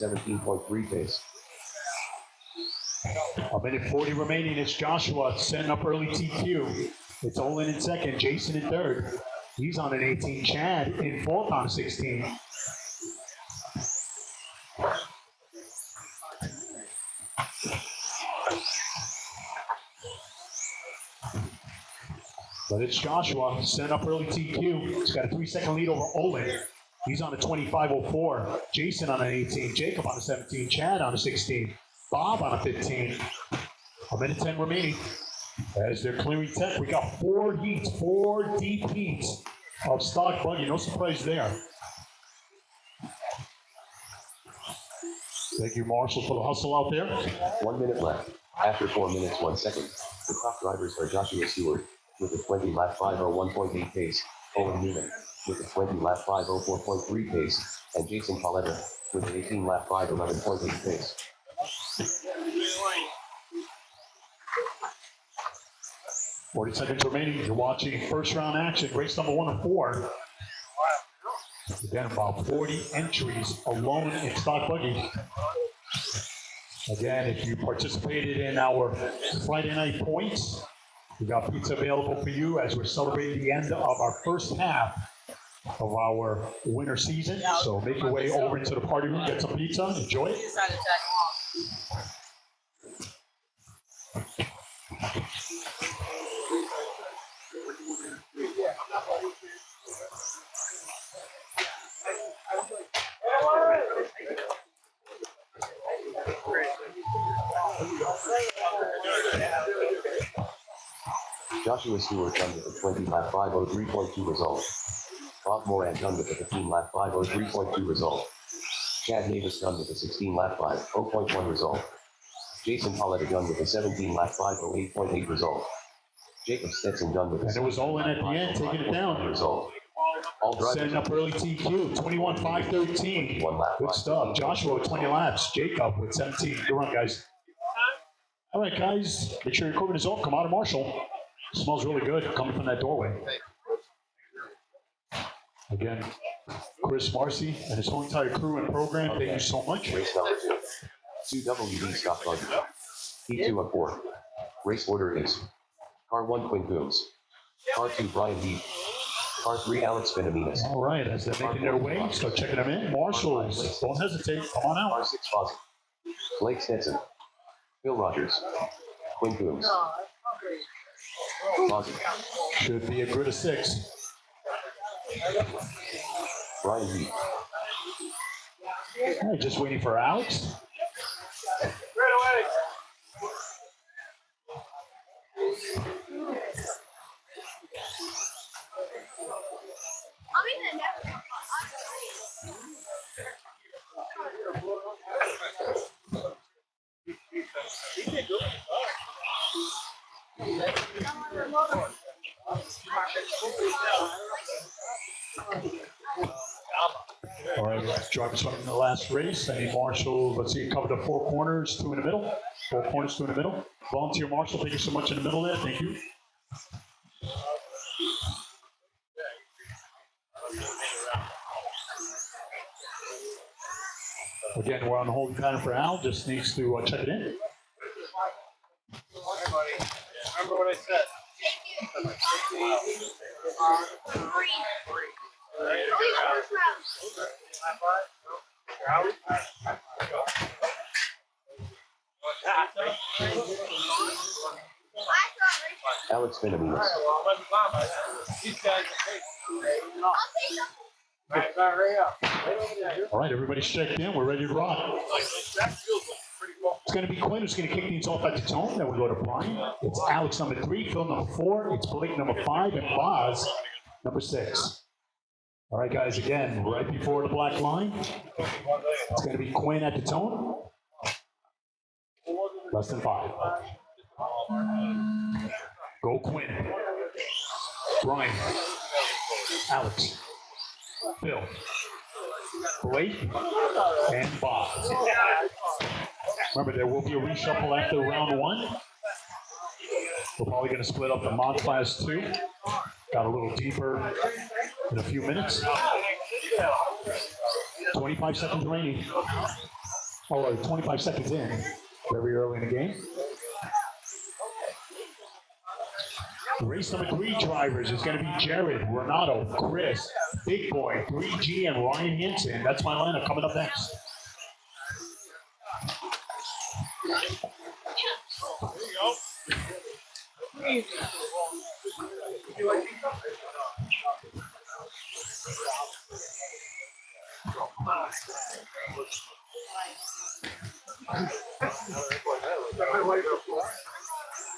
17.3 pace. A minute 40 remaining. It's Joshua setting up early TQ. It's Olin in second, Jason in third. He's on an 18. Chad in fourth on 16. But it's Joshua setting up early TQ. He's got a 3-second lead over Olin. He's on a 25.04. Jason on an 18. Jacob on a 17. Chad on a 16. Bob on a 15. A minute 10 remaining. As they're clearing tech, we got 4 heats, 4 deep heats of stock buggy. No surprise there. Thank you, Marshall, for the hustle out there. 1 minute left. After 4 minutes, 1 second. The top drivers are Joshua Stewart with a 20 lap 501.8 pace, Olin Newman with a 20 lap 504.3 pace, and Jason Paletta with an 18 lap 511.8 pace. Forty seconds remaining. You're watching first round action, race number 1 of 4. Again, about 40 entries alone in stock buggy. Again, if you participated in our Friday night points, we got pizza available for you as we're celebrating the end of our first half of our winter season. So make your way over into the party room, get some pizza, enjoy it. Joshua Stewart done with a 20 lap 503.2 result. Bob Moran done with a 15 lap 503.2 result. Chad Davis done with a 16 lap 50.1 result. Jason Paletta done with a 17 lap 508.8 result. Jacob Stetson done with a, and it was Olin at the end, taking it down. Result. All drivers setting up early TQ, 21.513. Good stuff. Joshua with 20 laps. Jacob with 17. Good run, guys. All right, guys. Make sure your equipment is off. Come out of Marshall. Smells really good coming from that doorway. Again, Chris Marcy and his whole entire crew and program, thank you so much. Race number 2. 2 WD stock buggy. P2 of 4. Race order is Car 1 Quinn Coombs. Car 2 Brian Heath. Car 3 Alex Benavides. All right, as they're making their way, start checking them in. Marshalls, don't hesitate. Come on out. Car 6 Fozzie. Blake Stetson. Phil Rogers. Quinn Coombs. Fozzie. Should be a grid of 6. Brian Heath. All right, just waiting for Alex. All right, drivers running the last race. I need Marshall, let's see, cover the 4 corners, 2 in the middle. 4 corners, 2 in the middle. Volunteer Marshall, thank you so much in the middle there. Thank you. Again, we're on the holding pattern for Al. Just needs to check it in. Hey, buddy. Remember what I said? Alex Benavides. All right, everybody's checked in. We're ready to rock. It's going to be Quinn who's going to kick things off at the tone. Then we go to Brian. It's Alex number 3, Phil number 4. It's Blake number 5, and Boz number 6. All right, guys, again, right before the black line, it's going to be Quinn at the tone. Less than 5. Go Quinn. Brian. Alex. Phil. Blake. And Bob. Remember, there will be a reshuffle after round 1. We're probably going to split up the mod class 2. Got a little deeper in a few minutes. 25 seconds remaining. or 25 seconds in, very early in the game. Race number 3 drivers is going to be Jared, Renato, Chris, Big Boy, 3G, and Ryan Hinton. That's my lineup coming up next. There you go.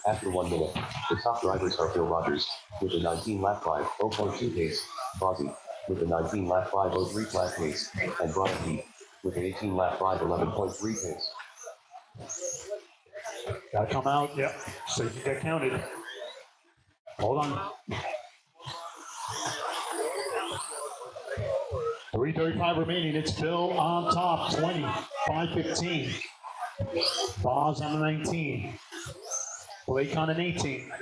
After 1 minute, the top drivers are Phil Rogers with a 19 lap 5, 0.2 pace, Fozzie with a 19 lap 5, 03 flat pace, and Brian Heath with an 18 lap 5, 11.3 pace. Gotta come out, yep, so you can get counted. Hold on. 3:35 remaining. It's Phil on top, 20, 5:15. Boz on the 19. Blake on an 18.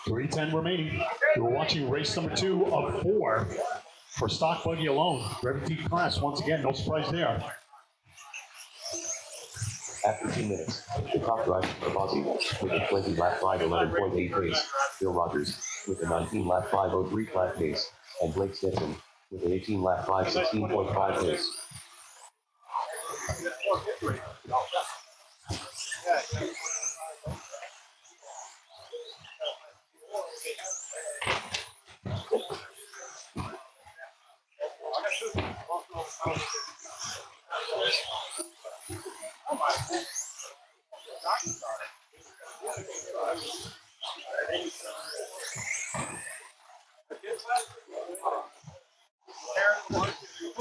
.310 remaining. You're watching race number 2 of 4 for stock buggy alone. Brevity class, once again, no surprise there. After 2 minutes, the top driver are Fozzie with a 20 lap 5, 11.8 pace, Phil Rogers with a 19 lap 5, 03 flat pace, and Blake Stetson with an 18 lap 5, 16.5 pace.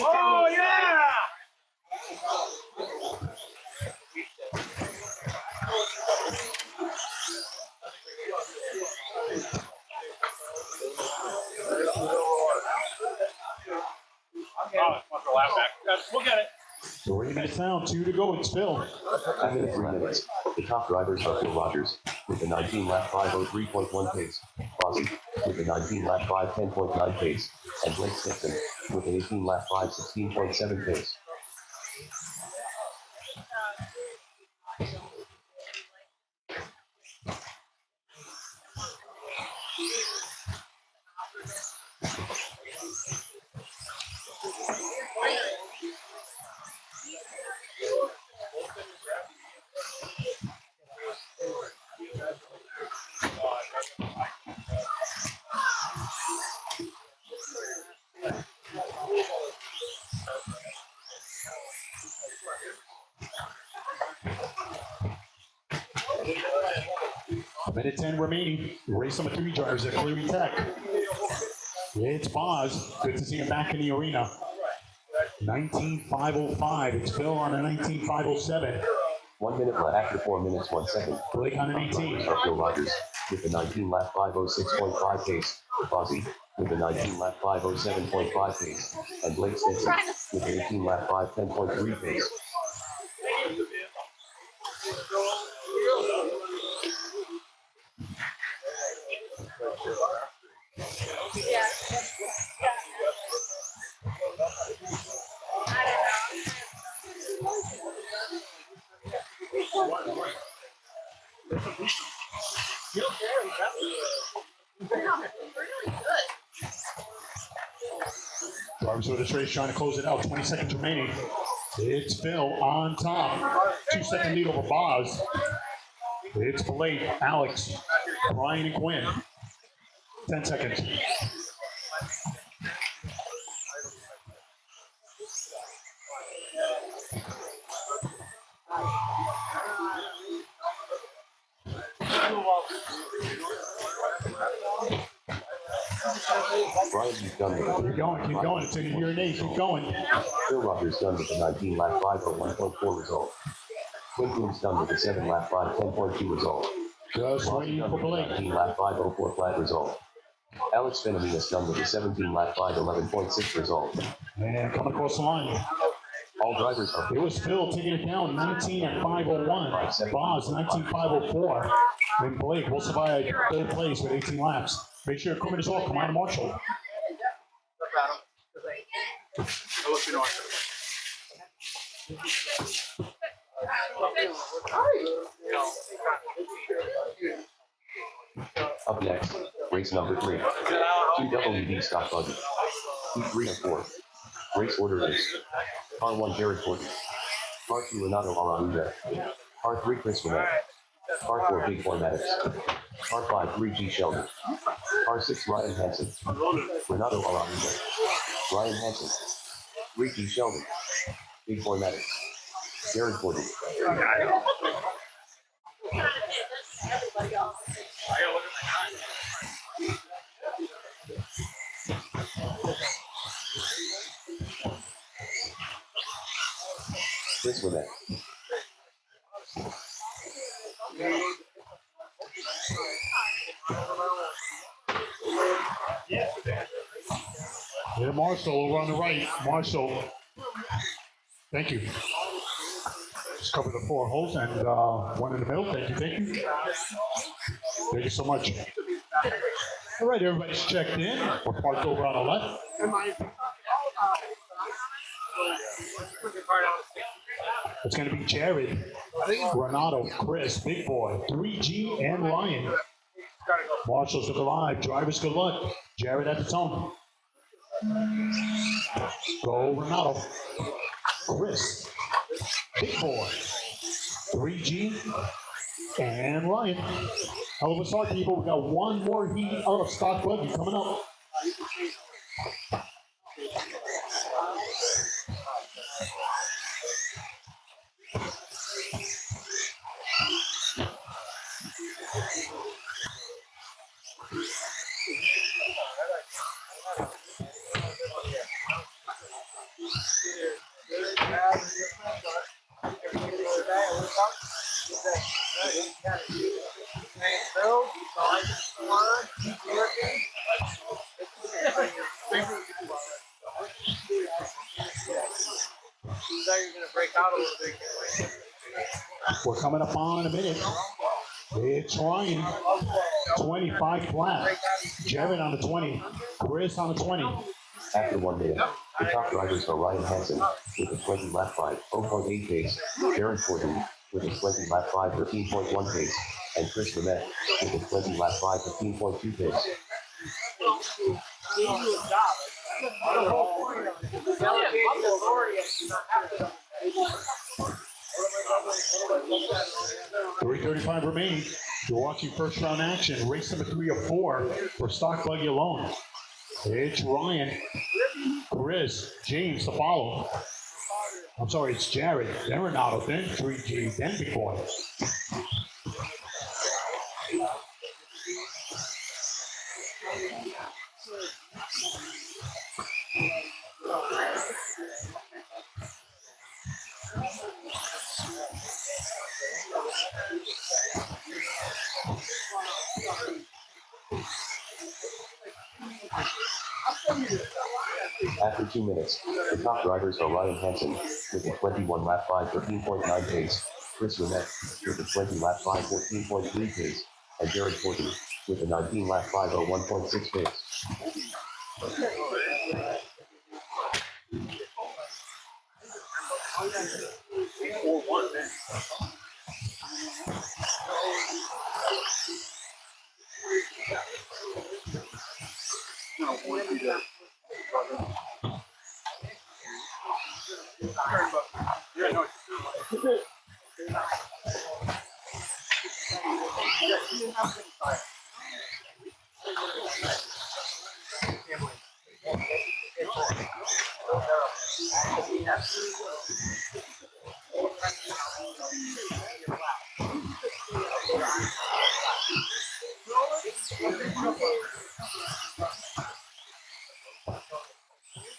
Oh, yeah! Oh, want the lap back. We'll get it. 3 minutes down, 2 to go. It's Phil. After 3 minutes, the top drivers are Phil Rogers with a 19 lap 5, 03.1 pace, Fozzie with a 19 lap 5, 10.9 pace, and Blake Stetson with an 18 lap 5, 16.7 pace. Minute 10 remaining. Race number 3 drivers at Cleary Tech. It's Boz. Good to see him back in the arena. 19.505. It's Phil on a 19.507. 1 minute left. After 4 minutes, 1 second. Blake on an 18. Are Phil Rogers with a 19 lap 506.5 pace, Fozzie with a 19 lap 507.5 pace, and Blake Stetson with an 18 lap 5 10.3 pace. Drivers for this race trying to close it out. 20 seconds remaining. It's Phil on top. 2-second lead over Boz. It's Blake, Alex, Brian, and Quinn. 10 seconds. Brian Heath done with Keep going. It's in your name. Keep going. Phil Rogers done with a 19 lap 5 or 1.4 result. Quinn Bloom's done with a 7 lap 5 10.2 result. Just Rossi waiting done for with a Blake. 19 lap 5 04 flat result. Alex Benavides done with a 17 lap 5 11.6 result. And coming across the line. All drivers are It was Phil taking it down 19 at 501. Boz 19.504. And Blake will survive third place with 18 laps. Make sure equipment is off. Come on, Marshall. up next. Race number 3. 2WD stock buggy. P3 and 4. Race order is Car 1 Jared Gordon. Car 2 Renato Araújo. Car 3 Chris Winnet. Car 4 Big Boy Maddox. Car 5 3G Sheldon. Car 6 Ryan Hansen. Renato Araújo. Ryan Hansen. 3G Sheldon. Big Boy Maddox. Jared Gordon. Chris Winnet. Yeah, Marshall over on the right. Marshall. Thank you. Just cover the 4 holes and one in the middle. Thank you, thank you. Thank you so much. All right, everybody's checked in. We're parked over on the left. It's going to be Jared, Renato, Chris, Big Boy, 3G, and Ryan. Marshall's looking live. Drivers, good luck. Jared at the tone. Go Renato. Chris, Big Boy, 3G, and Ryan. Hell of a start, people. We got one more heat of stock buggy coming up. We're coming up on a minute. It's Ryan, 25 flat. Jared on the 20. Chris on the 20. After 1 minute, the top drivers are Ryan Hansen with a 20 lap 5, 0.8 pace, Jared Gordon with a 20 lap 5, 13.1 pace, and Chris Winnet with a 20 lap 5, 15.2 pace. $3:35 remaining. You're watching first round action. Race number 3 of 4 for stock buggy alone. It's Ryan, Chris, James to follow. I'm sorry, it's Jared, then Renato, then 3G, then Big Boy. After 2 minutes, the top drivers are Ryan Hansen with a 21 lap 5, 13.9 pace, Chris Winnet with a 20 lap 5, 14.3 pace, and Jared Gordon with a 19 lap 5, 1.6 pace.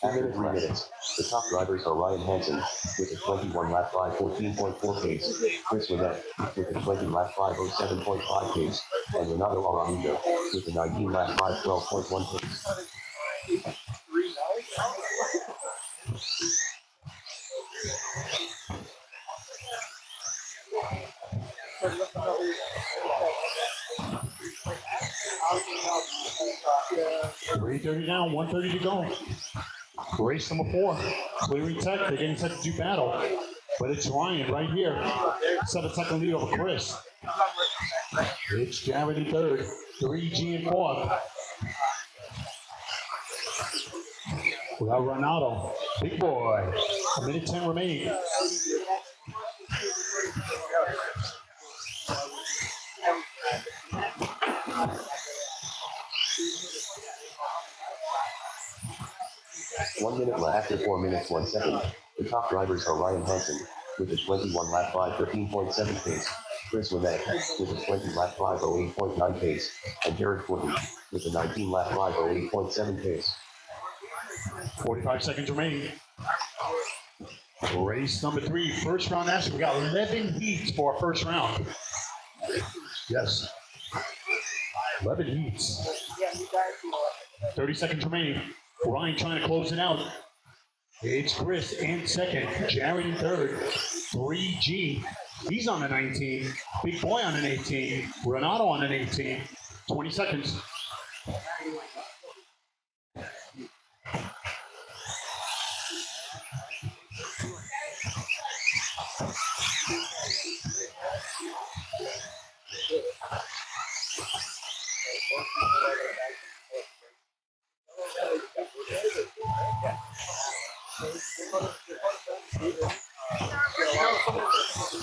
After 3 minutes, the top drivers are Ryan Hansen with a 21 lap 5, 14.4 pace, Chris Winnet with a 20 lap 5, 07.5 pace, and Renato Araújo with a 19 lap 5 12.1 pace. .330 down, 130 to go. Race number 4. Clearing Tech, they're getting set to do battle. But it's Ryan right here. 7-second lead over Chris. It's Jared in third. 3G in fourth. We got Renato. Big boy. 1:10 remaining. One minute left after 4 minutes 1 second. The top drivers are Ryan Hansen with a 21 lap 5 13.7 pace, Chris Lemay with a 20 lap 5 08.9 pace, and Jared Fortin with a 19 lap 5 08.7 pace. 45 seconds remaining. Race number 3, first round action. We got 11 heats for our first round. Yes. 11 heats. 30 seconds remaining. Ryan trying to close it out. It's Chris in second. Jared in third. 3G. He's on an 19. Big boy on an 18. Renato on an 18. 20 seconds.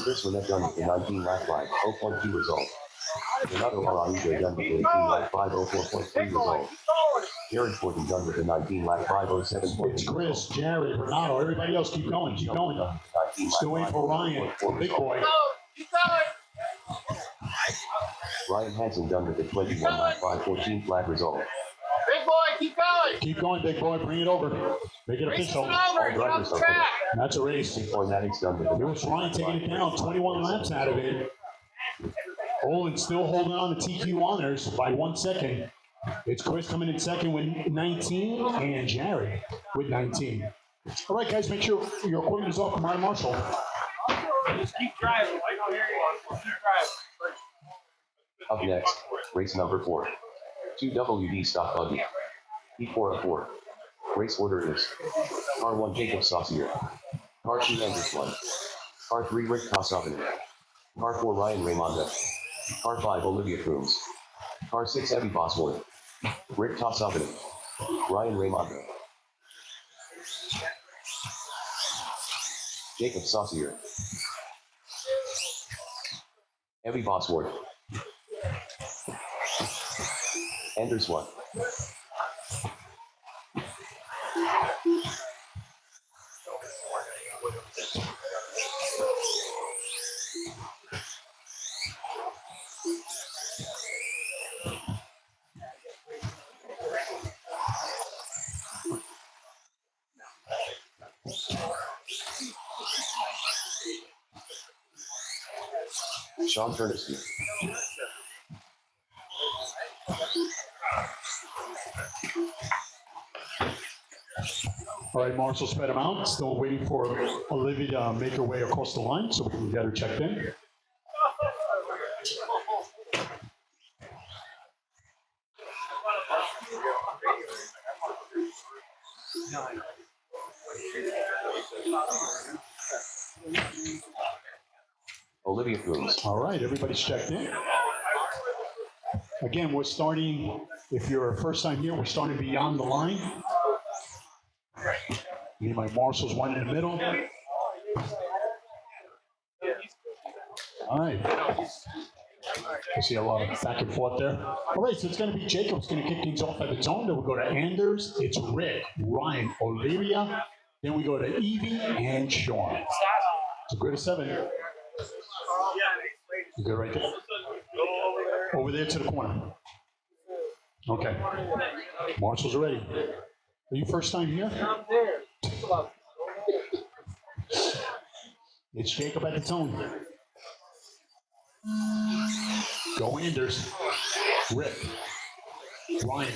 Chris Lemay done with a 19 lap 5 0.2 result. Renato Araújo done with a 18 lap 5 04.3 result. Jared Fortin done with a 19 lap 5 07.2. It's Chris, Jared, Renato. Everybody else keep going. Keep going. Still waiting for Ryan. Big boy. Ryan Hansen done with a 21 lap 5 14 flag result. Big boy, keep going. Keep going, big boy. Bring it over. Make it official. Over, get off the track. That's a race. Formatics done with a Here's Ryan taking it down. 21 laps out of it. Olin still holding on to TQ honors by 1 second. It's Chris coming in second with 19 and Jared with 19. All right, guys, make sure your equipment is off from Ryan Marshall. Just keep driving. I don't hear you. Keep driving. Up next, race number 4. 2 WD stock buggy. P4 of 4. Race order is Car 1 Jacob Saucier. Car 2 Anders 1. Car 3 Rick Kosovin. Car 4 Ryan Raimondo. Car 5 Olivia Crooms. Car 6 Evie Bosworth. Rick Kosovin. Ryan Raimondo. Jacob Saucier. Evie Bosworth. Anders 1. Sean Turnipseed. All right, Marshall spread them out. Still waiting for Olivia to make her way across the line so we can get her checked in. Olivia Crooms. All right, everybody's checked in. Again, we're starting, if you're a first time here, we're starting beyond the line. Me and my Marshall's one in the middle. All right. I see a lot of back and forth there. All right, so it's going to be Jacob's going to kick things off at the zone. Then we'll go to Anders. It's Rick, Ryan, Olivia. Then we go to Evie and Sean. So go to 7. You go right there. Over there to the corner. Okay. Marshall's ready. Are you first time here? I'm there. It's Jacob at the zone. Go Anders. Rick. Ryan,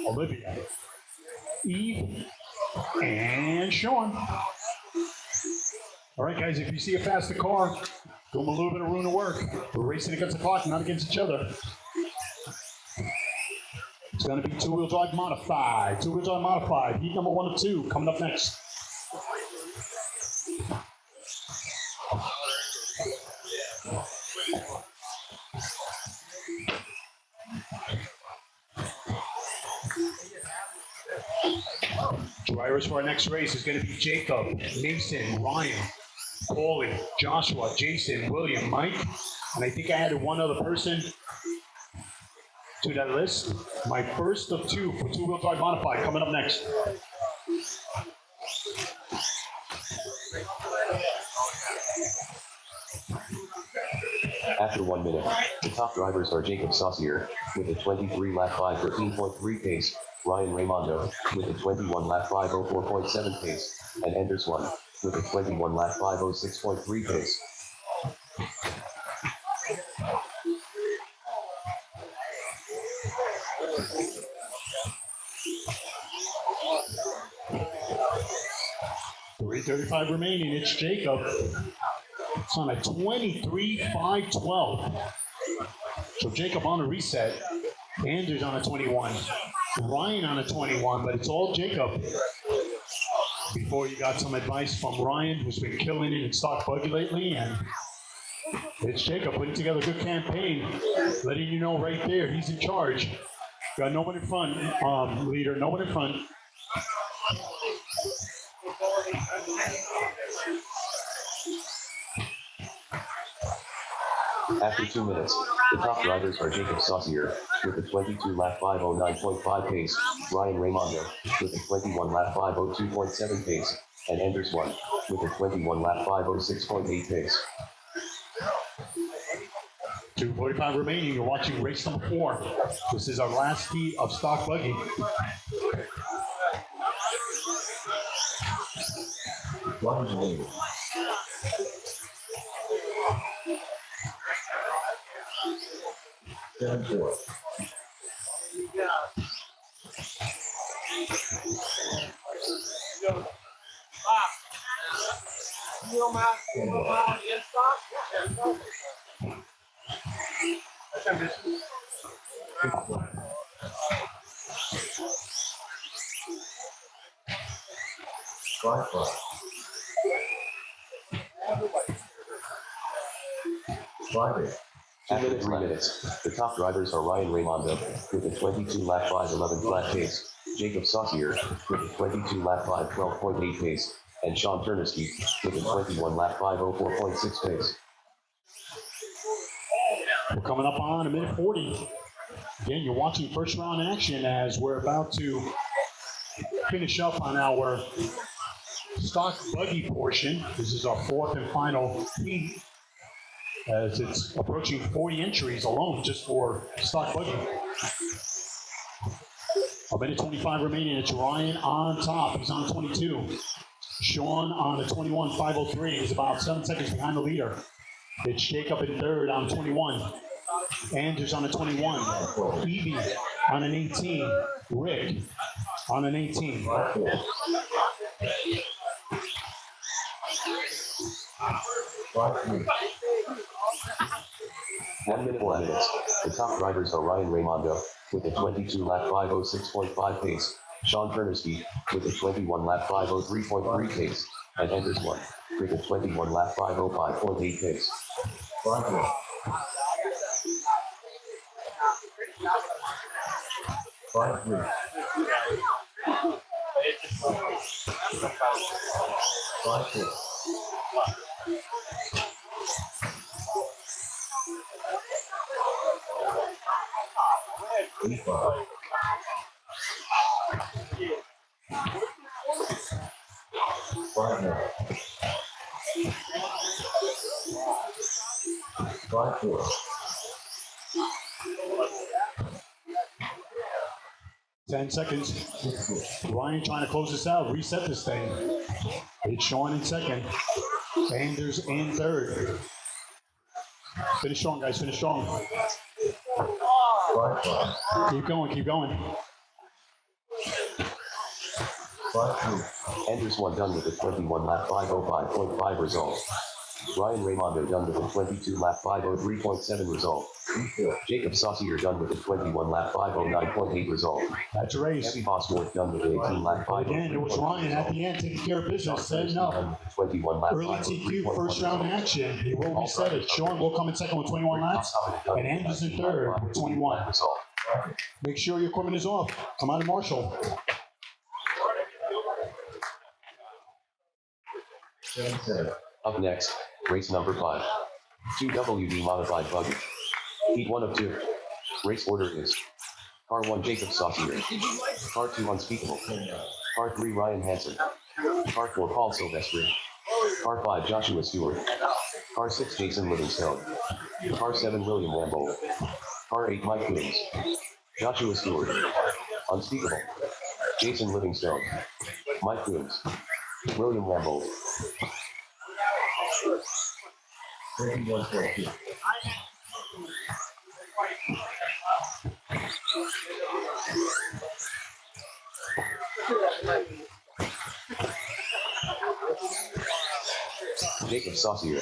Olivia, Eve, and Sean. All right, guys, if you see a faster car, give them a little bit of room to work. We're racing against the clock, not against each other. It's going to be two-wheel drive modified. Two-wheel drive modified. Heat number 1 of 2 coming up next. Drivers for our next race is going to be Jacob, Mason, Ryan, Paulie, Joshua, Jason, William, Mike, and I think I added one other person to that list. My first of 2 for two-wheel drive modified coming up next. After 1 minute, the top drivers are Jacob Saucier with a 23 lap 5:13.3 pace, Ryan Raimondo with a 21 lap 5:04.7 pace, and Enders 1 with a 21 lap 5:06.3 pace. .335 remaining. It's Jacob. It's on a 23.512. So Jacob on a reset. Anders on a 21. Ryan on a 21, but it's all Jacob. Before you got some advice from Ryan, who's been killing it in stock buggy lately, and it's Jacob putting together a good campaign, letting you know right there he's in charge. Got no one in front, leader, no one in front. After 2 minutes, the top drivers are Jacob Saucier with a 22 lap 5:09.5 pace, Ryan Raimondo with a 21 lap 5:02.7 pace, and Enders 1 with a 21 lap 5:06.8 pace. 2:45 remaining. You're watching race number 4. This is our last heat of stock buggy. After 3 minutes, the top drivers are Ryan Raimondo with a 22 lap 5:11 flat pace, Jacob Saucier with a 22 lap 5:12.8 pace, and Sean Turnerski with a 21 lap 5:04.6 pace. We're coming up on a minute 40. Again, you're watching first round action as we're about to finish up on our stock buggy portion. This is our 4th and final heat, as it's approaching 40 entries alone just for stock buggy. A minute 25 remaining. It's Ryan on top. He's on 22. Sean on the 21, 5:03. He's about 7 seconds behind the leader. It's Jacob in third on 21. Anders on a 21. Evie on an 18. Rick on an 18. One minute 4 minutes. The top drivers are Ryan Raimondo with a 22 lap 5:06.5 pace, Sean Turnerski with a 21 lap 5:03.3 pace, and Enders 1 with a 21 lap 5:05.8 pace. Ten seconds. Ryan trying to close this out, reset this thing. It's Sean in second. Anders in third. Finish strong, guys. Finish strong. Keep going, keep going. Anders one done with a 21 lap 505.5 result. Ryan Raimondo done with a 22 lap 503.7 result. Jacob Saucier done with a 21 lap 509.8 result. That's a race. Heavy Bosworth done with an 18 lap 5. Again, it was Ryan at the end taking care of business, setting up. 21 lap Early TQ, first round action. He will reset it. Sean will come in second with 21 laps, and Anders in third with 21. Make sure your equipment is off. Come on, Marshall. Up next, race number 5. 2 WD modified buggy. Heat 1 of 2. Race order is Car 1 Jacob Saucier. Car 2 Unspeakable. Car 3 Ryan Hansen. Car 4 Paul Silvestri. Car 5 Joshua Stewart. Car 6 Jason Livingstone. Car 7 William Lambo. Car 8 Mike Williams. Joshua Stewart. Unspeakable. Jason Livingstone. Mike Williams. William Lambo. Jacob Saucier.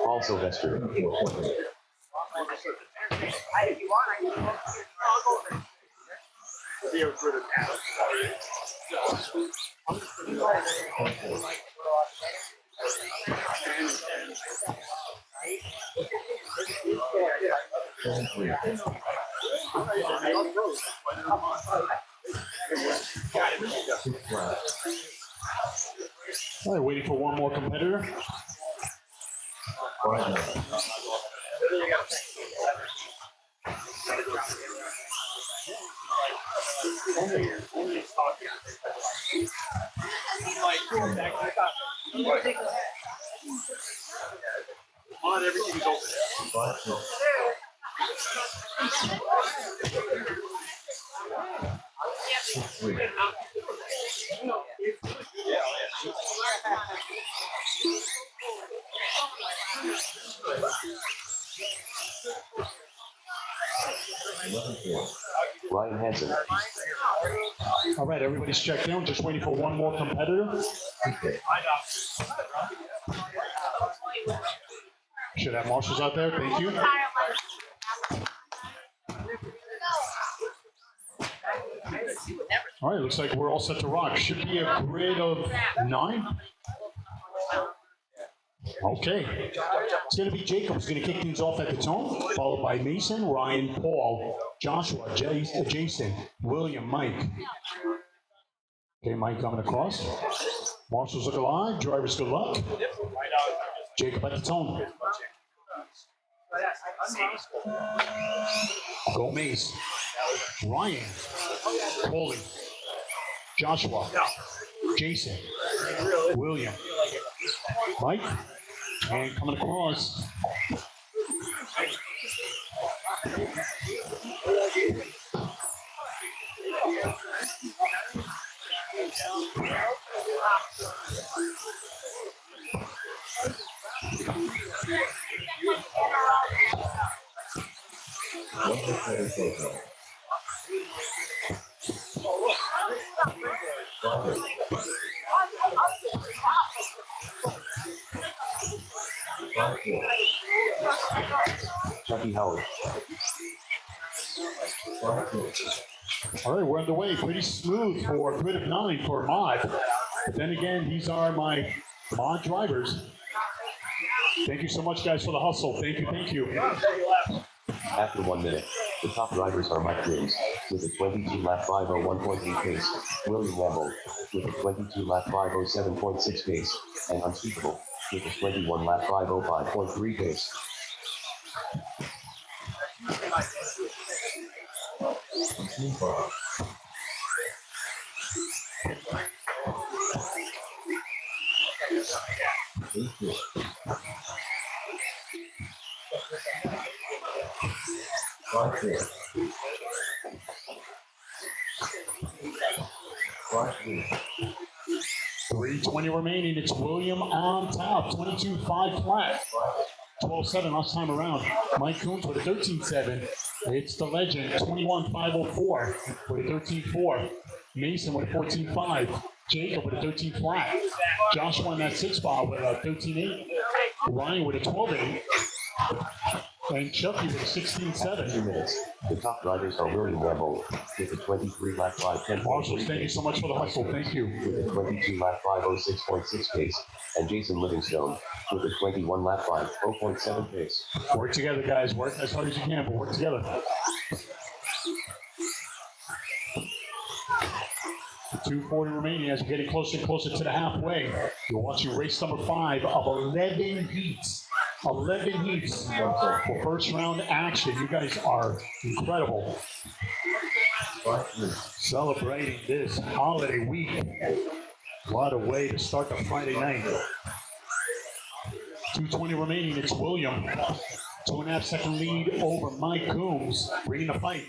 Paul Silvestri. All right, waiting for one more competitor. Everything's open. Ryan Hansen. All right, everybody's checked in. Just waiting for one more competitor. Should have marshals out there. Thank you. All right, looks like we're all set to rock. Should be a grid of 9. Okay. It's going to be Jacob who's going to kick things off at the tone, followed by Mason, Ryan, Paul, Joshua, Jason, William, Mike. Okay, Mike coming across. Marshals look alive. Drivers, good luck. Jacob at the tone. Go Mace. Ryan. Paulie. Joshua. Jason. William. Mike. And coming across. Chucky Howard. All right, we're underway. Pretty smooth for a grid of 9 for Mod. But then again, these are my Mod drivers. Thank you so much, guys, for the hustle. Thank you, thank you. After 1 minute, the top drivers are Mike Williams with a 22 lap 501.8 pace, William Lambo with a 22 lap 507.6 pace, and Unspeakable with a 21 lap 505.3 pace. .320 remaining. It's William on top. 22-5 flat. 12-7 last time around. Mike Coombs with a 13-7. It's the legend. 21-504 with a 13-4. Mason with a 14-5. Jacob with a 13 flat. Joshua in that 6 spot with a 13-8. Ryan with a 12-8. And Chucky with a 16-7. 2 minutes. The top drivers are William Rambo with a 23 lap 5 10. Marshall, thank you so much for the hustle. Thank you. With a 22 lap 506.6 pace, and Jason Livingstone with a 21 lap 5 0.7 pace. Work together, guys. Work as hard as you can, but work together. 2:40 remaining as we're getting closer and closer to the halfway. You're watching race number 5 of 11 heats. 11 heats for first round action. You guys are incredible. Celebrating this holiday week. What a way to start the Friday night. 2:20 remaining. It's William. 2.5 second lead over Mike Coombs, bringing the fight.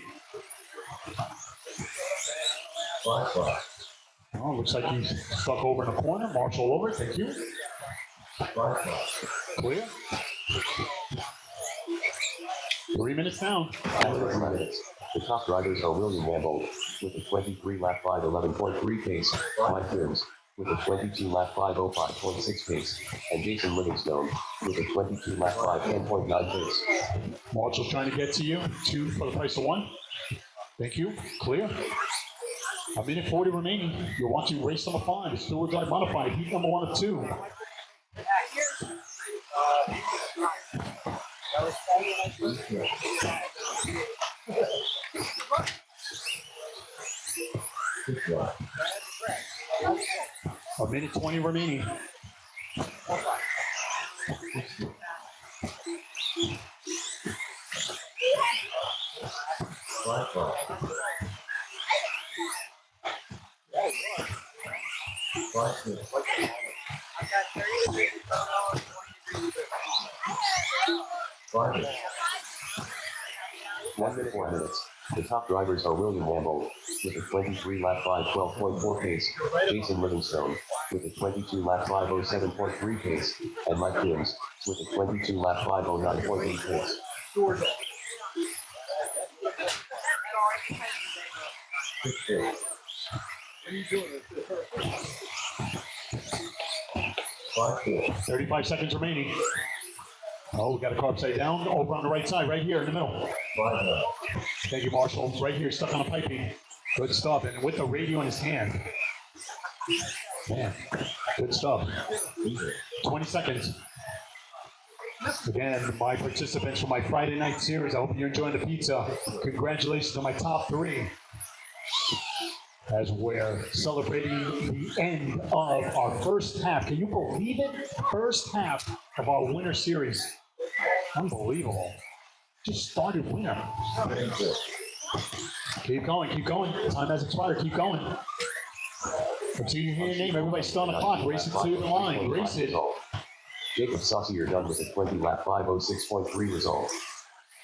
Oh, looks like he's stuck over in the corner. Marshall over. Thank you. Clear. 3 minutes down. After 3 minutes, the top drivers are William Rambo with a 23 lap 5 11.3 pace, Mike Coombs with a 22 lap 5 05.6 pace, and Jason Livingstone with a 22 lap 5 10.9 pace. Marshall's trying to get to you. 2 for the price of 1. Thank you. Clear. 1:40 remaining. You're watching race number 5. It's two-wheel drive modified. Heat number 1 of 2. A minute 20 remaining. One minute 4 minutes. The top drivers are William Rambo with a 23 lap 5 12.4 pace, Jason Livingstone with a 22 lap 5 07.3 pace, and Mike Coombs with a 22 lap 5 09.8 pace. Five, 35 seconds remaining. Oh, we got a car upside down. Over on the right side, right here in the middle. Thank you, Marshall. Right here, stuck on a piping. Good stuff. And with the radio in his hand. Man, good stuff. 20 seconds. Again, my participants for my Friday night series. I hope you're enjoying the pizza. Congratulations to my top 3. As we're celebrating the end of our first half. Can you believe it? First half of our winter series. Unbelievable. Just started winter. Keep going, keep going. Time has expired. Keep going. Until you hear your name, everybody's still on the clock. Race it to the line. Race it. Jacob Saucier done with a 20 lap 506.3 result.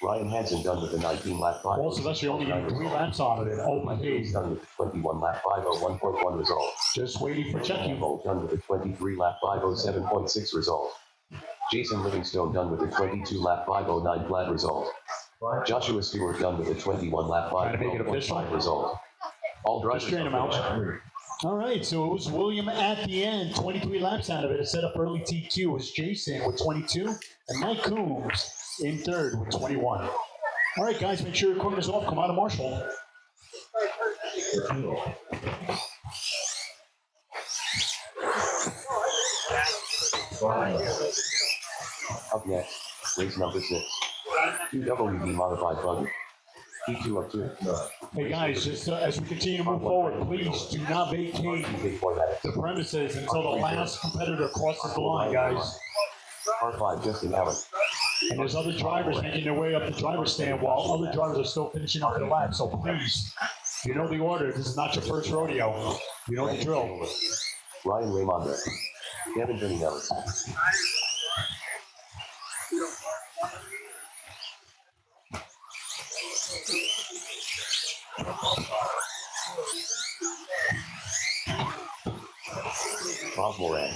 Ryan Hansen done with a 19 lap 5. Paul Sylvester only getting 3 laps out of it. Oh my days. Done with a 21 lap 501.1 result. Just waiting for checking. Bolt done with a 23 lap 507.6 result. Jason Livingstone done with a 22 lap 509 flat result. Joshua Stewart done with a 21 lap Trying to make it official. 5 result. All drivers Just train him out. All right, so it was William at the end, 23 laps out of it. It set up early TQ. It was Jason with 22, and Mike Coombs in third with 21. All right, guys, make sure your equipment is off. Come out of Marshall. Up next, race number 6. 2WD modified buggy. P2 of 2. Hey, guys, just as we continue to move forward, please do not vacate Big format. the premises until the last competitor crosses the line, guys. R5 Justin Allen. And there's other drivers making their way up the driver's stand while other drivers are still finishing up their lap. So please, you know the order. This is not your first rodeo. You know the drill. Ryan Raymonda. Kevin Vinales. Bob Moran.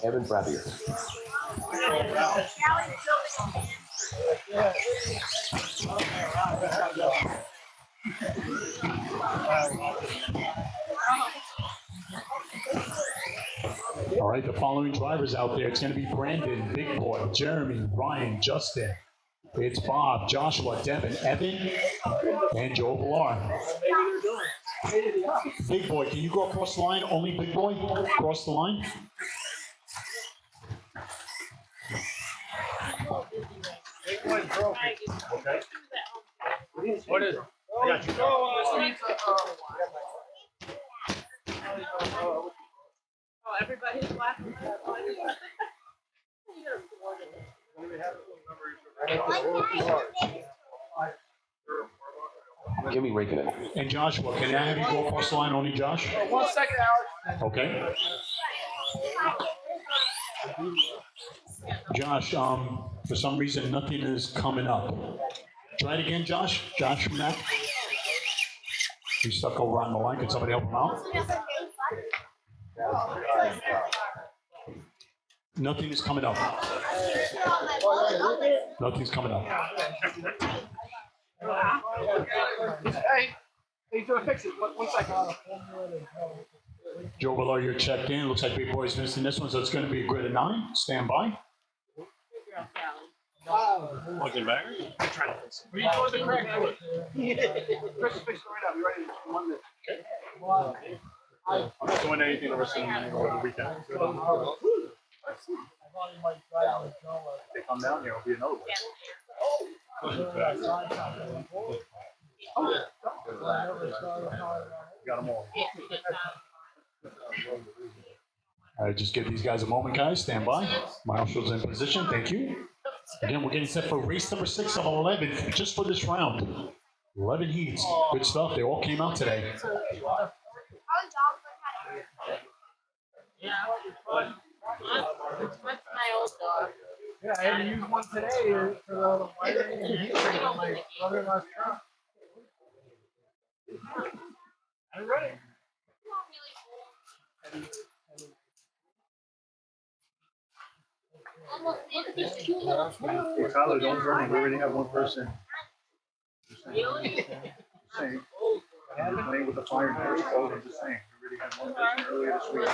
Evan Frappier. All right, the following drivers out there. It's going to be Brandon, Big Boy, Jeremy, Ryan, Justin. It's Bob, Joshua, Devin, Evan, and Joe Villar. Big Boy, can you go across the line? Only Big Boy, cross the line. Okay. What is it? I got you. Oh, everybody's laughing. Jimmy Raikkonen. And Joshua, can I have you go across the line? Only Josh? 1 second, Alex. Okay. Josh, for some reason, nothing is coming up. Try it again, Josh. Josh from that. He's stuck over on the line. Can somebody help him out? Nothing is coming up. Nothing's coming up. Hey, he's gonna fix it. 1 second. Joe Villar, you're checked in. Looks like Big Boy's missing this one, so it's going to be a grid of 9. Stand by. Looking back. I'm trying to fix it. Are you doing the correct way? Chris is fixing it right now. You ready in 1 minute? I'm not doing anything the rest of the weekend. They come down here, it'll be another one. Got them all. All right, just give these guys a moment, guys. Stand by. Marshall's in position. Thank you. Again, we're getting set for race number 6 of 11 just for this round. 11 heats. Good stuff. They all came out today. What's my old dog? Yeah, I had to use one today for the wiring and heat treat on my brother-in-law's truck. I'm ready. Look at these cute little Hey, Tyler, don't run. We already have one person. Really? Saying. You're playing with the fire and first code. I'm just saying. We already had one person earlier this week.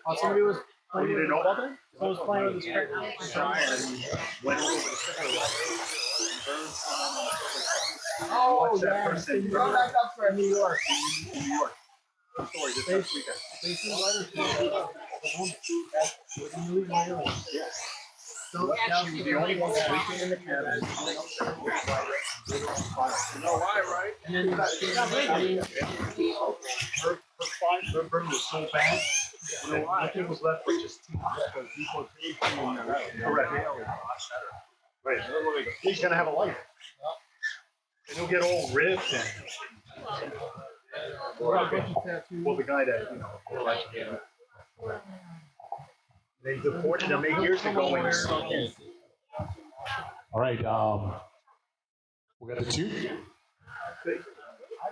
Oh, somebody was Oh, playing you with didn't know about that? I was playing with his truck. Went over the second Oh, Watch that yeah. person. He's going back up for New York. in New York. Good story. This next weekend. They see letters So she was the only one sleeping in the cabin. You know why, right? and then Her burn was so bad. You know why? Nothing was left but just teeth. Because deportation. Correct. Right. He's gonna have a life. And he'll get all ripped and. Well, the guy that, they deported him 8 years ago and he snuck in. All right. We got the 2.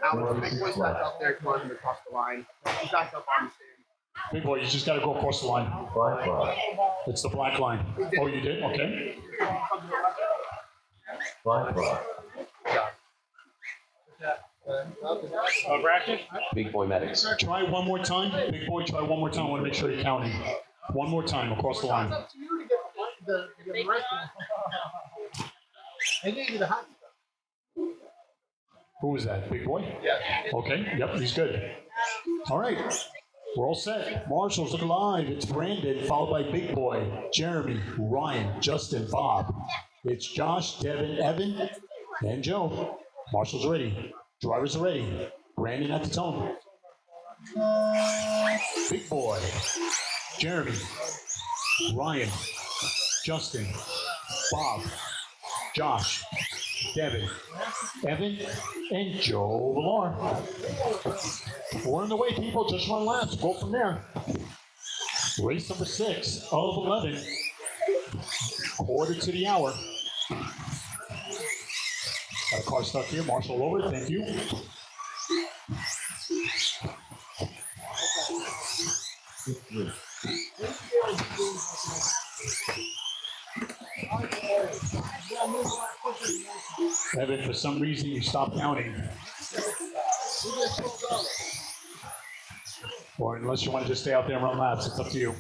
Alex, Big Boy's back up there, climbing across the line. He's back up on the stand. Big Boy, you just got to go across the line. It's the black line. Oh, you did? Okay. Bracken? Big Boy Medics. Try one more time. Big Boy, try one more time. I want to make sure you're counting. One more time across the line. It's up to you to get the rest of them. I gave you the hot stuff. Who was that? Big Boy? Yeah. Okay. Yep, he's good. All right. We're all set. Marshall's look alive. It's Brandon, followed by Big Boy, Jeremy, Ryan, Justin, Bob. It's Josh, Devin, Evan, and Joe. Marshall's ready. Drivers are ready. Brandon at the tone. Big Boy, Jeremy, Ryan, Justin, Bob, Josh, Devin, Evan, and Joe Villar. We're on the way, people. Just one laps. Go from there. Race number 6 of 11. Quarter to the hour. Got a car stuck here. Marshall over. Thank you. Devin, for some reason you stopped counting. Or unless you want to just stay out there and run laps, it's up to you.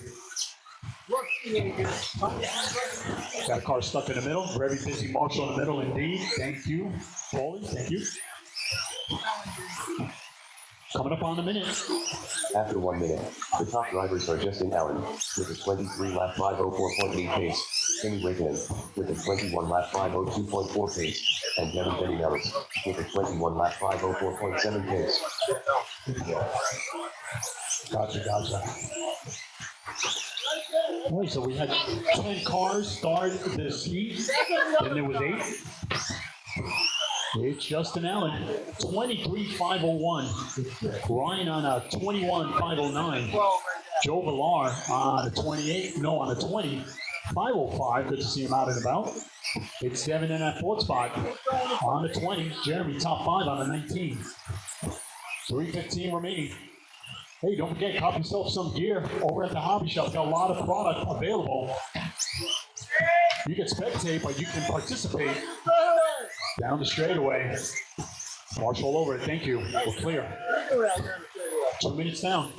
Got a car stuck in the middle. Very busy Marshall in the middle indeed. Thank you. Paulie, thank you. Coming up on a minute. After 1 minute, the top drivers are Justin Allen with a 23 lap 504.8 pace, Timmy Wakeman with a 21 lap 502.4 pace, and Devin Benny-Ellis with a 21 lap 504.7 pace. Gotcha. Wait, so we had 10 cars start this heat, then there was 8. It's Justin Allen, 23.501. Ryan on a 21.509. Joe Villar on a 28, no, on a 20.505. Good to see him out and about. It's Devin in that 4th spot on the 20. Jeremy top 5 on the 19. 3:15 remaining. Hey, don't forget, cop yourself some gear over at the hobby shop. Got a lot of product available. You can spectate, but you can participate. Down the straightaway. Marshall over it. Thank you. We're clear. 2 minutes down.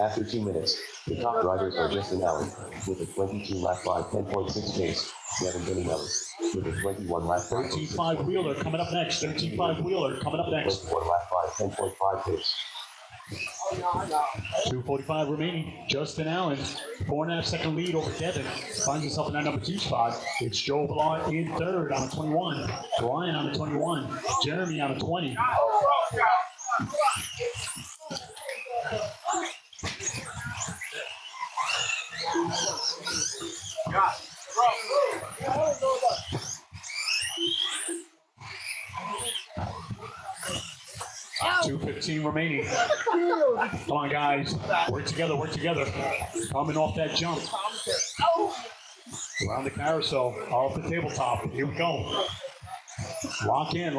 After 2 minutes, the top drivers are Justin Allen with a 22 lap 5 10.6 pace, Devin Benny-Ellis with a 21 lap 13.5 Wheeler coming up next. 13.5 Wheeler coming up next. 24 lap 5 10.5 pace. 2:45 remaining. Justin Allen, 4.5 second lead over Devin. Finds himself in that number 2 spot. It's Joe Villar in 3rd on a 21. Brian on a 21. Jeremy on a 20. $2:15 remaining. Come on, guys. Work together. Coming off that jump. Around the carousel. Off the tabletop. Here we go. Lock in.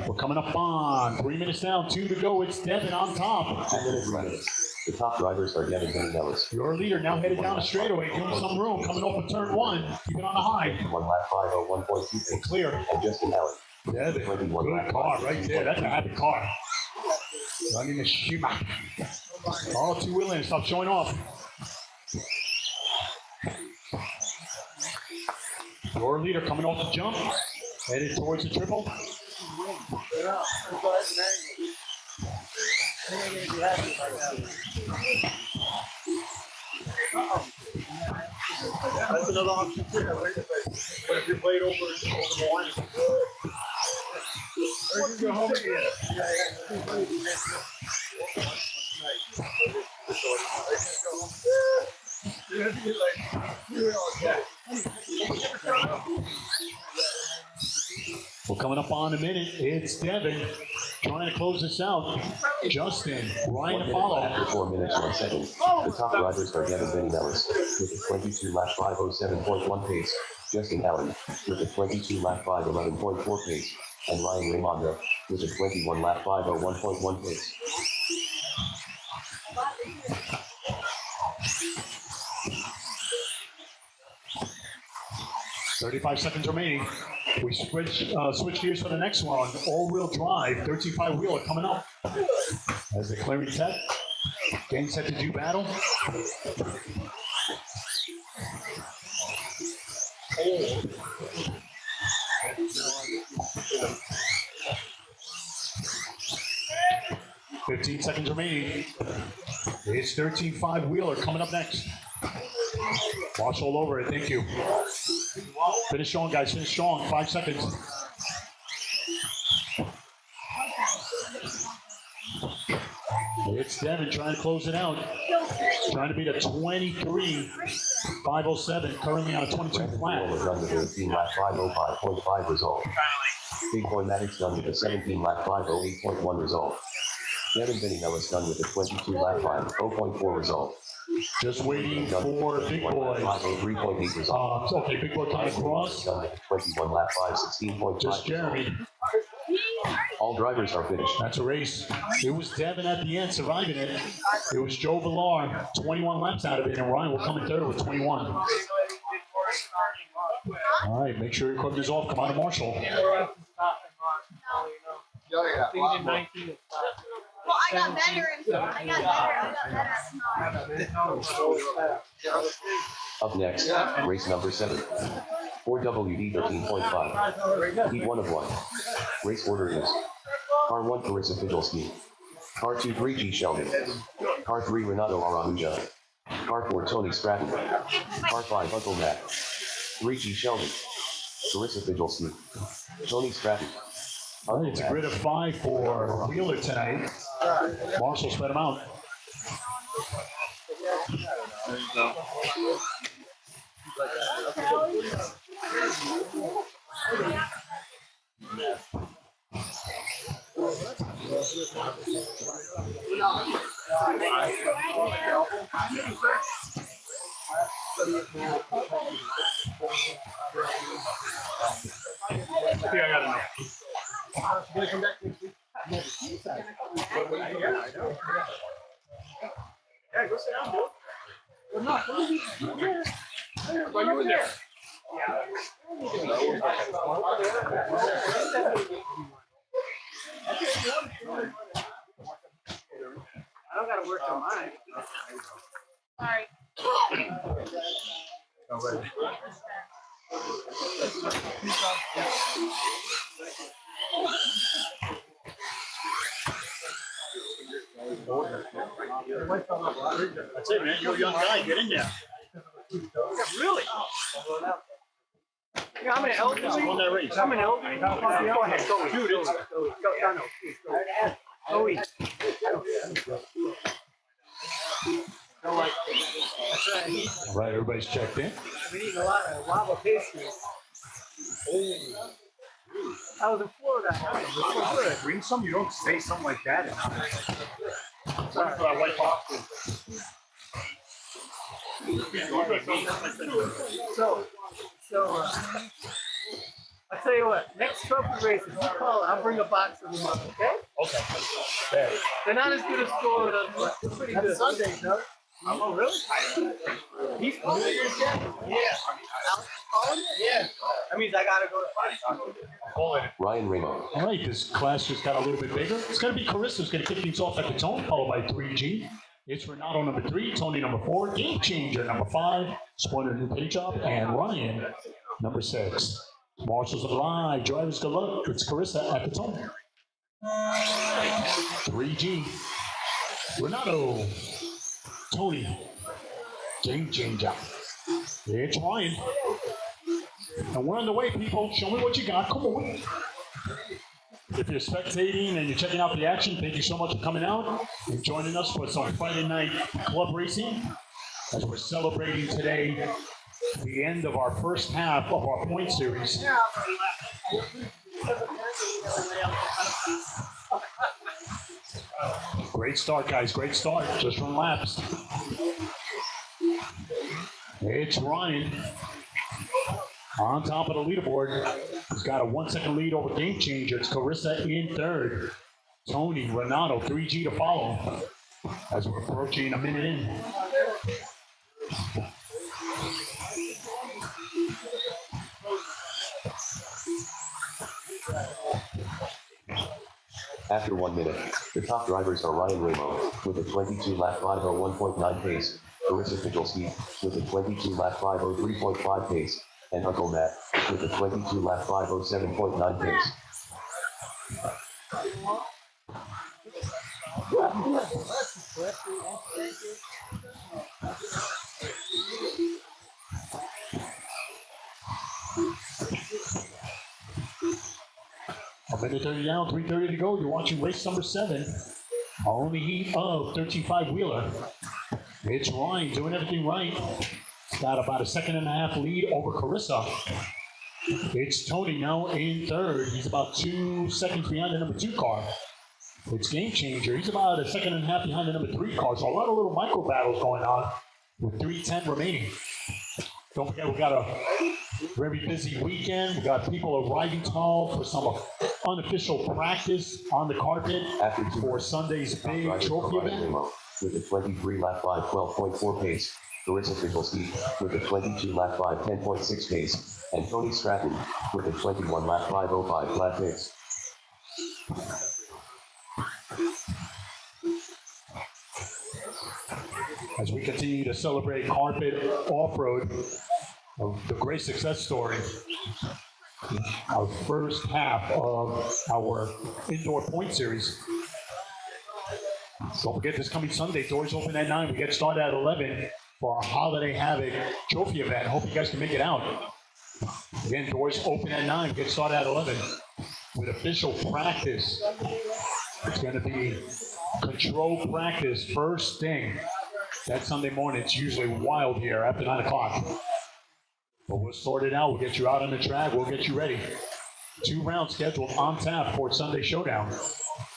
We're coming up on 3 minutes down. 2 to go. It's Devin on top. After 3 minutes, the top drivers are Devin Benny-Ellis. Your leader now headed down the straightaway, doing some room. Coming off of turn 1. Keep it on the high. 1 lap 501.2 pace. Clear. And Justin Allen. Devin, good car right there. That's a happy car. Running the Shima. Oh, 2 wheeling. Stop showing off. Your leader coming off the jump. Headed towards the triple. That's another option too. But if you played over the line, or you go home again. We're coming up on a minute. It's Devin trying to close this out. Justin, Ryan to follow. After 4 minutes 1 second, the top drivers are Devin Benny-Ellis with a 22 lap 507.1 pace, Justin Allen with a 22 lap 511.4 pace, and Ryan Raimondo with a 21 lap 501.1 pace. $35 seconds remaining. We switch gears for the next one. All-wheel drive, 13.5 wheeler coming up. As the clearing set, getting set to do battle. Oh. 15 seconds remaining. It's 13.5 wheeler coming up next. Wash all over it. Thank you. Finish strong, guys. Finish strong. 5 seconds. It's Devin trying to close it out. Trying to beat a 23.507. Currently on a 22 flat. Was under the 18 lap 505.5 result. Big Boy Maddox done with a 17 lap 508.1 result. Devin Benny-Ellis done with a 22 lap 5.4 result. Just waiting for Big Boy. 503.8 result. Okay, Big Boy coming across. Done with a 21 lap 516.5 Just Jeremy. All drivers are finished. That's a race. It was Devin at the end surviving it. It was Joe Villar, 21 laps out of it, and Ryan will come in third with 21. All right, make sure your equipment is off. Come on to Marshall. Yeah, yeah. Things in 19 is Well, I got better and I got better. Up next, race number 7. 4WD 13.5. Heat 1 of 1. Race order is Car 1 Carissa Fidgelski. Car 2 3G Sheldon. Car 3 Renato Araújo. Car 4 Tony Stratton. Car 5 Uncle Matt. 3G Sheldon. Carissa Fidgelski. Tony Stratton. All right, it's a grid of 5 for Wheeler tonight. Marshall spread them out. Yeah, I got enough. Yeah, go sit down, dude. Why you in there? I don't gotta work on mine. Sorry. That's it, man. You're a young guy. Get in there. Really? Yeah, I'm an elder. Won that race. I'm an elder. Go ahead, go. Dude, it's go. No, please go. Go eat. That's right. All right, everybody's checked in. We need a lot of lava pastries. I was in Florida. Bring some. You don't say something like that. Sorry for that white box. So, I'll tell you what, next trophy race, if you call it, I'll bring a box of them up, okay? Okay. They're not as good as Florida, but they're pretty good. Sunday, no? Oh, really? He's familiar with that? Yeah. Yeah. That means I gotta go to Ryan Ramo. All right, this class just got a little bit bigger. It's going to be Carissa who's going to kick things off at the tone, followed by 3G. It's Renato number 3, Tony number 4, Game Changer number 5, Spoiler new page up, and Ryan number 6. Marshall's alive. Drivers, good luck. It's Carissa at the tone. 3G. Renato. Tony. Game Changer. It's Ryan. And we're on the way, people. Show me what you got. Come on. If you're spectating and you're checking out the action, thank you so much for coming out and joining us for some Friday night club racing as we're celebrating today the end of our first half of our point series. Great start, guys. Great start. Just run laps. It's Ryan on top of the leaderboard. He's got a 1 second lead over Game Changer. It's Carissa in third. Tony, Renato, 3G to follow as we're approaching a minute in. After 1 minute, the top drivers are Ryan Ramo with a 22-lap 501.9 pace, Carissa Fidgelski with a 22-lap 503.5 pace, and Uncle Matt with a 22-lap 507.9 pace. A minute 30 down, 3:30 to go. You're watching race number 7. Our only heat of 13.5 Wheeler. It's Ryan doing everything right. Got about a 1.5 second lead over Carissa. It's Tony now in third. He's about 2 seconds behind the number 2 car. It's Game Changer. He's about a 1.5 seconds behind the number 3 car. So a lot of little micro battles going on with 3:10 remaining. Don't forget, we got a very busy weekend. We got people arriving tomorrow for some unofficial practice on the carpet After 2 for Sunday's top big drivers are trophy Ryan event. Ramo with a 23-lap 512.4 pace, Carissa Fidgelski with a 22-lap 510.6 pace, and Tony Stratton with a 21 lap 505 flat pace. As we continue to celebrate carpet off-road, the great success story, our first half of our indoor point series. Don't forget this coming Sunday, doors open at 9. We get started at 11 for our Holiday Havoc trophy event. Hope you guys can make it out. Again, doors open at 9, get started at 11 with official practice. It's going to be controlled practice first thing. That Sunday morning, it's usually wild here after 9 o'clock. But we'll sort it out. We'll get you out on the track. We'll get you ready. 2 rounds scheduled on tap for Sunday Showdown.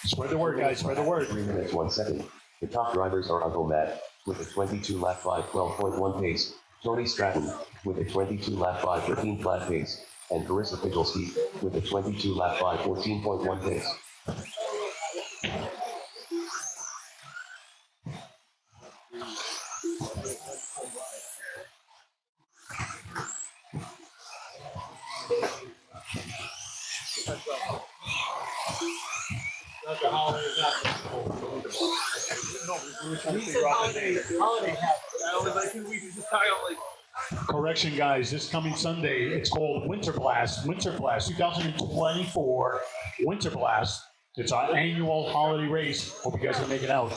Spread the word, guys. Spread the word. 3 minutes 1 second. The top drivers are Uncle Matt with a 22 lap 5 12.1 pace, Tony Stratton with a 22 lap 5 13 flat pace, and Carissa Pidgelski with a 22 lap 5 14.1 pace. Correction, guys. This coming Sunday, it's called Winter Blast. Winter Blast 2024 Winter Blast. It's our annual holiday race. Hope you guys can make it out.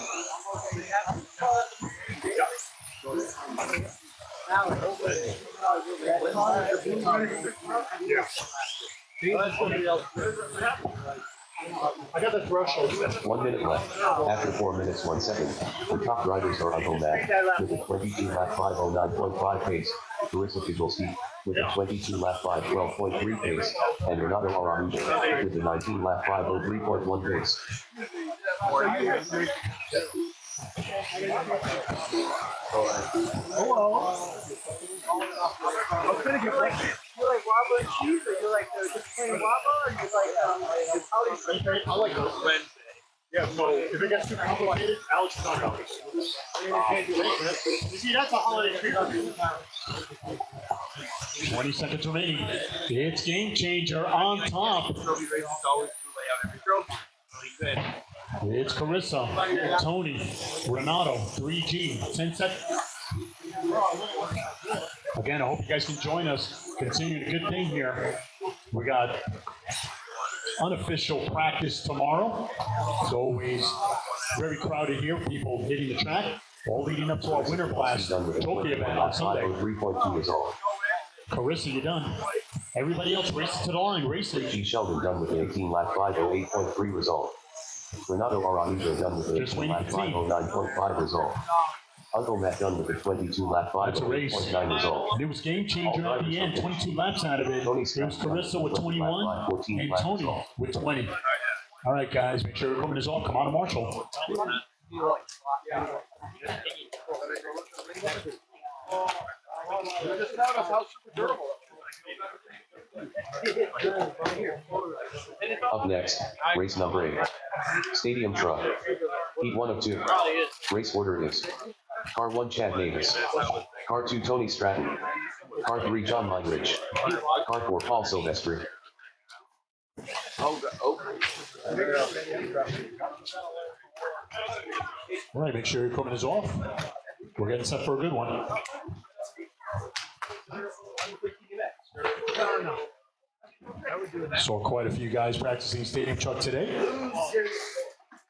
I got the threshold. 1 minute left. After 4 minutes 1 second, the top drivers are Uncle Matt with a 22 lap 509.5 pace, Carissa Pidgelski with a 22 lap 5 12.3 pace, and Renato Araújo with a 19 lap 503.1 pace. I was gonna get like you like Wabba and cheese, or you like just plain Wabba, or you like I like those. Yeah, so if it gets too complicated, Alex is not coming. You see, that's a holiday treat. 20 seconds remaining. It's Game Changer on top. It's Carissa, Tony, Renato, 3G, 10 seconds. Again, I hope you guys can join us. Continuing a good thing here. We got unofficial practice tomorrow. It's always very crowded here. People hitting the track, all leading up to our Winter Blast trophy event on Sunday. 3.2 result. Carissa, you're done. Everybody else races to the line. Racing. G. Sheldon done with an 18 lap 508.3 result. Renato Araújo done with an Just 18 waiting lap for the team. 509.5 result. Uncle Matt done with a 22 lap That's a race. 508.9 result. And it was Game Changer at the end. 22 laps out of it. It was Carissa with 21 and Tony with 20. All right, guys, make sure your equipment is on. Come on, Marshall. Just tell us how super durable. Up next, race number 8. Stadium Truck. Heat 1 of 2. Race order is Car 1 Chad Davis. Car 2 Tony Stratton. Car 3 John Meinrich. Car 4 Paul Silvestri. All right, make sure your equipment is off. We're getting set for a good one. Saw quite a few guys practicing Stadium Truck today.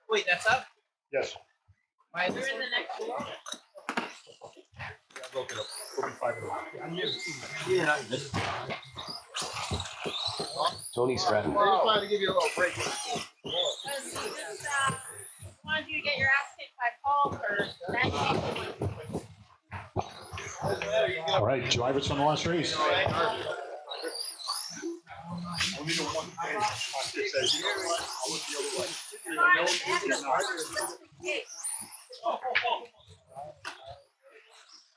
Wait, that's up? Yes. You're in the next floor. Tony Stratton. I just wanted to give you a little break. Wanted you to get your ass kicked by Paul first. All right, drivers from the last race. Only the one thing it says,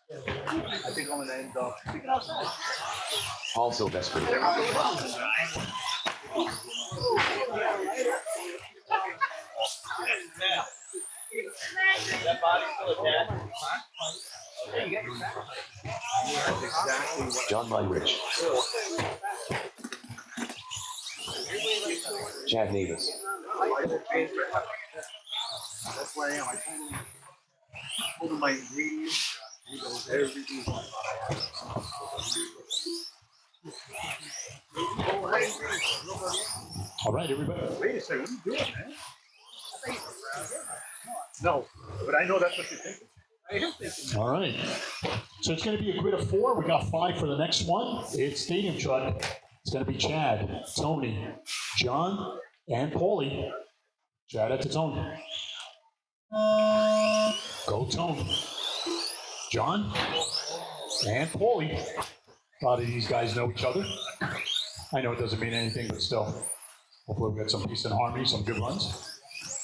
I think I'm gonna end up picking outside. Paul Silvestri. That body's still attached. John Meinrich. Chad Davis. That's where I am. I told him my ingredients. He goes, everything's on fire. All right, everybody. Wait a second, what are you doing, man? No, but I know that's what you're thinking. I am thinking. All right. So it's going to be a grid of 4. We got 5 for the next one. It's Stadium Truck. It's going to be Chad, Tony, John, and Paulie. Shout out to Tony. Go Tony. John and Paulie. A lot of these guys know each other. I know it doesn't mean anything, but still. Hopefully we got some peace and harmony, some good runs.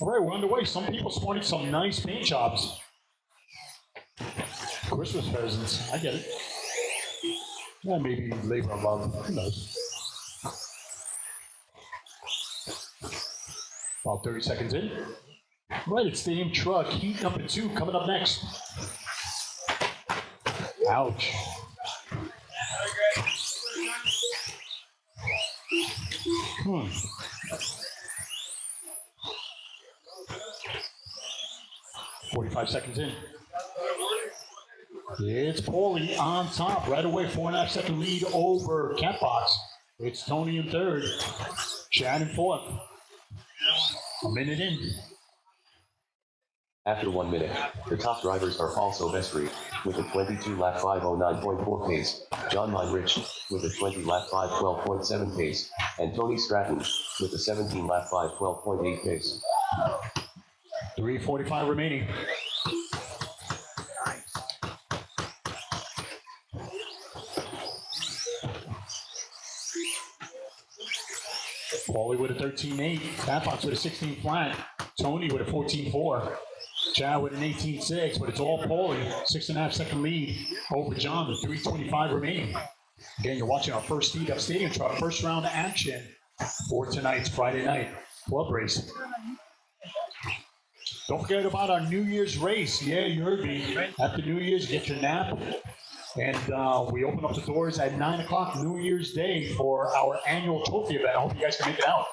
All right, we're on the way. Some people spotted some nice paint jobs. Christmas presents. I get it. Yeah, maybe labor of love. Who knows? About 30 seconds in. All right, it's Stadium Truck. Heat number 2 coming up next. Ouch. 45 seconds in. It's Paulie on top right away. 4.5 second lead over Catbox. It's Tony in third. Chad in fourth. A minute in. After 1 minute, the top drivers are Paul Silvestri with a 22-lap 509.4 pace, John Meinrich with a 20-lap 512.7 pace, and Tony Stratton with a 17-lap 512.8 pace. 3:45 remaining. Paulie with a 13.8, Catbox with a 16 flat, Tony with a 14.4, Chad with an 18.6, but it's all Paulie. 6.5 second lead over John with 3:25 remaining. Again, you're watching our first heat up Stadium Truck, first round action for tonight's Friday night club race. Don't forget about our New Year's race. Yeah, you heard me. After New Year's, get your nap. And we open up the doors at 9 o'clock New Year's Day for our annual trophy event. I hope you guys can make it out.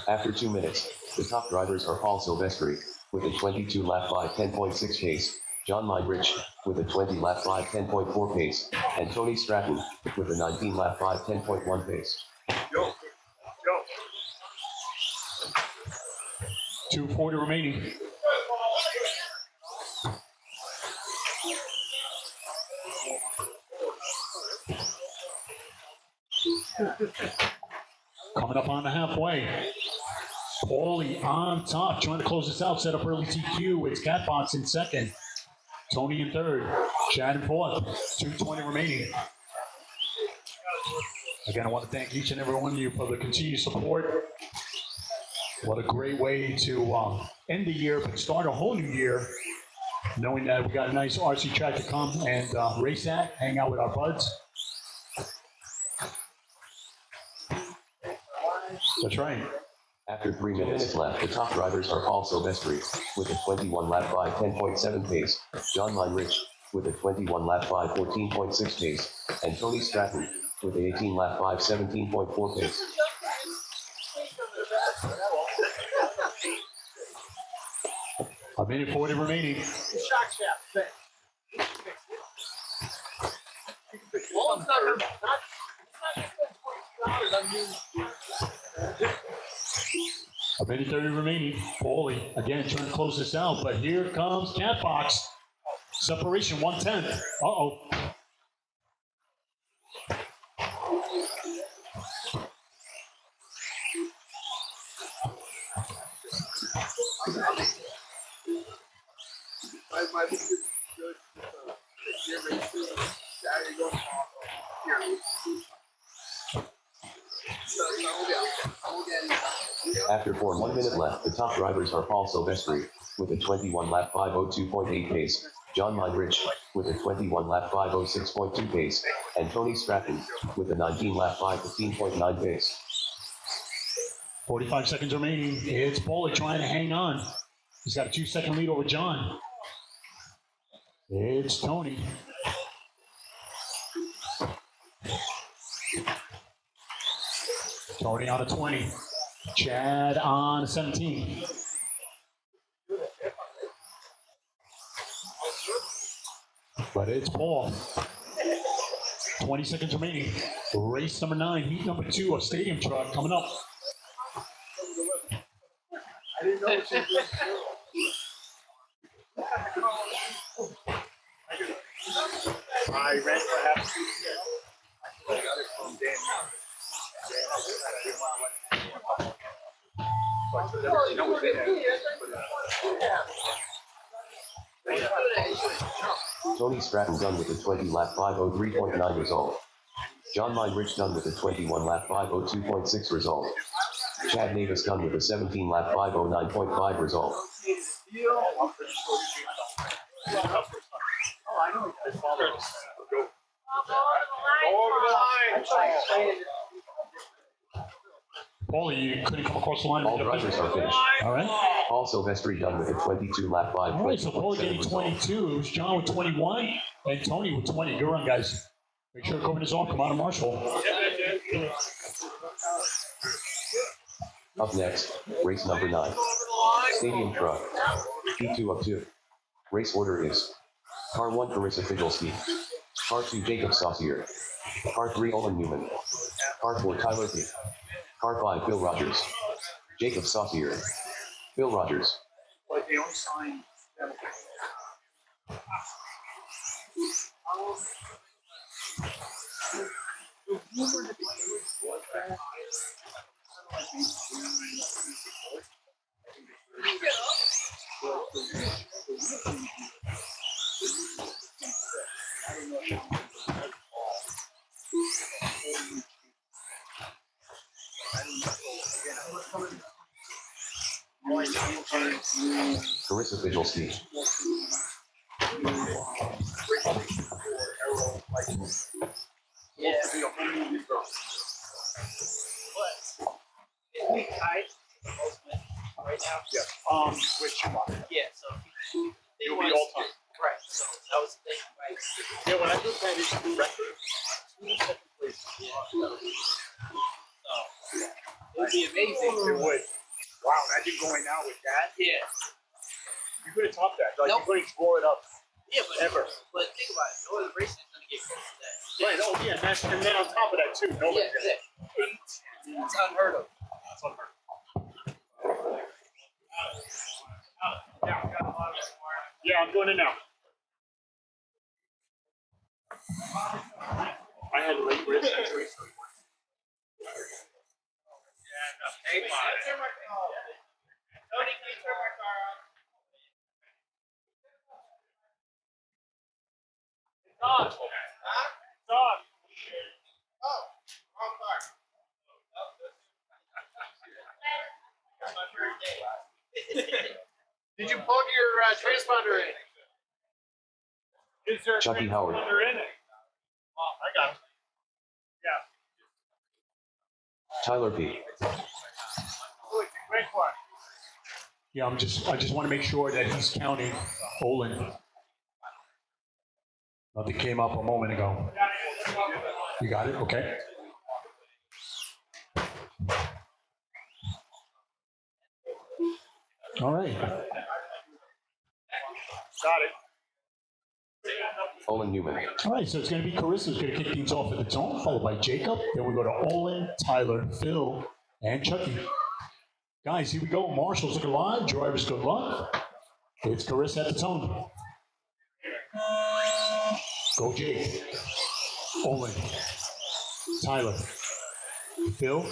After 2 minutes, the top drivers are Paul Silvestri with a 22-lap 510.6 pace, John Meinrich with a 20-lap 510.4 pace, and Tony Stratton with a 19-lap 510.1 pace. 2:40 remaining. Coming up on the halfway. Paulie on top, trying to close this out, set up early TQ. It's Catbox in second. Tony in third. Chad in fourth. 2:20 remaining. Again, I want to thank each and every one of you for the continued support. What a great way to end the year, but start a whole new year, knowing that we got a nice RC track to come and race at, hang out with our buds. That's right. After 3 minutes left, the top drivers are Paul Silvestri with a 21-lap 510.7 pace, John Meinrich with a 21-lap 514.6 pace, and Tony Stratton with an 18-lap 517.4 pace. A minute 40 remaining. Shock shaft thing. Well, it's not $20. I mean, A minute 30 remaining. Paulie again trying to close this out, but here comes Catbox. Separation 1/10. Uh-oh. my good year racing Saturday going here. After 1 minute left, the top drivers are Paul Silvestri with a 21-lap 502.8 pace, John Meinrich with a 21-lap 506.2 pace, and Tony Stratton with a 19-lap 515.9 pace. 45 seconds remaining. It's Paulie trying to hang on. He's got a 2-second lead over John. It's Tony. Tony on a 20. Chad on a 17. But it's Paul. 20 seconds remaining. Race number 9, heat number 2, a stadium truck coming up. I didn't know what you did. I ran for half a season. I got it from Dan. Dan, I didn't want to let him. So I said, everything that was in there. Tony Stratton done with a 20 lap 503.9 result. John Meinrich done with a 21 lap 502.6 result. Chad Davis done with a 17 lap 509.5 result. Oh, I know. His father. Go. Go over the line. Paulie, you couldn't come across the line. All drivers are finished. All right. Paul Silvestri done with a 22 lap 5. All right, so Paulie getting 22. It was John with 21 and Tony with 20. Good run, guys. Make sure Corbin is off. Come on to Marshall. Up next, race number 9. Stadium truck. P2 of 2. Race order is Car 1 Carissa Figelski. Car 2 Jacob Saucier. Car 3 Olin Newman. Car 4 Tyler P. Car 5 Bill Rogers. Jacob Saucier. Bill Rogers. But they only signed them. Carissa Figelski. Yeah. What? Tight. Right now? Yeah. With Schumacher. Yeah, so You'll be all time. Right, so that was the thing, right? Yeah, when I looked at his record, second place. So it would be amazing. It would. Wow, imagine going out with that. Yeah. You couldn't top that. Like, Nope. you couldn't draw it up. Yeah, but Ever. But think about it. No other racing is gonna get close to that. Right, oh yeah, and then on top of that too, nobody Yeah, did. yeah. It's unheard of. That's unheard of. Yeah, I'm going in now. I had late wrist injury. Hey, Tony, can you turn my car on? It's on. Huh? It's on. Oh, wrong car. That's my first day. Did you plug your transponder in? Is there a Chucky Howard. transponder in it? Oh, I got it. Yeah. Tyler P. Oh, it's a great one. Yeah, I just want to make sure that he's counting Olin. Nothing came up a moment ago. You got it? Okay. All right. Got it. Olin Newman. All right, so it's going to be Carissa's going to kick things off at the tone, followed by Jacob. Then we go to Olin, Tyler, Phil, and Chucky. Guys, here we go. Marshall's looking live. Drivers, good luck. It's Carissa at the tone. Go Jake. Olin. Tyler. Phil.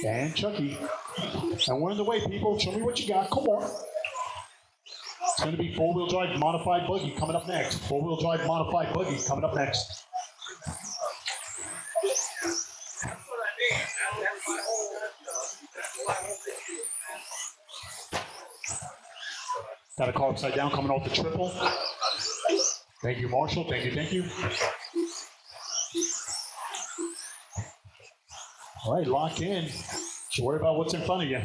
And Chucky. And we're in the way, people. Show me what you got. Come on. It's going to be four-wheel drive modified buggy coming up next. Four-wheel drive modified buggy coming up next. Got a car upside down coming off the triple. Thank you, Marshall. Thank you, thank you. All right, lock in. Don't worry about what's in front of you.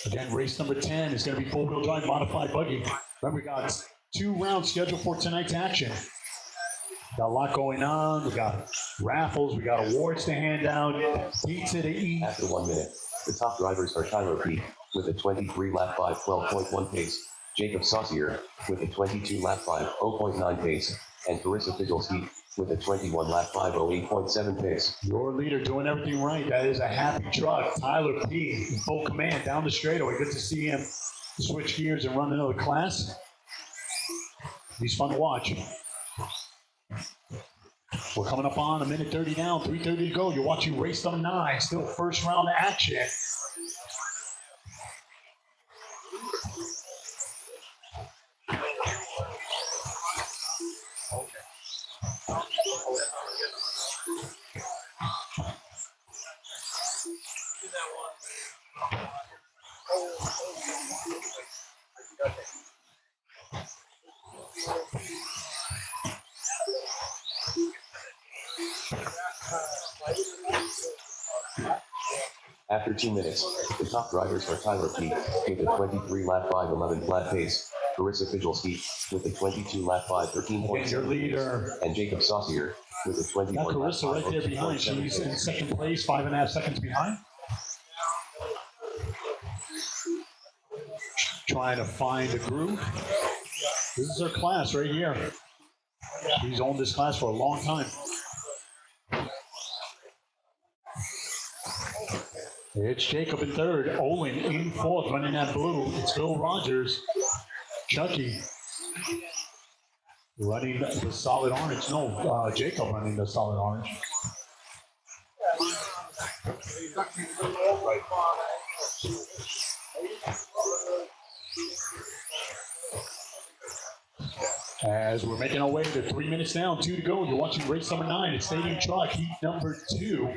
Again, race number 10 is going to be four-wheel drive modified buggy. Remember, we got 2 rounds scheduled for tonight's action. Got a lot going on. We got raffles. We got awards to hand out. Pizza to eat. After 1 minute, the top drivers are Tyler P. with a 23 lap 5 12.1 pace, Jacob Saucier with a 22 lap 5 0.9 pace, and Carissa Fidgelski with a 21 lap 5 8.7 pace. Your leader doing everything right. That is a happy truck. Tyler P. in full command down the straightaway. Good to see him switch gears and run another class. He's fun to watch. We're coming up on a minute 30 down, 3:30 to go. You're watching race number 9, still first round action. After 2 minutes, the top drivers are Tyler P. with a 23 lap 5 11 flat pace, Carissa Fidgelski with a 22 lap 5 13.7 Your pace, leader. and Jacob Saucier with a Got 21 lap Carissa 5 right there behind. 2.7 She's in pace. second place, 5.5 seconds behind. Trying to find a groove. This is her class right here. She's owned this class for a long time. It's Jacob in third, Olin in fourth, running that blue. It's Bill Rogers, Chucky running the solid orange. No, Jacob running the solid orange. As we're making our way to 3 minutes down, 2 to go. You're watching race number 9. It's Stadium Truck, heat number 2.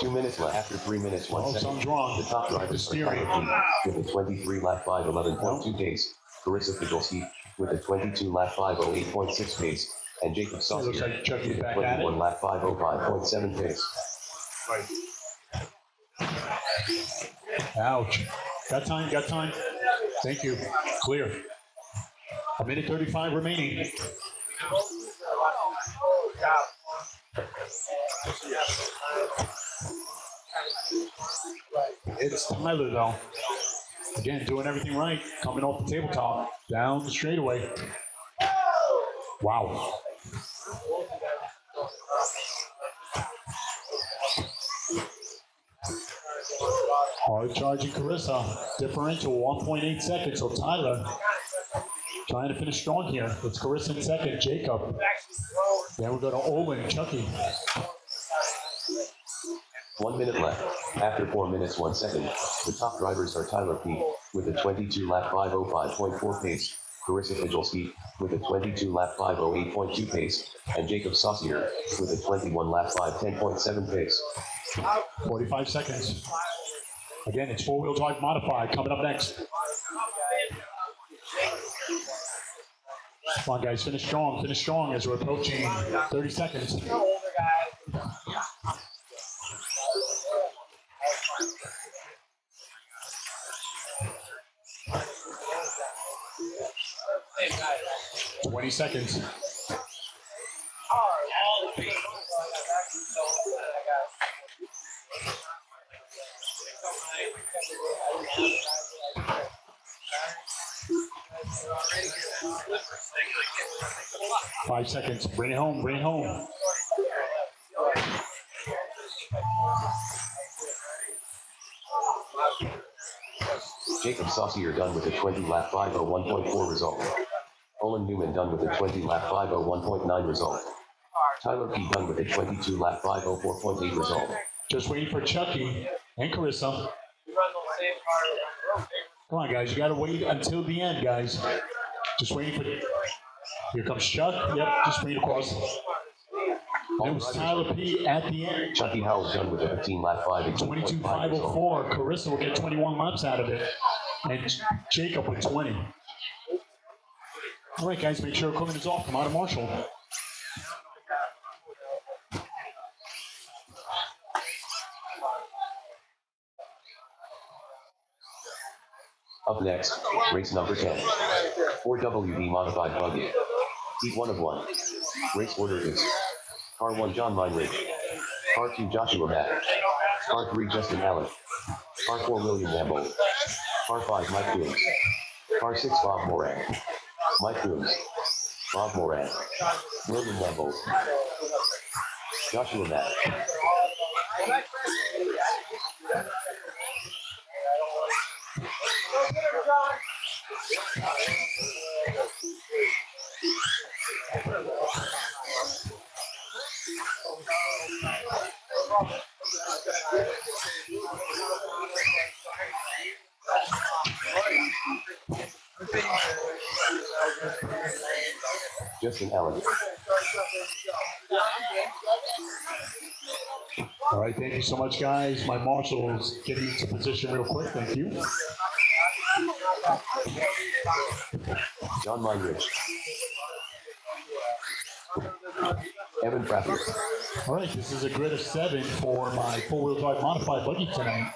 2 minutes left. After 3 minutes, 1 Oh, second. something's wrong. The top drivers are Steering. Tyler P. with a 23 lap 5 11.2 pace, Carissa Fidgelski with a 22 lap 5 8.6 pace, and Jacob Looks Saucier like Chucky's with a back at 21 it. lap 5 5.7 pace. Ouch. Got time, got time. Thank you. Clear. A minute 35 remaining. It's Tyler, though. Again, doing everything right. Coming off the tabletop. Down the straightaway. Wow. Hard charging Carissa. Differential 1.8 seconds. So Tyler trying to finish strong here. It's Carissa in second. Jacob. Then we go to Olin. Chucky. 1 minute left. After 4 minutes, 1 second, the top drivers are Tyler P. with a 22 lap 5.4 pace, Carissa Fidgelski with a 22 lap 8.2 pace, and Jacob Saucier with a 21 lap 10.7 pace. 45 seconds. Again, it's four-wheel drive modified. Coming up next. Come on, guys. Finish strong. Finish strong as we're approaching 30 seconds. 20 seconds. Five seconds. Bring it home. Bring it home. Jacob Saucier done with a 20 lap 501.4 result. Olin Newman done with a 20 lap 501.9 result. Tyler P. done with a 22 lap 504.8 result. Just waiting for Chucky and Carissa. Come on, guys. You got to wait until the end, guys. Just waiting for. Here comes Chuck. Yep, just waiting across. And it was Tyler P. at the end. Chucky Howell done with a 15 lap 5 22 result. 504. Carissa will get 21 laps out of it. And Jacob with 20. All right, guys, make sure equipment is off. Come out of Marshall. Up next, race number 10. 4WD modified buggy. Heat 1 of 1. Race order is Car 1 John Meinrich. Car 2 Joshua Mack. Car 3 Justin Allen. Car 4 William Lambo. Car 5 Mike Coombs. Car 6 Bob Moran. Mike Coombs. Bob Moran. William Lambo. Joshua Mack. Justin Allen. All right, thank you so much, guys. My marshal's getting into position real quick. Thank you. John Meinrich. Evan Frappier. All right, this is a grid of 7 for my four-wheel drive modified buggy tonight.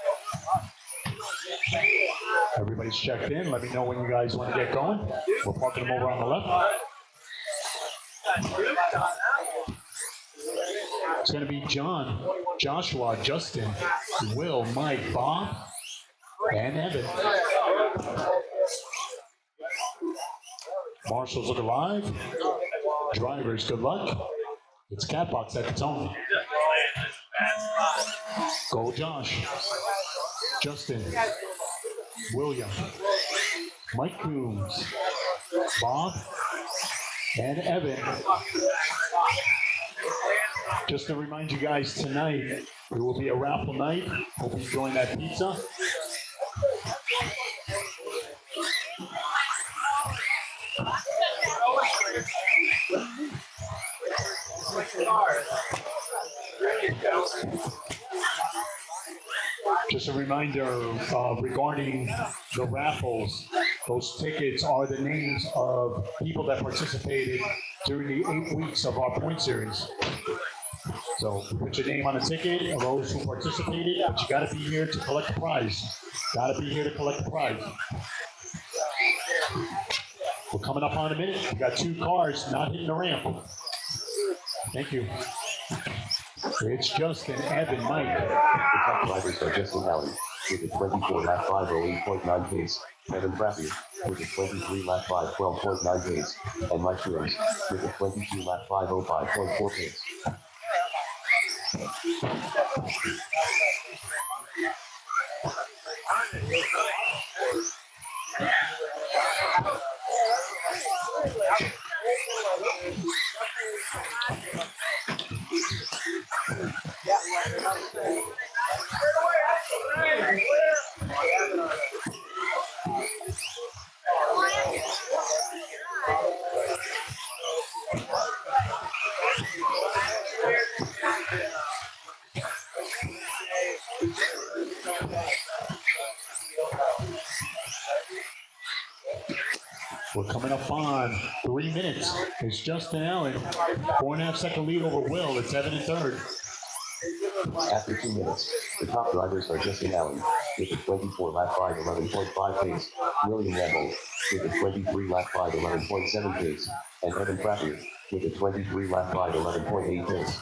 Everybody's checked in. Let me know when you guys want to get going. We're parking them over on the left. It's going to be John, Joshua, Justin, Will, Mike, Bob, and Evan. Marshals look alive. Drivers, good luck. It's Catbox at the tone. Go Josh. Justin. William. Mike Coombs. Bob. And Evan. Just to remind you guys, tonight, it will be a raffle night. Hope you enjoying that pizza. Just a reminder regarding the raffles, those tickets are the names of people that participated during the 8 weeks of our point series. So put your name on the ticket of those who participated, but you gotta be here to collect the prize. Gotta be here to collect the prize. We're coming up on a minute. We got 2 cars not hitting the ramp. Thank you. It's Justin, Evan, Mike. The top drivers are Justin Allen with a 24-lap 508.9 pace, Evan Frappier with a 23-lap 512.9 pace, and Mike Coombs with a 22-lap 505.4 pace. We're coming up on 3 minutes. It's Justin Allen. 4.5 second lead over Will. It's Evan in third. After 2 minutes, the top drivers are Justin Allen with a 24-lap 511.5 pace, William Lambo with a 23-lap 511.7 pace, and Evan Frappier with a 23-lap 511.8 pace.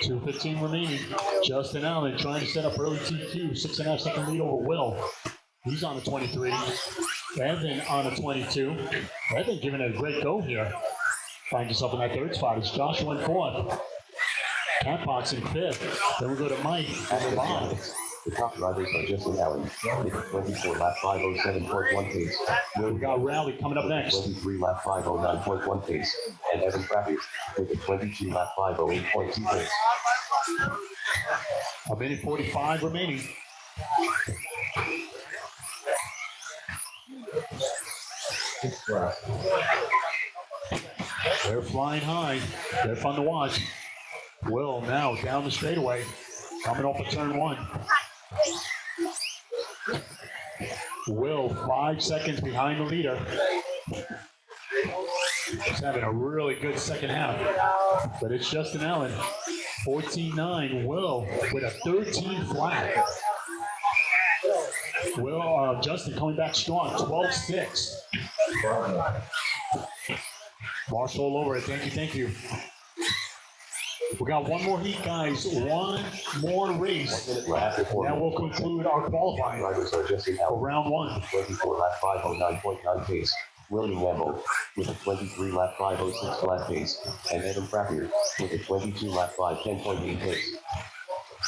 .2:15 remaining. Justin Allen trying to set up early TQ. 6.5 second lead over Will. He's on a 23. Evan on a 22. Evan giving it a great go here. Find yourself in that third spot. It's Joshua in fourth. Catbox in fifth. Then we go to Mike and Bob. The top drivers are Justin Allen with a 24-lap 507.1 pace, We got Rally coming up next. 23-lap 509.1 pace, and Evan Frappier with a 22-lap 508.2 pace. A minute 45 remaining. They're flying high. They're fun to watch. Will now down the straightaway. Coming off of turn one. Will 5 seconds behind the leader. He's having a really good second half. But it's Justin Allen. 14-9. Will with a 13 flat. Justin coming back strong. 12-6. Marshall all over it. Thank you. We got one more heat, guys. One more 1 race. minute left before That will conclude our qualifying drivers are Justin for Allen, round one. 24 lap 509.9 pace. William Wemble with a 23 lap 506 flat pace. And Evan Frappier with a 22 lap 510.8 pace.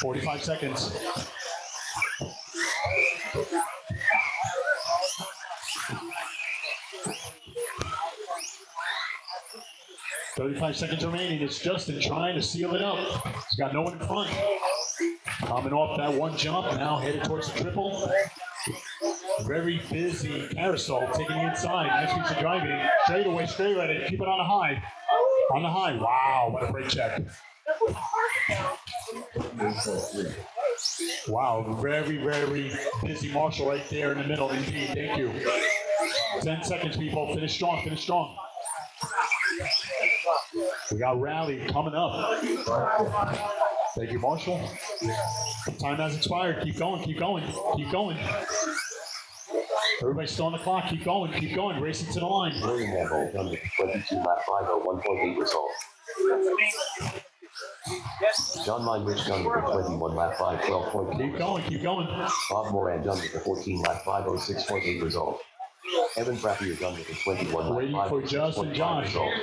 45 seconds. $35 seconds remaining. It's Justin trying to seal it up. He's got no one in front. Coming off that one jump, now headed towards the triple. Very busy carousel, taking the inside. Nice piece of driving. Straight away, straight at it. Keep it on the high. On the high. Wow, what a brake check. Wow, very busy Marshall right there in the middle. Indeed, thank you. 10 seconds, people. Finish strong. We got rally coming up. Thank you, Marshall. Time has expired. Keep going. Everybody's still on the clock. Keep going. Racing to the line. William Wemble done with 22 lap 501.8 result. John Meinrich done with a 21 lap 512.8. Keep going. Bob Moran done with a 14 lap 506.8 result. Evan Frappier done with a 21 lap Waiting for Justin 506.5 Josh. result.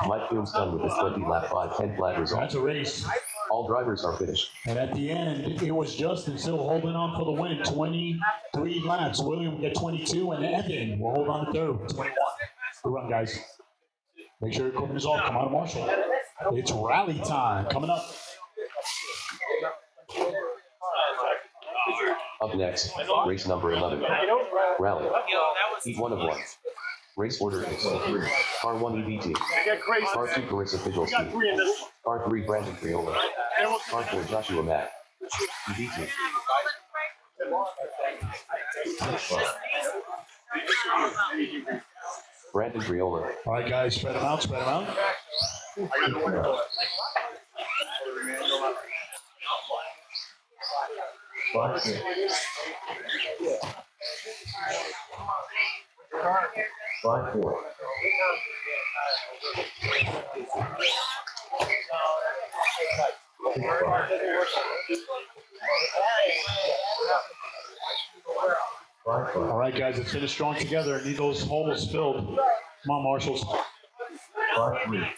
Mike Coombs done with a 20 lap 510 flat result. That's a race. All drivers are finished. And at the end, it was Justin still holding on for the win. 23 laps. William will get 22, and Evan will hold on to third with 21. Good run, guys. Make sure your equipment is off. Come on, Marshall. It's rally time coming up. Up next, race number 11. Rally. Heat 1 of 1. Race order is Car 1 EBT. Car 2 Carissa Fidgelstein. Car 3 Brandon Triola. Car 4 Joshua Mack. EBT. Brandon Triola. All right, guys, spread them out. Five, four. All right, guys, let's finish strong together. Need those holes filled. Come on, Marshalls. 5-3.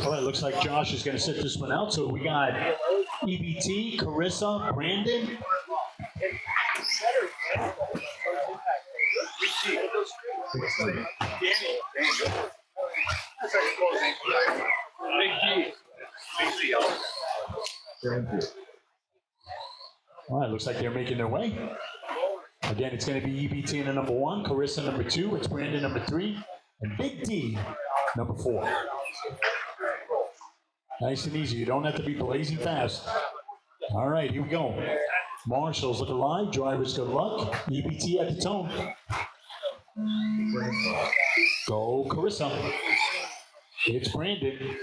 All right, looks like Josh is going to sit this one out. So we got EBT, Carissa, Brandon. All right, looks like they're making their way. Again, it's going to be EBT in the number 1, Carissa number 2, it's Brandon number 3, and Big D number 4. Nice and easy. You don't have to be blazing fast. All right, here we go. Marshall's looking live. Drivers, good luck. EBT at the tone. Go, Carissa. It's Brandon.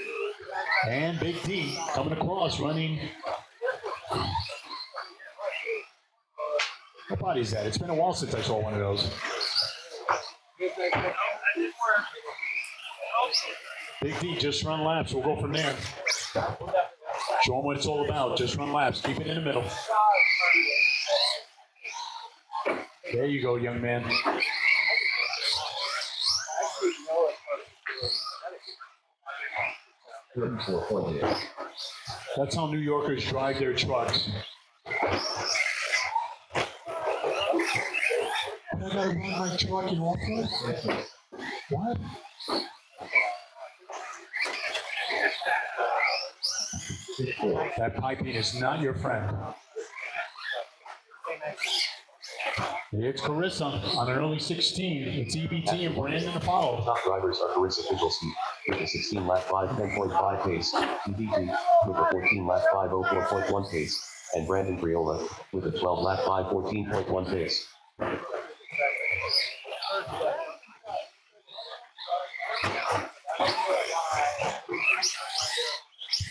And Big D coming across, running. What body is that? It's been a while since I saw one of those. Big D, just run laps. We'll go from there. Show them what it's all about. Just run laps. Keep it in the middle. There you go, young man. That's how New Yorkers drive their trucks. I gotta run my truck in off-road? What? That piping is not your friend. It's Carissa on an early 16. It's EBT and Brandon Apollo. Top drivers are Carissa Figelski with a 16 lap 5 10.5 pace, EBT with a 14 lap 5 04.1 pace, and Brandon Priola with a 12 lap 5 14.1 pace.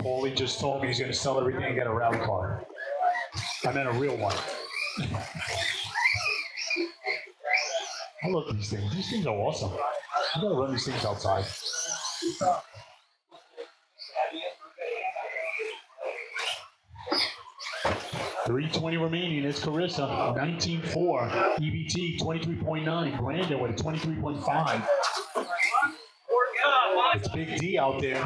Paulie just told me he's going to sell everything and get a rally car. I meant a real one. I love these things. These things are awesome. You gotta run these things outside. $3:20 remaining. It's Carissa, 19.4. EBT, 23.9. Brandon with a 23.5. It's Big D out there.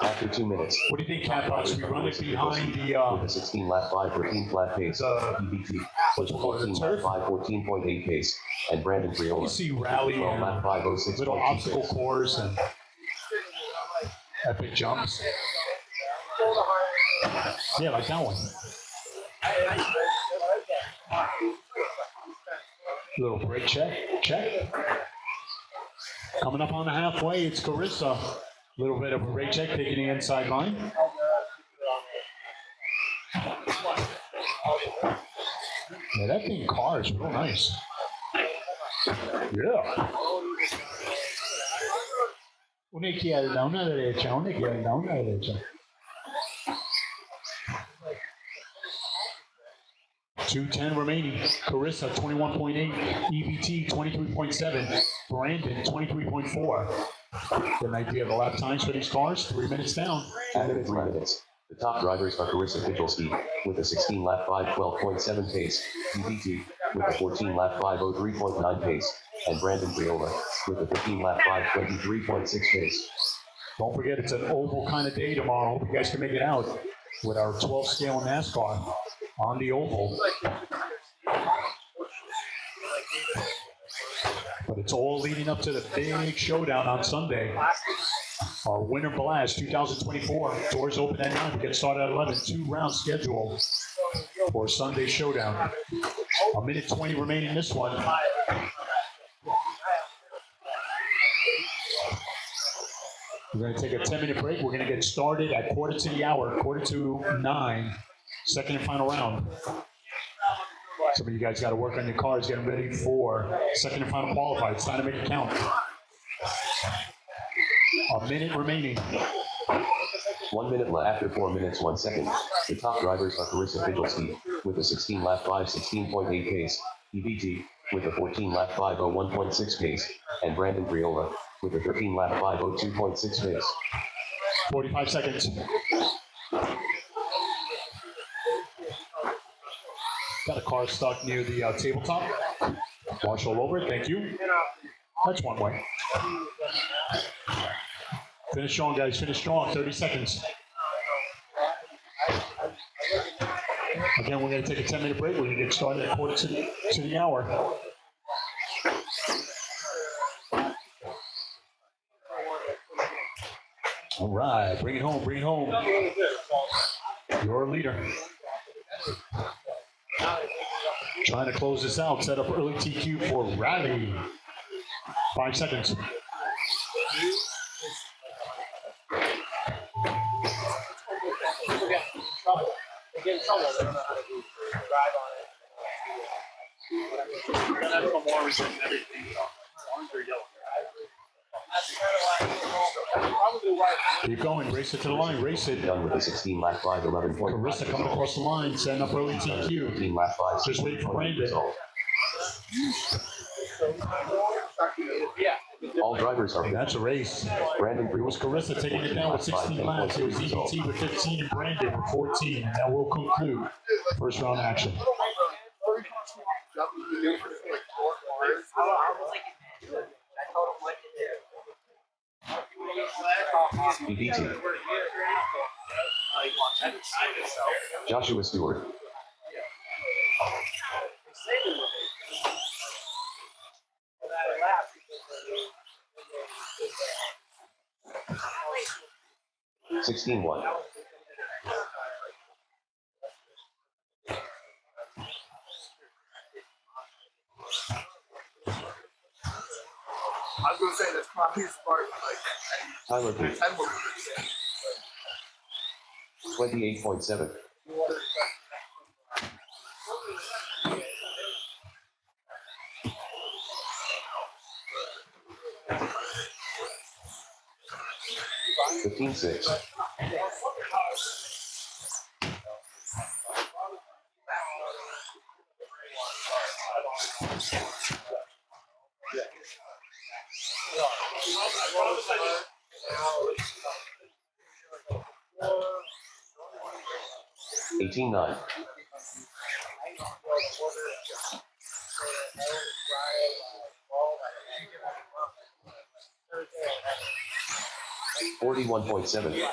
After 2 minutes, What do you think, Catbox? We run it behind with the, a 16 lap 5 14 flat pace, EBT with a 14 lap 5 14.8 pace, and Brandon you Priola see rally 12 lap and 5 06.2 little obstacle pace. course and epic jumps. Yeah, like that one. Little brake check. Coming up on the halfway, it's Carissa. Little bit of a brake check, taking the inside line. Yeah, that thing cars real nice. Yeah. Una izquierda, una derecha, una izquierda, una derecha. 2:10 remaining. Carissa, 21.8. EBT, 23.7. Brandon, 23.4. Get an idea of the lap times for these cars. 3 minutes down. After 3 minutes, the top drivers are Carissa Figelski with a 16 lap 5 12.7 pace, EBT with a 14 lap 5 03.9 pace, and Brandon Priola with a 15 lap 5 23.6 pace. Don't forget, it's an oval kind of day tomorrow. Hope you guys can make it out with our 12 scale NASCAR on the oval. But it's all leading up to the big showdown on Sunday. Our Winter Blast 2024. Doors open at 9. We get started at 11. 2-round schedule for Sunday showdown. 1:20 remaining in this one. We're going to take a 10-minute break. We're going to get started at 9:45. Second and final round. Some of you guys got to work on your cars, getting ready for second and final qualified. It's time to make it count. A minute remaining. 1 minute left. After 4 minutes 1 second, the top drivers are Carissa Figelski with a 16 lap 5 16.8 pace, EBT with a 14 lap 5 01.6 pace, and Brandon Priola with a 13 lap 5 02.6 pace. 45 seconds. Got a car stuck near the tabletop. Marshall over it. Thank you. That's one way. Finish strong, guys. Finish strong. 30 seconds. Again, we're going to take a 10-minute break. We're going to get started at 4 to the hour. All right. Bring it home. Bring it home. Your leader. Trying to close this out. Set up early TQ for Rally. 5 seconds. They get in trouble. They don't know how to drive on it. That's the orange and everything. Orange or yellow. That's kind of probably why. Keep going. Race it to the line. Race it. Done with the 16 lap 5, 11.5 Carissa coming result. across the line. Setting up early TQ. 15 lap 5, Just wait for 16.8 Brandon. result. Yeah. All drivers are That's a race. Brandon It was Carissa taking it down with 16 laps. It was EBT with 15 and Brandon with 14. And that will conclude first round action. BBT. Joshua Stewart. They 16-1. I was gonna say that's probably smart. Tyler P. Like 10 more. 28.7. Fifteen six. Eighteen nine. 41.7.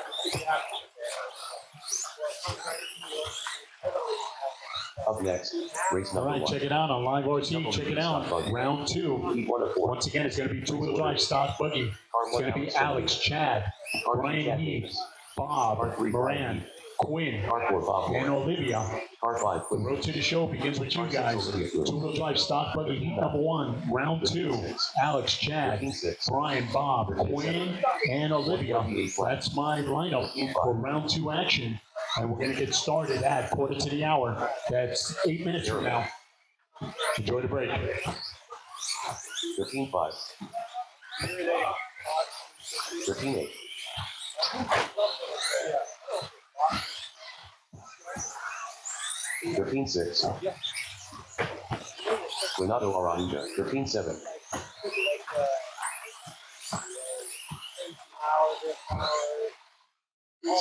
Up next, race All number right, 1. check it out on Live RT. Check it out. Round 2. Heat 1 of 4. Once again, it's going to be two-wheel drive stock buggy. It's going to be Alex, Chad, Brian Heath, Bob, Moran, Quinn, Car 4, Bob and Moore. Olivia. Car 5, The Quinn. road to the show begins with you guys. Two-wheel drive stock buggy heat number 1. Round 2. Alex, Chad, 15-6. Brian, Bob, Quinn, and Olivia. That's my lineup for round 2 action. And we're going to get started at quarter to the hour. That's 8 minutes from now. Enjoy the break. 13-5. 13-8. 13-6. Renato Araujo. 13-7.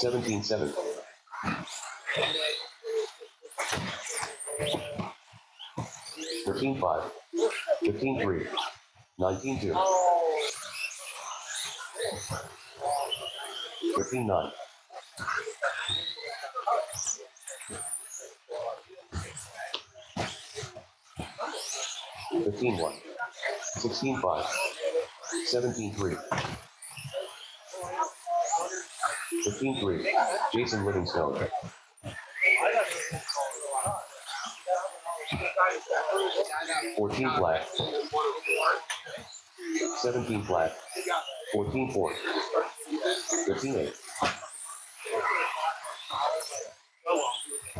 17-7. 13-5. 15-3. 19-2. 13-9. 15-1. 16-5. 17-3. 15-3. Jason Livingstone. 14 flat. 17 flat. 14-4. 15-8.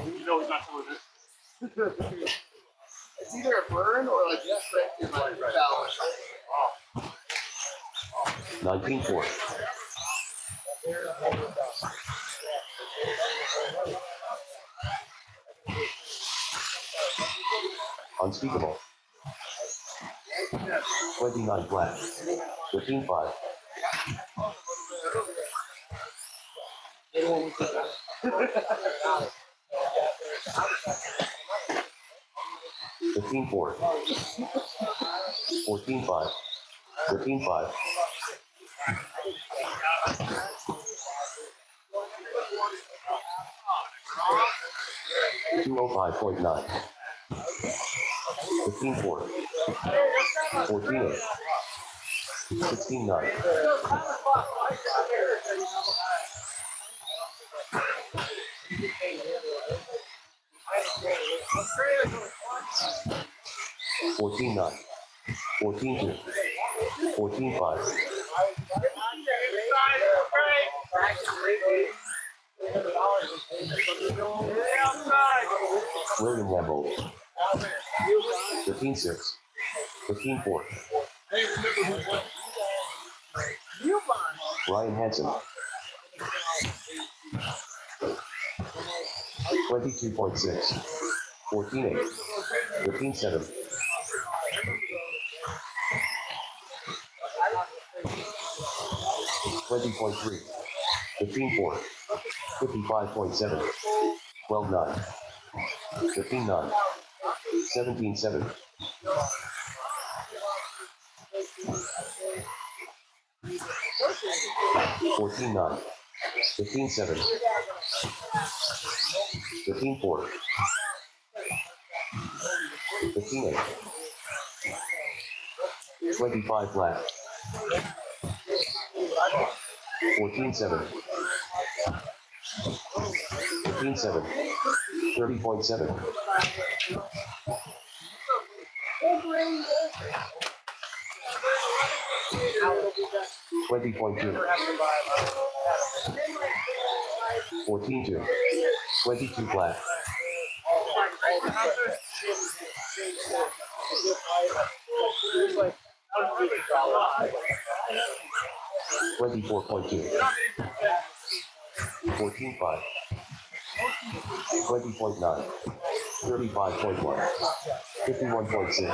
You know he's not doing this. It's either a burn or like just in my bell. 19-4. Unspeakable. 29 flat. 15-5. 15-4. 14-5. 15-5. 205.9. 15-4. 14-8. 16-9. 15-8. 14-9. 14-2. 14-5. William Lambo. 15-6. 15-4. Ryan Hansen. 22.6. 14-8. 15-7. 20.3. 15-4. 55.7. 12-9. 15-9. 17-7. 14-9. 15-7. 15-4. 15-8. 25 flat. 14-7. 15-7. 30.7. 20.2. 14-2. 22 flat. 24.2. 14-5. 20.9. 35.1. 51.6.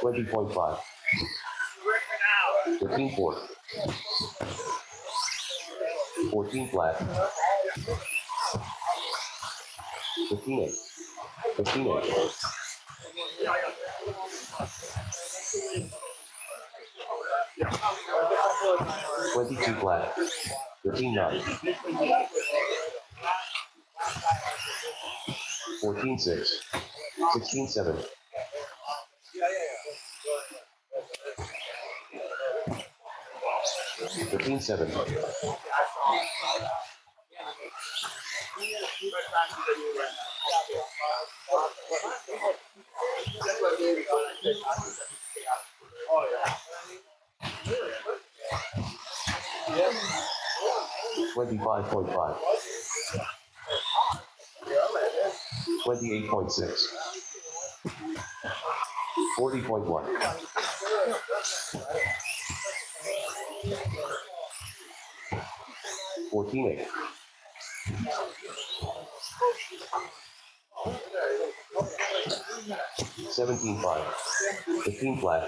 20.5. 15-4. 14 flat. 15-8. 15-8. 22 flat. 15-9. 14-6. 16-7. 15-7. 25.5. 28.6. 40.1. 14-8. 17-5. 15 flat.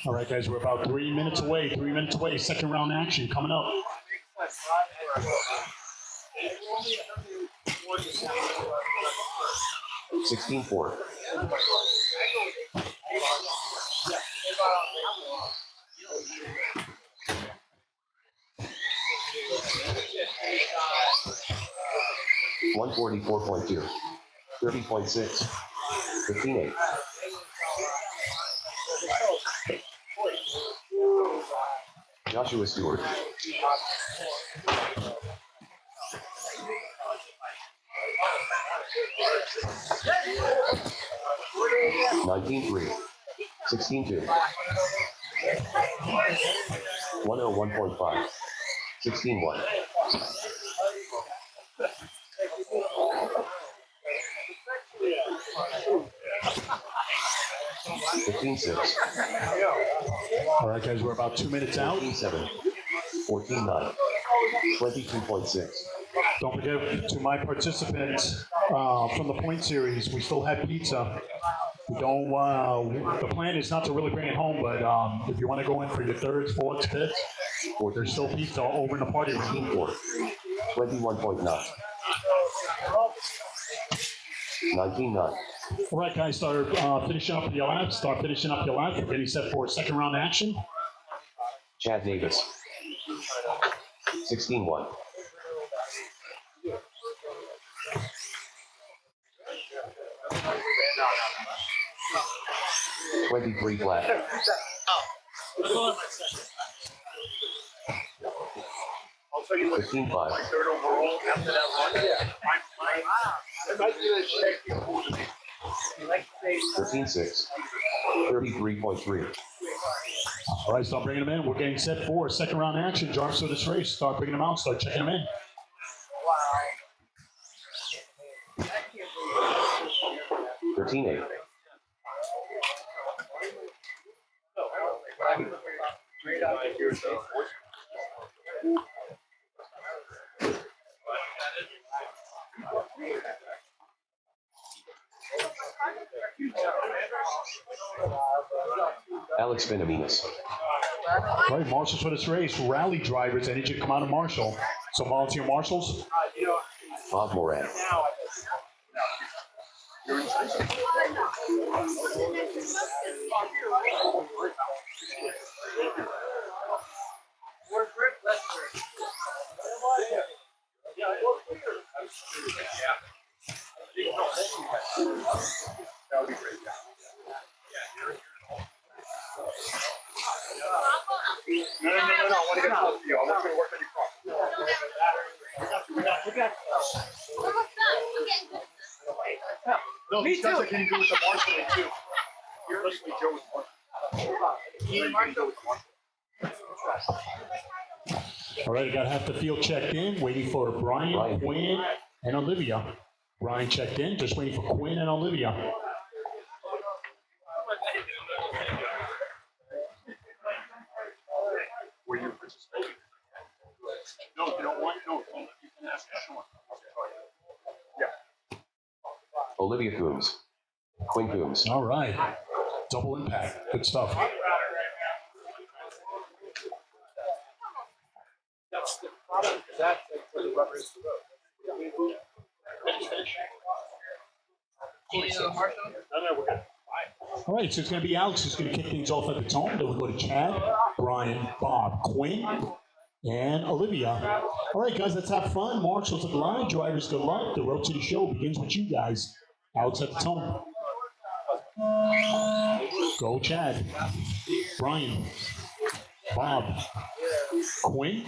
All right, guys, we're about 3 minutes away. 3 minutes away. Second round action coming up. Sixteen four. 144.2. 30.6. 15-8. Joshua Stewart. 19-3. 16-2. 101.5. 16-1. 15-6. All right, guys, we're about 2 minutes out. 14-7. 14-9. 22.6. Don't forget to my participants from the point series, we still have pizza. We don't. The plan is not to really bring it home, but if you want to go in for your thirds, fourths, fifths, there's still pizza over in the party room. 16-4. 21.9. 19-9. All right, guys, start finishing up your laps. Start finishing up your laps. We're getting set for second round action. Chad Davis. 16-1. 23 flat. 22 tell you what, 15-5. my third overall after that run. Yeah. I might do that check you more than me. 13-6. 33.3. All right, start bringing them in. We're getting set for second round action. Jarvis for this race. Start bringing them out. Start checking them in. 13-8. Alex Benavides. Right, marshals for this race. Rally drivers. I need you to come out and marshal. So volunteer marshals. Bob Moran. That would be great. No, I want to get close to you. I'm not going to work on your car. No, these guys are can do with the marshalling too. Especially Joe with the marshalling. All right, I got half the field checked in. Waiting for Brian, Quinn, and Olivia. Brian checked in. Just waiting for Quinn and Olivia. Were you participating? No, you don't want to. You can ask Sean. Yeah. Olivia Coombs. Quinn Coombs. All right. Double impact. Good stuff. That's the product. That's where the rubber is the road. All right, so it's going to be Alex who's going to kick things off at the tone. Then we'll go to Chad, Brian, Bob, Quinn, and Olivia. All right, guys, let's have fun. Marshals at the line. Drivers, good luck. The road to the show begins with you guys. Alex at the tone. Go, Chad. Brian, Bob, Quinn,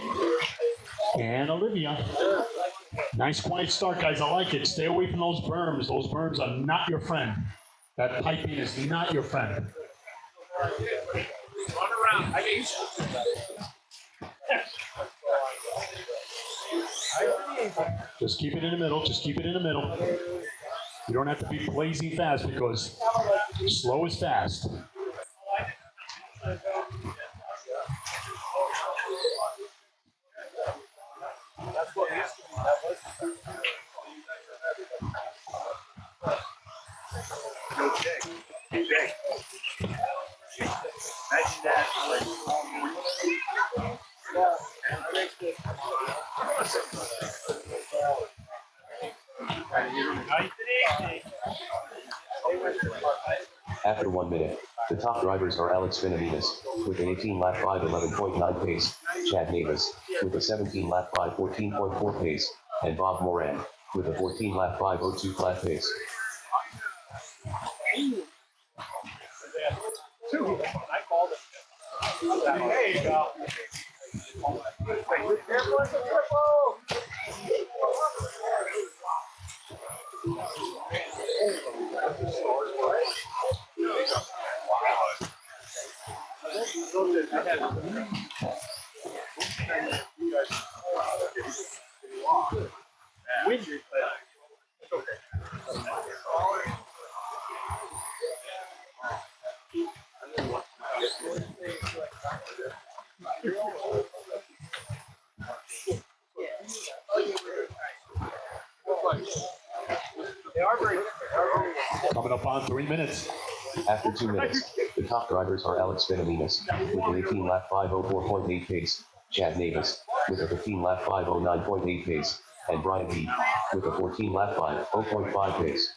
and Olivia. Nice quiet start, guys. I like it. Stay away from those berms. Those berms are not your friend. That piping is not your friend. Run around. Just keep it in the middle. Just keep it in the middle. You don't have to be blazing fast because slow is fast. After 1 minute, the top drivers are Alex Benavides with an 18-lap 5:11.9 pace, Chad Navis with a 17-lap 5:14.4 pace, and Bob Moran with a 14-lap 5:02 flat pace. There you go. Coming up on 3 minutes. After 2 minutes, the top drivers are Alex Benavides with an 18-lap 5:04.8 pace, Chad Navis with a 15-lap 5:09.8 pace, and Brian Heath with a 14-lap 5:0.5 pace.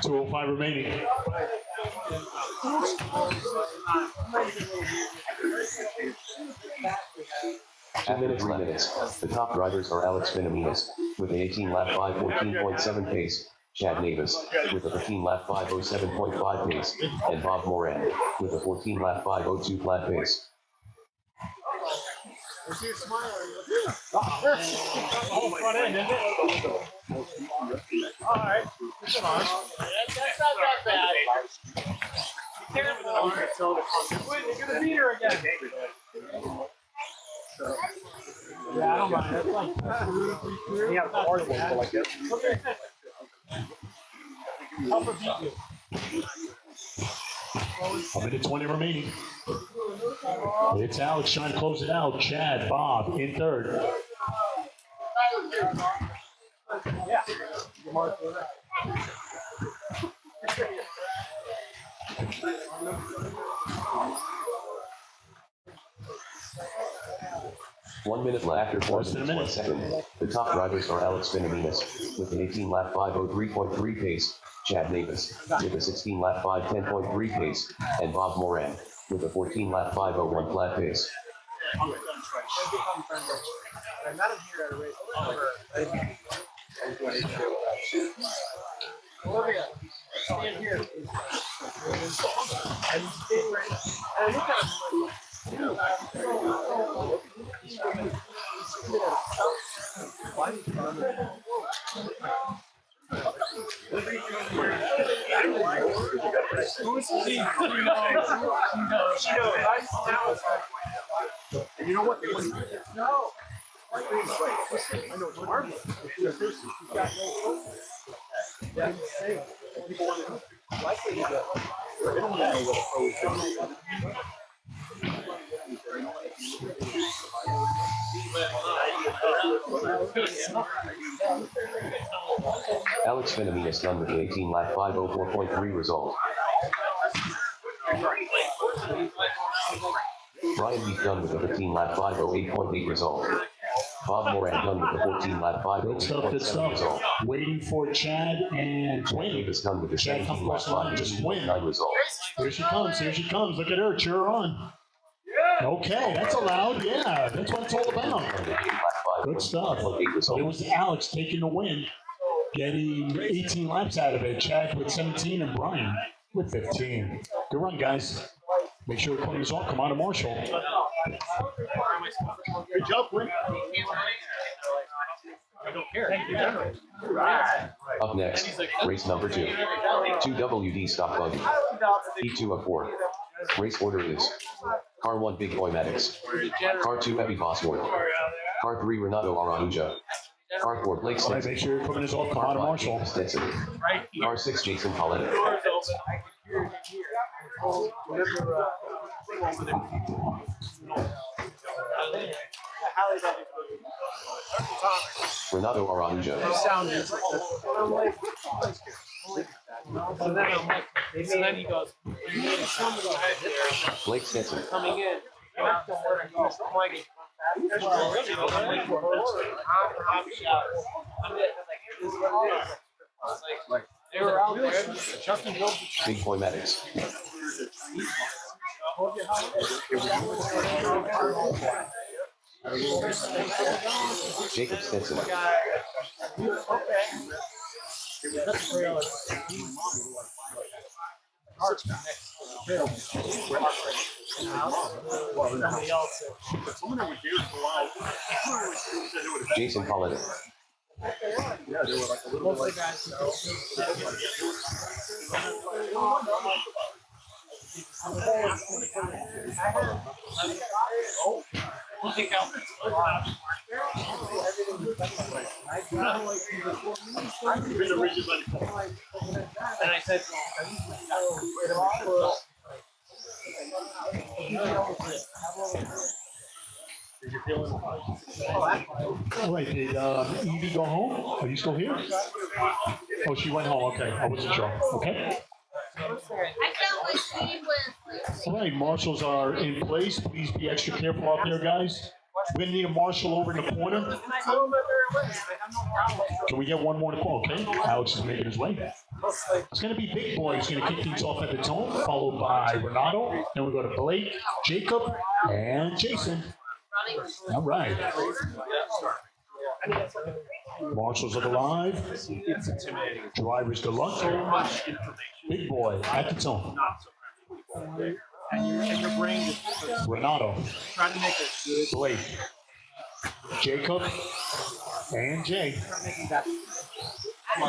.205 remaining. After 3 minutes, the top drivers are Alex Benavides with an 18-lap 5:14.7 pace, Chad Navis with a 15-lap 5:07.5 pace, and Bob Moran with a 14-lap 5:02 flat pace. Front end, isn't it? All right. That's not that bad. Wait, they're gonna beat her again. Yeah, I don't mind. That's like he had a hard one like this. Help her beat you. A minute 20 remaining. It's Alex trying to close it out. Chad, Bob in third. Yeah. 1 minute left after 4 Less than a minutes, 1 minute. second. The top drivers are Alex Benavides with an 18-lap 5:03.3 pace, Chad Navis with a 16-lap 5:10.3 pace, and Bob Moran with a 14-lap 5:01 flat pace. I met him here at a race. Olivia, stand here. And stand right. And I look at him and you know what? No. I know it's marvelous. She's got no yeah. People want to know. Likely to go. They don't want to know what a pro is. Alex Benavides done with an 18-lap 5:04.3 result. Brian Beef done with a 15-lap 5:08.8 result. Bob Moran done with a 14-lap Good stuff, good 5:08.7 stuff. result. Waiting for Chad and Chad Wayne. Davis done with a Chad comes 17-lap across the line, just win. 5:08.9 result. Here she comes, here she comes. Look at her, cheer her on. Okay, that's allowed. Yeah, that's what it's all about. Good stuff. It was Alex taking the win, getting 18 laps out of it. Chad with 17 and Brian with 15. Good run, guys. Make sure to clean this off. Come on to Marshall. Good job, Quinn. I don't care. Up next, race number 2. 2WD stock buggy. E2 of 4. Race order is Car 1 Big Boy Maddox. Car 2 Heavy Bosworth. Car 3 Renato Araujo. Car 4 Blake All right, Stetson. make sure you're putting this off. Come on to Car 5 Marshall. Jacob Stetson. Car 6 Jason Pauletta. Renato Araujo. So then he goes, Blake Stetson. coming in. I'm like, they were out there. Justin Fields. Big Boy Maddox. Jacob Stetson. Jason Pauletta. Yeah, they were like a little like And I said, All right, did Evie go home? Are you still here? Oh, she went home. Okay, I wasn't sure. Okay. I felt like she was. All right, marshals are in place. Please be extra careful out there, guys. We're gonna need a marshal over in the corner. Can we get one more to call? Okay, Alex is making his way. It's gonna be Big Boy. He's gonna kick things off at the tone, followed by Renato. Then we go to Blake, Jacob, and Jason. All right. Marshals are alive. Drivers good luck. Big Boy at the tone. And your brain just Renato, trying to make it good. Blake, Jacob, and Jay. All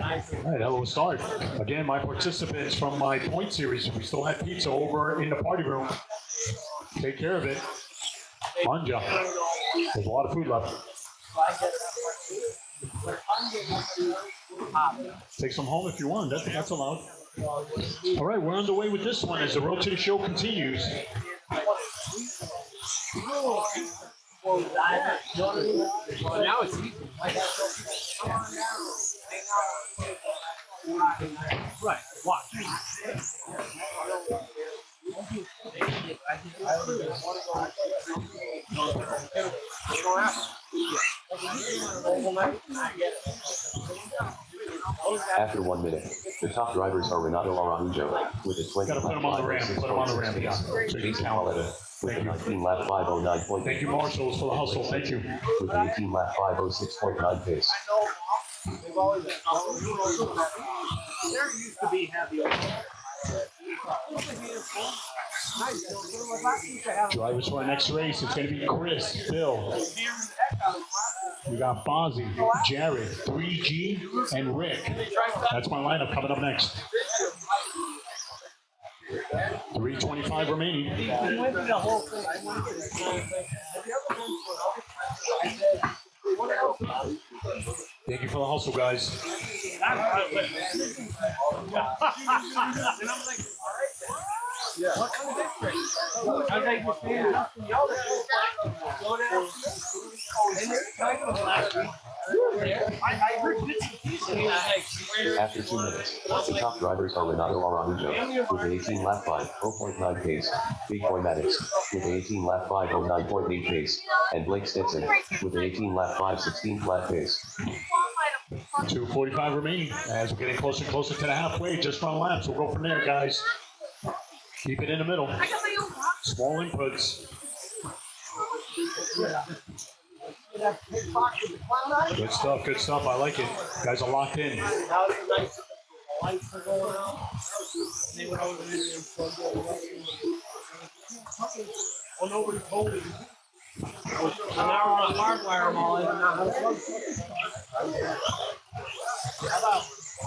right, hello, start. Again, my participants from my point series, we still have pizza over in the party room. Take care of it. Manja. There's a lot of food left. Take some home if you want. That's allowed. All right, we're underway with this one as the road to the show continues. Now it's easy. Right, watch. After 1 minute, the top drivers are Renato Araujo with a 20 Gotta put him on the ramp. Put him on the ramp. Yeah. Jason Paletta with a 19 lap 509.8 Thank you, marshals, for the hustle. Thank you. with an 18 lap 506.9 pace. There used to be happy. Drivers for our next race. It's going to be Chris, Bill. We got Fozzie, Jared, 3G, and Rick. That's my lineup coming up next. 3:25 remaining. Thank you for the hustle, guys. After 2 minutes, the top drivers are Renato Araujo with an 18 lap 5.09 pace, Big Boy Maddox with an 18 lap 509.8 pace, and Blake Stetson with an 18 lap 516 flat pace. 2:45 remaining. As we're getting closer and closer to the halfway, just run laps. We'll go from there, guys. Keep it in the middle. Small inputs. Good stuff, good stuff. I like it. Guys are locked in. Lights are going out. They went over there and plugged well, nobody told me. So now we're on hardwire them all in and not how to plug them. How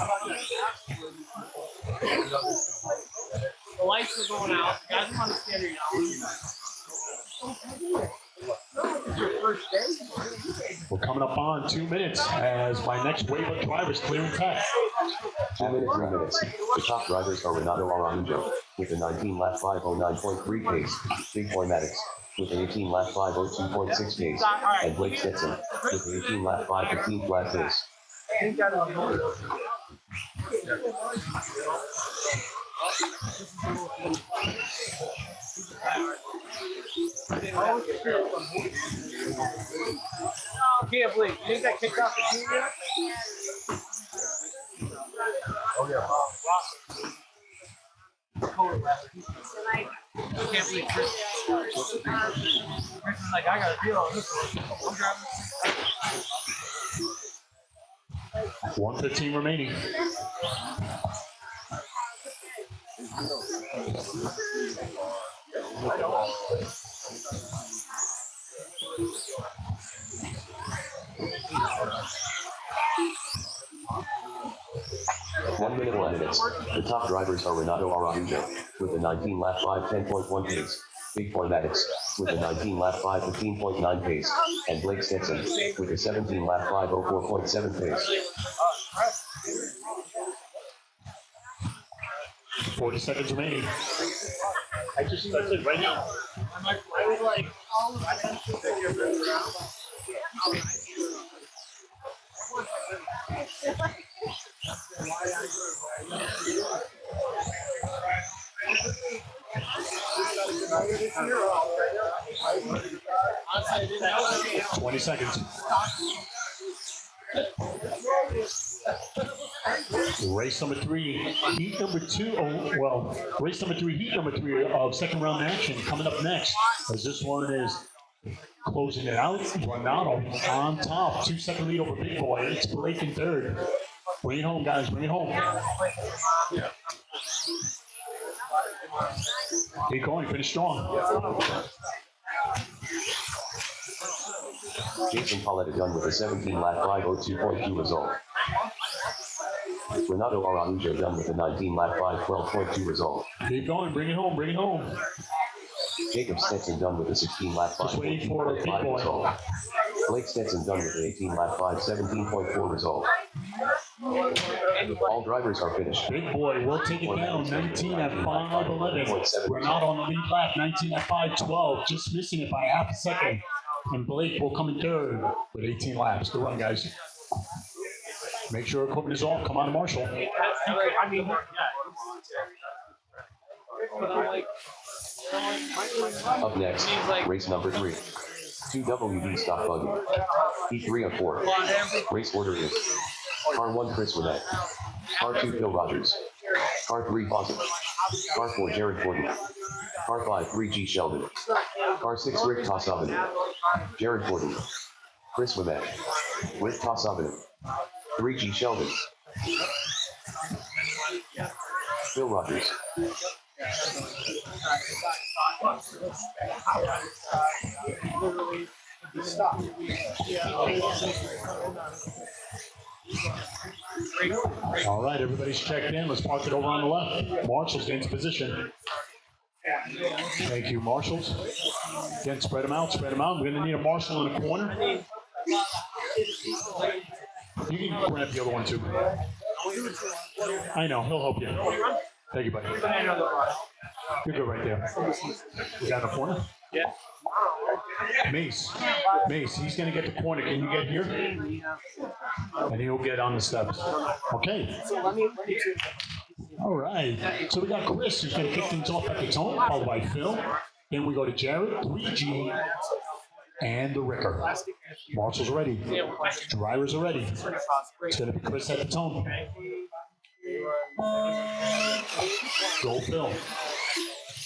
about that? The lights are going out. The guys are on the standard now. We're coming up on 2 minutes as my next wave of drivers clearing track. 2 minutes, 3 minutes. The top drivers are Renato Araujo with a 19 lap 509.3 pace, Big Boy Maddox with an 18 lap 502.6 pace, and Blake Stetson with an 18 lap 515 flat pace. I can't believe you think that kicked off the team yet? Oh, yeah. I can't believe Chris is like, I got a deal on this one. I'm driving. 1:15 remaining. One minute, 1 minutes. The top drivers are Renato Araujo with a 19 lap 510.1 pace, Big Boy Maddox with a 19 lap 515.9 pace, and Blake Stetson with a 17 lap 504.7 pace. 40 seconds remaining. I just started right now. I was like, honestly, I didn't know. 20 seconds. Race number 3, heat number 2. Oh, well, race number 3, heat number 3 of second round action coming up next. As this one is closing it out. Renato on top, 2-second lead over Big Boy. It's Blake in third. Bring it home, guys. Bring it home. Keep going. Finish strong. Jason Paulette is done with a 17-lap 5:02.2 result. Renato Araujo done with a 19-lap 5:12.2 result. Keep going. Bring it home. Bring it home. Jacob Stetson done with a 16-lap Just waiting for Big 5:14.5 Boy. result. Blake Stetson done with an 18-lap 5:17.4 result. All drivers are finished. Big Boy will take it down. 19 at 5:11. Renato on the lead lap. 19 at 5:12. Just missing it by half a second. And Blake will come in third with 18 laps. Good run, guys. Make sure equipment is off. Come on, Marshall. I mean, Up next, race number 3. 2 WD stock buggy. P3 of 4. Race order is Car 1 Chris Winnett. Car 2 Phil Rogers. Car 3 Fawcett. Car 4 Jared Gordon. Car 5 3G Sheldon. Car 6 Rick Tossoven. Jared Gordon. Chris Winnett. Rick Tossoven. 3G Sheldon. Phil Rogers. All right, everybody's checked in. Let's park it over on the left. Marshall's into position. Thank you, Marshals. Again, spread them out, spread them out. We're going to need a Marshall in the corner. You can grab the other one, too. I know, he'll help you. Thank you, buddy. You're good right there. We got in the corner? Yeah. Mace, he's going to get the corner. Can you get here? And he'll get on the steps. Okay. All right. So we got Chris, who's going to kick things off at the tone, followed by Phil. Then we go to Jared, 3G, and the Ricker. Marshall's ready. Drivers are ready. It's going to be Chris at the tone. Go Phil.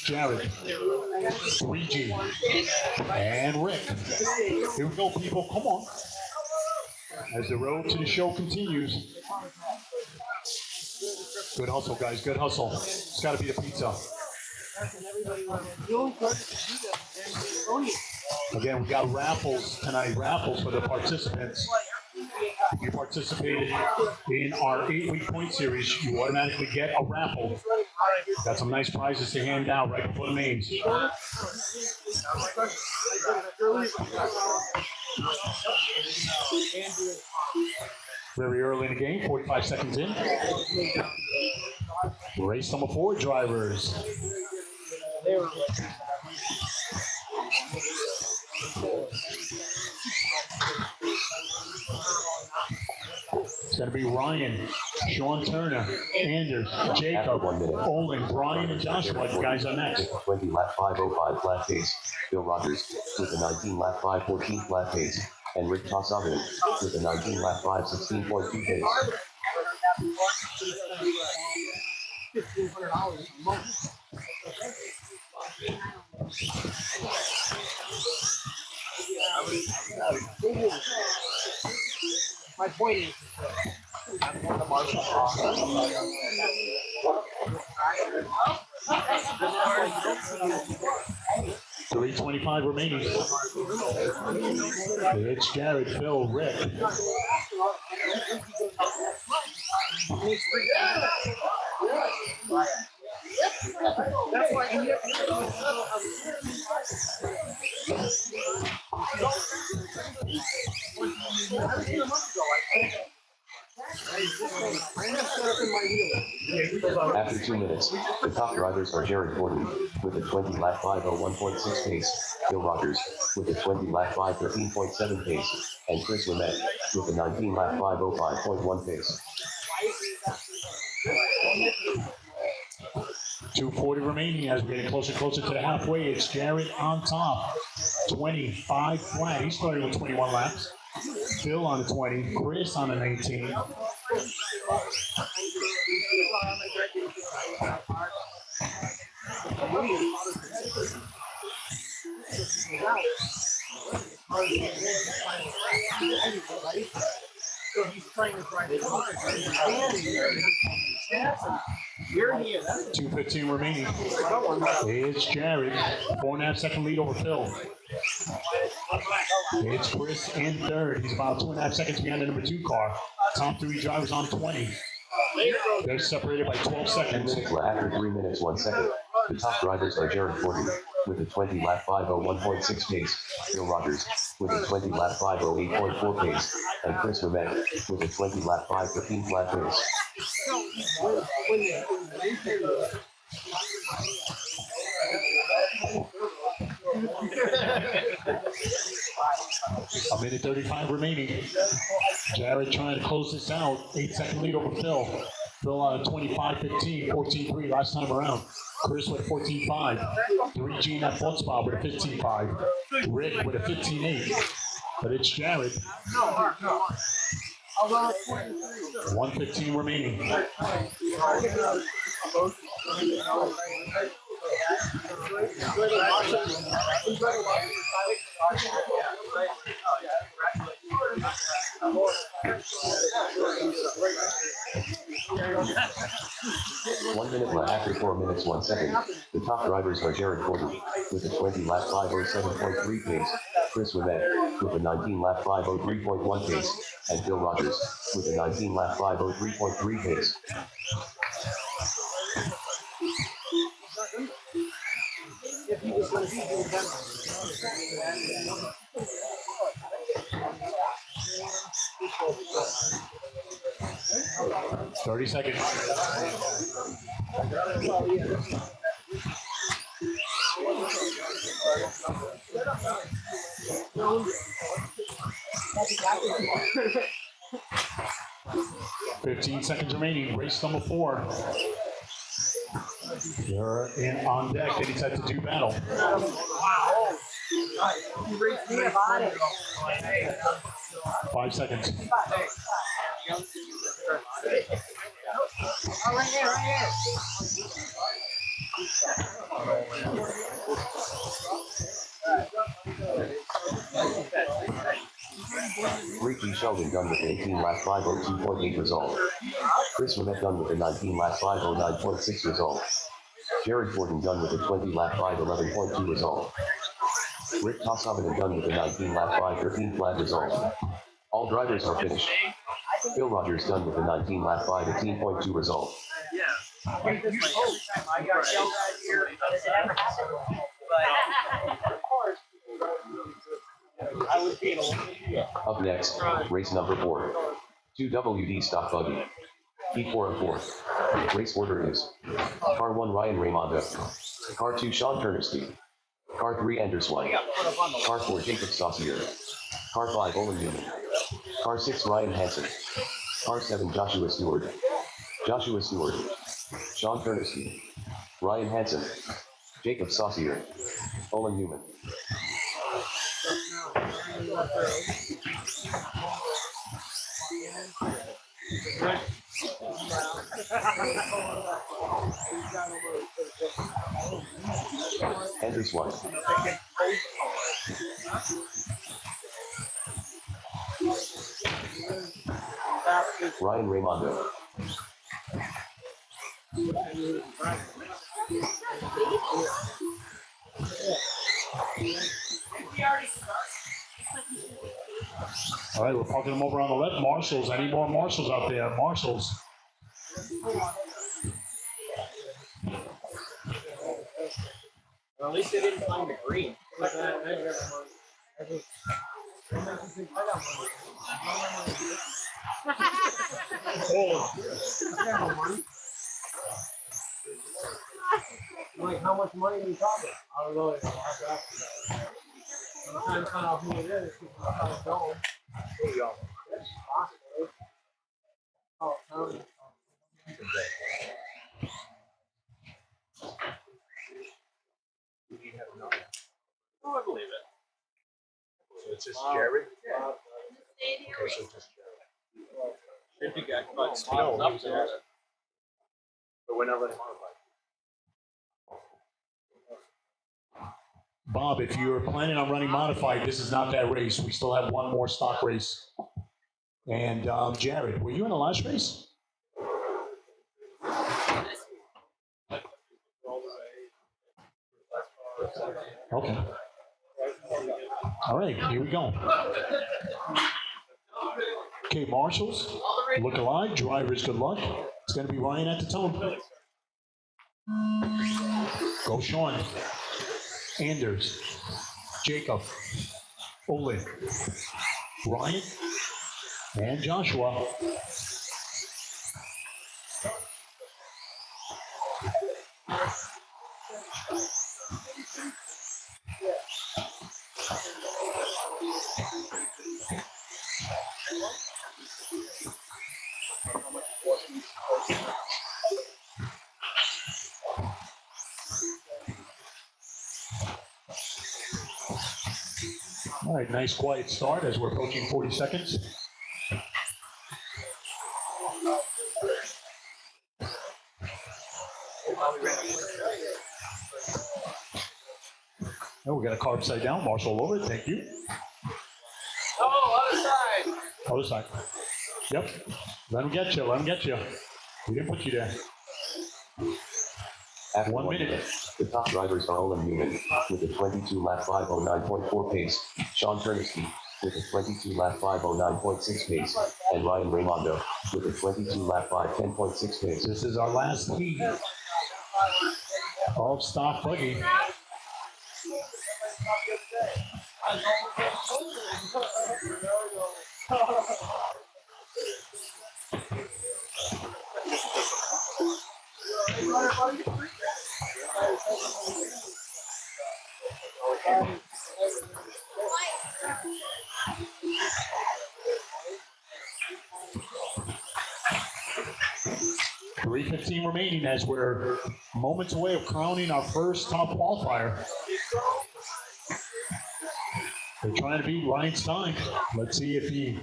Jared, 3G, and Rick. Here we go, people. Come on. As the road to the show continues. Good hustle, guys. Good hustle. It's got to be the pizza. Again, we got raffles tonight. Raffles for the participants. If you participated in our 8-week point series, you automatically get a raffle. Got some nice prizes to hand out right before the mains. Very early in the game, 45 seconds in. Race number 4 drivers. It's going to be Ryan, Sean Turner, Anders, Jacob, Olin, Brian, and Joshua. You guys are next. 20 lap 5:05 flat pace. Phil Rogers with a 19 lap 5:14 flat pace. And Rick Tossoven with a 19 lap 5:16.2 pace. My point is, I'm going to Marshall. 3:25 remaining. It's Jared, Phil, Rick. That's why I After 2 minutes, the top drivers are Jared Gordon with a 20 lap 5:01.6 pace, Bill Rogers with a 20 lap 5:13.7 pace, and Chris Lemay with a 19 lap 5:05.1 pace. 2:40 remaining as we're getting closer and closer to the halfway. It's Jared on top. 25 flat. He's starting with 21 laps. Phil on the 20. Chris on the 19. So he's trying to drive it hard. You're here. 2:15 remaining. It's Jared. 4.5 second lead over Phil. It's Chris in third. He's about 2.5 seconds behind the number 2 car. Top 3 drivers on 20. They're separated by 12 seconds. After 3 minutes 1 second, the top drivers are Jared Gordon with a 20 lap 5:01.6 pace, Bill Rogers with a 20 lap 5:08.4 pace, and Chris Lemay with a 20 lap 5:15 flat pace. A minute 35 remaining. Jared trying to close this out. 8-second lead over Phil. Phil on a 25-15, 14-3 last time around. Chris with a 14-5. 3G in that front spot with a 15-5. Rick with a 15-8. But it's Jared. 1:15 remaining. One minute left after 4 minutes 1 second. The top drivers are Jared Gordon with a 20 lap 5:07.3 pace, Chris Lemay with a 19 lap 5:03.1 pace, and Bill Rogers with a 19 lap 5:03.3 pace. If he was going to be doing that. 30 seconds. $15 remaining. Race number 4. You're in on deck. Getting set to do battle. Wow. He raced me about it. 5 seconds. Oh, right here, right here. Ricky Sheldon done with an 18 lap 5:02.8 result. Chris Lemay done with a 19 lap 5:09.6 result. Jared Gordon done with a 20 lap 5:11.2 result. Rick Tossoven done with a 19 lap 5:13 flat result. All drivers are finished. Bill Rogers done with a 19 lap 5:18.2 result. I got yelled at here. Does it ever happen? But of course, I was being a Up next, race number 4. 2WD stock buggy. Heat 4 and 4. Race order is Car 1 Ryan Raimondo. Car 2 Sean Turnerski. Car 3 Anders White. Car 4 Jacob Saucier. Car 5 Olin Newman. Car 6 Ryan Hansen. Car 7 Joshua Stewart. Joshua Stewart. Sean Turnerski. Ryan Hansen. Jacob Saucier. Olin Newman. Anders White. Ryan Raimondo. All right, we're parking them over on the left. Marshals. Any more marshals out there? Marshals. Well, at least they didn't find the green. like, how much money are we talking? I don't know. I'm trying to find out who it is. Because I'm trying to go. There you go. It's possible. Oh, Tony. Oh, I believe it. So it's just Jerry? Stayed here. Okay, so it's just Jerry. If you got but No, spots up he's there. awesome. But we're not running modified. Bob, if you're planning on running modified, this is not that race. We still have one more stock race. And Jared, were you in the last race? Okay. All right, here we go. Okay, marshals, look alive, drivers, good luck. It's going to be Ryan at the tone. Go Sean. Anders, Jacob, Olin, Ryan, and Joshua. All right, nice quiet start as we're approaching 40 seconds. Oh, we got a car upside down. Marshall over it. Thank you. Oh, other side. Other side. Yep. Let him get you. Let him get you. We didn't put you there. After 1 minute. The top drivers are Olin Newman with a 22 lap 509.4 pace, Sean Turnowski with a 22 lap 509.6 pace, and Ryan Raimondo with a 22 lap 510.6 pace. This is our last heat of stock buggy. $3:15 remaining as we're moments away of crowning our first top qualifier. They're trying to beat Ryan's time. Let's see if he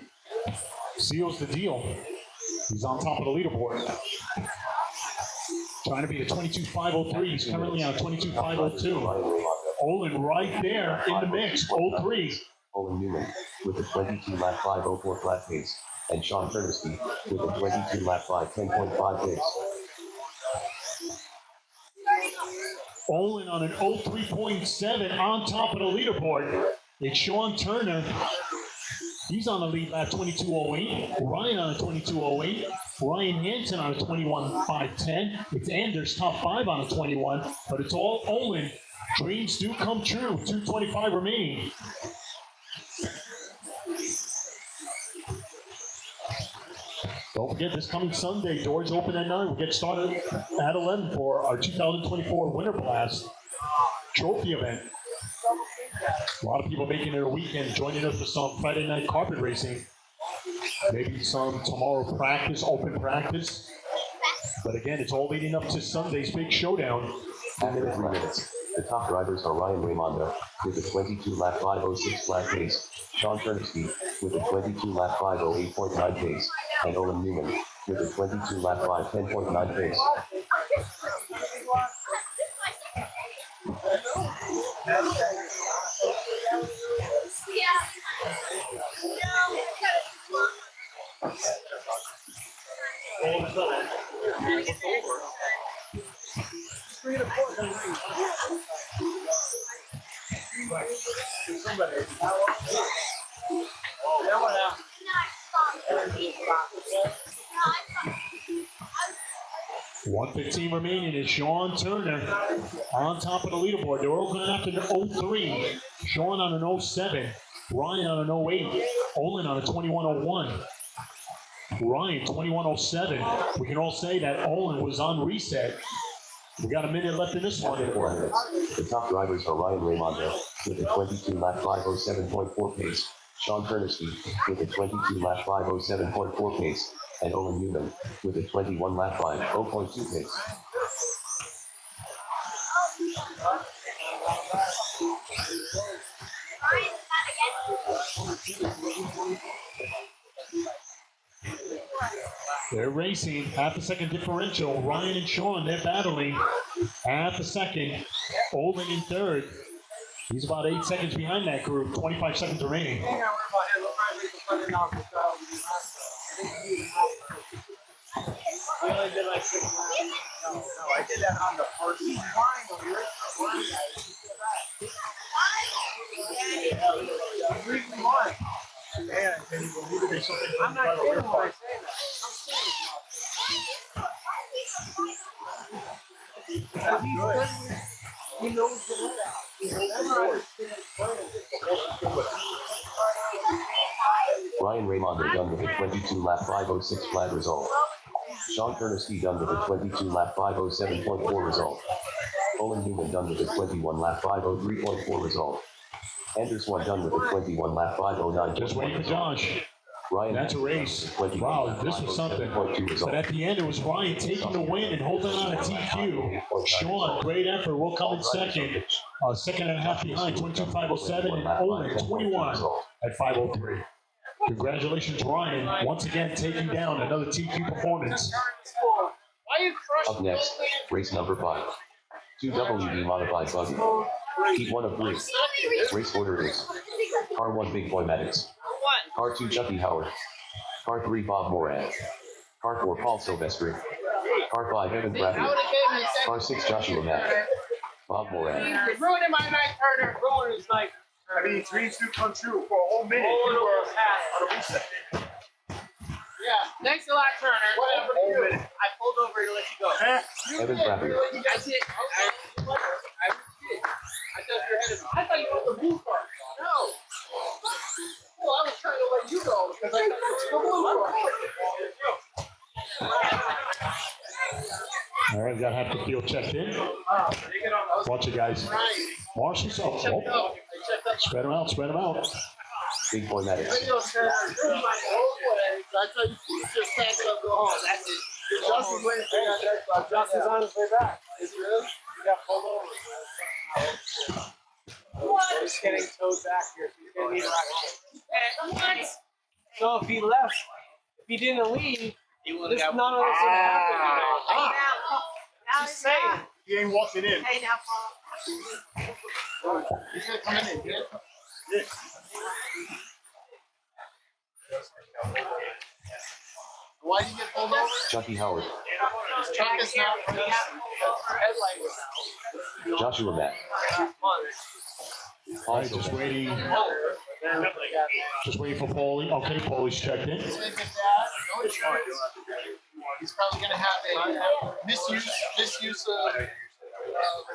seals the deal. He's on top of the leaderboard. Trying to beat a 22.503. He's currently on a 22.502. Ryan Raimondo, Olin right there in the mix, 03. Olin Newman with a 22 lap 504 flat pace, and Sean Turnowski with a 22 lap 510.5 pace. Olin on an 03.7 on top of the leaderboard. It's Sean Turner. He's on the lead lap 22.08. Ryan on a 22.08. Ryan Hansen on a 21.510. It's Anders top 5 on a 21, but it's all Olin. Dreams do come true. 2:25 remaining. Don't forget, this coming Sunday, doors open at 9. We'll get started at 11 for our 2024 Winter Blast Trophy event. A lot of people making it a weekend, joining us for some Friday night carpet racing. Maybe some tomorrow practice, open practice. But again, it's all leading up to Sunday's big showdown. After 3 minutes, the top drivers are Ryan Raimondo with a 22 lap 506 flat pace, Sean Turnowski with a 22 lap 508.9 pace, and Olin Newman with a 22 lap 510.9 pace. Somebody. 1:15 remaining is Sean Turner on top of the leaderboard. They're all going after the 03. Sean on an 07. Ryan on an 08. Olin on a 21.01. Ryan 21.07. We can all say that Olin was on reset We got a minute left in this one. 4 minutes. The top drivers are Ryan Raimondo with a 22 lap 507.4 pace, Sean Kernowski with a 22 lap 507.4 pace, and Owen Newman with a 21 lap 5.0.2 pace. They're racing. Half a second differential. Ryan and Sean, they're battling. Half a second. Olin in third. He's about 8 seconds behind that group. 25 seconds remaining. We only did like 6 laps. No, I did that on the first. He's flying over Man, can you believe it? There's something I'm not kidding when I say that. I'm serious. He's good. He knows the layout. Ryan Raimondo done with a 22 lap 506 flag result. Sean Kernowski done with a 22 lap 507.4 result. Owen Newman done with a 21 lap 503.4 result. Anders One done with a 21 lap 509. Just waiting for Josh. Ryan That's a race. Wow, this was something. But at the end, it was Ryan taking the win and holding on to TQ. Sean, great effort. Will come in second. Second and a half behind, 22.507, and Olin, 21 at 503. Congratulations, Ryan. Once again, taking down another TQ performance. Up next, race number 5. 2 WD modified buggy. Heat 1 of 3. Race order is Car 1 Big Boy Maddox. Car 2 Chucky Howard. Car 3 Bob Moran. Car 4 Paul Silvestri. Car 5 Evan Bradley. Car 6 Joshua Mack. Bob Moran. Ruining my night, Turner. Ruining his night. I mean, dreams do come true. For a whole minute, you were on a reset. Yeah. Thanks a lot, Turner. Whatever Whole you do. minute. I pulled over to let you go. Huh? Evan Bradley. I did. I did. I thought you were headed. I thought you were the blue car. No. Well, I was trying to let you go because I thought you were the blue car. All right, we got half the field checked in. Watch it, guys. Marshall's up. Oh. Spread them out, spread them out. Big Boy Maddox. I thought you just pack it up, go home. That's it. Justin's waiting for you. Justin's on his way back. Is he really? You got pulled over. What? He's getting towed back here. He's going to need a ride. So if he left, if he didn't leave, this none of this would happen. Just saying. He ain't walking in. Hey, now, Paul. He's gonna come in. Yeah. Why did you get pulled over? Chucky Howard. His truck is not for this. Headlight was out. Joshua Mack. All right, just waiting. Just waiting for Paulie. Okay, Paulie's checked in. No insurance. He's probably gonna have a misuse of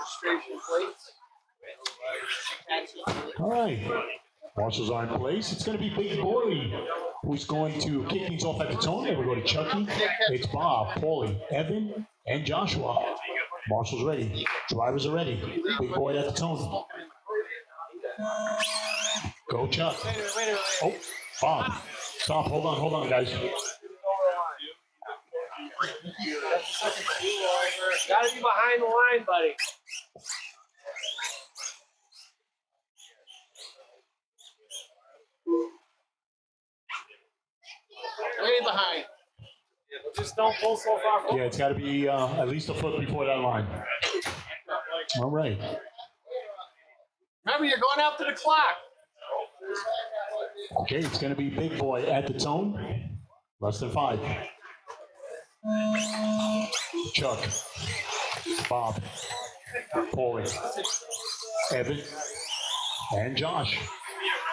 registration plates. All right. Marshall's are in place. It's going to be Big Boy who's going to kick things off at the tone. Then we go to Chucky. It's Bob, Paulie, Evan, and Joshua. Marshall's ready. Drivers are ready. Big Boy at the tone. Go, Chuck. Oh, Bob. Stop. Hold on, guys. Gotta be behind the line, buddy. Way behind. Just don't pull so far forward. Yeah, it's got to be at least a foot before that line. All right. Remember, you're going after the clock. Okay, it's going to be Big Boy at the tone. Less than 5. Chuck. Bob. Paulie. Evan. And Josh.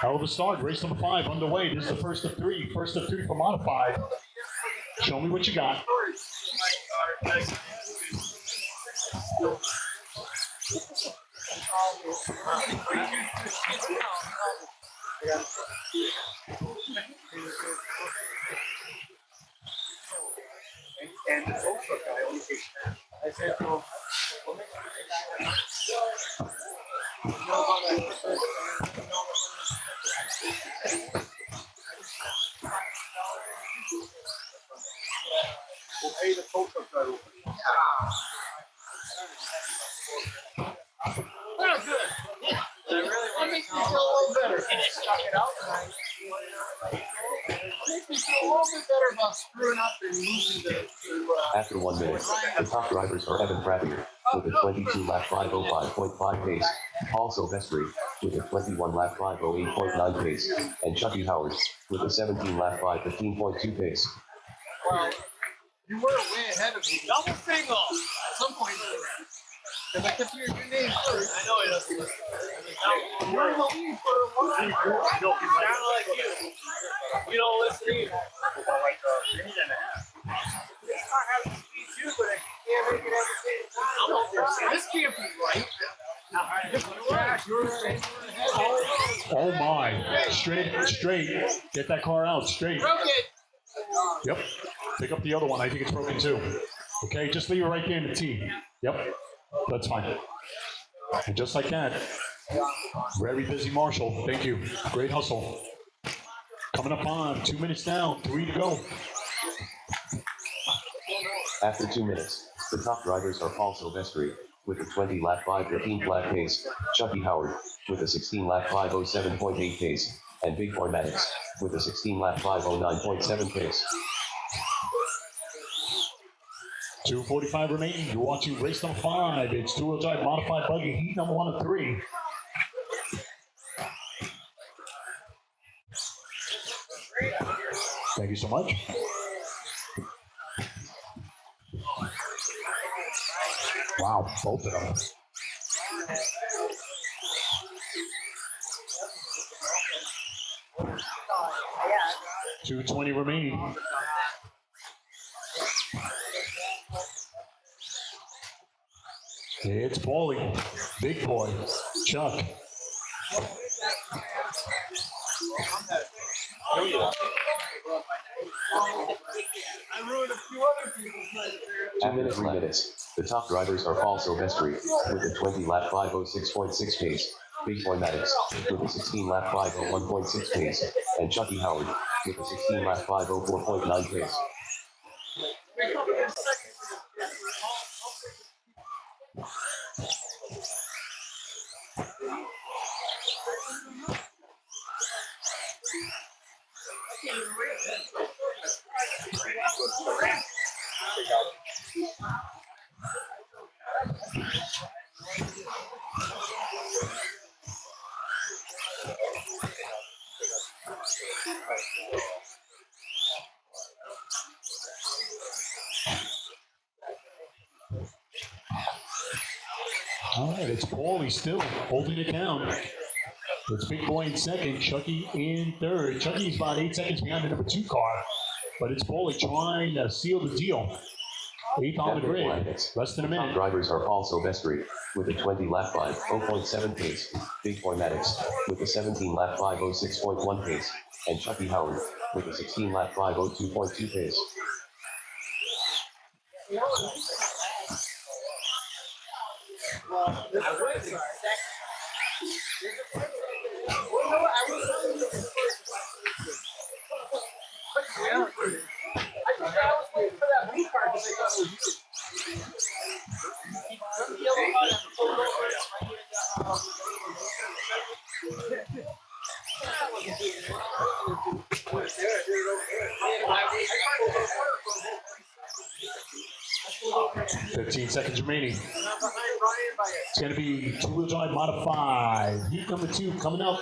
Hell of a start. Race number 5 underway. This is the first of 3. First of 3 for modified. Show me what you got. And the tow truck guy only takes 10. I said to him, We'll pay the tow truck driver. That's good. That makes me feel a little better. Stuck it out. Makes me feel a little bit better about screwing up and losing to After 1 minute, the top drivers are Evan Frappier with a 22 lap 505.5 pace, Paul Silvestri with a 21 lap 508.9 pace, and Chucky Howard with a 17 lap 515.2 pace. Well, you were way ahead of me. Double single at some point. Because I kept hearing your name first. I know he doesn't listen. You were in the lead for a while. You sound like you. You don't listen either. About like a minute and a half. This car has speed too, but I can't make it at the same time. This can't be right. Oh my. Straight. Get that car out. Straight. Broke it. Yep. Pick up the other one. I think it's broken too. Okay, just leave it right there in the T. Yep. That's fine. And just like that. Very busy Marshall. Thank you. Great hustle. Coming up on 2 minutes down. 3 to go. After 2 minutes, the top drivers are Paul Silvestri with a 20 lap 515 flat pace, Chucky Howard with a 16 lap 507.8 pace, and Big Boy Maddox with a 16 lap 509.7 pace. 2:45 remaining. You're watching race number 5. It's two-wheel drive modified buggy heat number 1 of 3. Thank you so much. Wow, both of them. $2:20 remaining. It's Paulie, Big Boy, Chuck. I ruined a few other people's nights there. 2 minutes, 3 minutes. The top drivers are Paul Silvestri with a 20 lap 506.6 pace, Big Boy Maddox with a 16 lap 501.6 pace, and Chucky Howard with a 16 lap 504.9 pace. All right, it's Paulie still holding it down. It's Big Boy in second, Chucky in third. Chucky's about 8 seconds behind the number 2 car, but it's Paulie trying to seal the deal. 8th on the grid, less than a Top minute. drivers are Paul Silvestri with a 20 lap 5.0.7 pace, Big Boy Maddox with a 17 lap 506.1 pace, and Chucky Howard with a 16 lap 502.2 pace. $15 seconds remaining. It's going to be two-wheel drive modified. Heat number 2 coming up.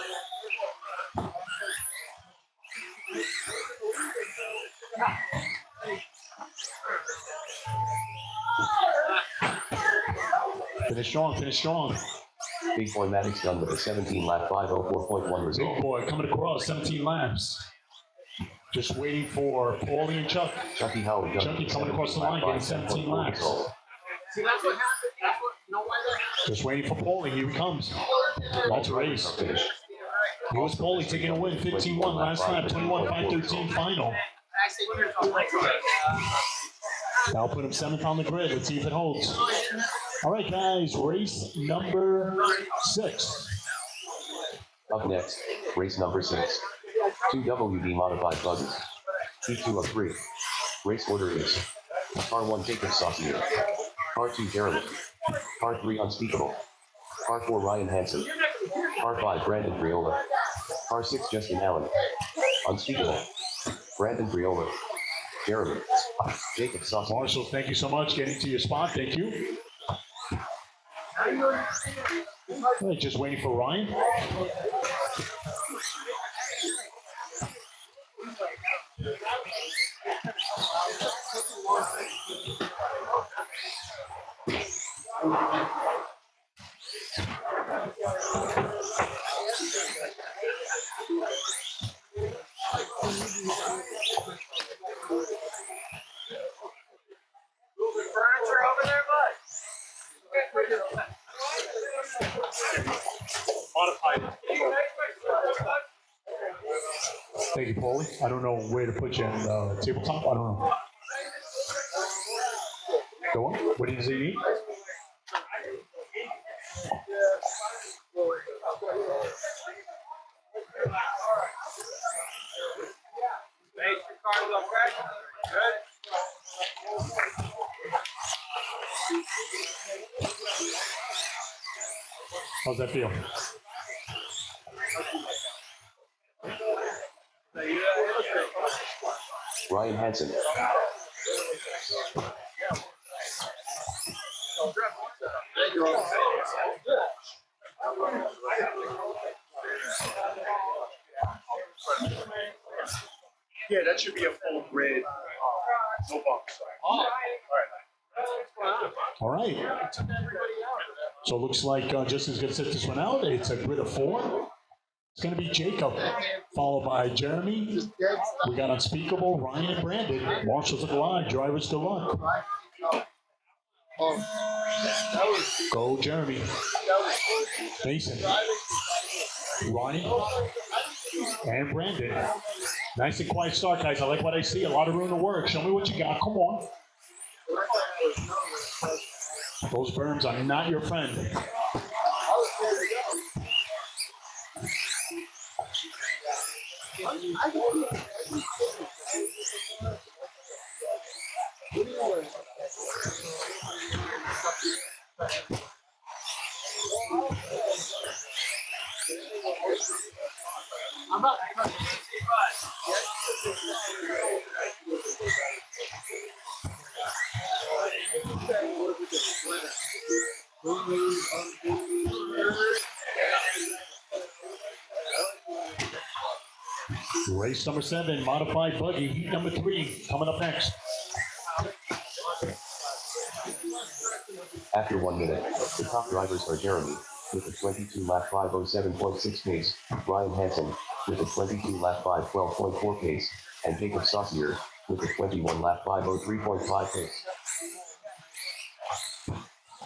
Finish strong, finish strong. Big Boy Maddox done with a 17 lap 504.1 result. Big Boy coming across, 17 laps. Just waiting for Paulie and Chuck. Chucky Howard done Chucky with a coming across the 17 line, lap getting 17 5.4 laps. result. See, that's what happened. That's what, you know why that happened? Just waiting for Paulie. Here he comes. That's a race. Finish. Here was Paulie taking a win, 15-1 last lap, 21-5-13 final. Now put him 7th on the grid. Let's see if it holds. All right, guys, race number 6. Up next, race number 6. 2 WD modified buggies. T2 of 3. Race order is Car 1 Jacob Saucier. Car 2 Jeremy. Car 3 Unspeakable. Car 4 Ryan Hansen. Car 5 Brandon Briola. Car 6 Justin Allen. Unspeakable. Brandon Briola. Jeremy. Jacob Saucier. Marshall, thank you so much. Getting to your spot. Thank you. All right, just waiting for Ryan. Furniture over there, bud. Modified. Thank you, Paulie. I don't know where to put you on the tabletop. I don't know. Go on. What does he need? Make your cards up, okay? Good. How's that feel? Ryan Hansen. Yeah, that should be a full grid. No bumps. All right. All right. So it looks like Justin's going to set this one out. It's a grid of 4. It's going to be Jacob, followed by Jeremy. We got Unspeakable, Ryan, and Brandon. Marshall's at the line. Drivers good luck. Go, Jeremy. Mason. Ryan. And Brandon. Nice and quiet start, guys. I like what I see. A lot of room to work. Show me what you got. Come on. Those berms are not your friend. Race number 7, modified buggy, heat number 3, coming up next. After 1 minute, the top drivers are Jeremy, with a 22 lap 507.6 pace, Ryan Hansen, with a 22 lap 512.4 pace, and Jacob Saucier, with a 21 lap 503.5 pace.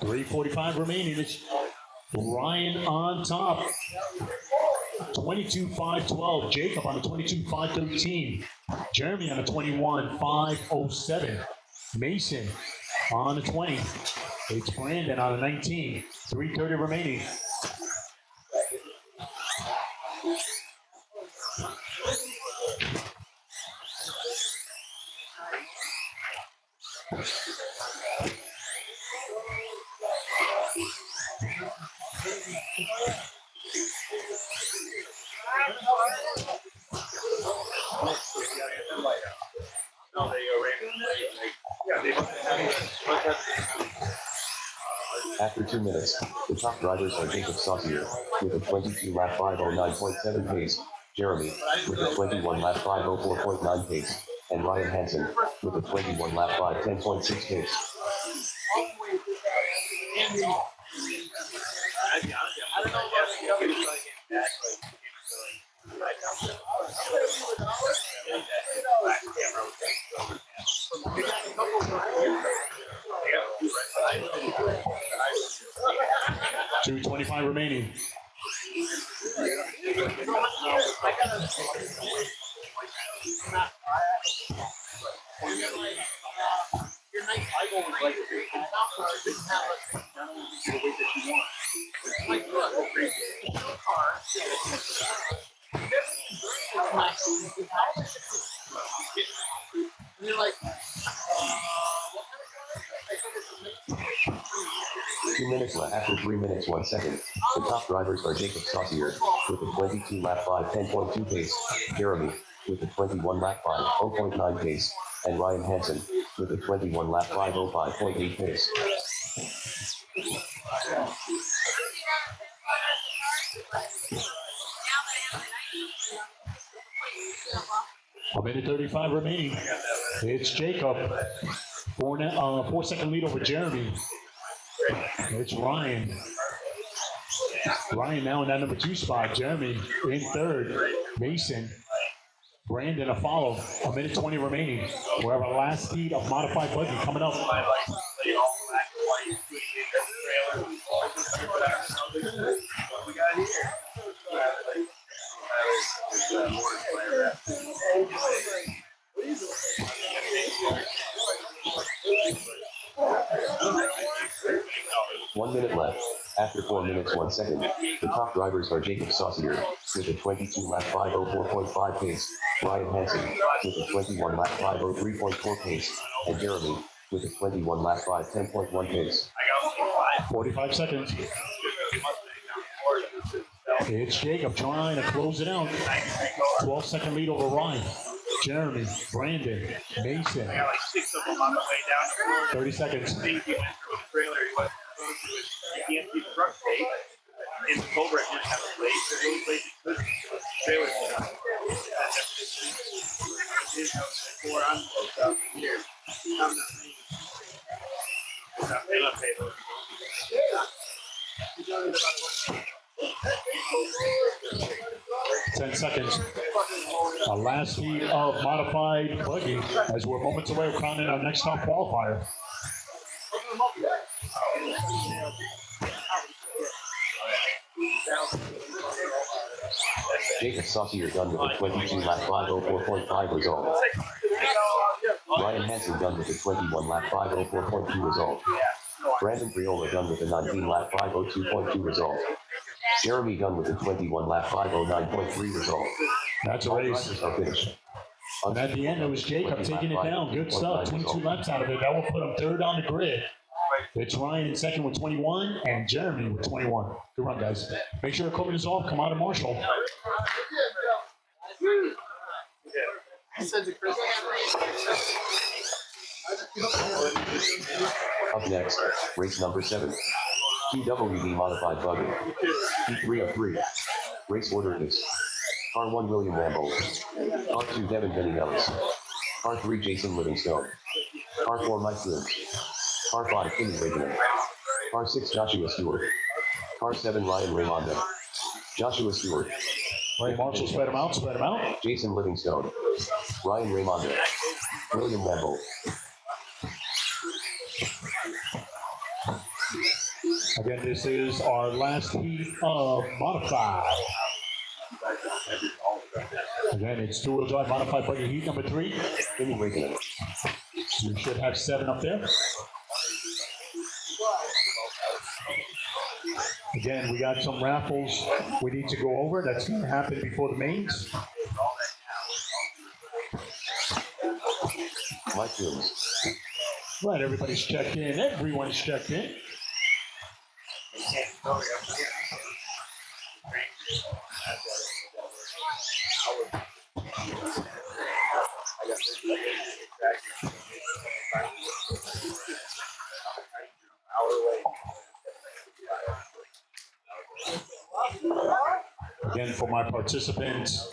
3:45 remaining. It's Ryan on top. 22.512. Jacob on the 22.513. Jeremy on the 21.507. Mason on the 20. It's Brandon on the 19. 3:30 remaining. After 2 minutes, the top drivers are Jacob Saucier, with a 22 lap 509.7 pace, Jeremy, with a 21 lap 504.9 pace, and Ryan Hansen, with a 21 lap 510.6 pace. Two 25 remaining. minutes left. After 3 minutes 1 second, the top drivers are Jacob Saucier with a 22 lap 5 10.2 pace, Jeremy with a 21 lap 5 0.9 pace, and Ryan Hansen with a 21 lap 5 5.8 pace. A minute 35 remaining. It's Jacob. 4 second lead over Jeremy. It's Ryan. Ryan now in that number 2 spot. Jeremy in third. Mason. Brandon a follow. A minute 20 remaining. We have our last heat of modified buggy coming up. We got here. 1 minute left. After 4 minutes 1 second, the top drivers are Jacob Saucier with a 22 lap 504.5 pace, Ryan Hansen with a 21 lap 503.4 pace, and Jeremy with a 21 lap 510.1 pace. 45 seconds. It's Jacob trying to close it out. 12 second lead over Ryan. Jeremy, Brandon, Mason. 30 seconds. He went through a trailer. He wasn't supposed to. He can't see the truck tape. And Cobra didn't have a place. There's no place he could. Trailer set up. His house is 4 envelopes out here. I'm not saying. They left paper. 10 seconds. Our last heat of modified buggy as we're moments away from crowning our next top qualifier. Jacob Saucier done with a 22 lap 504.5 result. Ryan Hansen done with a 21 lap 504.2 result. Brandon Briola done with a 19 lap 502.2 result. Jeremy done with a 21 lap 509.3 result. That's a All race. drivers are finished. And at the end, it was Jacob taking it down. Good stuff. 22 laps out of it. That will put him third on the grid. It's Ryan in second with 21 and Jeremy with 21. Good run, guys. Make sure equipment is off. Come out of Marshall. Up next, race number 7. TWD modified buggy. T3 of 3. Race order is Car 1 William Rambo. Car 2 Devin Benny Ellis. Car 3 Jason Livingstone. Car 4 Mike Williams. Car 5 Timmy Reagan. Car 6 Joshua Stewart. Car 7 Ryan Raymonda. Joshua Stewart. Right, Marshall, spread him out, spread him out. Jason Livingstone. Ryan Raymonda. William Rambo. Again, this is our last heat of modified. Again, it's two-wheel drive modified buggy heat number 3. Timmy Reagan. You should have 7 up there. Again, we got some raffles we need to go over. That's going to happen before the mains. Mike Williams. Right, everybody's checked in. Everyone's checked in. Again, for my participants,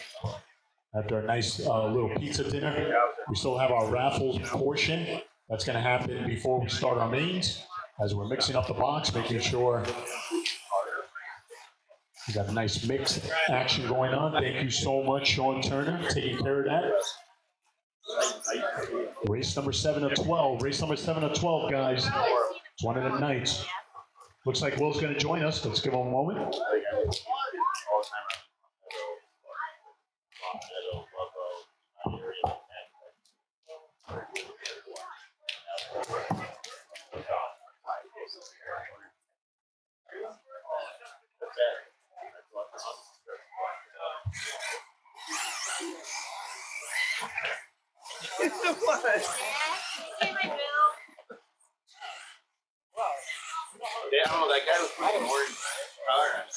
after a nice little pizza dinner, we still have our raffles portion. That's going to happen before we start our mains, as we're mixing up the box, making sure we got a nice mix action going on. Thank you so much, Sean Turner, taking care of that. Race number 7 of 12. Race number 7 of 12, guys. It's one of the nights. Looks like Will's going to join us. Let's give him a moment. Yeah. know, that guy was fucking worried. Alright.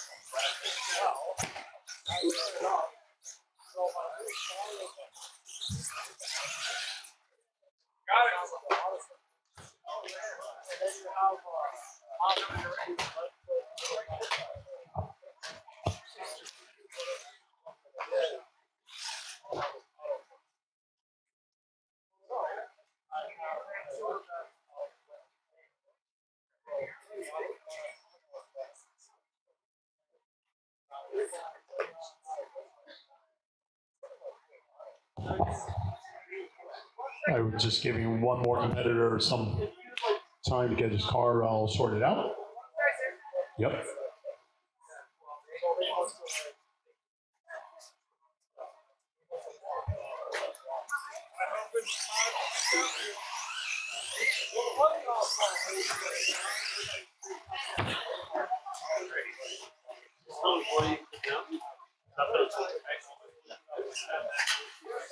I was just giving one more competitor some time to get his car all sorted out. Yep.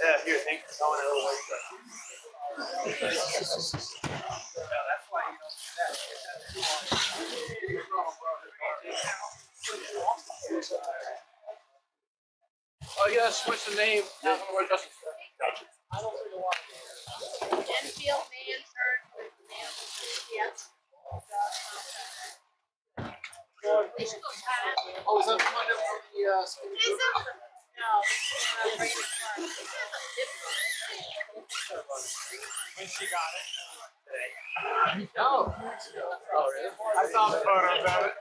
Yeah, here, thanks for telling a little white stuff. Oh, you gotta switch the name. Enfield Mansard. Yes. They should go back. Oh, is that the one that from the No. Brandon Clark. When she got it. Oh, really? I saw the photos of it.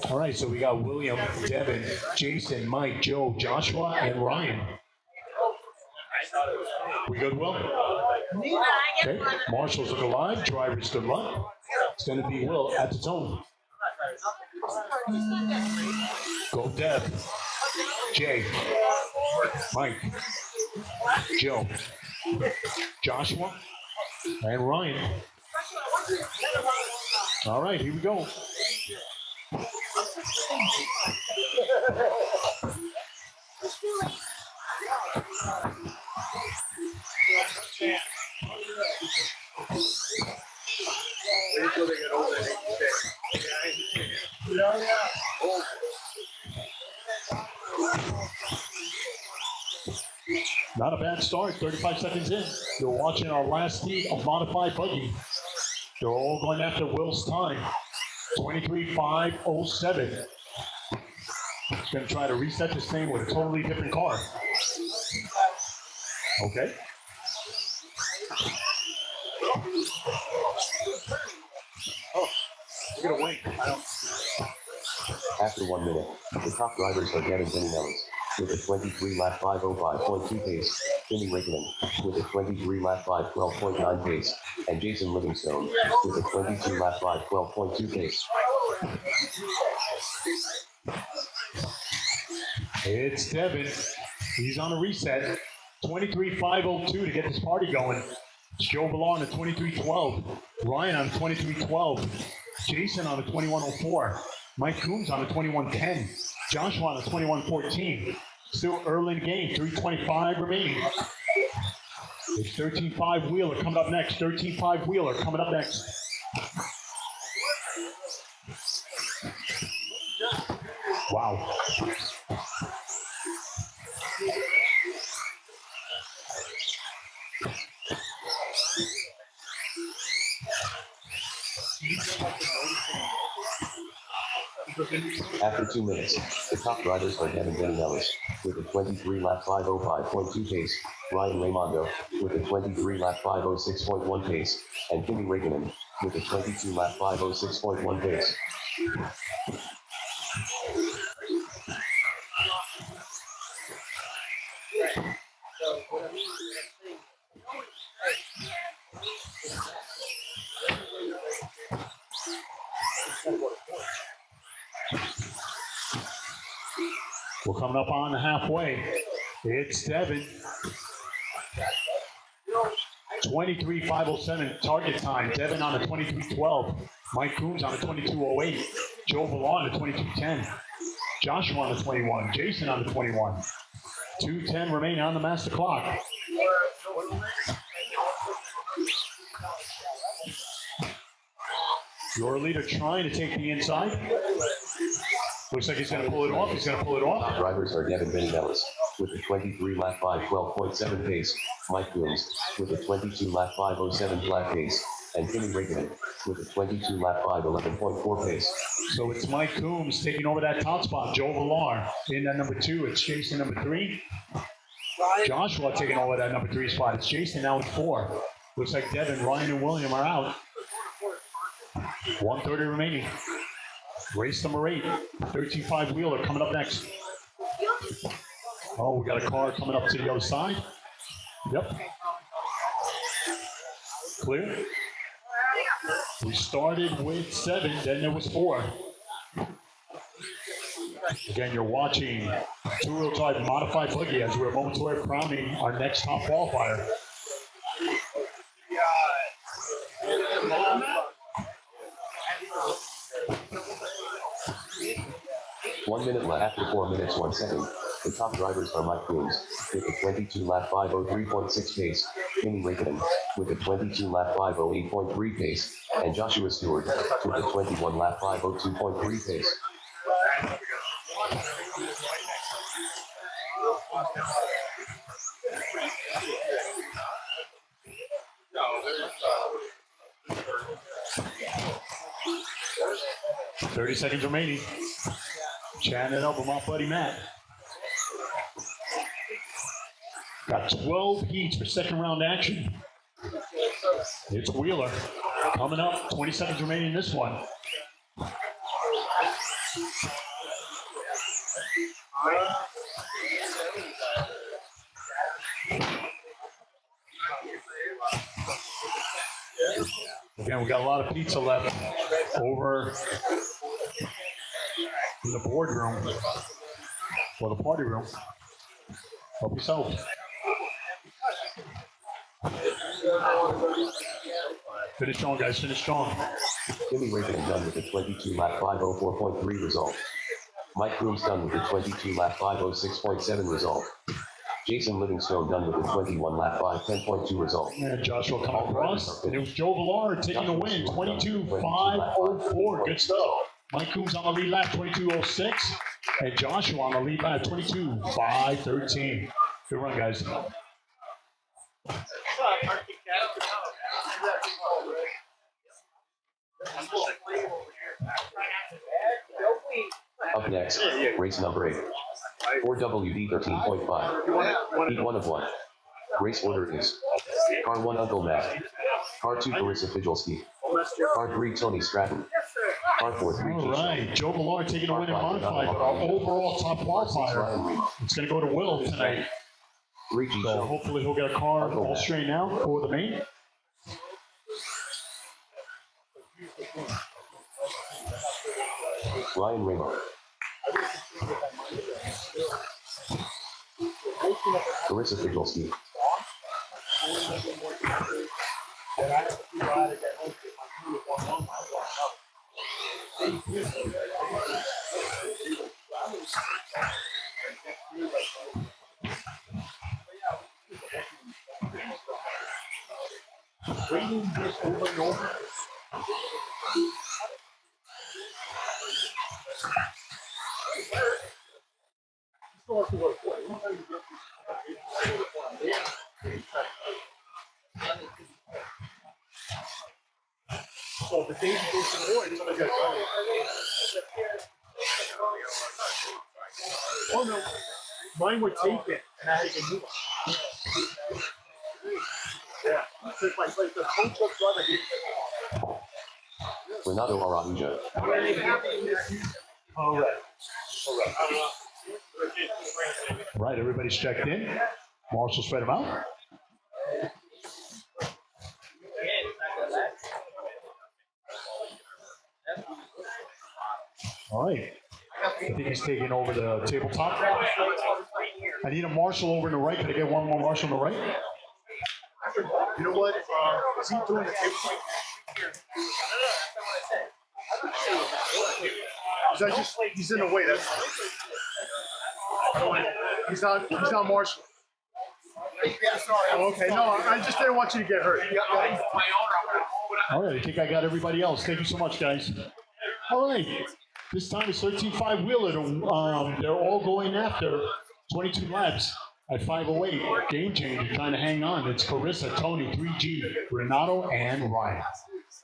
All right, so we got William, Devin, Jason, Mike, Joe, Joshua, and Ryan. We good, Will? Okay, Marshall's looking live, driver's good luck. It's going to be Will at the zone. Go Dev, Jay, Mike, Joe, Joshua, and Ryan. All right, here we go. Not a bad start, 35 seconds in. You're watching our last heat of modified buggy. They're all going after Will's time. 23.507. He's going to try to reset this thing with a totally different car. Okay. Oh, you're gonna wait. After 1 minute, the top drivers are Devin Beninellis with a 23 lap 505.2 pace, Timmy Raikkonen with a 23 lap 512.9 pace, and Jason Livingstone with a 22 lap 512.2 pace. It's Devin. He's on a reset. 23.502 to get this party going. Joe Ballon on 23.12. Ryan on 23.12. Jason on the 21.04. Mike Coombs on the 21.10. Joshua on the 21.14. Still early in the game. 3:25 remaining. It's 13.5 Wheeler coming up next. 13.5 Wheeler coming up next. Wow. After 2 minutes, the top drivers are Devin Beninellis with a 23 lap 505.2 pace, Ryan Raimondo with a 23 lap 506.1 pace, and Timmy Raikkonen with a 22 lap 506.1 pace. We're coming up on halfway. It's Devin. 23.507 target time. Devin on the 23.12. Mike Coombs on the 22.08. Joe Ballon on the 22.10. Joshua on the 21. Jason on the 21. 2:10 remaining on the master clock. Your leader trying to take the inside. Looks like he's going to pull it off. He's going to pull it off. Drivers are Devin Bennelis with a 23 lap 5:12.7 pace, Mike Coombs with a 22 lap 5:07 flat pace, and Timmy Riggin with a 22 lap 5:11.4 pace. So it's Mike Coombs taking over that top spot. Joe Villar in that number 2. It's Jason number 3. Joshua taking over that number 3 spot. It's Jason now at 4. Looks like Devin, Ryan, and William are out. 1:30 remaining. Race number 8. 13.5 wheeler coming up next. Oh, we got a car coming up to the other side. Yep. Clear. We started with 7, then there was 4. Again, you're watching two-wheel drive modified buggy as we're momentarily crowning our next top qualifier. 1 minute left after 4 minutes 1 second. The top drivers are Mike Coombs with a 22 lap 5:03.6 pace, Timmy Riggin with a 22 lap 5:08.3 pace, and Joshua Stewart with a 21 lap 5:02.3 pace. .30 seconds remaining. Chatting it up with my buddy Matt. Got 12 heats for second round action. It's Wheeler coming up. 20 seconds remaining in this one. Again, we got a lot of pizza left over in the boardroom or the party room. Help yourself. Finish strong, guys. Finish strong. Timmy Riggin done with a 22 lap 5:04.3 result. Mike Coombs done with a 22 lap 5:06.7 result. Jason Livingstone done with a 21 lap 5:10.2 result. And Joshua come across. And it was Joe Villar taking the win. 22.504. Good stuff. Mike Coombs on the lead lap, 22.06. And Joshua on the lead lap, 22.513. Good run, guys. Up next, race number 8. 4WD 13.5. Heat 1 of 1. Race order is Car 1 Uncle Matt. Car 2 Carissa Fidgelski. Car 3 Tony Stratton. Car 4 3 All right, Joe Villar taking the win in modified, but our overall top qualifier. It's going to go to Will tonight. 3 G So Show. hopefully he'll get a car all straightened out for the main. Ryan Raymond. Carissa Fidgelski. So if the Daisy goes to the board, it's gonna go. Oh no, mine were taken and I had to get new ones. Yeah, so it's like the whole truck driver. Renato Araújo. All right. Right, everybody's checked in. Marshall spread them out. All right. I think he's taking over the tabletop. I need a Marshall over in the right. Can I get one more Marshall on the right? You know what? Is he doing the table? He's in the way. That's he's not Marshall. Oh, okay, no, I just didn't want you to get hurt. All right, I think I got everybody else. Thank you so much, guys. All right, this time it's 13.5 Wheeler. They're all going after 22 laps at 5:08. Game changer, trying to hang on. It's Carissa, Tony, 3G, Renato, and Ryan.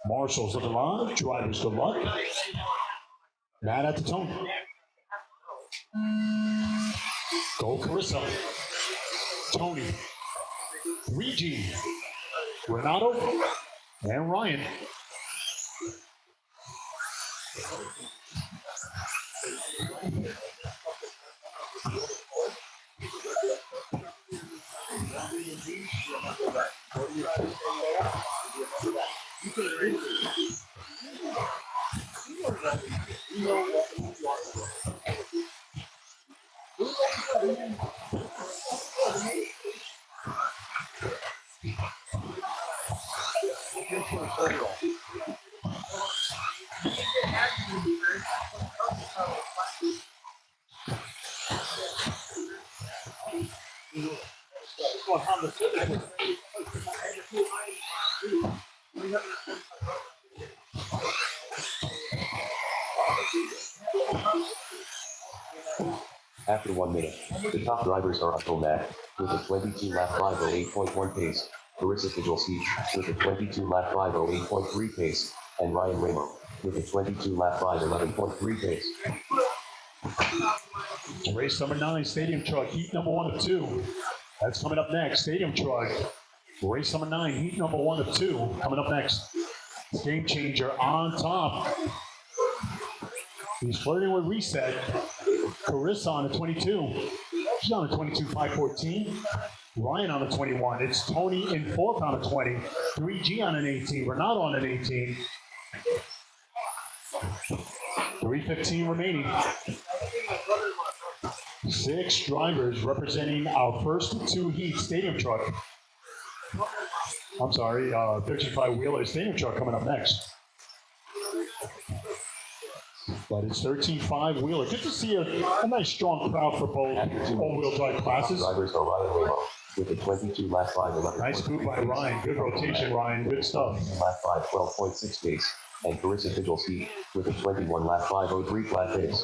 Marshall's looking live. Drivers, good luck. Matt at the Tony. Go Carissa. Tony. 3G. Renato and Ryan. After 1 minute, the top drivers are Otto Mack with a 22 lap 508.1 pace, Carissa Fidelski with a 22 lap 508.3 pace, and Ryan Ramo with a 22 lap 511.3 pace. Race number 9, Stadium Truck, heat number 1 of 2. That's coming up next. Stadium Truck, race number 9, heat number 1 of 2. Coming up next. Game changer on top. He's flirting with reset. Carissa on the 22. She's on the 22, 514. Ryan on the 21. It's Tony in 4th on the 20. 3G on an 18. Renato on an 18. 3:15 remaining. 6 drivers representing our first 2 heats. Stadium Truck. I'm sorry, 35 Wheeler Stadium Truck coming up next. But it's 13.5 Wheeler. Good to see a nice strong crowd for both all-wheel drive classes. Drivers are Ryan Ramo with a 22 lap 511. Nice move by Ryan. Good rotation, Ryan. Good stuff. Lap 512.6 pace, and Carissa Fidelski with a 21 lap 503 flat pace.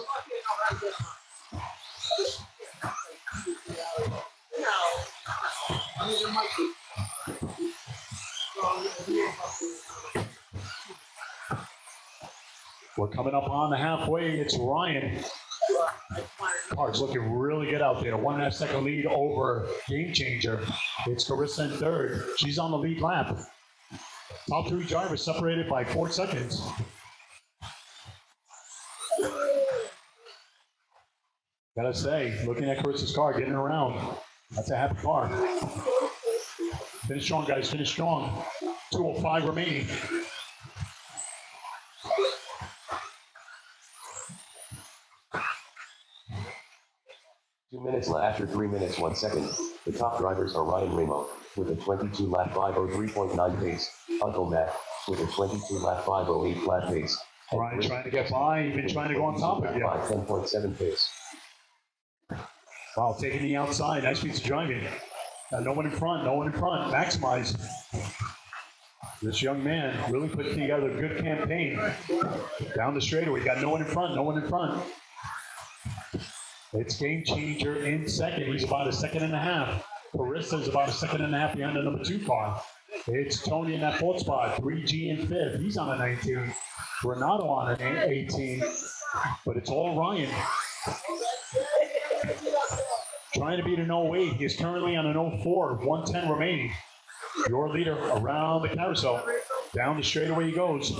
We're coming up on the halfway. It's Ryan. Car's looking really good out there. 1.5 second lead over Game Changer. It's Carissa in 3rd. She's on the lead lap. Top 3 drivers separated by 4 seconds. Gotta say, looking at Carissa's car, getting around. That's a happy car. Finish strong, guys. Finish strong. 2:05 remaining. After 3 minutes 1 second, the top drivers are Ryan Ramo with a 22 lap 503.9 pace, Uncle Matt with a 22 lap 508 flat pace. Ryan trying to get by, even trying to go on top of you. 10.7 pace. Wow, taking the outside. Nice piece of driving. No one in front, no one in front. Maximize. This young man really put together a good campaign. Down the straightaway, got no one in front, no one in front. It's Game Changer in 2nd. He's about a 1.5 seconds. Carissa's about a 1.5 seconds behind the number 2 car. It's Tony in that 4th spot. 3G in 5th. He's on a 19. Renato on an 18. But it's all Ryan. Trying to beat an 08. He's currently on an 04. 110 remaining. Your leader around the carousel. Down the straightaway he goes.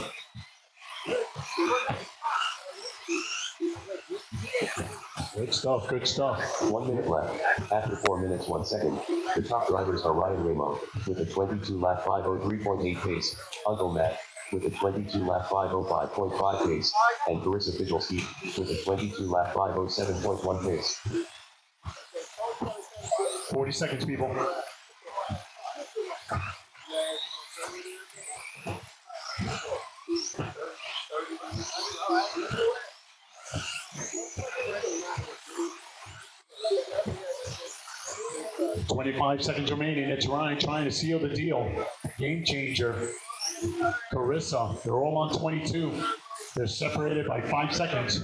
Good stuff, good stuff. 1 minute left. After 4 minutes 1 second, the top drivers are Ryan Ramo with a 22 lap 503.8 pace, Uncle Matt with a 22 lap 505.5 pace, and Carissa Fidelski with a 22 lap 507.1 pace. 40 seconds, people. .25 seconds remaining. It's Ryan trying to seal the deal. Game Changer Carissa. They're all on 22. They're separated by 5 seconds.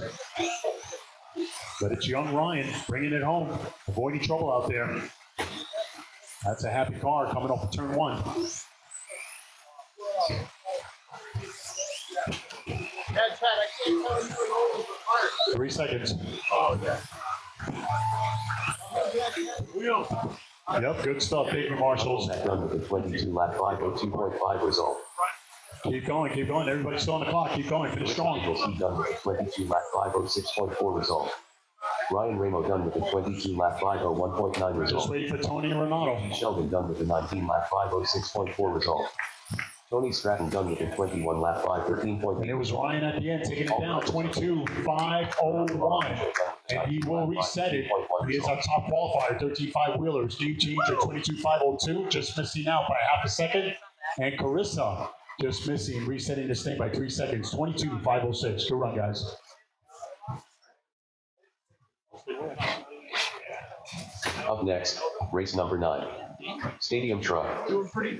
But it's young Ryan bringing it home, avoiding trouble out there. That's a happy car coming off of turn 1. Chad, I can't tell you an old apart. 3 seconds. Oh, yeah. Yep, good stuff. Thank you, Marshals. That done with a 22 lap 502.5 result. Keep going. Everybody's still on the clock. Keep going. Finish strong. Eagles done with a 22 lap 506.4 result. Ryan Ramo done with a 22 lap 501.9 Just result. waiting for Tony and Renato. Sheldon done with a 19 lap 506.4 result. Tony Stratton done with a 21 lap And 513.8. it was Ryan at the end taking it down 22.501. And he will reset it. He is our top qualifier, 13.5 wheelers. Game changer 22.502, just missing out by half a second. And Carissa just missing, resetting this thing by 3 seconds, 22.506. Good run, guys. Up next, race number 9. Stadium Truck.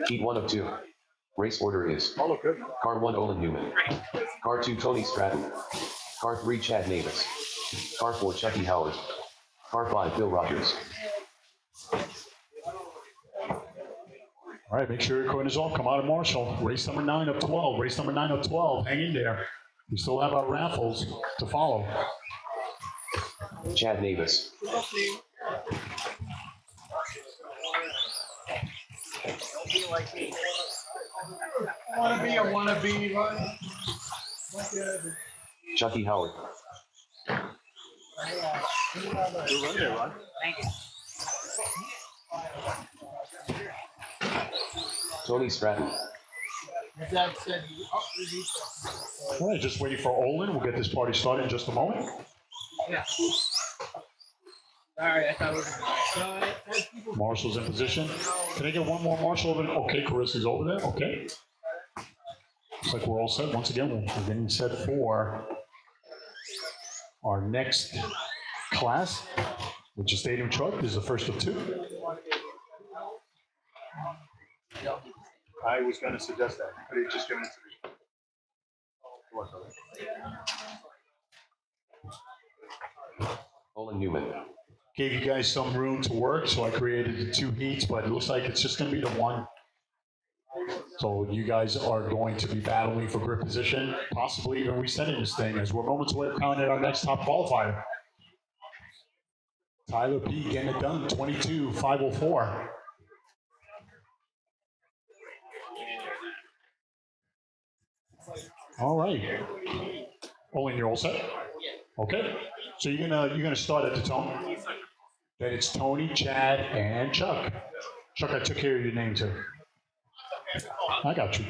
Heat 1 of 2. Race order is Oh, look good. Car 1 Olin Newman. Car 2 Tony Stratton. Car 3 Chad Navis. Car 4 Chucky Howard. Car 5 Bill Rogers. All right, make sure your coin is off. Come out of Marshall. Race number 9 of 12. Race number 9 of 12. Hang in there. We still have our raffles to follow. Chad Navis. Wannabe, right? Chucky Howard. Good run there, Ron. Tony Stratton. Dad said, All right, just waiting for Olin. We'll get this party started in just a moment. yeah. Sorry, I thought it was. Marshall's in position. Can I get one more Marshall over there? Okay, Carissa's over there. Okay. Looks like we're all set. Once again, we're getting set for our next class, which is Stadium Truck. This is the first of 2. I was going to suggest that. Could have just given it to me. Olin Newman. Gave you guys some room to work, so I created the 2 heats, but it looks like it's just going to be the 1. So you guys are going to be battling for grip position, possibly even resetting this thing, as we're moments away from counting our next top qualifier. Tyler P. getting it done, 22.504. All right. Olin, you're all set? Okay. So you're gonna start at the tone. Then it's Tony, Chad, and Chuck. Chuck, I took care of your name too. I got you.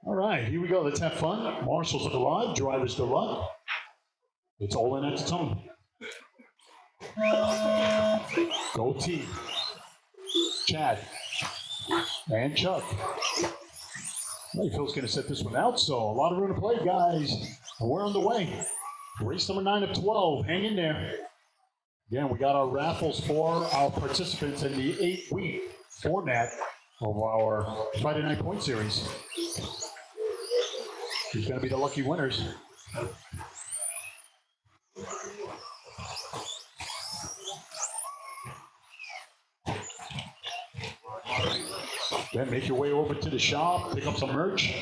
All right, here we go. Let's have fun. Marshall's at the rod, driver's the rod. It's Olin at the tone. Go team. Chad and Chuck. Well, Phil's going to set this one out, so a lot of room to play, guys. And we're on the way. Race number 9 of 12. Hang in there. Again, we got our raffles for our participants in the 8-week format of our Friday Night Point Series. Who's going to be the lucky winners? Then make your way over to the shop, pick up some merch.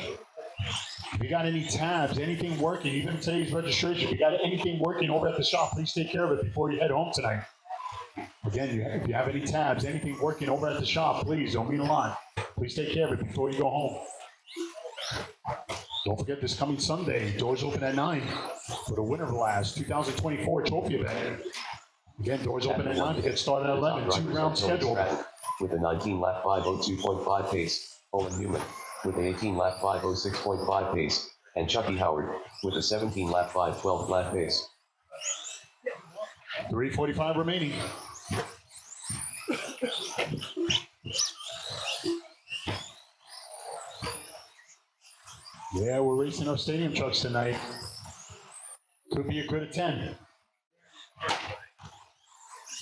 If you got any tabs, anything working, even today's registration, if you got anything working over at the shop, please take care of it before you head home tonight. Again, if you have any tabs, anything working over at the shop, please, don't mean a lot. Please take care of it before you go home. Don't forget this coming Sunday, doors open at 9 for the Winter Blast 2024 trophy event. Again, doors open at 9 to get started at 11, 2 round schedule. With a 19 lap 502.5 pace, Olin Newman with an 18 lap 506.5 pace, and Chucky Howard with a 17 lap 512 flat pace. 3:45 remaining. Yeah, we're racing our stadium trucks tonight. Could be a grid of 10.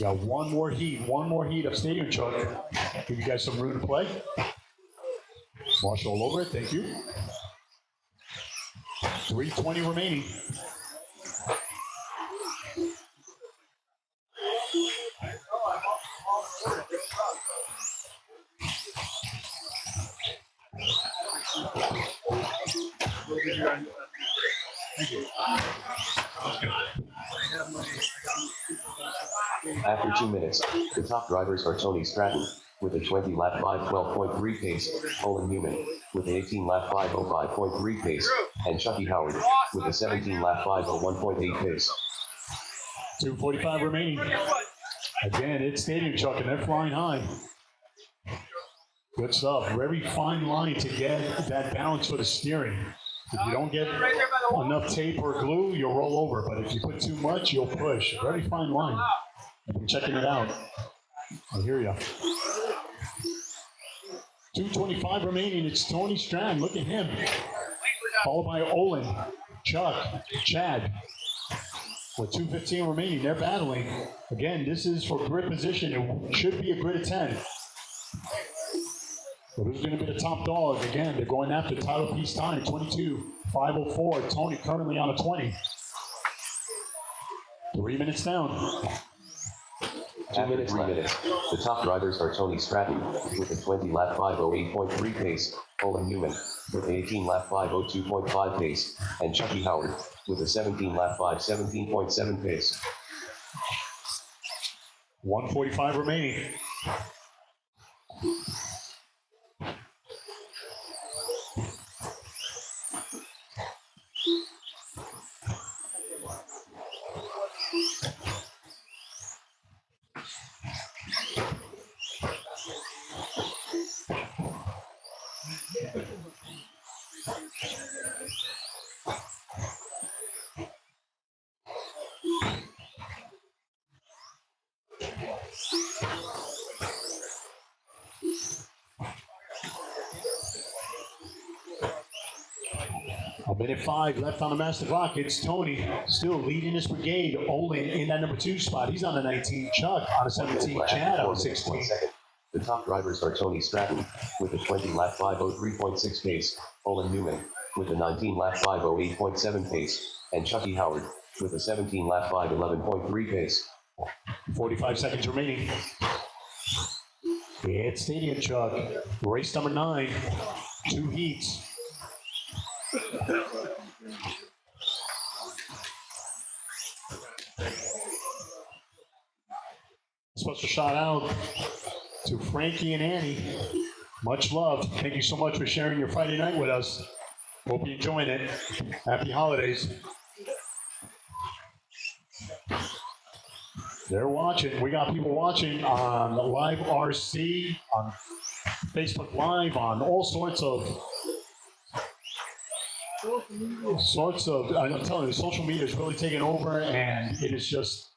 Got one more heat of stadium truck. Give you guys some room to play. Marshall all over it. Thank you. 3:20 remaining. After 2 minutes, the top drivers are Tony Stratton with a 20 lap 5:12.3 pace, Olin Newman with an 18 lap 5:05.3 pace, and Chucky Howard with a 17 lap 5:01.8 pace. 2:45 remaining. Again, it's Stadium Chuck, and they're flying high. Good stuff. Very fine line to get that balance for the steering. If you don't get enough tape or glue, you'll roll over. But if you put too much, you'll push. Very fine line. I've been checking it out. I hear you. 2:25 remaining. It's Tony Stratton. Look at him. Followed by Olin, Chuck, Chad. With 2:15 remaining, they're battling. Again, this is for grid position. It should be a grid of 10. So who's going to be the top dog? Again, they're going after title piece time, 22:504. Tony currently on a 20. 3 minutes down. After 3 minutes, the top drivers are Tony Stratton with a 20 lap 5:08.3 pace, Olin Newman with an 18 lap 5:02.5 pace, and Chucky Howard with a 17 lap 5:17.7 pace. 1:45 remaining. A minute 5 left on the master clock. It's Tony still leading this brigade. Olin in that number 2 spot. He's on the 19. Chuck on a 17. Chad on a 16. The top drivers are Tony Stratton with a 20 lap 5:03.6 pace, Olin Newman with a 19 lap 5:08.7 pace, and Chucky Howard with a 17 lap 5:11.3 pace. 45 seconds remaining. It's Stadium Chuck. Race number 9. 2 heats. Special shout out to Frankie and Annie. Much love. Thank you so much for sharing your Friday night with us. Hope you're enjoying it. Happy holidays. They're watching. We got people watching on the Live RC, on Facebook Live, on all sorts of, I'm telling you, social media is really taking over, and it is just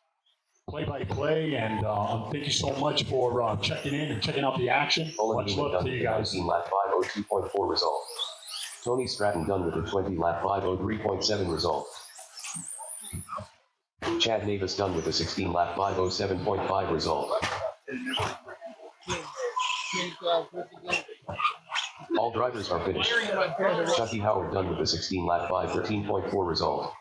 play-by-play, and thank you so much for checking in and checking out the action. Olin Much Newman love done to with you a guys. 19 lap 5:02.4 result. Tony Stratton done with a 20 lap 5:03.7 result. Chad Navis done with a 16 lap 5:07.5 result. All drivers are finished. Chucky Howard done with a 16 lap 5:13.4 result.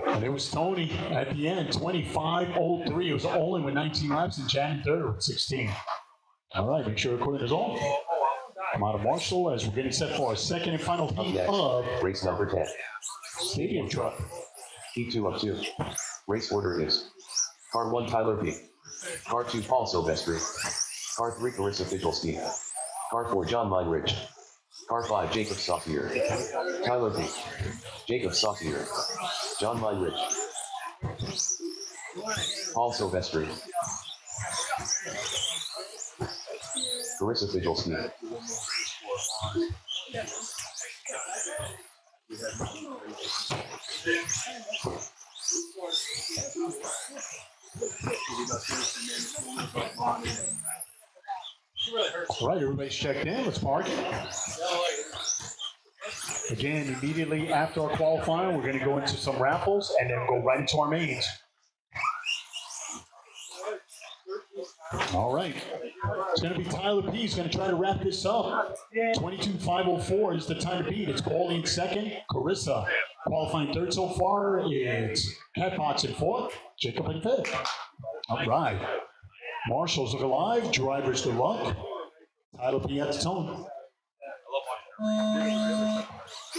And it was Tony at the end, 25:03. It was Olin with 19 laps and Chad in third with 16. All right, make sure equipment is on. I'm out of Marshall as we're getting set for our second and final Up heat next, of race number 10. Stadium Truck. Heat 2 of 2. Race order is Car 1 Tyler P. Car 2 Paul Silvestri. Car 3 Carissa Figelski. Car 4 John Meinrich. Car 5 Jacob Saucier. Tyler P. Jacob Saucier. John Meinrich. Paul Silvestri. Carissa Figelski. All right, everybody's checked in. Let's park it. Again, immediately after our qualifying, we're going to go into some raffles and then go right into our mains. All right. It's going to be Tyler P. He's going to try to wrap this up. 22.504 is the time to beat. It's Paulie in second. Carissa qualifying third so far. It's Catbox in fourth. Jacob in fifth. All right. Marshall's look alive. Drivers good luck. Tyler P. at the tone.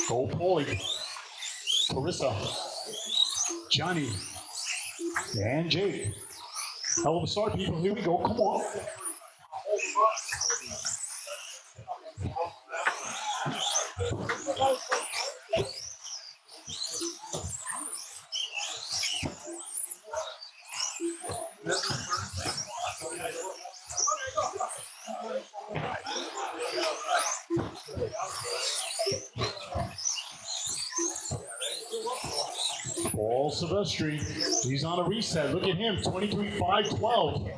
Go Paulie. Carissa. Johnny. And Jake. Hell of a start, people. Here we go. Come on. Paul Silvestri, he's on a reset. Look at him, 23.512.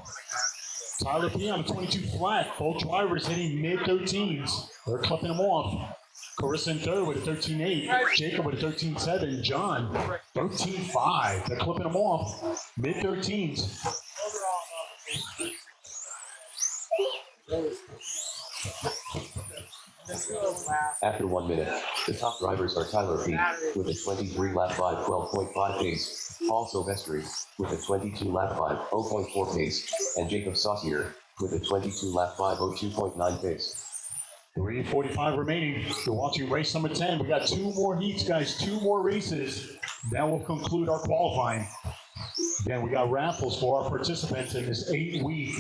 Tyler P on a 22 flat. Both drivers hitting mid-13s. They're clipping them off. Carissa in third with a 13.8. Jacob with a 13.7. John, 13.5. They're clipping them off. Mid-13s. After 1 minute, the top drivers are Tyler P. with a 23 lap 5 12.5 pace, Paul Silvestri with a 22 lap 5 0.4 pace, and Jacob Saucier with a 22 lap 5 2.9 pace. 3:45 remaining. You're watching race number 10. We got 2 more heats, guys. 2 more races. That will conclude our qualifying. Again, we got raffles for our participants in this 8-week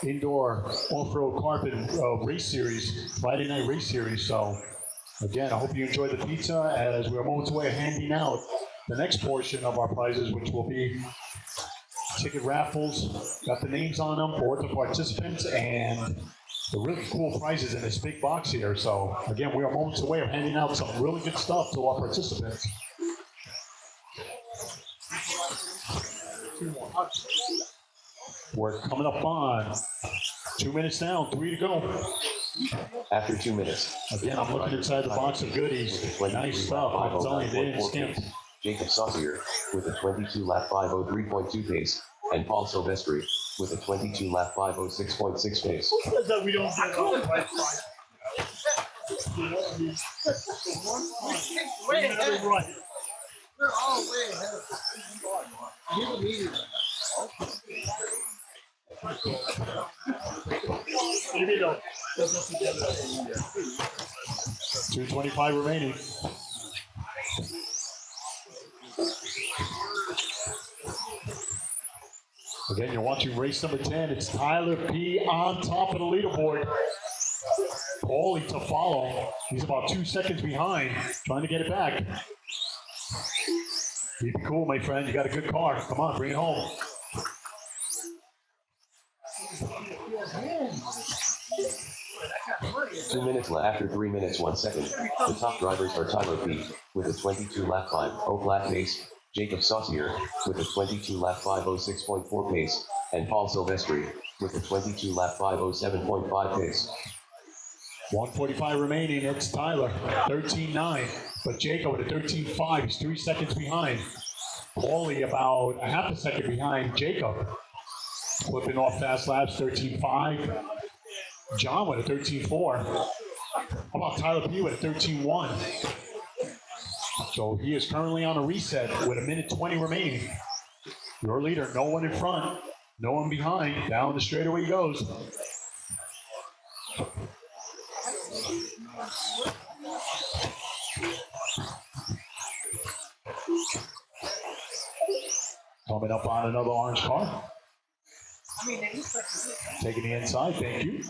indoor off-road carpet race series, Friday night race series. So, again, I hope you enjoy the pizza as we're moments away handing out the next portion of our prizes, which will be ticket raffles. Got the names on them for the participants and the really cool prizes in this big box here. So, again, we are moments away of handing out some really good stuff to our participants. We're coming up on 2 minutes down, 3 to go. After 2 minutes, Again, I'm looking inside the box of goodies. Nice stuff. I'm telling you, they didn't skimp. Jacob Saucier with a 22 lap 503.2 pace, and Paul Silvestri with a 22 lap 506.6 pace. That we don't get on the right side. You know what I mean? Way You're ahead. right. We're all way ahead of us. You need it. Maybe no. That's not together. 2:25 remaining. Again, you're watching race number 10. It's Tyler P. on top of the leaderboard. Paulie to follow. He's about 2 seconds behind, trying to get it back. Keep it cool, my friend. You got a good car. Come on, bring it home. Two minutes left. After 3 minutes 1 second, the top drivers are Tyler P. with a 22 lap 5 flat pace, Jacob Saucier with a 22 lap 506.4 pace, and Paul Silvestri with a 22 lap 507.5 pace. 1:45 remaining. It's Tyler, 13.9. But Jacob with a 13.5. He's 3 seconds behind. Paulie about a half a second behind Jacob. Flipping off fast laps, 13.5. John with a 13.4. How about Tyler P with a 13.1? So he is currently on a reset with 1:20 remaining. Your leader, no one in front, no one behind. Down the straightaway he goes. Coming up on another orange car. Taking the inside, thank you.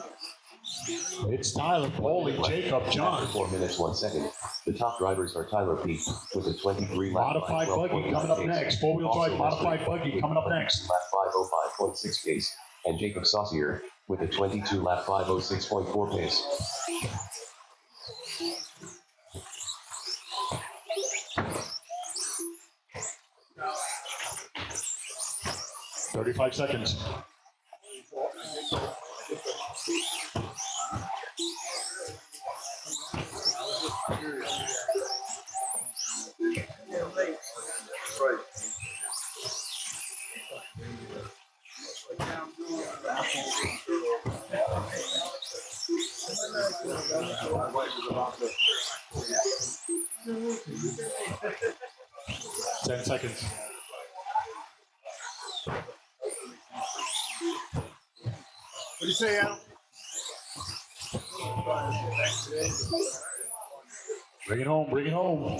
It's Tyler, Paulie, Jacob, John. After 4 minutes 1 second, the top drivers are Tyler P. with a 23 lap Modified buggy coming up next. Four-wheel drive modified buggy coming up next. lap 505.6 pace, and Jacob Saucier with a 22 lap 506.4 pace. $35 seconds. 10 seconds. What do you say, Adam? Bring it home, bring it home.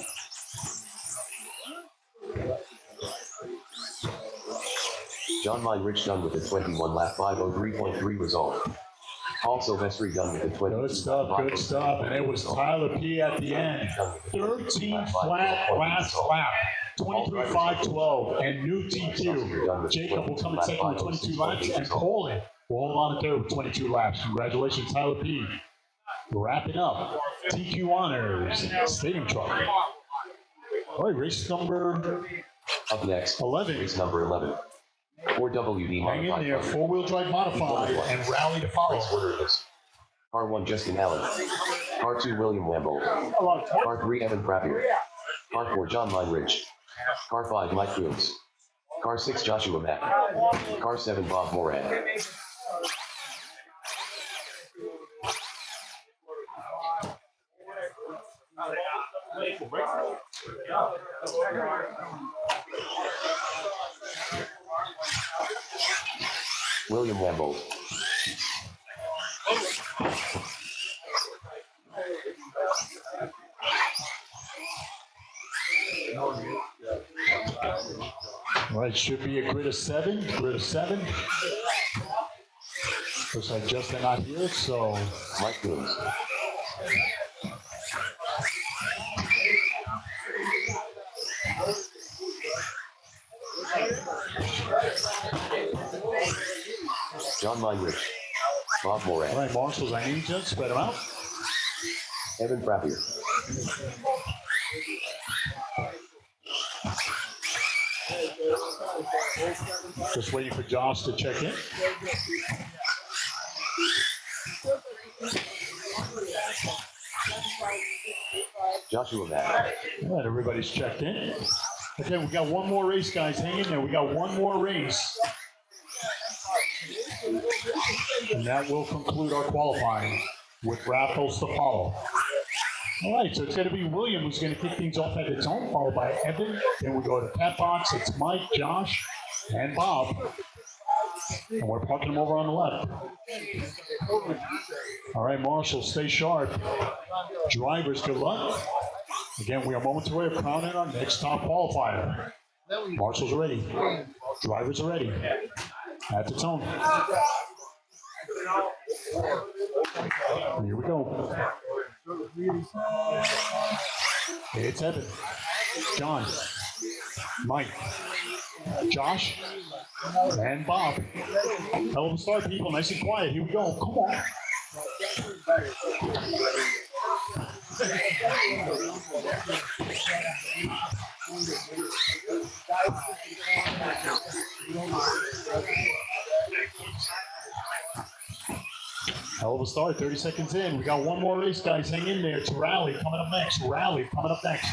John Meinrich done with a 21 lap 503.3 result. Paul Silvestri done with a 20. Good stuff, good stuff. And it was Tyler P at the end. 13 flat last lap. 23.512 and new TQ. Jacob will come in second with 22 laps, and Colin will hold on to third with 22 laps. Congratulations, Tyler P. Wrapping up TQ Honors Stadium Truck. All right, race number Up next, 11. race number 11. 4WD Hang in there, modified. four-wheel drive modified, and rally to follow. Race order is Car 1 Justin Allen. Car 2 William Lambo. Car 3 Evan Frappier. Car 4 John Meinrich. Car 5 Mike Coombs. Car 6 Joshua Mack. Car 7 Bob Moran. William Lambo. All right, should be a grid of 7. Grid of 7. Looks like Justin not here, so Mike Coombs. John Meinrich. Bob all Moran. right, marshals, I need you to spread them out. Evan Frappier. Just waiting for Josh to check in. Joshua Mack. All right, everybody's checked in. Okay, we got one more race, guys. Hang in there. We got one more race. And that will conclude our qualifying with raffles to follow. All right, so it's going to be William who's going to kick things off at its own, followed by Evan. Then we go to Pat Box. It's Mike, Josh, and Bob. And we're parking them over on the left. All right, Marshall, stay sharp. Drivers, good luck. Again, we are moments away of crowning our next top qualifier. Marshall's ready. Drivers are ready. At its own. Here we go. It's Evan, John, Mike, Josh, and Bob. Hell of a start, people. Nice and quiet. Here we go. Come on. Hell of a start. 30 seconds in. We got one more race, guys. Hang in there. It's Rally coming up next. Rally coming up next.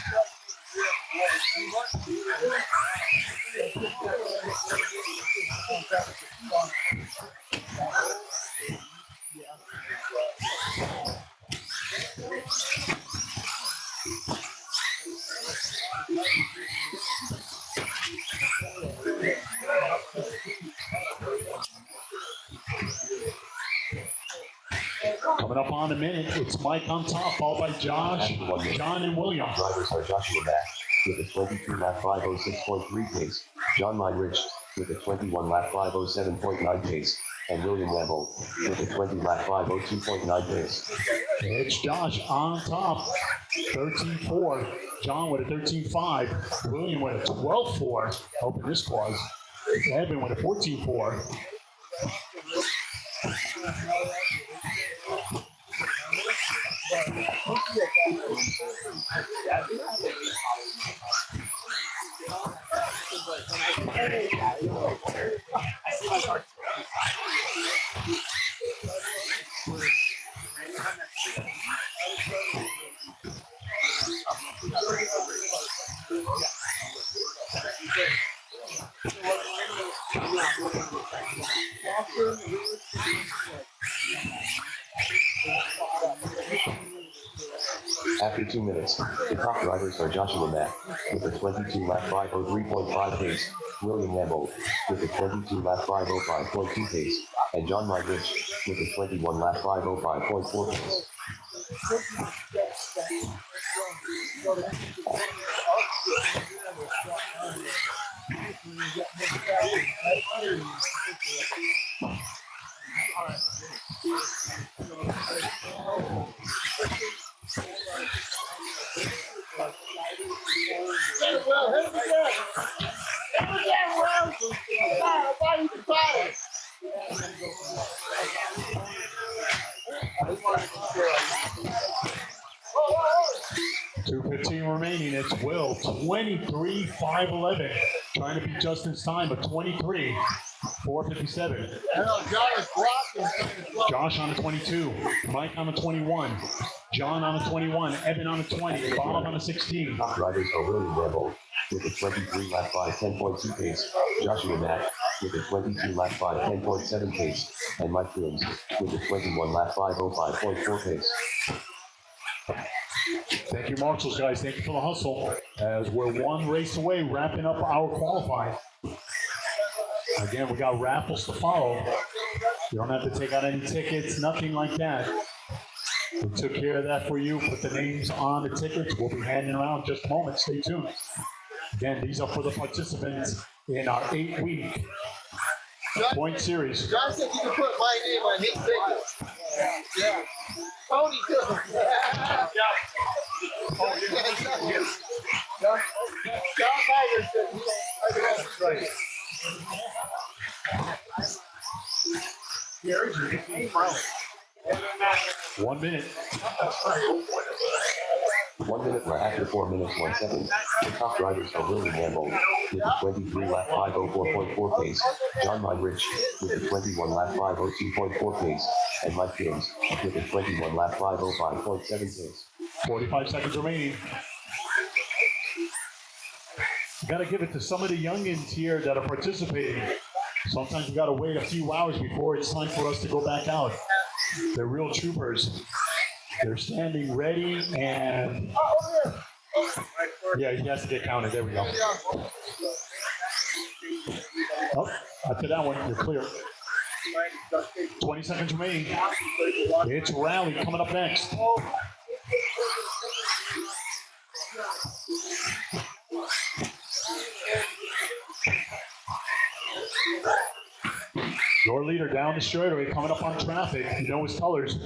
Coming up on a minute, it's Mike on top, followed by Josh, John, and William. Drivers are Joshua Mack with a 22 lap 506.3 pace. John Meinrich with a 21 lap 507.9 pace. And William Lambo with a 20 lap 502.9 pace. It's Josh on top, 13.4. John with a 13.5. William with a 12.4. Hoping this was. Evan with a 14.4. 22 minutes. The top drivers are Joshua Mack with a 22 lap 503.5 pace, William Lambo with a 22 lap 505.2 pace, and John Rydrich with a 21 lap 505.4 pace. .2:15 remaining. It's Will, 23.511. Trying to beat Justin's time, but 23.457. Josh on the 22. Mike on the 21. John on the 21. Evan on the 20. Bob on the 16. Top drivers are William Lambo with a 23 lap 5 10.2 pace, Joshua Mack with a 22 lap 5 10.7 pace, and Mike Williams with a 21 lap 505.4 pace. Thank you, marshals, guys. Thank you for the hustle. As we're one race away, wrapping up our qualifying. Again, we got raffles to follow. You don't have to take out any tickets, nothing like that. We took care of that for you. Put the names on the tickets. We'll be handing around in just a moment. Stay tuned. Again, these are for the participants in our 8-week point series. John said you can put my name on his tickets. Yeah. Tony too. John Myers said that's right. Gary's your name, 1 minute. 1 minute after 4 minutes 1 second. The top drivers are William Lambo with a 23 lap 504.4 pace, John Rydrich with a 21 lap 502.4 pace, and Mike James with a 21 lap 505.7 pace. 45 seconds remaining. Got to give it to some of the youngins here that are participating. Sometimes we got to wait a few hours before it's time for us to go back out. They're real troopers. They're standing ready and yeah, he has to get counted. There we go. Oh, after that one, you're clear. 20 seconds remaining. It's Rally coming up next. Your leader down the straightaway coming up on traffic. You know his colors.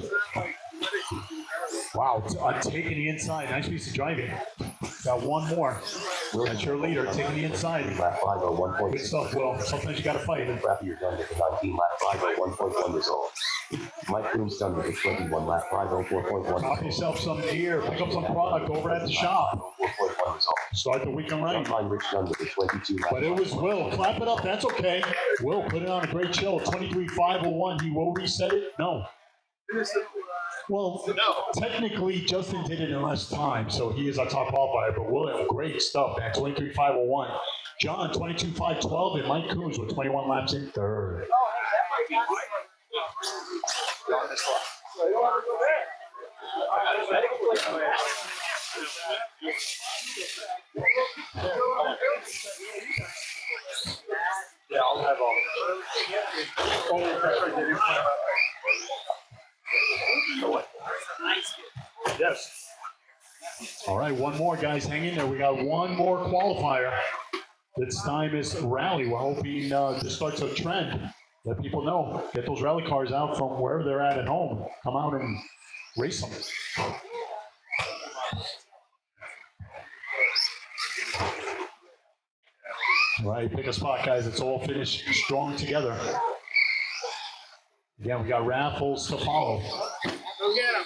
Wow, taking the inside. Nice piece of driving. Got one more. That's your leader taking the inside. Lap 501.6. Good stuff, Will. Sometimes you got to fight. After you're done with the 19 lap 501.1 result. Mike Bloom's done with a 21 lap 504.1. Pop yourself some gear. Pick up some product over at the shop. 4.1 result. Start the weekend right. John Rich done with a 22 lap. But it was Will. Clap it up. That's okay. Will put it on a great show. 23.501. He will reset it? No. Well, technically, Justin did it in less time, so he is our top qualifier. But Will, great stuff, man. 23.501. John, 22.512, and Mike Coons with 21 laps in third. Yeah, I'll have all. Yes. All right, one more, guys. Hang in there. We got one more qualifier. This time is rally. We're hoping this starts a trend. Let people know. Get those rally cars out from wherever they're at home. Come out and race them. All right, pick a spot, guys. It's all finished strong together. Again, we got raffles to follow. Go get him.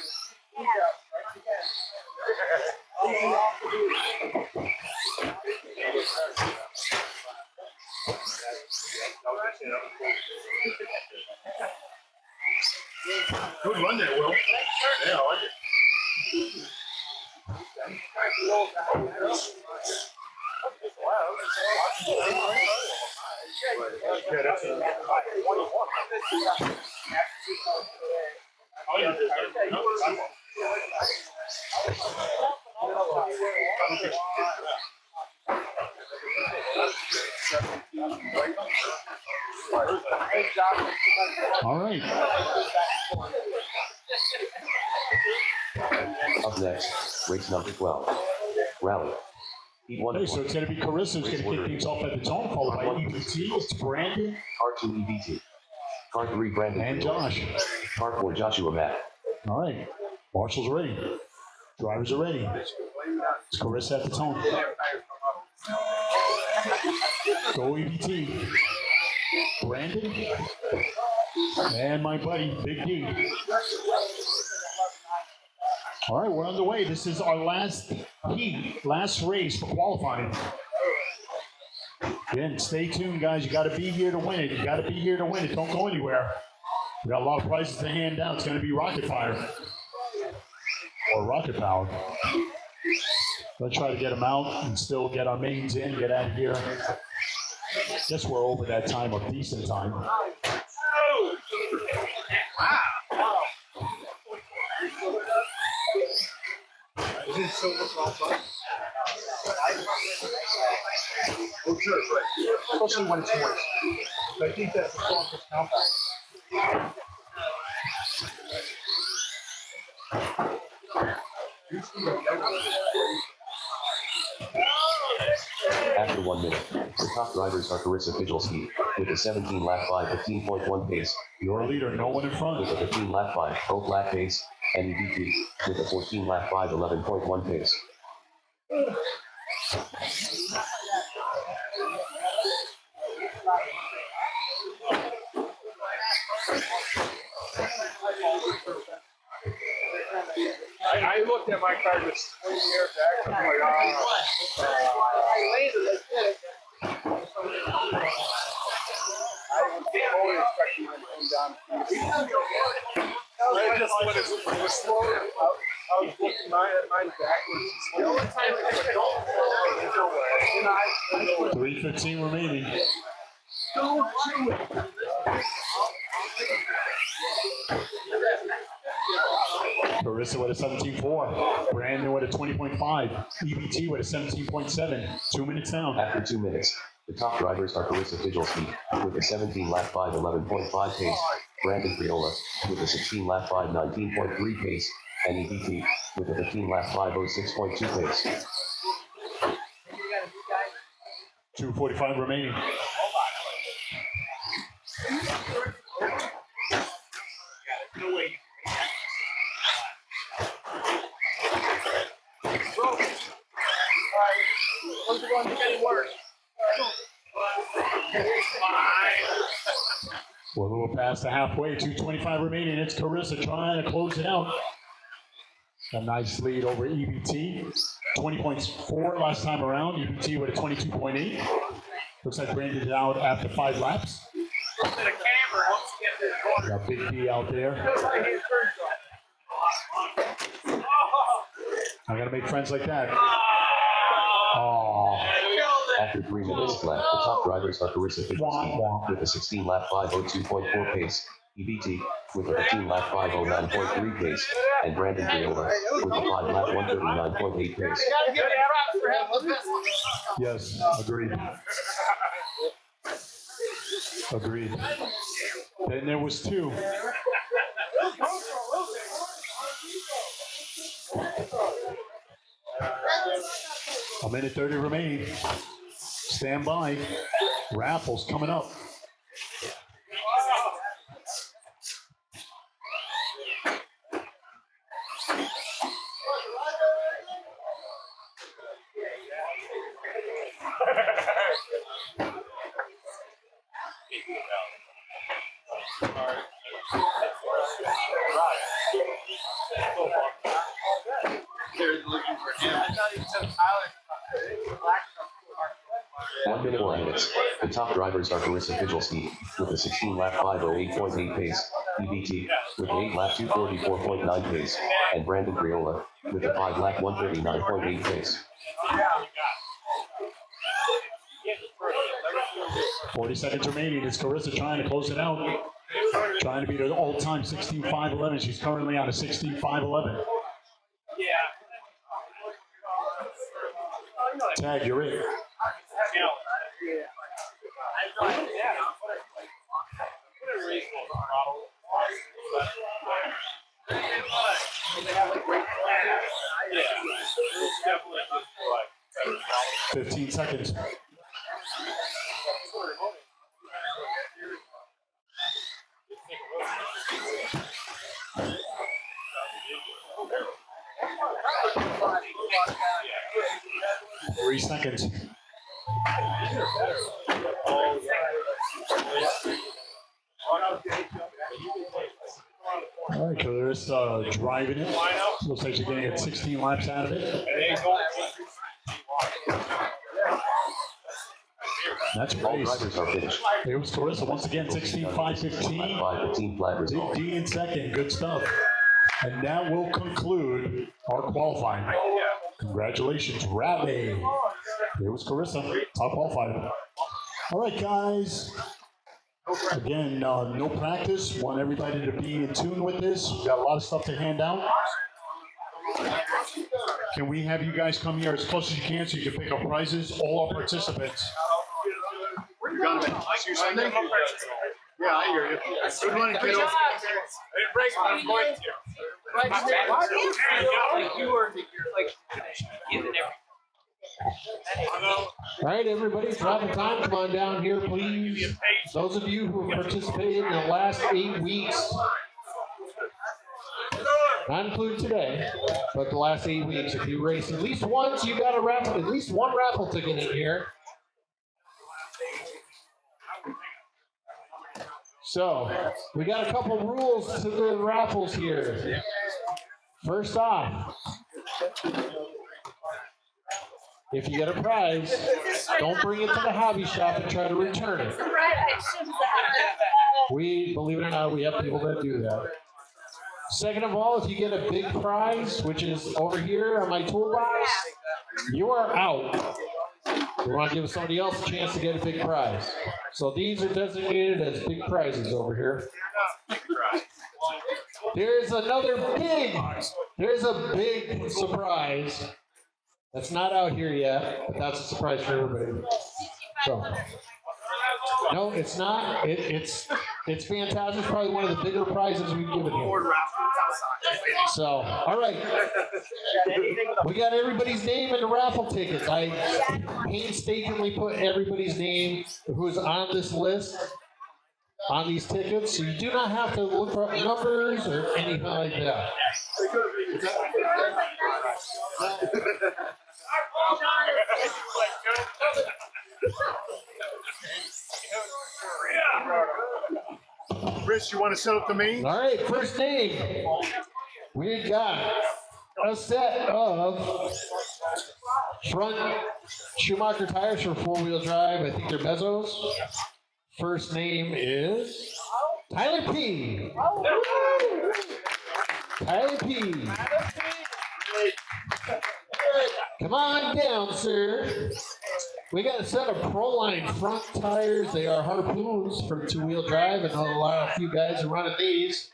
Good run there, Will. Yeah, I like it. Yeah, that's it. All right. Up next, race number 12. Rally. Heat 1. Okay, so it's going to be Carissa who's going to kick things off at the tone, followed by EBT. It's Brandon Car 2 EBT. Car 3 Brandon. and Josh. Car 4 Joshua Matt. All right. Marshall's ready. Drivers are ready. It's Carissa at the tone. Go EBT. Brandon. And my buddy, Big D. All right, we're on the way. This is our last heat, last race for qualifying. Again, stay tuned, guys. You got to be here to win it. You got to be here to win it. Don't go anywhere. We got a lot of prizes to hand out. It's going to be rocket fire or rocket power. Let's try to get them out and still get our mains in, get out of here. Guess we're over that time of decent time. Isn't silver cross up? Oh, sure, right. Especially when it's moist. So I think that's the strongest now. After 1 minute, the top drivers are Carissa Fijelski with a 17 lap 5 15.1 pace, Your leader, no one in front. with a 15 lap 5 12 lap pace, and EBT with a 14 lap 5 11.1 pace. I looked at my car just 20 years back. I'm like, I was always expecting him to come down. I just when it was slow, I was looking mine backwards. The only time I 3:15 remaining. Carissa with a 17.4. Brandon with a 20.5. EBT with a 17.7. 2 minutes down. After 2 minutes, the top drivers are Carissa Fijelski with a 17 lap 5 11.5 pace, Brandon Criolla with a 16 lap 5 19.3 pace, and EBT with a 15 lap 5 06.2 pace. 2:45 remaining. What's going to get worse? We're a little past the halfway. 2:25 remaining. It's Carissa trying to close it out. A nice lead over EBT. 20.4 last time around. EBT with a 22.8. Looks like Brandon is out after 5 laps. Got Big D out there. I gotta make friends like that. Oh, After 3 minutes left, the top drivers are Carissa Fijelski with a 16 lap 5 02.4 pace, EBT with a 15 lap 5 09.3 pace, and Brandon Criolla with a 5 lap 139.8 pace. yes, agreed. Agreed. Then there was 2. A minute 30 remaining. Stand by. Raffles coming up. They're looking for him. I thought he took Tyler. 1 minute 1 minutes. The top drivers are Carissa Fijelski with a 16 lap 5 08.8 pace, EBT with an 8 lap 244.9 pace, and Brandon Criolla with a 5 lap 139.8 pace. 40 seconds remaining. It's Carissa trying to close it out. Trying to beat her all-time 16.511. She's currently on a 16.511. Tag, you're it. Yeah. 15 seconds. Three seconds. All right, Clarissa driving it. Looks like she's going to get 16 laps out of it. That's All race. drivers are finished. It was Clarissa once again, 16, 5, 15. Lap 5, 15 flat result. D in second, good stuff. And that will conclude our qualifying. Congratulations, Ravi. It was Carissa, top qualified. All right, guys. Again, no practice. Want everybody to be in tune with this. We've got a lot of stuff to hand out. Can we have you guys come here as close as you can so you can pick up prizes? All our participants. You're gonna see you Sunday? Yeah, I hear you. Good morning, kiddo. It breaks my point. Like you were like giving everything. All right, everybody, driving time, come on down here, please. Those of you who have participated in the last 8 weeks, not including today, but the last 8 weeks, if you race at least once, you got a raffle, at least one raffle ticket in here. So, we got a couple rules to the raffles here. First off, if you get a prize, don't bring it to the hobby shop and try to return it. We, believe it or not, we have people that do that. Second of all, if you get a big prize, which is over here on my toolbox, you are out. We want to give somebody else a chance to get a big prize. So these are designated as big prizes over here. There's a big surprise. That's not out here yet, but that's a surprise for everybody. So, no, it's not. It's fantastic. It's probably one of the bigger prizes we've given here. So, all right. We got everybody's name in the raffle tickets. I painstakingly put everybody's name who's on this list on these tickets, so you do not have to look for numbers or anything like that. Chris, you want to set up the main? All right, first name. We got a set of front Schumacher tires for four-wheel drive. I think they're Bezos. First name is Tyler P. Tyler P. Come on down, sir. We got a set of Proline front tires. They are Harpoons for two-wheel drive, and a few guys are running these.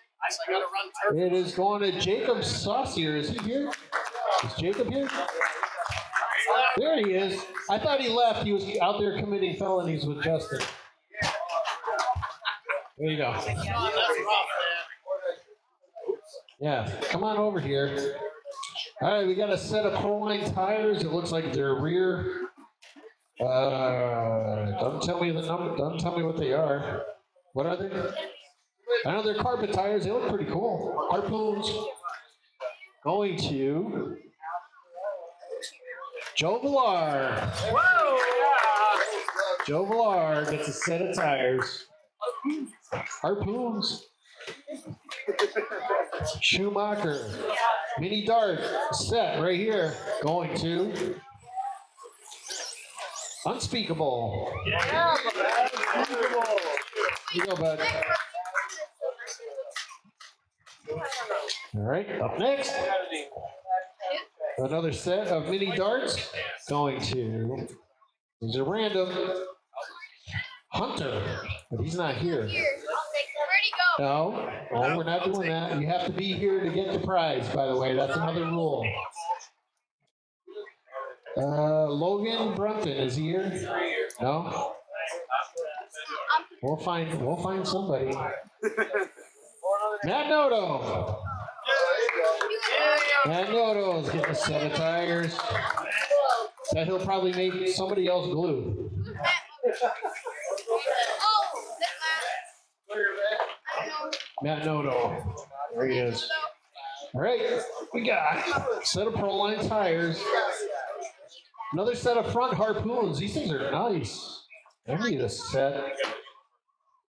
It is going to Jacob Saucier. Is he here? Is Jacob here? There he is. I thought he left. He was out there committing felonies with Justin. There you go. Yeah, come on over here. All right, we got a set of Proline tires. It looks like they're rear. Doesn't tell me the number. Doesn't tell me what they are. What are they? I know they're carpet tires. They look pretty cool. Harpoons. Going to Joe Villar. Joe Villar gets a set of tires. Harpoons. Schumacher. Mini Dart set right here. Going to Unspeakable. Yeah, Unspeakable. You go, bud. All right, up next, another set of mini darts going to, these are random, Hunter, but he's not here. Where'd he go? No, we're not doing that. You have to be here to get the prize, by the way. That's another rule. Logan Brunton, is he here? No? We'll find somebody. Matt Noto. Matt Noto's getting a set of tires that he'll probably make somebody else glue. Oh, I don't know. Matt Noto. There he is. All right, we got a set of Proline tires. Another set of front harpoons. These things are nice. I need a set.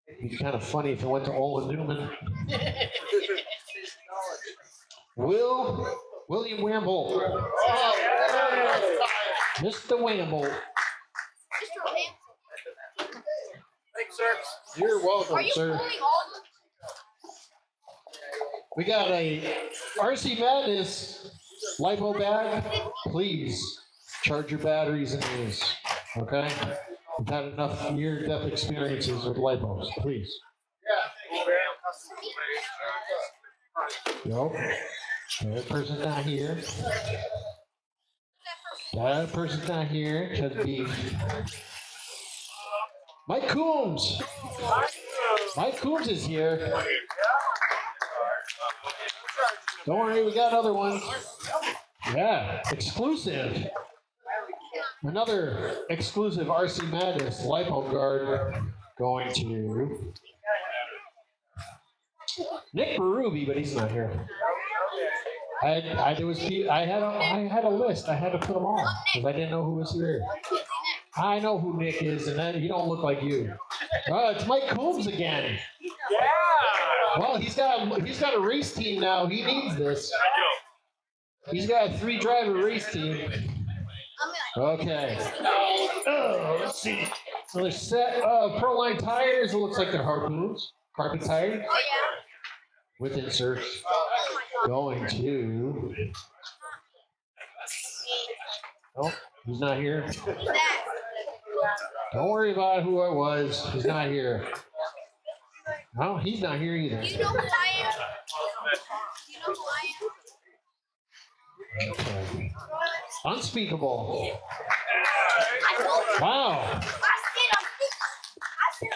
It'd be kind of funny if it went to Olin Newman. William Wamble. Mr. Wamble. Mr. Hanson. Thanks, sir. You're welcome, Are you sir. pulling all of them? We got a RC Madness LiPo bag. Please charge your batteries in these. Okay? We've had enough near-death experiences with LiPos. Please. Nope. That person's not here. That person's not here. Has beef. Mike Coombs. Mike Coombs is here. Don't worry, we got other ones. Yeah, exclusive. Another exclusive RC Madness LiPo guard going to Nick Berube, but he's not here. I had a list. I had to put them on because I didn't know who was here. I know who Nick is, and then he don't look like you. It's Mike Coombs again. Yeah. Well, he's got a race team now. He needs this. He's got a 3-driver race team. Okay. Oh, let's see. Another set of Proline tires. It looks like they're harpoons. Carpet tires. Oh, yeah. With inserts. Going to. Oh, he's not here. Who's that? Don't worry about who it was. He's not here. No, he's not here either. Do you know who I am? Do you know who I am? Okay. Unspeakable. I told you. Wow. I said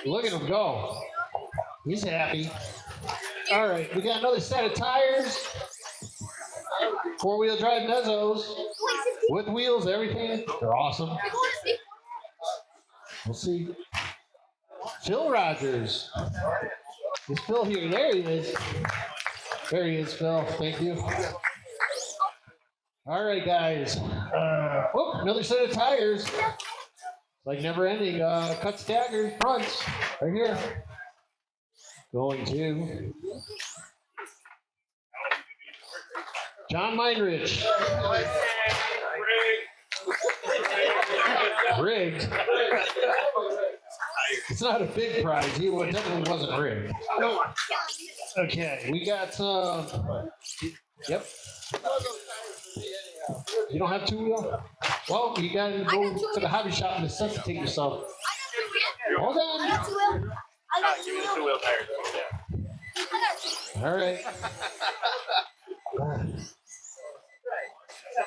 I'm Look at him go. He's happy. All right, we got another set of tires. 4-wheel drive Mezzos with wheels, everything. They're awesome. We'll see. Phil Rogers. Is Phil here? There he is. There he is, Phil. Thank you. All right, guys. Another set of tires. Like never ending. Cut stagger fronts. Right here. Going to John Meinrich. Rigged. It's not a big prize. He definitely wasn't rigged. Okay, we got yep. You don't have 2-wheel? Well, you gotta go to the hobby shop and necessitate yourself. Hold on. I got 2-wheel. I got 2-wheel. All right.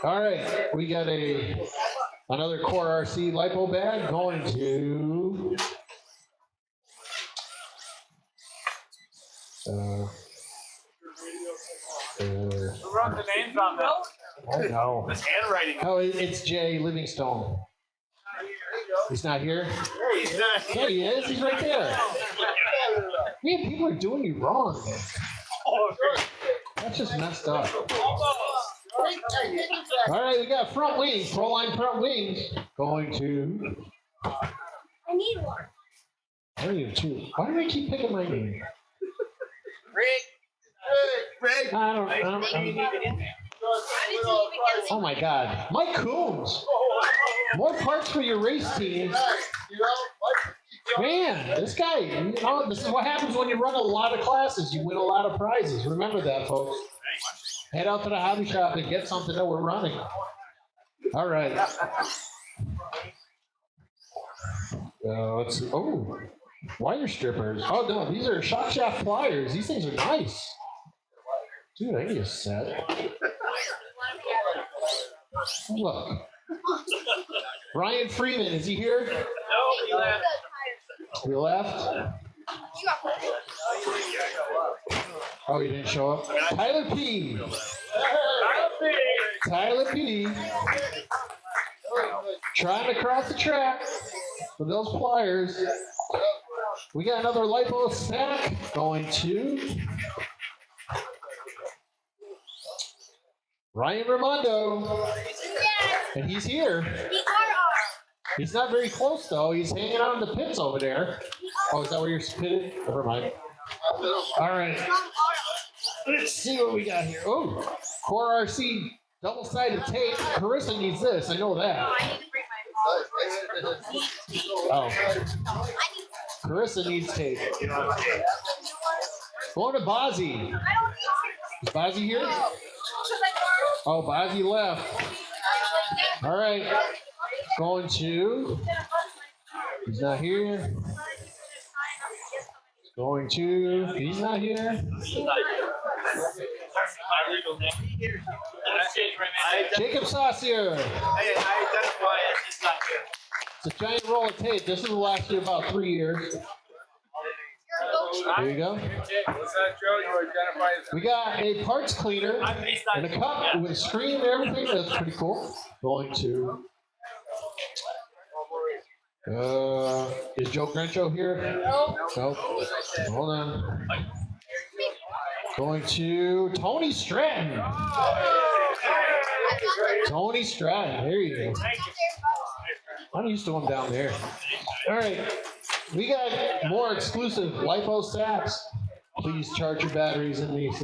All right, we got another Core RC LiPo bag going to Who wrote the names on this? I know. This handwriting. Oh, it's Jay Livingstone. He's not here? He's not. There he is. He's right there. Man, people are doing you wrong. That's just messed up. All right, we got front wings, Proline front wings. Going to. I need one. I don't even choose. Why do I keep picking my name? Rick. I don't. Oh my God, Mike Coombs. More parts for your race team. Man, this guy, this is what happens when you run a lot of classes. You win a lot of prizes. Remember that, folks. Head out to the hobby shop and get something that we're running. All right. Let's see. Oh, wire strippers. Oh, no, these are shock shaft pliers. These things are nice. Dude, I need a set. Look. Ryan Freeman, is he here? No, he left. He left. Oh, he didn't show up. Tyler P. Tyler P. Trying to cross the track with those pliers. We got another lipo sack going to Ryan Raimondo. And he's here. He's not very close though. He's hanging out in the pits over there. Oh, is that where you're pitted? Never mind. All right. Let's see what we got here. Oh, Core RC double-sided tape. Carissa needs this. I know that. I need to bring my phone. Oh. Carissa needs tape. Going to Bozzy. Is Bozzy here? Oh, Bozzy left. All right. Going to. He's not here. Going to. He's not here. Jacob Saucier. I identify it. It's not good. It's a giant roll of tape. This will last you about 3 years. There you go. What's that, Joe? You identify as We got a parts cleaner and a cup with a screen and everything. That's pretty cool. Going to. Is Joe Grencho here? No. Nope. Hold on. Going to Tony Stratton. Tony Stratton. There you go. I'm used to him down there. All right. We got more exclusive LiPo sacks. Please charge your batteries in these.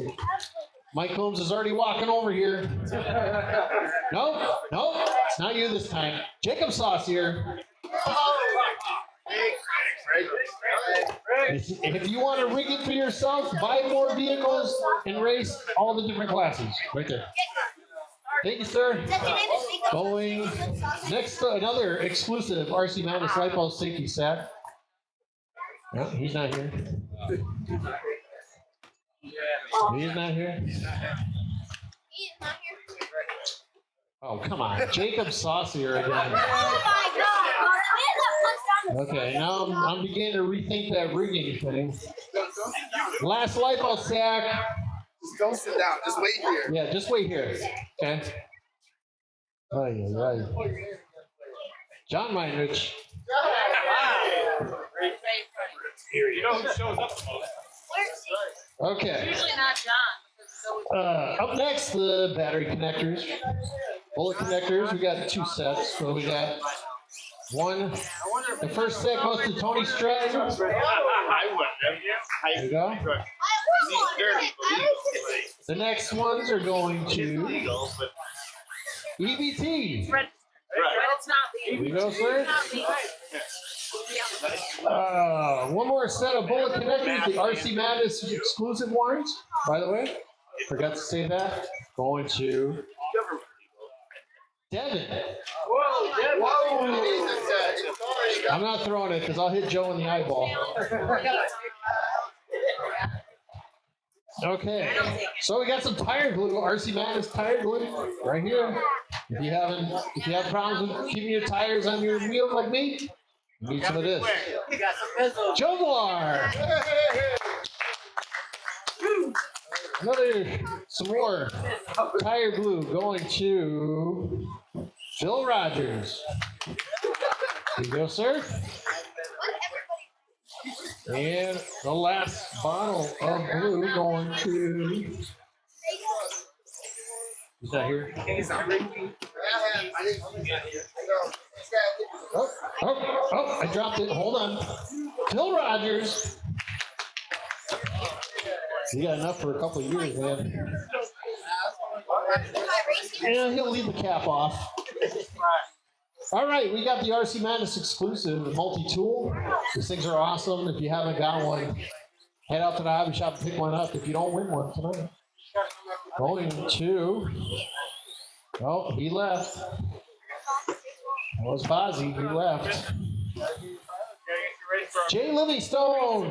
Mike Holmes is already walking over here. Nope. It's not you this time. Jacob Saucier. If you want to rig it for yourself, buy more vehicles and race all the different classes. Right there. Thank you, sir. Going next, another exclusive RC Madness LiPo safety set. No, he's not here. He's not here. Oh, come on. Jacob Saucier again. Okay, now I'm beginning to rethink that rigging thing. Last LiPo sack. Just don't sit down. Just wait here. Yeah, just wait here. Okay. Right. John Meinrich. You know who shows up the most? Okay. Usually not John. Up next, the battery connectors. Bullet connectors. We got 2 sets. So we got one. The first set goes to Tony Stratton. I would. There you go. The next ones are going to EBT. But it's not Here me. we go, sir. One more set of bullet connectors, the RC Madness exclusive ones, by the way. Forgot to say that. Going to Devin. I'm not throwing it because I'll hit Joe in the eyeball. Okay, so we got some tire glue, RC Madness tire glue right here. If you have problems with keeping your tires on your wheels like me, you need some of this. Joe Villar. Some more tire glue going to Phil Rogers. Here you go, sir. And the last bottle of glue going to. He's not here. Oh, I dropped it. Hold on. Phil Rogers. You got enough for a couple of years, man. And he'll leave the cap off. All right, we got the RC Madness exclusive multi-tool. These things are awesome. If you haven't got one, head out to the hobby shop and pick one up if you don't win one tonight. Going to. Oh, he left. That was Bozzy. He left. Jay Livingstone.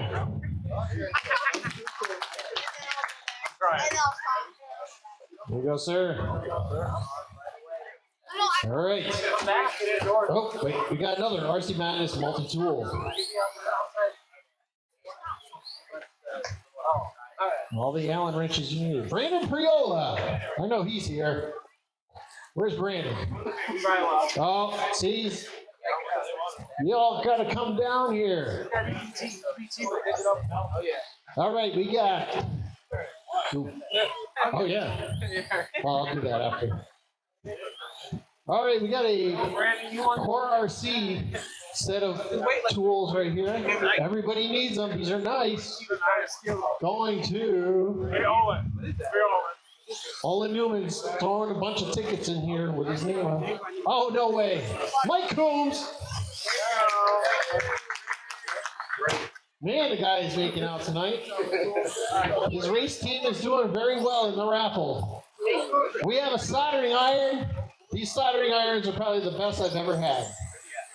There you go, sir. All right. Oh, wait, we got another RC Madness multi-tool. All the Allen wrenches you need. Brandon Priola. I know he's here. Where's Brandon? Oh, see? You all got to come down here. All right, we got. Oh, yeah. Well, I'll do that after. All right, we got a Core RC set of tools right here. Everybody needs them. These are nice. Going to Olin Newman's throwing a bunch of tickets in here with his name on it. Oh, no way. Mike Coombs. Man, the guy is making out tonight. His race team is doing very well in the raffle. We have a soldering iron. These soldering irons are probably the best I've ever had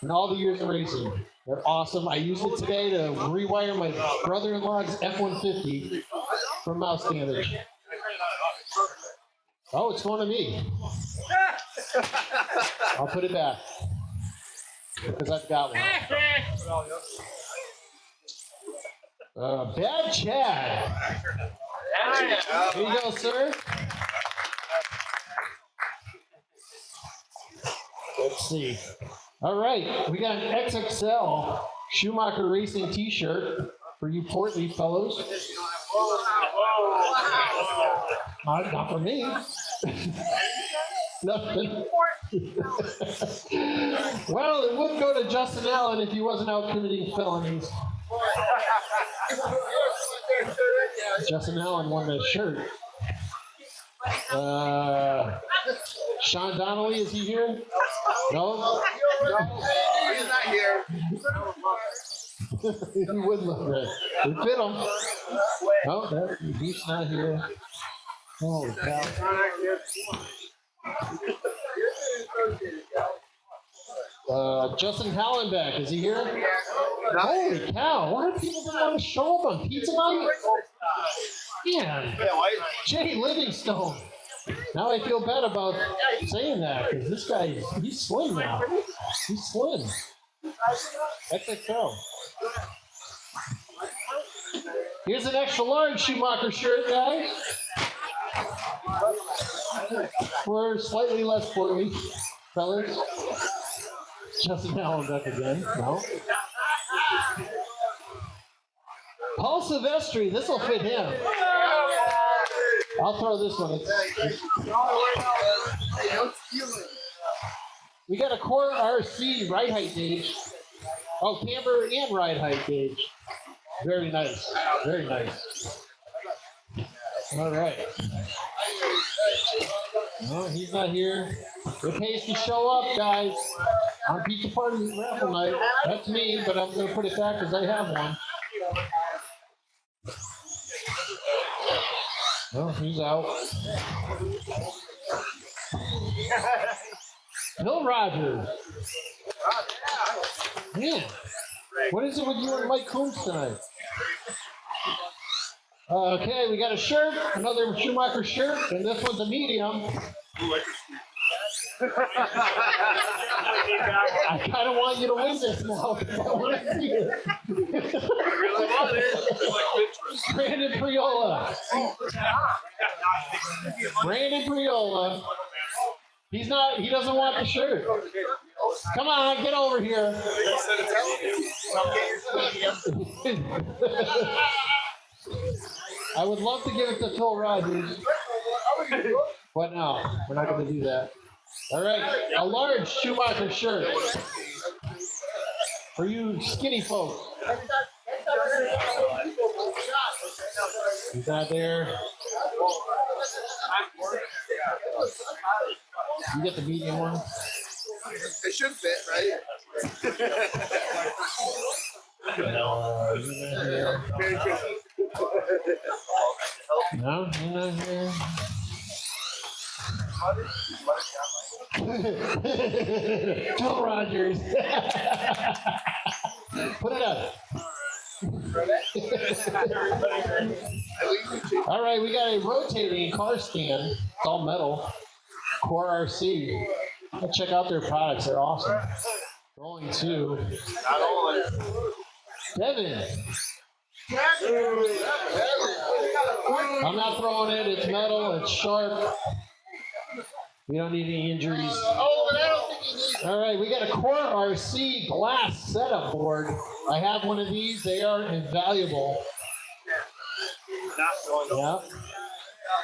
in all the years of racing. They're awesome. I used it today to rewire my brother-in-law's F-150 from mouse damage. Oh, it's going to me. I'll put it back because I've got one. Bad Chad. Here you go, sir. Let's see. All right, we got an XXL Schumacher Racing T-shirt for you portly fellows. Not for me. Nothing. Well, it would go to Justin Allen if he wasn't out committing felonies. Justin Allen won that shirt. Sean Donnelly, is he here? No? He's not here. He would look good. We fit him. Oh, he's not here. Holy cow. Justin Hallenbeck, is he here? Holy cow, why do people want to show up on pizza night? Man, Jay Livingstone. Now I feel bad about saying that because this guy, he's slim now. He's slim. XXL. Here's an extra large Schumacher shirt, guys. For slightly less portly fellas. Justin Hallenbeck again. No. Paul Silvestri, this will fit him. I'll throw this one. We got a Core RC ride height gauge. Oh, camber and ride height gauge. Very nice. Very nice. All right. No, he's not here. It pays to show up, guys. On Pizza Party raffle night. That's me, but I'm going to put it back because I have one. Well, he's out. Bill Rogers. Man, what is it with you and Mike Coombs tonight? Okay, we got a shirt, another Schumacher shirt, and this one's a medium. I kind of want you to win this now. I want to see it. Really want it. Brandon Priola. Brandon Priola. He doesn't want the shirt. Come on, get over here. I would love to give it to Phil Rogers. But no, we're not going to do that. All right, a large Schumacher shirt for you skinny folks. He's not there. You get the medium one. It should fit, right? No, you're not here. No, you're not here. Phil Rogers. Put it up. All right, we got a rotating car stand. It's all metal. Core RC. I'll check out their products. They're awesome. Going to Devin. I'm not throwing it. It's metal. It's sharp. We don't need any injuries. All right, we got a Core RC glass setup board. I have one of these. They are invaluable. Yep.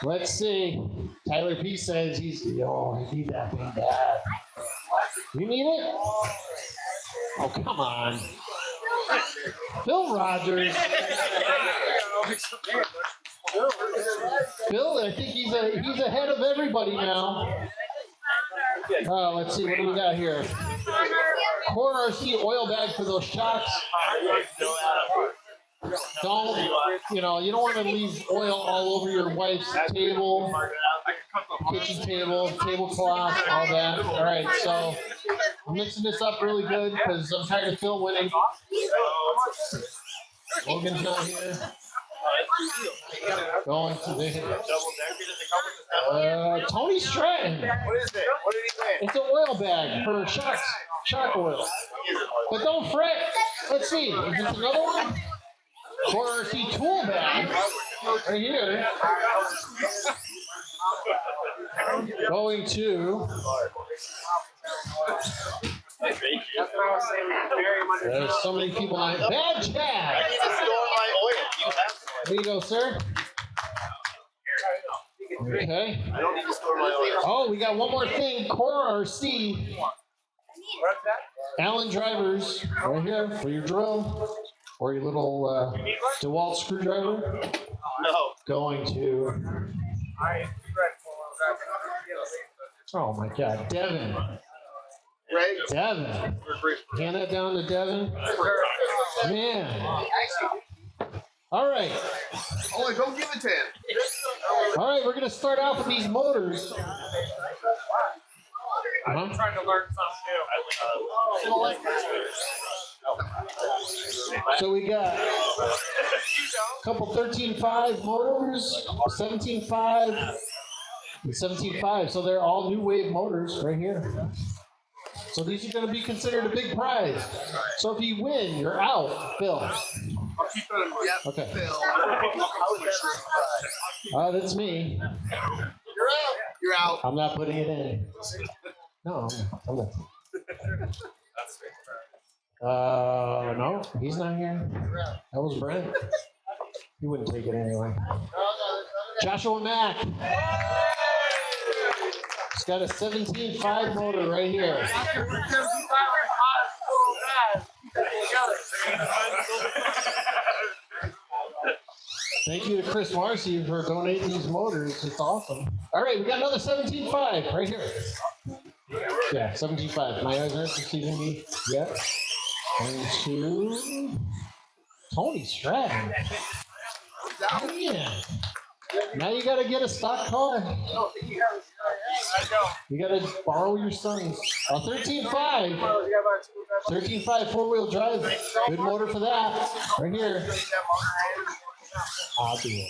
Let's see. Tyler P says I need that thing bad. You need it? Oh, come on. Phil Rogers. Phil, I think he's ahead of everybody now. Oh, let's see, what do we got here? Core RC oil bag for those shocks. Don't, you don't want to leave oil all over your wife's table, kitchen table, tablecloth, all that. All right, so I'm mixing this up really good because I'm tired of Phil winning. Logan's not here. Going to the Tony Stratton. What is it? What did he say? It's an oil bag for shock oil. But don't fret. Let's see. Is this another one? Core RC tool bag right here. Going to. There's so many people on it. Bad Chad. There you go, sir. Okay. I don't need to store my oil. Oh, we got one more thing. Core RC. Allen drivers right here for your drill or your little DeWalt screwdriver. No. Going to. Oh my God, Devin. Greg? Devin. Hand that down to Devin. Man. All right. Oh, don't give it to him. All right, we're going to start off with these motors. I'm trying to learn something new. So we got a couple 13.5 motors, 17.5, and 17.5. So they're all new wave motors right here. So these are going to be considered a big prize. So if you win, you're out, Phil. I'll keep that in mind. Yep. Okay. Phil. That's me. You're out. You're out. I'm not putting it in. No, I'm not. No, he's not here. That was Brent. He wouldn't take it anyway. Joshua Mack. He's got a 17.5 motor right here. Thank you to Chris Marcy for donating these motors. It's awesome. All right, we got another 17.5 right here. Yeah, 17.5. My eyes aren't deceiving me yet. And to Tony Stratton. Yeah. Now you gotta get a stock car. You gotta borrow your son's. 13.5. 13.5 four-wheel drive. Good motor for that. Right here. I'll do it.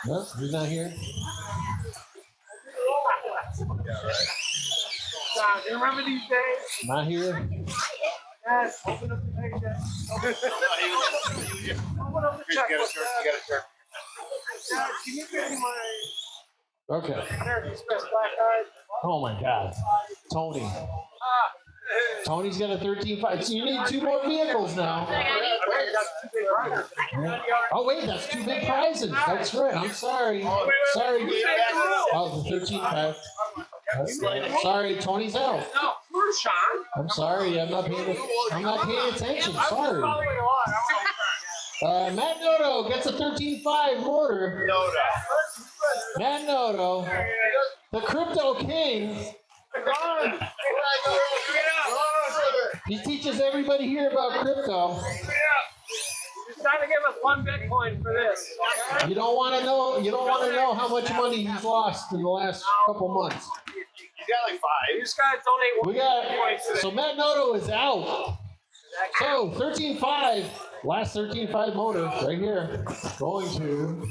Nope, he's not here. You remember these days? Not here. Yes, open up the page. Open up the checkbook. Can you give me my Okay. American Express black card? Oh my God. Tony. Tony's got a 13.5. So you need 2 more vehicles now. Oh wait, that's 2 big prizes. That's right. I'm sorry. Sorry. Oh, the 13.5. Sorry, Tony's out. No, we're Sean. I'm sorry. I'm not paying attention. Sorry. Matt Noto gets a 13.5 motor. Matt Noto, the Crypto King. He teaches everybody here about crypto. He's trying to give us 1 Bitcoin for this. You don't want to know. You don't want to know how much money he's lost in the last couple months. You got like 5. You just gotta donate 1 We got Bitcoin to so Matt Noto is out. So 13.5, last 13.5 motor right here, going to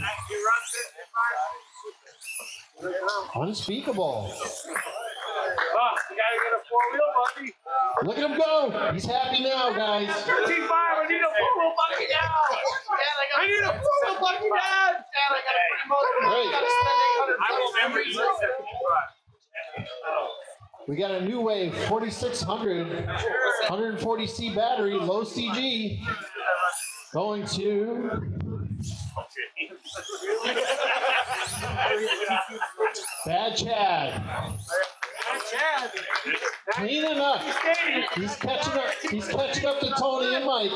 Unspeakable. Oh, you gotta get a 4-wheel, buddy. Look at him go. He's happy now, guys. 13.5, I need a 4-wheel bucket now. I need a 4-wheel bucket now. Dad, I got a free motor. Great. I gotta spend 800 I will never use that. We got a new wave 4600 140C battery, low CG. Going to Bad Chad. Chad. Cleaning up. He's catching up to Tony and Mike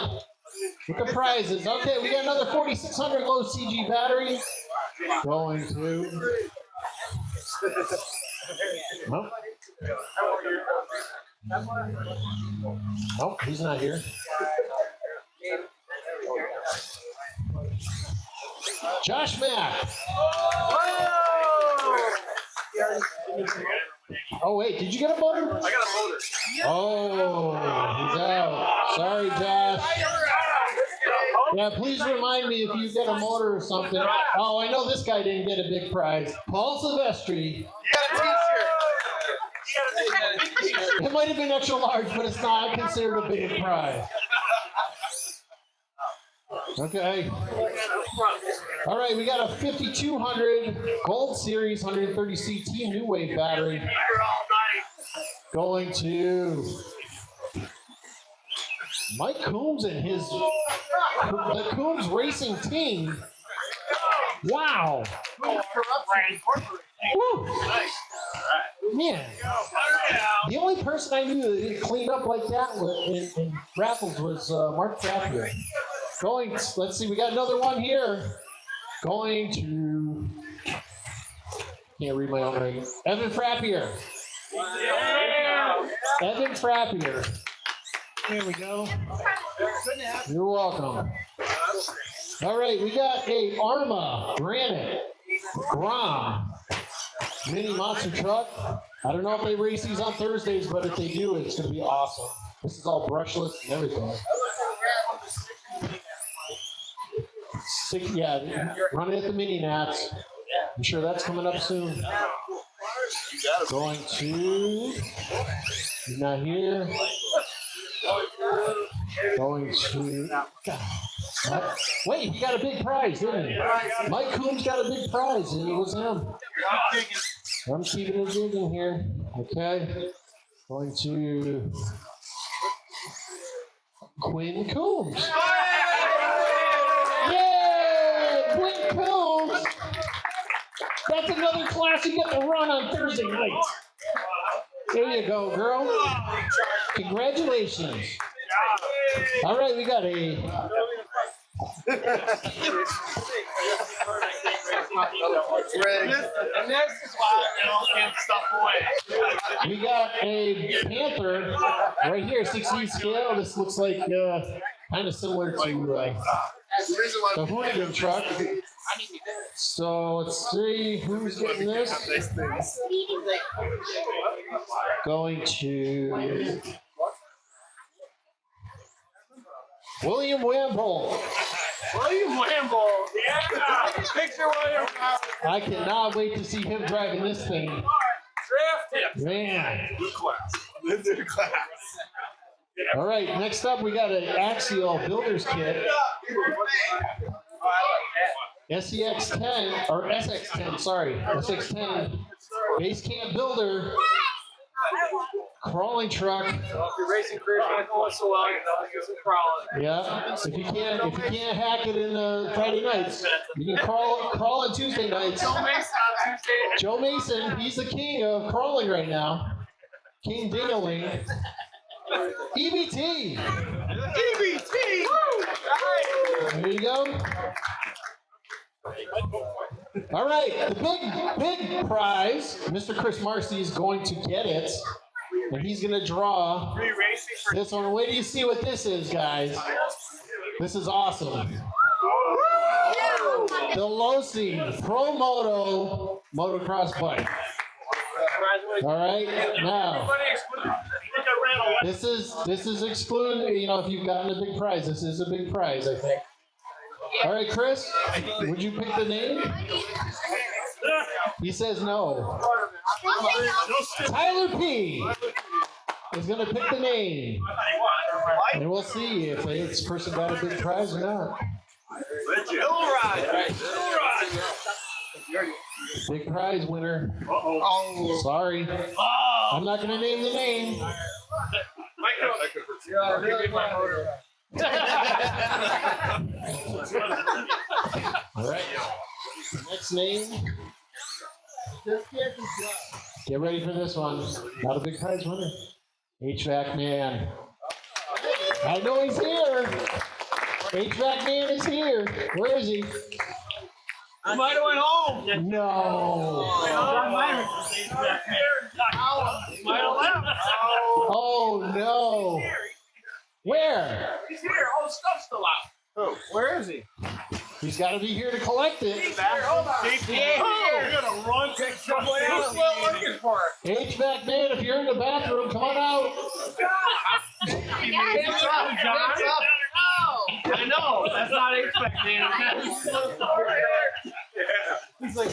with the prizes. Okay, we got another 4600 low CG battery. Going to. Nope. Nope, he's not here. Josh Mack. Oh wait, did you get a motor? I got a motor. Oh, he's out. Sorry, Josh. Yeah, please remind me if you get a motor or something. Oh, I know this guy didn't get a big prize. Paul Silvestri. You got a t-shirt. It might have been extra large, but it's not considered a big prize. Okay. All right, we got a 5200 Gold Series 130C Team New Wave battery. Going to Mike Coombs and the Coombs Racing Team. Wow. Woo. Man. The only person I knew that cleaned up like that in raffles was Mark Frappier. Let's see, we got another one here. Going to, can't read my own writing. Evan Frappier. Evan Frappier. There we go. You're welcome. All right, we got a Arma Granite Grom mini monster truck. I don't know if they race these on Thursdays, but if they do, it's going to be awesome. This is all brushless and everything. Yeah, running at the mini nats. I'm sure that's coming up soon. Going to, he's not here. Going to, wait, he got a big prize, didn't he? Mike Coombs got a big prize, and it was him. I'm keeping it digging here. Okay. Going to Quinn Coombs. Yay! Quinn Coombs! That's another class you get to run on Thursday nights. There you go, girl. Congratulations. All right, we got a. We got a Panther right here, 16 scale. This looks like kind of similar to the Hoonigan truck. So let's see who's getting this. Going to William Wamble. William Wamble. Yeah. Picture William. I cannot wait to see him driving this thing. Draft him. Man. Good class. All right, next up we got an Axial Builder's Kit. SEX10, or SX10, sorry, SX10. Base Camp Builder. Crawling truck. If your racing career can't go so well, you know, do some crawling. Yeah. If you can't hack it in Friday nights, you can crawl on Tuesday nights. Joe Mason on Tuesday. Joe Mason, he's the king of crawling right now. King Dingaling. EBT. EBT. Woo! There you go. All right, the big prize. Mr. Chris Marcy is going to get it. And he's going to draw Free racing for this one. Wait till you see what this is, guys. This is awesome. The Losi Pro Moto motocross bike. All right, now this is excluded. You know, if you've gotten a big prize, this is a big prize, I think. All right, Chris, would you pick the name? He says no. Tyler P is going to pick the name. And we'll see if this person got a big prize or not. Big prize winner. Oh. Sorry. I'm not going to name the name. All right. Next name. Get ready for this one. Not a big prize winner. HVAC man. I know he's here. HVAC man is here. Where is he? I might have went home. No. Oh no. Where? He's here. All the stuff's still out. Who? Where is he? He's got to be here to collect it. Hold on. You're gonna run, take somebody else. He's still looking for it. HVAC man, if you're in the bathroom, come on out. Hands up, John. I know. That's not expecting. He's like,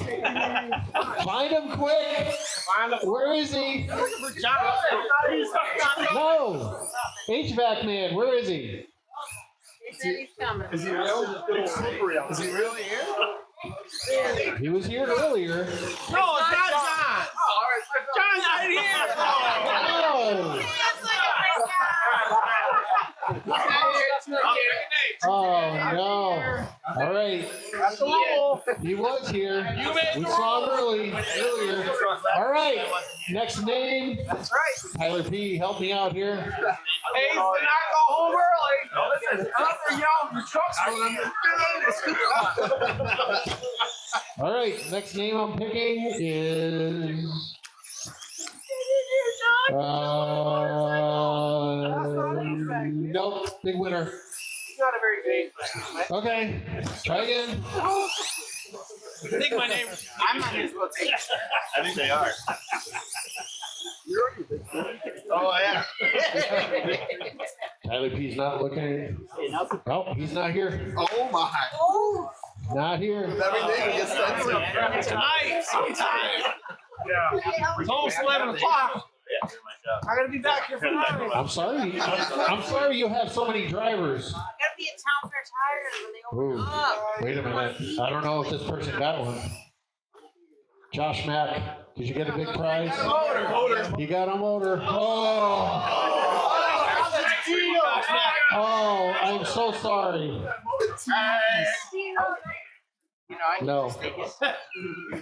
Find him quick. Where is he? for John. No. HVAC man, where is he? He's coming. Is he really? It's slippery out there. Is he really here? He was here earlier. No, it's not John. John's right here. Oh no. All right. He was here. We saw him earlier. All right. Next name. That's right. Tyler P, help me out here. Hey, did not go home early. No, listen, I'm for y'all. Your truck's running. All right. Next name I'm picking is. Nope. Big winner. He's not a very big. Okay. Try again. I think my name. I'm not his rotation. I think they are. Oh, yeah. Tyler P's not looking. Oh, he's not here. Oh, my. Not here. Everything gets sensitive. Tonight, sometime. Yeah. It's almost 11 o'clock. I gotta be back here for 9. I'm sorry. I'm sorry you have so many drivers. Gotta be at town fair tires when they open Ooh, up. wait a minute. I don't know if this person got one. Josh Mack, did you get a big prize? You got a motor. Oh, I'm so sorry. You know, I No.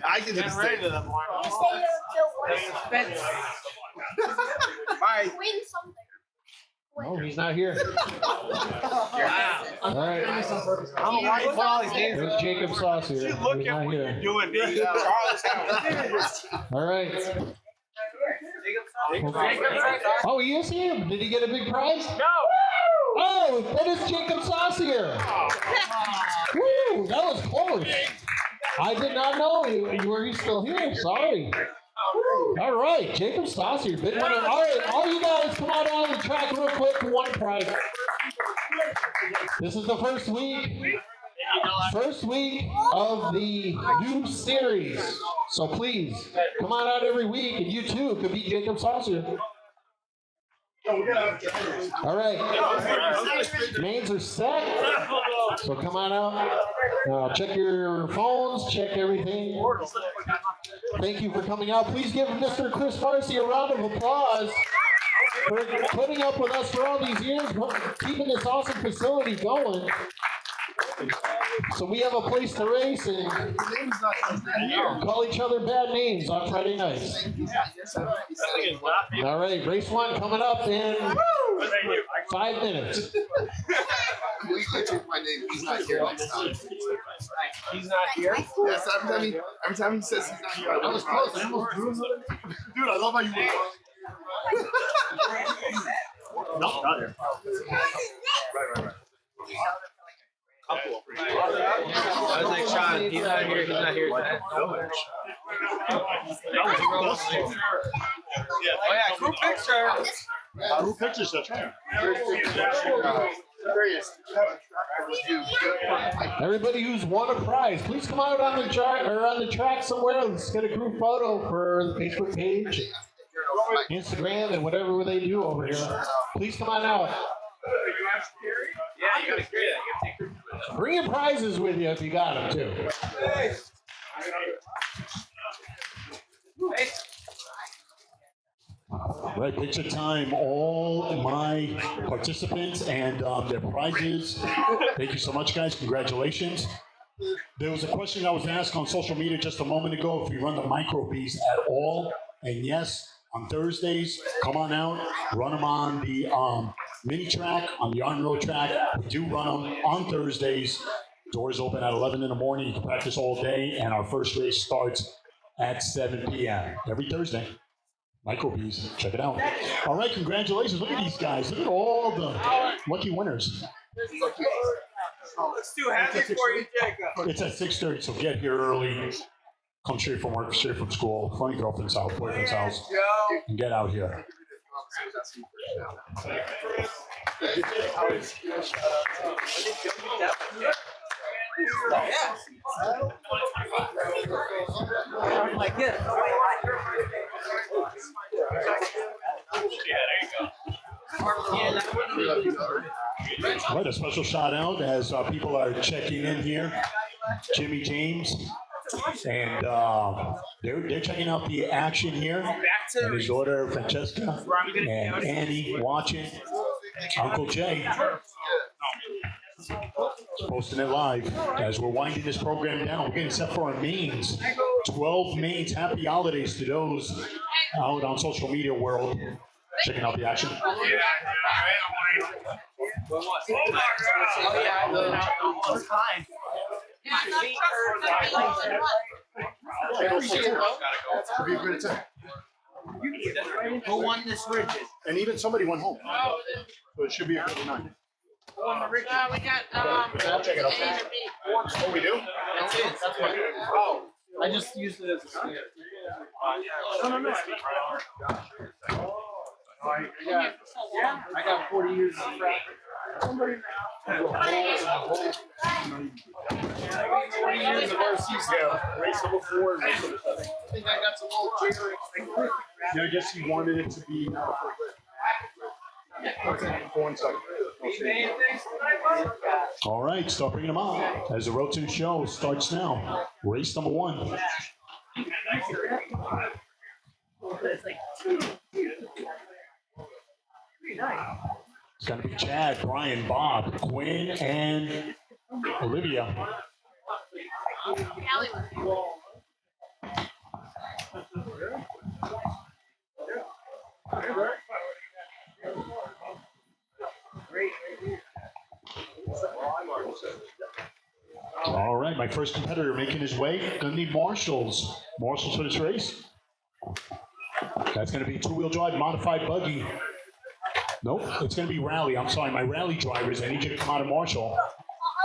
I can get just ready say to the morning. You stay there until Bye. win something. No, he's not here. All right. I don't know why you put all these names. It was Jacob Sauce here. He's not here. Doing Charles House. All right. Oh, he is here. Did he get a big prize? No. Oh, that is Jacob Saucier. Woo, that was close. I did not know you were still here. Sorry. All right, Jacob Saucier, big winner. All right, all you guys come on down the track real quick for one prize. This is the first week of the new series. So please come on out every week, and you too could be Jacob Saucier. All right, names are set. So come on out. Check your phones. Check everything. Thank you for coming out. Please give Mr. Chris Farsi a round of applause for putting up with us for all these years, keeping this awesome facility going. So we have a place to race and call each other bad names on Friday nights. All right, race 1 coming up in 5 minutes. we can change my name. He's not here next time. He's not here. Yes, every time he says he's not here, I was close. I almost drew him. Dude, I love how you were. No, not here. Right. I was like, Sean, he's not here. He's not here. Oh yeah, group picture. Who pictures that? Everybody who's won a prize, please come out on the track or on the track somewhere. Let's get a group photo for the Facebook page, Instagram, and whatever they do over here. Please come on out. Yeah, you gotta carry that. Bring your prizes with you if you got them too. Right, picture time. All my participants and their prizes. Thank you so much, guys. Congratulations. There was a question I was asked on social media just a moment ago if we run the micro bees at all. And yes, on Thursdays, come on out, run them on the mini track, on the on-road track. We do run them on Thursdays. Doors open at 11 in the morning. You can practice all day, and our first race starts at 7 p.m. every Thursday. Micro bees, check it out. All right, congratulations. Look at these guys. Look at all the lucky winners. It's too happy for you, Jacob. It's at 6:30, so get here early. Come straight from work, straight from school. Funny girlfriend's house, boyfriend's house, and get out here. Like this. Right, a special shout out as people are checking in here. Jimmy James, and they're checking out the action here. And his daughter Francesca and Annie watching. Uncle Jay posting it live as we're winding this program down. We're getting set for our mains. 12 mains. Happy holidays to those out on social media world checking out the action. Who won this Ridges? And even somebody went home. So it should be a good night. We got, I'll check it out. A or B. Oh, we do? That's it. That's my. Oh, I just used it as a stand. I got 40 years of track. 40 years of RC stuff. Yeah, race number 4. I think I got some old Jerry. Yeah, I guess he wanted it to be 4 and 7. All right, start bringing them out as the Road to the Show starts now. Race number 1. It's going to be Chad, Brian, Bob, Quinn, and Olivia. All right, my first competitor making his way. Gonna need marshals. Marshals for this race. That's gonna be 2-wheel drive modified buggy. Nope, it's gonna be rally. I'm sorry, my rally drivers. I need you to come out of Marshall.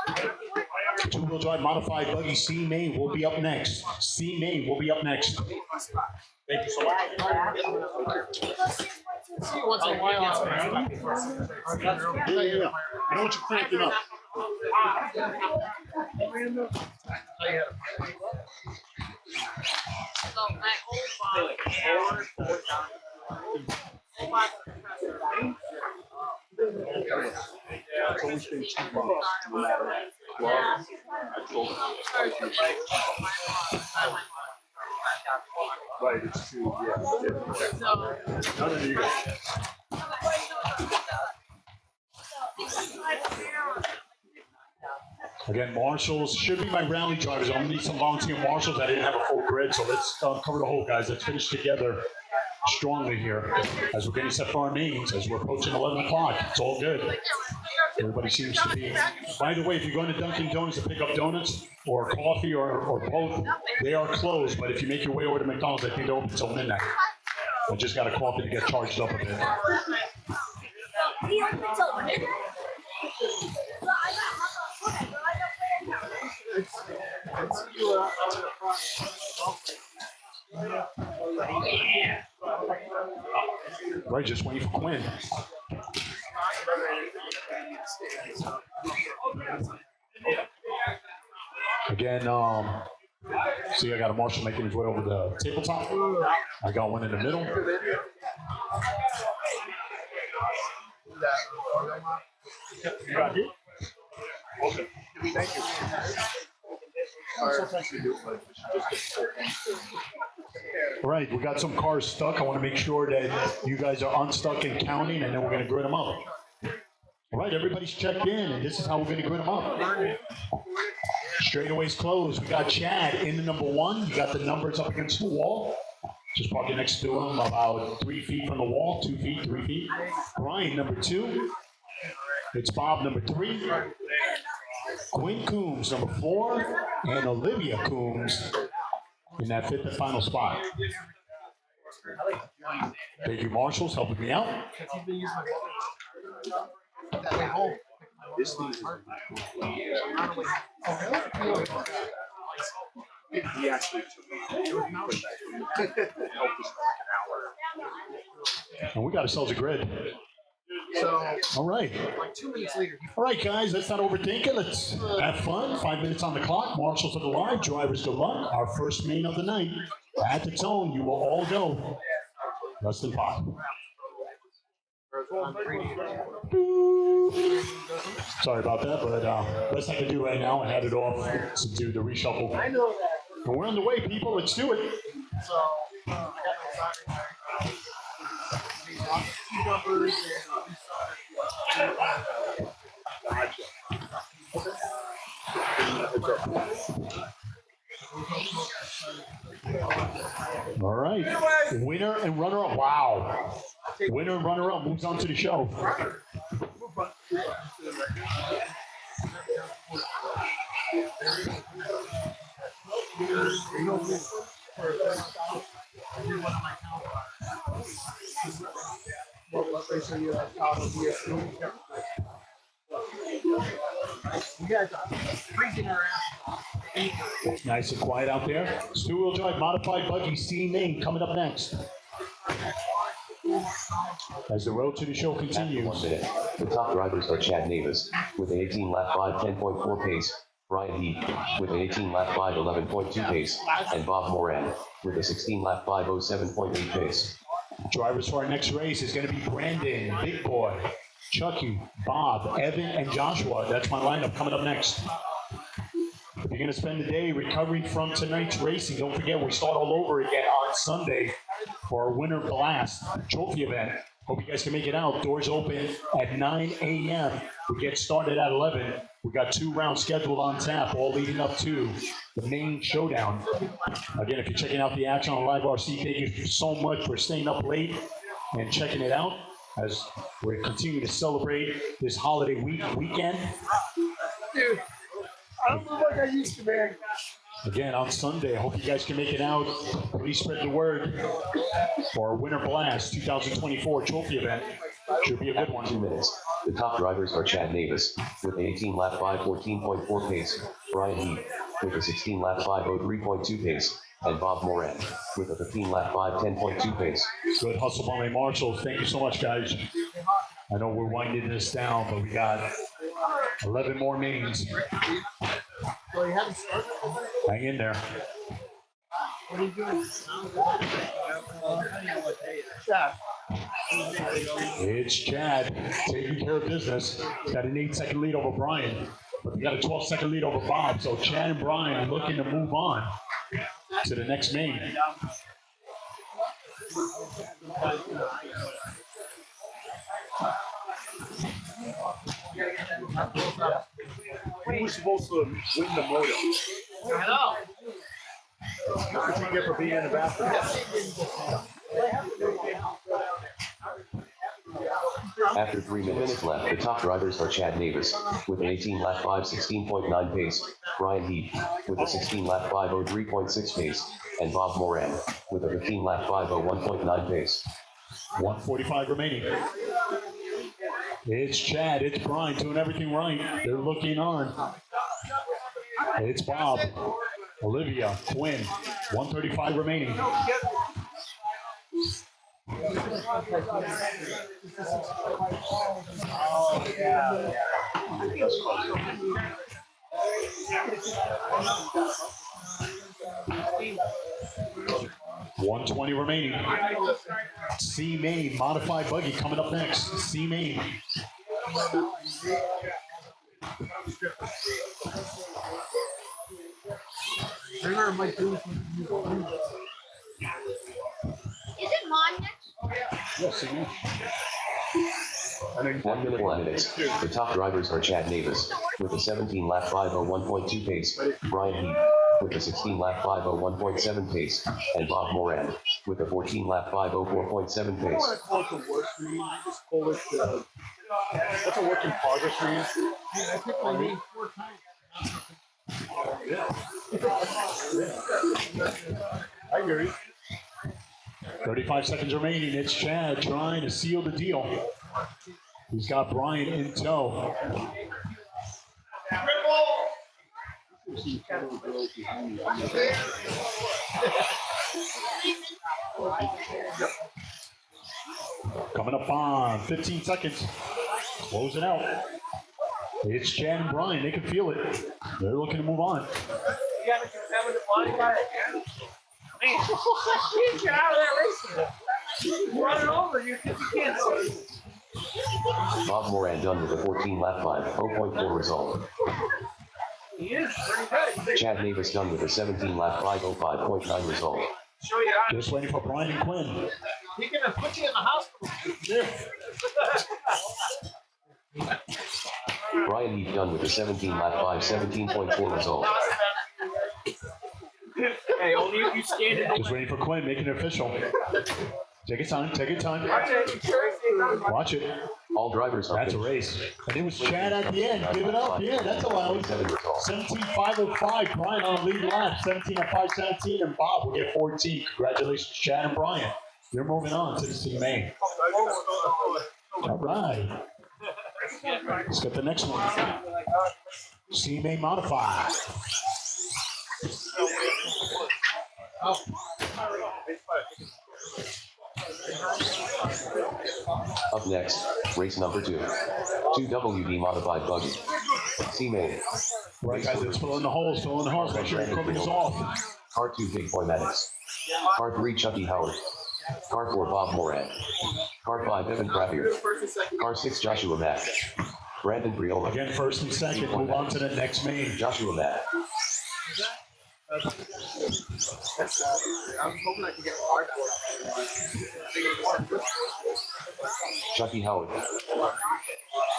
2-wheel drive modified buggy. C Main will be up next. C Main will be up next. Thank you so much. See you once in a while. Yeah. I know what you're cranking up. So my old boss. It's always been 2 bucks, no matter what. I told him. Right, it's 2, yeah. None of you guys. Again, marshals should be my rally drivers. I'm gonna need some volunteer marshals. I didn't have a full grid, so let's cover the whole, guys. Let's finish together strongly here as we're getting set for our mains, as we're approaching 11 o'clock. It's all good. Everybody seems to be. By the way, if you're going to Dunkin' Donuts to pick up donuts or coffee or both, they are closed. But if you make your way over to McDonald's, I think they're open until midnight. I just got a coffee to get charged up a bit. Right, just waiting for Quinn. Again, see, I got a Marshall making his way over the tabletop. I got one in the middle. You got it? Okay. Thank you. Sometimes we do, but All right, we got some cars stuck. I want to make sure that you guys are unstuck and counting, and then we're going to grid them up. All right, everybody's checked in, and this is how we're going to grid them up. Straightaways closed. We got Chad in the number 1. You got the numbers up against the wall. Just parking next to him, about 3 feet from the wall, 2 feet, 3 feet. Brian, number 2. It's Bob, number 3. Quinn Coombs, number 4. And Olivia Coombs in that 5th and final spot. Thank you, Marshalls, helping me out. this thing is he actually took it. And we got ourselves a grid. So, All right. like 2 minutes later, All right, guys, let's not overthink it. Let's have fun. 5 minutes on the clock. Marshals of the line. Drivers, good luck. Our first main of the night. At the tone, you will all go. Less than 5. Sorry about that, but best I can do right now, I had it off to do the reshuffle. I know that. And we're on the way, people. Let's do it. So, I got my soccer. These two numbers All right. Winner and runner-up. Wow. Winner and runner-up moves on to the show. You guys are freezing our ass. Nice and quiet out there. 2-wheel drive modified buggy C main coming up next. As the road to the show After 1 continues. minute, the top drivers are Chad Navis with an 18 lap 5 10.4 pace, Brian Heath with an 18 lap 5 11.2 pace, and Bob Moran with a 16 lap 5 07.8 pace. Drivers for our next race is going to be Brandon, Big Boy, Chucky, Bob, Evan, and Joshua. That's my lineup coming up next. If you're going to spend the day recovering from tonight's racing, don't forget we start all over again on Sunday for our Winter Blast trophy event. Hope you guys can make it out. Doors open at 9 a.m. We get started at 11. We got 2 rounds scheduled on tap, all leading up to the main showdown. Again, if you're checking out the action on Live RC, thank you so much for staying up late and checking it out as we're continuing to celebrate this holiday weekend. Dude, I don't move like I used to, man. Again, on Sunday, I hope you guys can make it out. Please spread the word for our Winter Blast 2024 trophy event. Should be a good one. 2 minutes, the top drivers are Chad Navis with an 18 lap 5 14.4 pace, Brian Heath with a 16 lap 5 03.2 pace, and Bob Moran with a 15 lap 5 10.2 pace. Good hustle by my marshals. Thank you so much, guys. I know we're winding this down, but we got 11 more mains. Well, you haven't started. Hang in there. What are you doing? Chad. It's Chad taking care of business. Got an 8-second lead over Brian, but we got a 12-second lead over Bob. So Chad and Brian looking to move on to the next main. Who was supposed to win the moto? I know. That's what you get for being in the bathroom. After 3 minutes left, the top drivers are Chad Navis with an 18 lap 5 16.9 pace, Brian Heath with a 16 lap 5 03.6 pace, and Bob Moran with a 15 lap 5 01.9 pace. 145 remaining. It's Chad, it's Brian doing everything right. They're looking on. It's Bob, Olivia, Quinn. 135 remaining. $120 remaining. C Main modified buggy coming up next. C Main. Remember Mike Lewis? Is it Mon next? Yes, he is. 1 minute 1 minutes. The top drivers are Chad Davis with a 17 lap 501.2 pace, Brian Heath with a 16 lap 501.7 pace, and Bob Moran with a 14 lap 504.7 I don't pace. want to call it the worst read. I just call it that's a work in progress read. I picked my name 4 times. I hear you. 35 seconds remaining. It's Chad trying to seal the deal. He's got Brian in tow. Coming up on 15 seconds. Closing out. It's Chad and Brian. They can feel it. They're looking to move on. You gotta contend with the body by again. Man, get out of that racing. Run it over you because you can't see. Bob Moran done with a 14 lap 5.04 result. He is pretty good. Chad Davis done with a 17 lap 505.9 result. Show you how Just waiting for Brian and Quinn. he can put you in the hospital. Brian Heath done with a 17 lap 517.4 result. Hey, only if you stand it. Just waiting for Quinn, making it official. Take your time, take your time. Watch it. All drivers are That's a race. And it was Chad at the end. Give it up. Yeah, that's allowed. 17.505. Brian on the lead lap. 17 at 517. And Bob will get 14. Congratulations, Chad and Brian. You're moving on to the C Main. All right. Let's get the next one. C Main modified. Up next, race number 2. 2WD modified buggy. C Main. Right, guys, let's fill in the holes. Fill in the holes. Make sure your coverage off. Car 2 Big Boy Maddox. Car 3 Chucky Howard. Car 4 Bob Moran. Car 5 Evan Crappier. Car 6 Joshua Mack. Brandon Briola. Again, first and second. Move on to the next main. Joshua Mack. I was hoping I could get cardboard. Chucky Howard.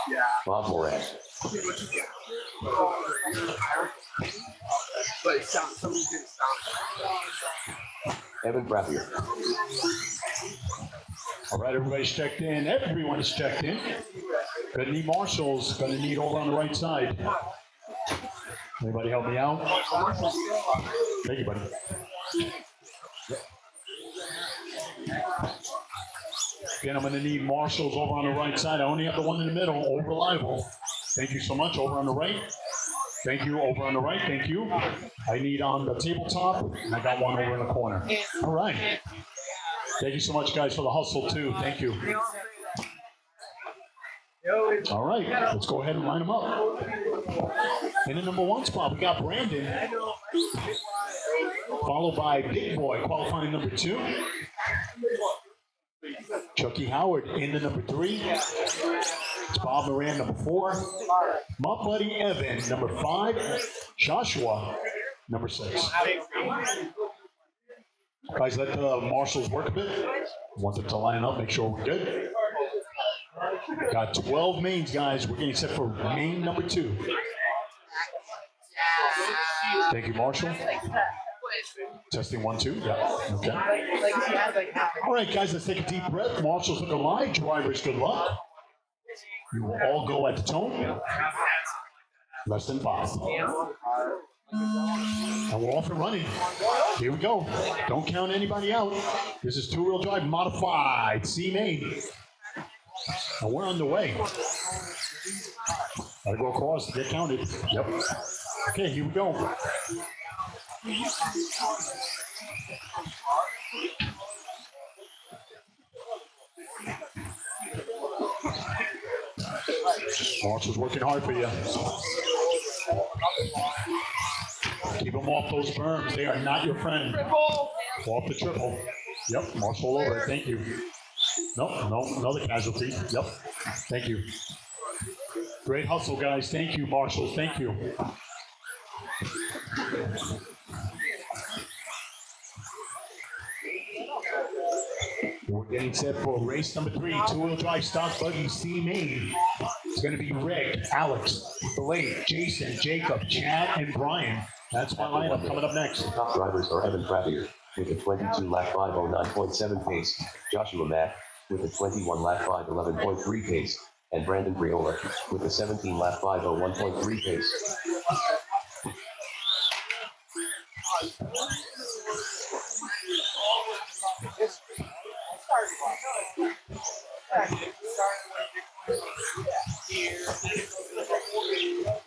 Yeah. Bob Moran. But it sounds, somebody didn't sound. Evan Crappier. All right, everybody's checked in. Everyone is checked in. Gonna need marshals. Gonna need over on the right side. Anybody help me out? Thank you, buddy. Again, I'm gonna need marshals over on the right side. I only have the one in the middle, over liable. Thank you so much. Over on the right. Thank you. Over on the right. Thank you. I need on the tabletop, and I got one over in the corner. All right. Thank you so much, guys, for the hustle, too. Thank you. All right, let's go ahead and line them up. In the number 1 spot, we got Brandon, followed by Big Boy, qualifying number 2. Chucky Howard in the number 3. It's Bob Moran, number 4. My buddy Evan, number 5. Joshua, number 6. Guys, let the marshals work a bit. Want them to line up, make sure we're good. Got 12 mains, guys. We're getting set for main number 2. Thank you, Marshall. Testing 1, 2. Yeah. Okay. All right, guys, let's take a deep breath. Marshals look alive. Drivers, good luck. You will all go at the tone. Less than 5. And we're off and running. Here we go. Don't count anybody out. This is 2-wheel drive modified C Main. And we're on the way. Gotta go across, get counted. Yep. Okay, here we go. Marshall's working hard for you. Keep them off those berms. They are not your friend. Off the triple. Yep, Marshall over it. Thank you. No, another casualty. Yep. Thank you. Great hustle, guys. Thank you, Marshall. Thank you. We're getting set for race number 3, two-wheel drive stock buggy C main. It's going to be Rick, Alex, Blake, Jason, Jacob, Chad, and Brian. That's my lineup coming up next. The top drivers are Evan Frappier with a 22 lap 509.7 pace, Joshua Mack with a 21 lap 511.3 pace, and Brandon Briola with a 17 lap 501.3 pace.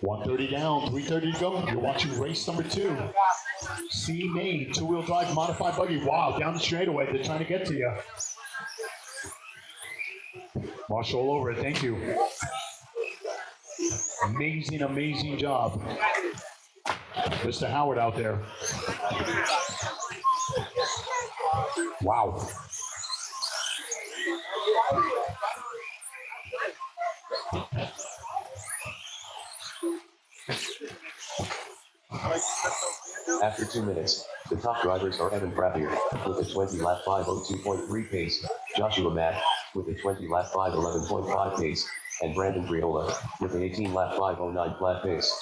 $130 down, $330 to go. You're watching race number 2. C main, two-wheel drive modified buggy. Wow, down the straightaway. They're trying to get to you. Marshall all over it. Thank you. Amazing, amazing job. Mr. Howard out there. Wow. After 2 minutes, the top drivers are Evan Frappier with a 20 lap 502.3 pace, Joshua Mack with a 20 lap 511.5 pace, and Brandon Briola with an 18 lap 509 flat pace.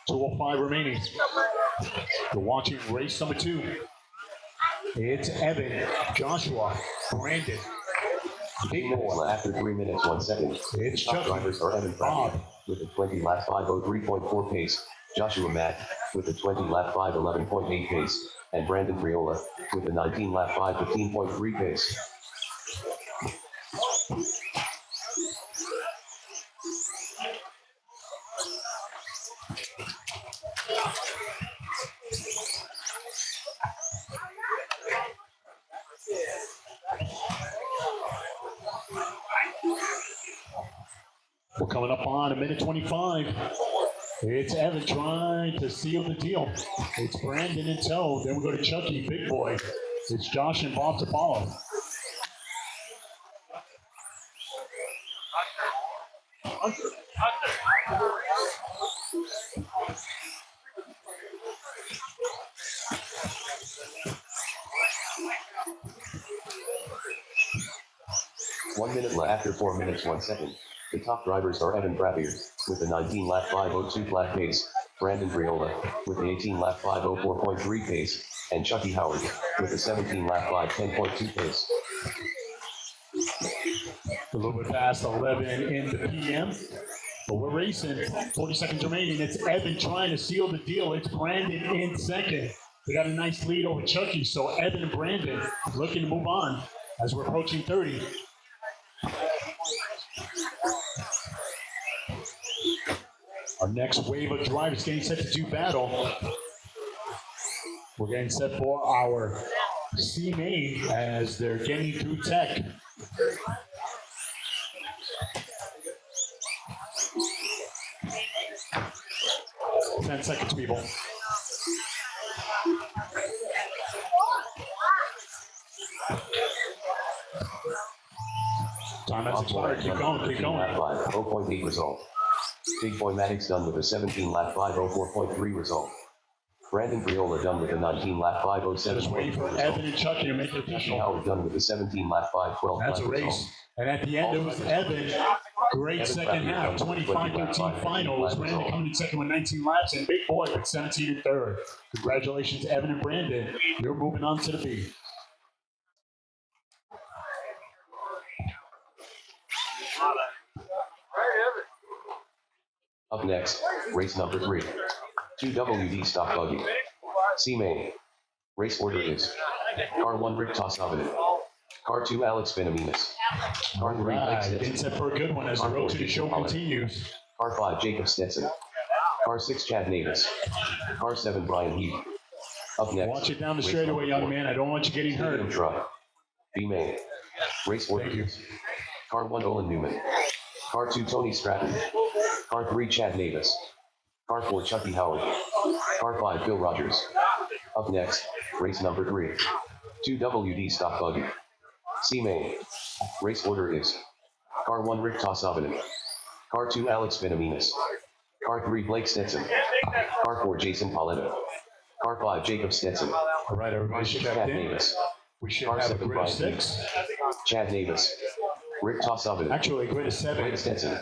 $205 remaining. You're watching race number 2. It's Evan, Joshua, Brandon, Big Boy. After 3 minutes 1 second, the It's top Chucky, drivers are Evan Bob, Frappier with a 20 lap 503.4 pace, Joshua Mack with a 20 lap 511.8 pace, and Brandon Briola with a 19 lap 515.3 pace. We're coming up on a minute 25. It's Evan trying to seal the deal. It's Brandon in tow. Then we go to Chucky, Big Boy. It's Josh and Bob to follow. One minute left after 4 minutes 1 second. The top drivers are Evan Frappier with a 19 lap 502 flat pace, Brandon Briola with an 18 lap 504.3 pace, and Chucky Howard with a 17 lap 510.2 pace. A little bit past 11 in the PM. But we're racing. 40 seconds remaining. It's Evan trying to seal the deal. It's Brandon in second. They got a nice lead over Chucky. So Evan and Brandon looking to move on as we're approaching 30. Our next wave of drivers getting set to do battle. We're getting set for our C main as they're getting through tech. Ten seconds, people. Time has expired. Keep going, keep going. Lap 5, 0.8 result. Big Boy Maddox done with a 17 lap 504.3 result. Brandon Briola done with a 19 lap Just waiting 507.3 for result. Evan and Chucky to make it Joshua official. Howard done with a 17 lap 512 That's a flat result. race. And at the end, it was Evan. Great Evan second Frappier half. done with 20 lap 25-13 finals. 5 Brandon result. coming in second with 19 laps. And Big Boy with 17 and third. Congratulations, Evan and Brandon. You're moving on to the B. Up next, race number 3. 2 WD stock buggy. C main. Race order is Car 1 Rick Tosavinen. Car 2 Alex Benaminas. Car 3 Blake Right, Stetson. getting set for a good one as the road to the show continues. Car 5 Jacob Stetson. Car 6 Chad Navis. Car 7 Brian Heath. Up next. Watch it down the race straightaway, number young 4. man. I don't want you getting Stadium hurt. truck. B main. Race order Thank you. is Car 1 Olin Newman. Car 2 Tony Stratton. Car 3 Chad Navis. Car 4 Chucky Howard. Car 5 Bill Rogers. Up next, race number 3. 2 WD stock buggy. C main. Race order is Car 1 Rick Tosavinen. Car 2 Alex Benaminas. Car 3 Blake Stetson. Car 4 Jason Pauletta. Car 5 Jacob Stetson. All right, Car everybody 6 checked Chad in. Navis. We should Car have a 7 grid of Brian Heath. 6. Chad Navis. Rick Tosavinen. Actually, a grid of 7. Blake Stetson.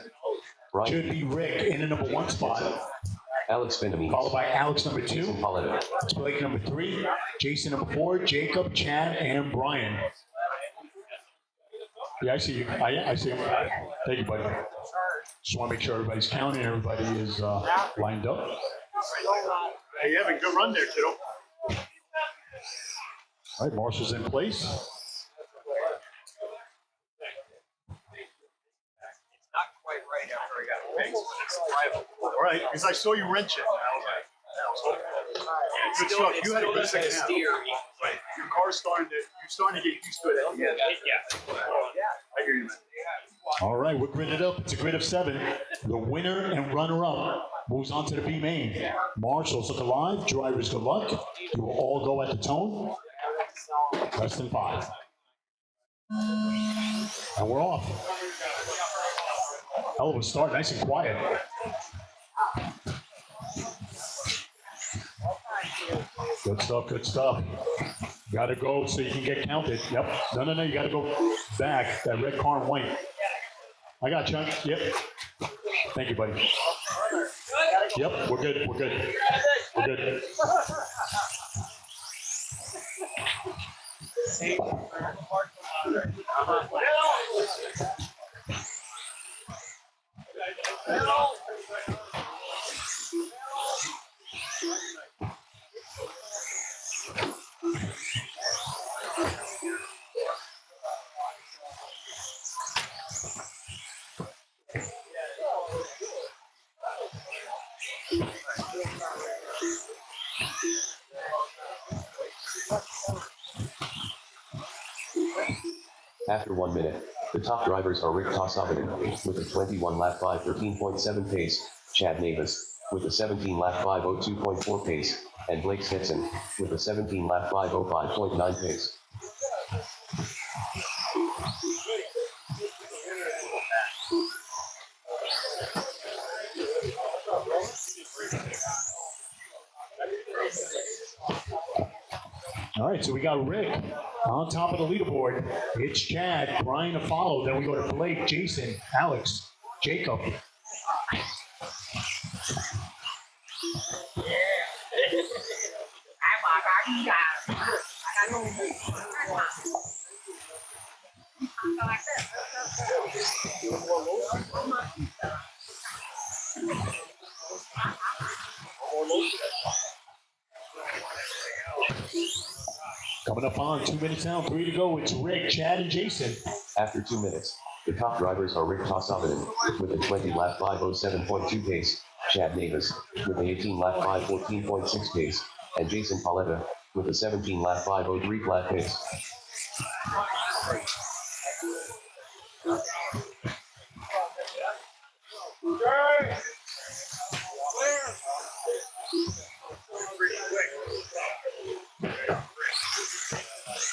Brian Should be Rick in the number 1 spot, Alex Benaminas. followed by Alex number 2. Jason Pauletta. It's Blake number 3, Jason number 4, Jacob, Chad, and Brian. Yeah, I see you. I see him. Thank you, buddy. Just want to make sure everybody's counting. Everybody is lined up. Hey, you having a good run there, kiddo. All right, Marshall's in place. Not quite right after I got fixed, but it's drivable. All right, because I saw you wrench it. Good stuff. You had a good second half. Right. Your car's you're starting to get used to it at the end. Yeah. I hear you, man. All right, we're gridded up. It's a grid of 7. The winner and runner-up moves on to the B main. Marshall's look alive. Drivers, good luck. You will all go at the tone. Less than 5. And we're off. Hell of a start, nice and quiet. Good stuff, good stuff. Gotta go so you can get counted. Yep. No, you gotta go back. That red car and white. I got you. Yep. Thank you, buddy. Yep, we're good. We're good. We're good. After 1 minute, the top drivers are Rick Tosavinen with a 21 lap 5:13.7 pace, Chad Navis with a 17 lap 5:02.4 pace, and Blake Stetson with a 17 lap 5:05.9 pace. All right, so we got Rick on top of the leaderboard. It's Chad, Brian to follow. Then we go to Blake, Jason, Alex, Jacob. Coming up on 2 minutes down, 3 to go. It's Rick, Chad, and Jason. After 2 minutes, the top drivers are Rick Tosavinen with a 20 lap 5:07.2 pace, Chad Navis with an 18 lap 5:14.6 pace, and Jason Pauletta with a 17 lap 5:03 flat pace.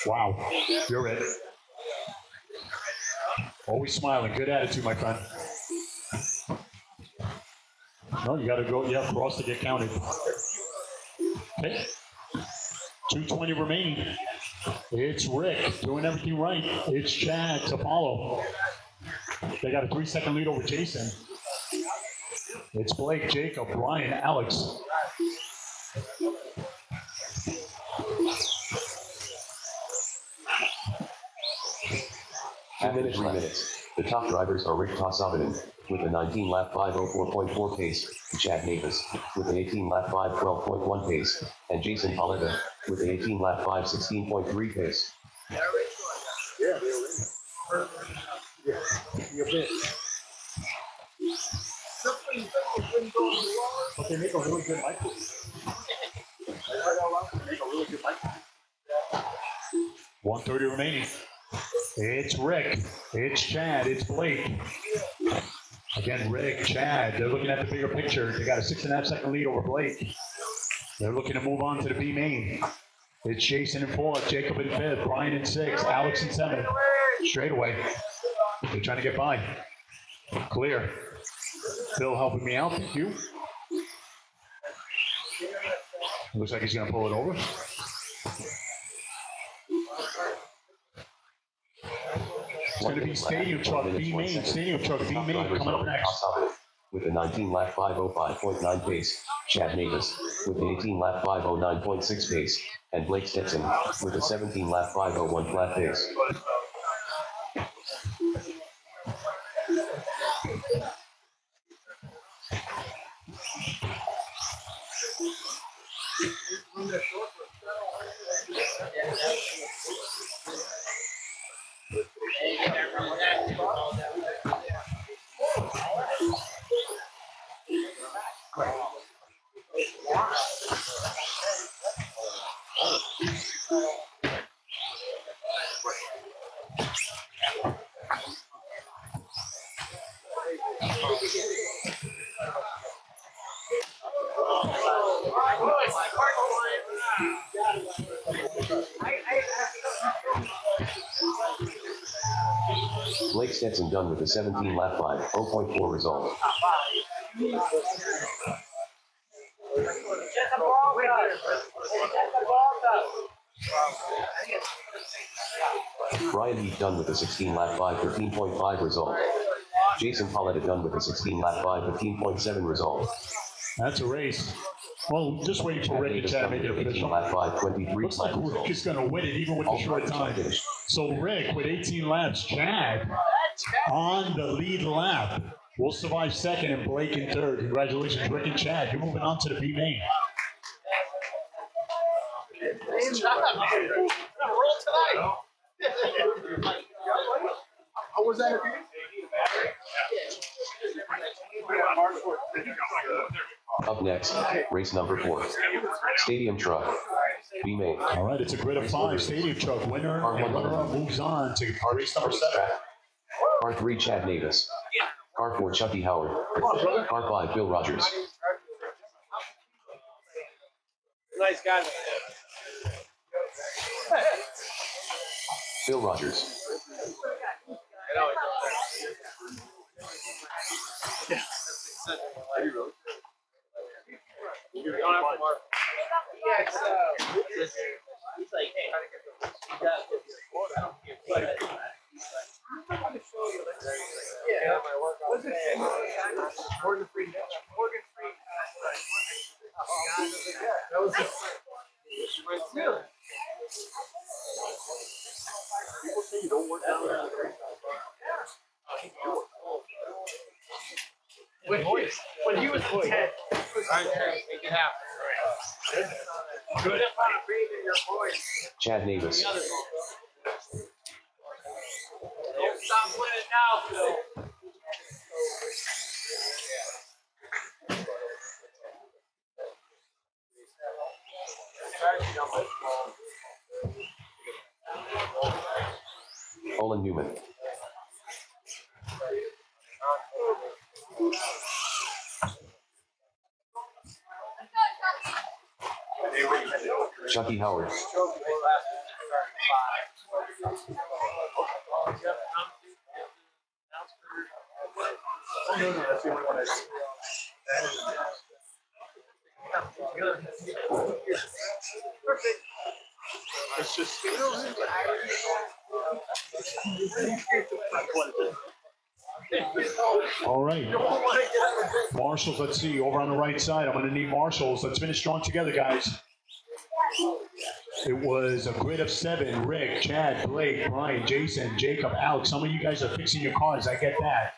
Wow, you're it. Always smiling. Good attitude, my friend. No, you got to go, cross to get counted. Okay. 2:20 remaining. It's Rick doing everything right. It's Chad to follow. They got a 3-second lead over Jason. It's Blake, Jacob, Brian, Alex. After 3 minutes, The top drivers are Rick Tossavinen with a 19-lap 5:04.4 pace, Chad Navis with an 18-lap 5:12.1 pace, and Jason Paletta with an 18-lap 5:16.3 pace. Yeah, you're big. But they make a really good mic. They make a really good mic. 1:30 remaining. It's Rick. It's Chad. It's Blake. Again, Rick, Chad. They're looking at the bigger picture. They got a 6.5 second lead over Blake. They're looking to move on to the B main. It's Jason in 4th, Jacob in 5th, Brian in 6th, Alex in 7th. Straight away. They're trying to get by. Clear. Phil helping me out. Thank you. Looks like he's going to pull it over. It's going to be Stadium Truck B main. Stadium Truck B main coming up next. With a 19-lap 5:05.9 pace, Chad Navis with an 18-lap 5:09.6 pace, and Blake Stetson with a 17-lap 5:01 flat pace. Blake Stetson done with a 17-lap 5:0.4 result. Brian Heath done with a 16-lap 5:13.5 result. Jason Paletta done with a 16-lap 5:15.7 result. That's a race. Well, just waiting for Rick and Chad to make it official. 18-lap 5:23 Looks like Rick is going to win it even with the short time. So Rick with 18 laps, Chad on the lead lap. Will survive second and Blake in third. Congratulations, Rick and Chad. You're moving on to the B main. How was that? Up next, race number 4. Stadium Truck. B main. All right, it's a grid of 5. Stadium Truck winner and runner-up moves on to race number 7. Car 3, Chad Navis. Car 4, Chucky Howard. Car 5, Bill Rogers. Nice guy. Bill Rogers. He's like, hey, I don't give a yeah, my work on Morgan Freeman. Morgan Freeman. That was People say you don't work down there. When he was 10, make it happen. Good. Chad Navis. Don't stop winning now, Phil. Olin Newman. Chucky Howard. Oh, no, that's the only one I see. Perfect. It's just. All right. Marshals, let's see, over on the right side. I'm going to need marshals. Let's finish strong together, guys. It was a grid of 7. Rick, Chad, Blake, Brian, Jason, Jacob, Alex. Some of you guys are fixing your cars. I get that.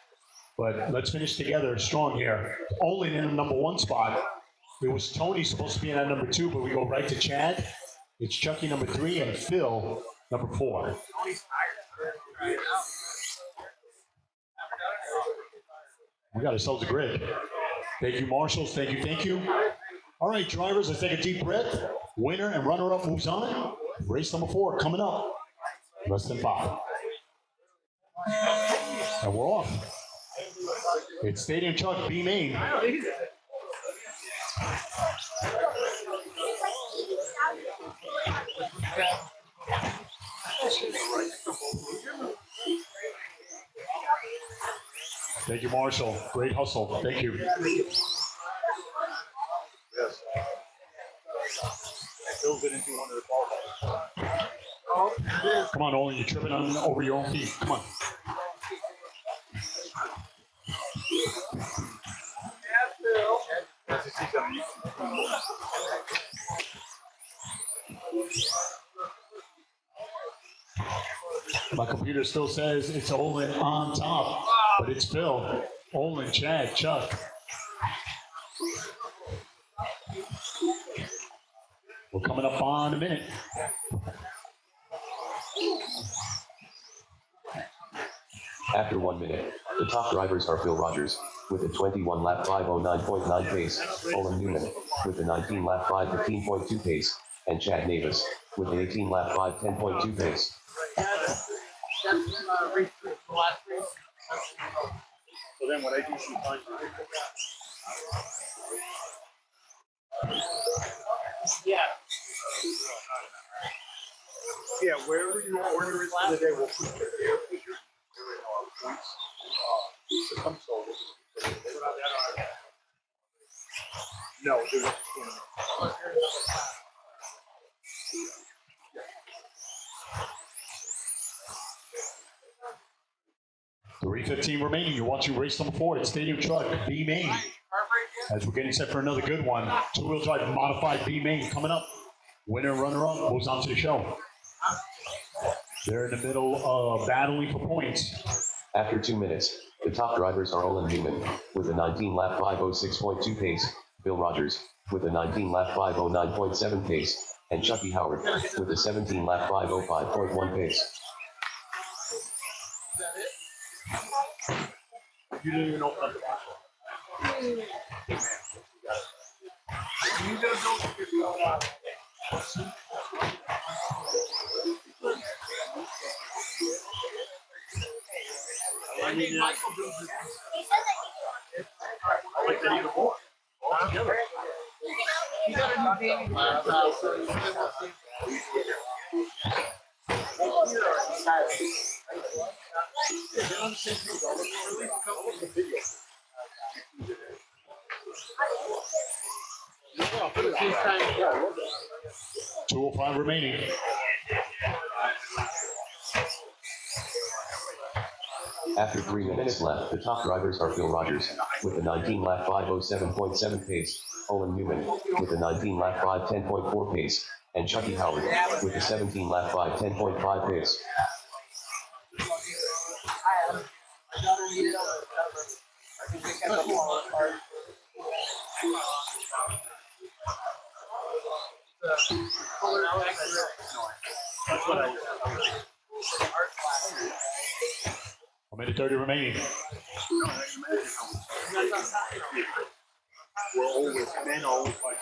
But let's finish together strong here. Olin in the number 1 spot. It was Tony supposed to be in at number 2, but we go right to Chad. It's Chucky number 3 and Phil number 4. We got ourselves a grid. Thank you, marshals. Thank you, thank you. All right, drivers, let's take a deep breath. Winner and runner-up moves on. Race number 4 coming up. Less than 5. And we're off. It's Stadium Truck B Main. Thank you, Marshall. Great hustle. Thank you. Yes. Phil didn't do one of the balls. Come on, Olin, you're tripping over your own feet. Come on. My computer still says it's Olin on top, but it's Phil, Olin, Chad, Chuck. We're coming up on a minute. After 1 minute, the top drivers are Phil Rogers with a 21 lap 509.9 pace, Olin Newman with a 19 lap 515.2 pace, and Chad Navis with an 18 lap 510.2 pace. So then what I do sometimes. Yeah, wherever you order it for the day, we'll put it there because you're doing points system. So no, there's 3:15 remaining. You're watching race number 4 at Stadium Truck B Main. As we're getting set for another good one, 2-wheel drive modified B Main coming up. Winner, runner-up moves on to the show. They're in the middle of battling for points. After 2 minutes, the top drivers are Olin Newman with a 19 lap 506.2 pace, Bill Rogers with a 19 lap 509.7 pace, and Chucky Howard with a 17 lap 505.1 pace. you didn't even open up the box. You guys don't get going on. I mean, Michael does it. I like that even more. All together. You got a new baby laptop, so you might want to see. 2:05 remaining. After 3 minutes left, the top drivers are Phil Rogers with a 19 lap 507.7 pace, Olin Newman with a 19 lap 510.4 pace, and Chucky Howard with a 17 lap 510.5 pace. That's what I. 1:30 remaining. We're always, men always like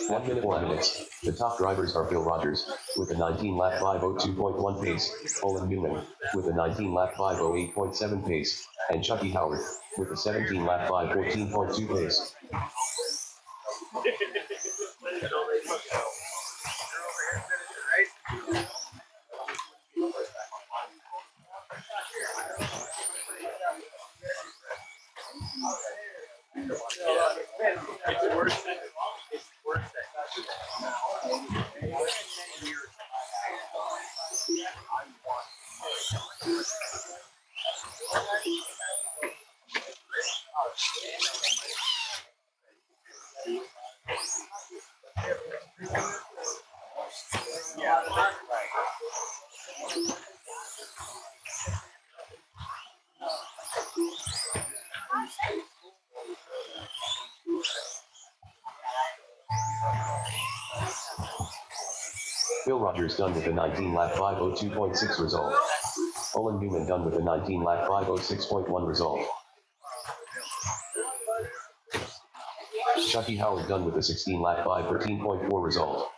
At 4 minutes, the top drivers are Phil Rogers with a 19 lap 502.1 pace, Olin Newman with a 19 lap 508.7 pace, and Chucky Howard with a 17 lap 514.2 pace. It's worse than it's worse Bill Rogers done with a 19-lap 502.6 result. Olin Newman done with a 19-lap 506.1 result. Chucky Howard done with a 16-lap 513.4 result.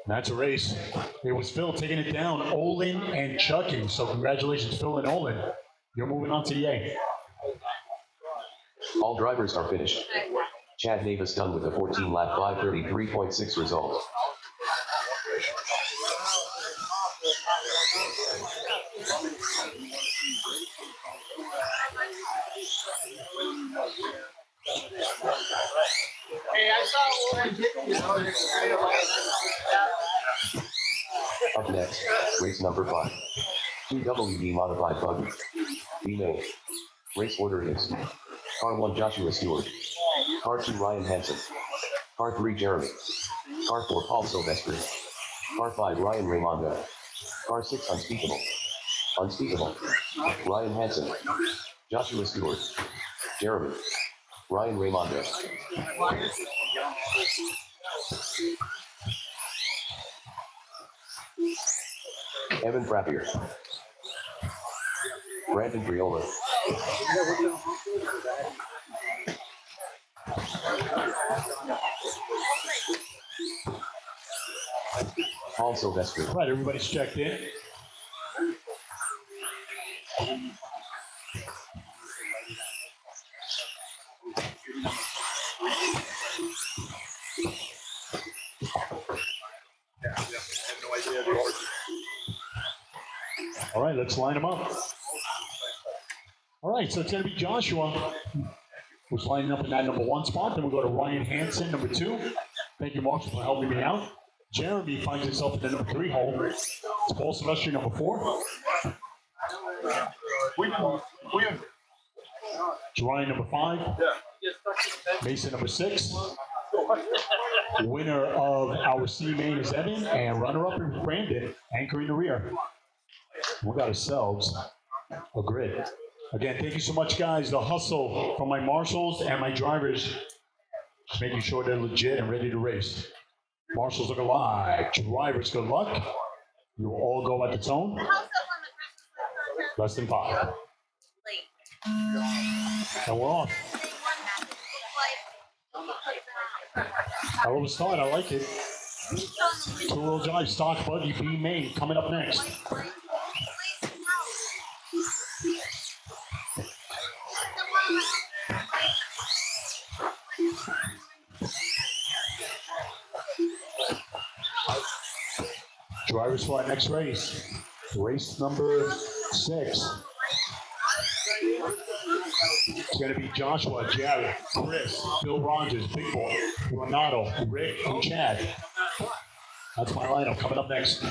That's a race. It was Phil taking it down, Olin and Chucky. So congratulations, Phil and Olin. You're moving on to the A. All drivers are finished. Chad Davis done with a 14-lap 533.6 result. Hey, I saw Oren Up next, race number 5. 2WD modified buggy. B main. Race order is Car 1 Joshua Stewart. Car 2 Ryan Hansen. Car 3 Jeremy. Car 4 Paul Silvestri. Car 5 Ryan Raimonda. Car 6 Unspeakable. Unspeakable. Ryan Hansen. Joshua Stewart. Jeremy. Ryan Raimonda. Evan Frappier. Brandon Briola. Paul Silvestri. All right, everybody's checked in. All right, let's line them up. All right, so it's going to be Joshua who's lining up in that number 1 spot. Then we'll go to Ryan Hansen, number 2. Thank you, Marshall, for helping me out. Jeremy finds himself in the number 3 hole. It's Paul Silvestri, number 4. It's Ryan, number 5. Mason, number 6. Winner of our C main is Evan, and runner-up is Brandon, anchoring the rear. We got ourselves a grid. Again, thank you so much, guys. The hustle from my marshals and my drivers, just making sure they're legit and ready to race. Marshals look alive. Drivers, good luck. You will all go at the tone. How's up on the Christmas Less than 5. late? And we're off. They won that. Hell of a start. I like it. Two-wheel drive, stock buggy, B main, coming up next. Drivers for our next race. Race number 6. It's going to be Joshua, Jared, Chris, Bill Rogers, Big Boy, Renato, Rick, and Chad. That's my lineup coming up next.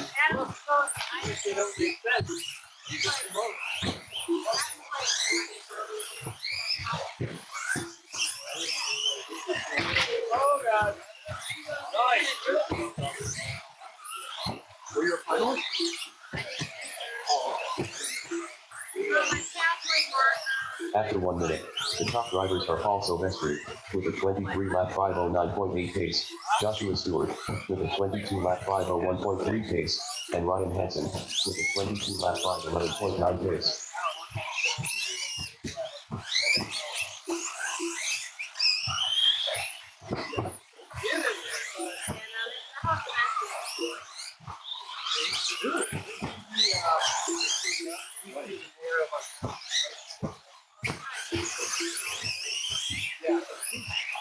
Oh, God. Nice. Were you a final? After 1 minute, the top drivers are Paul Silvestri with a 23-lap 509.8 pace, Joshua Stewart with a 22-lap 501.3 pace, and Ryan Hansen with a 22-lap 511.9 pace.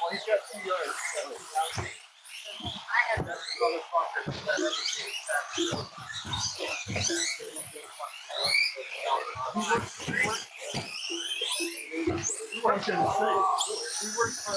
Well, he's got 2 yards. So I have that motherfucker. gonna say. We worked for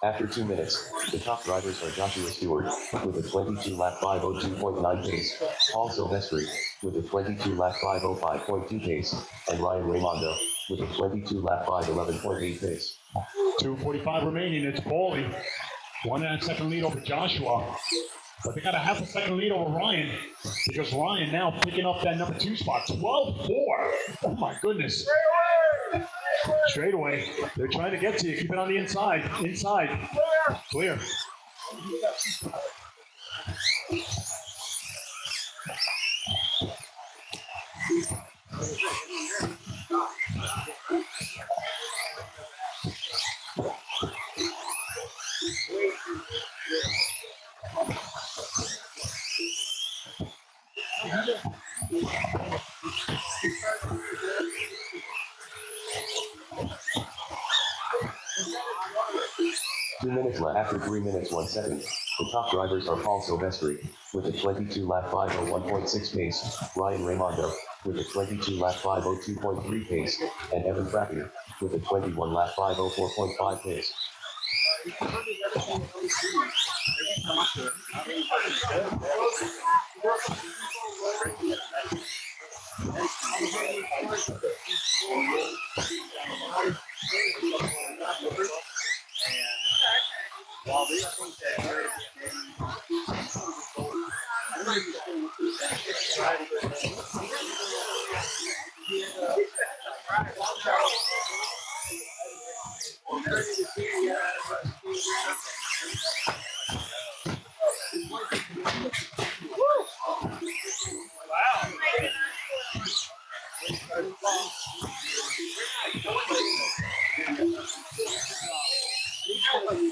After 2 minutes, the top drivers are Joshua Stewart with a 22 lap 502.9 pace, Paul Silvestri with a 22 lap 505.2 pace, and Ryan Raimondo with a 22 lap 511.8 pace. 2:45 remaining. It's Paulie. 1.5 second lead over Joshua. But they got a half a second lead over Ryan because Ryan now picking up that number 2 spot. 12-4. Oh my goodness. Straight away. They're trying to get to you. Keep it on the inside. Inside. Clear. After 3 minutes 1 second, the top drivers are Paul Silvestri with a 22 lap 501.6 pace, Ryan Raimondo with a 22 lap 502.3 pace, and Evan Frappier with a 21 lap 504.5 pace.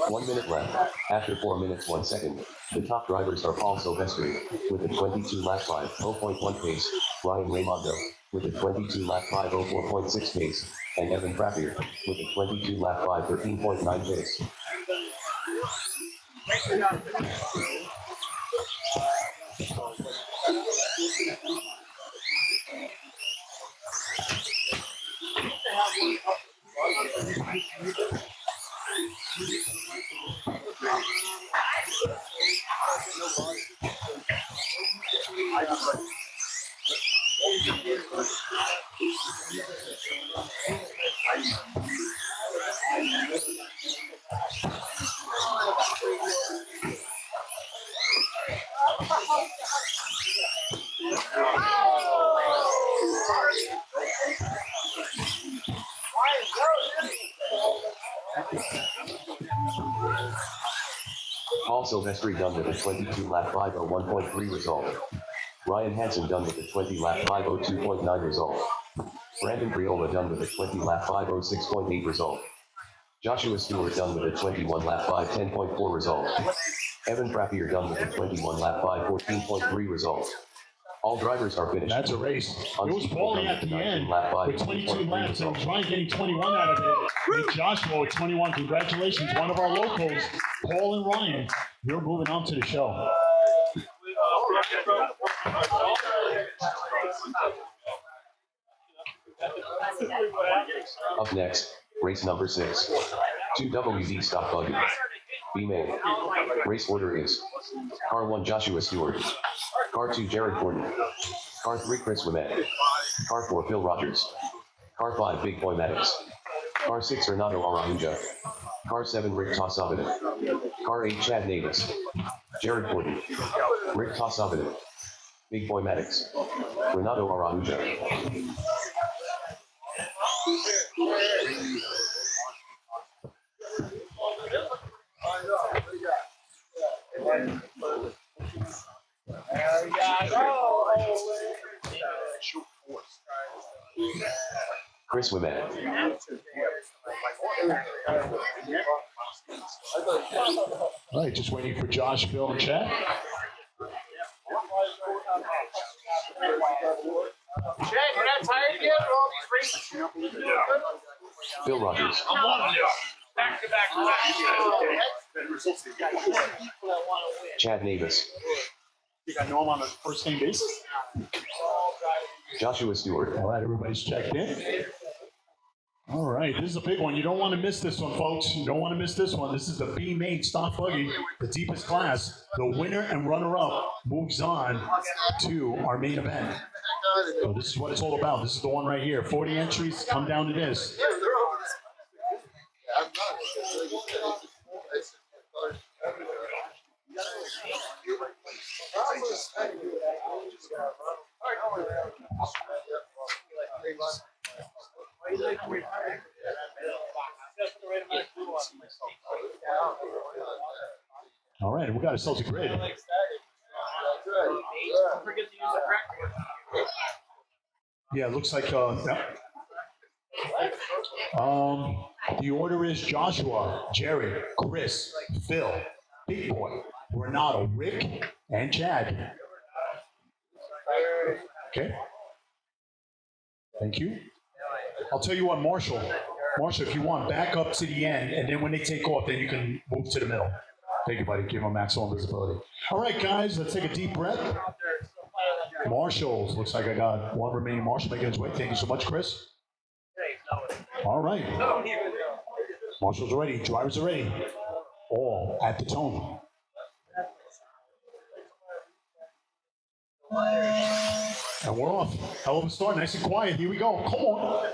One minute left. After 4 minutes 1 second, the top drivers are Paul Silvestri with a 22 lap 5.1 pace, Ryan Raimondo with a 22 lap 504.6 pace, and Evan Frappier with a 22 lap 513.9 pace. Paul Silvestri done with a 22 lap 501.3 result. Ryan Hansen done with a 20 lap 502.9 result. Brandon Priola done with a 20 lap 506.8 result. Joshua Stewart done with a 21 lap 510.4 result. Evan Frappier done with a 21 lap 514.3 result. All drivers are finished. That's a race. It was Paulie at the end with 22 laps, and Ryan getting 21 out of it. And Joshua with 21. Congratulations, one of our locals, Paul and Ryan. You're moving on to the show. Up next, race number 6. 2WD stock buggy. B main. Race order is Car 1 Joshua Stewart. Car 2 Jared Gordon. Car 3 Chris Wimet. Car 4 Phil Rogers. Car 5 Big Boy Maddox. Car 6 Renato Araújo. Car 7 Rick Tossavinen. Car 8 Chad Navis. Jared Gordon. Rick Tossavinen. Big Boy Maddox. Renato Araújo. Chris Wimet. All right, just waiting for Josh, Phil, and Chad. Chad, you're not tired yet for all these races? Phil Rogers. I'm loving it. Back to back. Better results than you. Chad Navis, Think I know him on a first name basis? Joshua Stewart, All right, everybody's checked in. All right, this is a big one. You don't want to miss this one, folks. You don't want to miss this one. This is the B main stock buggy, the deepest class. The winner and runner-up moves on to our main event. So this is what it's all about. This is the one right here. 40 entries. Come down to this. All right, we got ourselves a grid. Yeah, it looks like yeah. The order is Joshua, Jerry, Chris, Phil, Big Boy, Renato, Rick, and Chad. Okay. Thank you. I'll tell you what, Marshall, if you want, back up to the end, and then when they take off, then you can move to the middle. Thank you, buddy. Give them maximum visibility. All right, guys, let's take a deep breath. Marshalls, looks like I got one remaining Marshall making his way. Thank you so much, Chris. All right. Marshall's are ready. Drivers are ready. All at the tone. And we're off. Hell of a start. Nice and quiet. Here we go. Come on.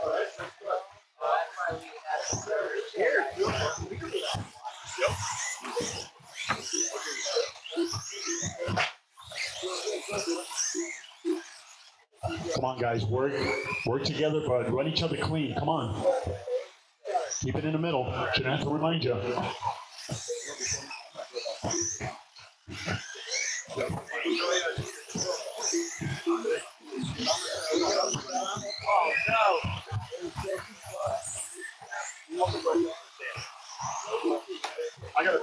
Come on, guys. Work together, but run each other clean. Come on. Keep it in the middle. Shouldn't have to remind you. I got it.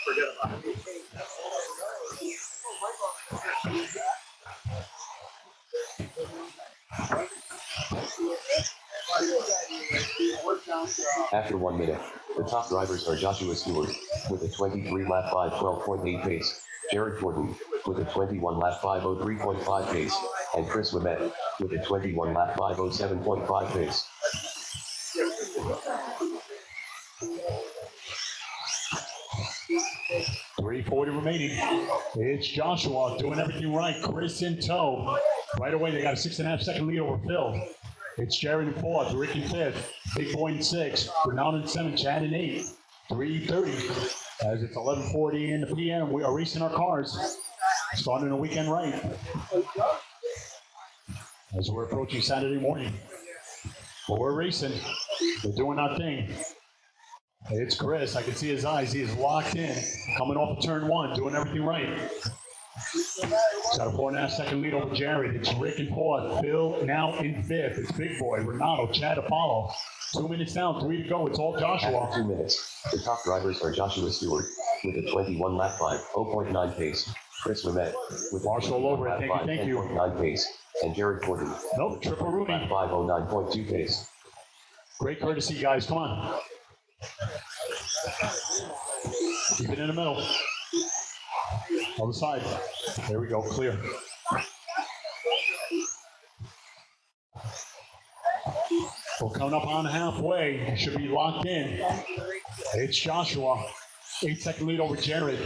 Forget about it. After 1 minute, the top drivers are Joshua Stewart with a 23 lap 5:12.8 pace, Jared Gordon with a 21 lap 5:03.5 pace, and Chris Lemette with a 21 lap 5:07.5 pace. .340 remaining. It's Joshua doing everything right. Chris in tow. Right away, they got a 6.5 second lead over Phil. It's Jared in fourth, Rick in fifth, Big Boy in sixth, Bernard in seventh, Chad in eighth. 3:30 as it's 11:40 in the PM. We are racing our cars. Starting the weekend right. As we're approaching Saturday morning. But we're racing. We're doing our thing. It's Chris. I can see his eyes. He is locked in. Coming off of turn one, doing everything right. Got a 4.5 second lead over Jared. It's Rick in fourth. Phil now in fifth. It's Big Boy, Renato, Chad, Apollo. 2 minutes down, 3 to go. It's all Joshua. After 2 minutes, the top drivers are Joshua Stewart with a 21 lap 5:0.9 pace, Chris Lemette with a Marshall 21 over it. lap Thank you. 5:10.9 pace, and Jared Gordon Nope, triple Rudy. lap 5:09.2 pace. Great courtesy, guys. Come on. Keep it in the middle. Other side. There we go. Clear. We're coming up on halfway. Should be locked in. It's Joshua. 8 second lead over Jared.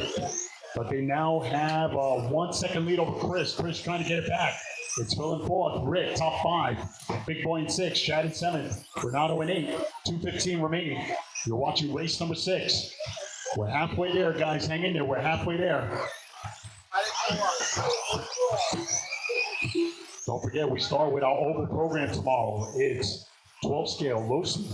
But they now have a 1 second lead over Chris. Chris trying to get it back. It's Phil in fourth. Rick, top five. Big Boy in six. Chad in seventh. Renato in eight. 2:15 remaining. You're watching race number 6. We're halfway there, guys. Hang in there. We're halfway there. Don't forget, we start with our oval program tomorrow. It's 12 scale, low speed,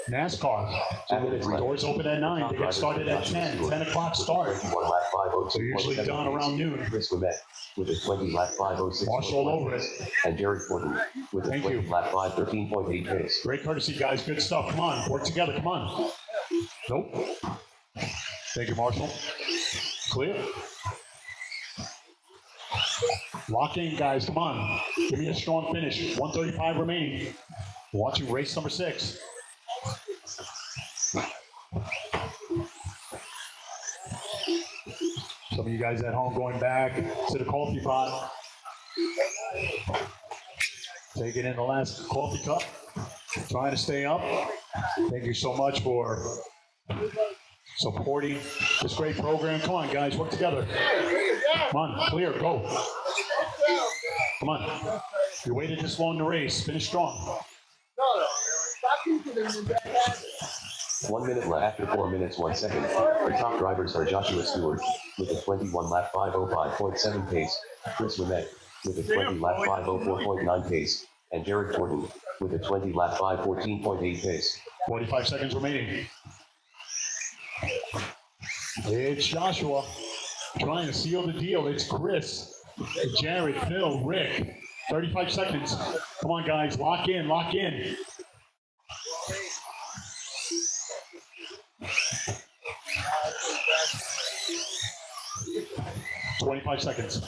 NASCAR. 2 minutes left. Doors open at 9. They get started at 10. 10 o'clock start. 21 lap 5:02.7 They're usually done pace, around noon. Chris Lemette with a 20 lap 5:06. Marshall over it. And Jared Gordon with a Thank 20 you. lap 5:13.8 pace. Great courtesy, guys. Good stuff. Come on. Work together. Come on. Nope. Thank you, Marshall. Clear. Lock in, guys. Come on. Give me a strong finish. 135 remaining. Watching race number 6. Some of you guys at home going back to the coffee pot. Taking in the last coffee cup. Trying to stay up. Thank you so much for supporting this great program. Come on, guys. Work together. Come on. Clear. Go. Come on. You waited this long in the race. Finish strong. 1 minute left after 4 minutes 1 second. The top drivers are Joshua Stewart with a 21 lap 5:05.7 pace, Chris Wimet with a 20 lap 5:04.9 pace, and Jared Gordon with a 20 lap 5:14.8 pace. 45 seconds remaining. It's Joshua trying to seal the deal. It's Chris, Jared, Phil, Rick. 35 seconds. Come on, guys. Lock in. Lock in. $25 seconds.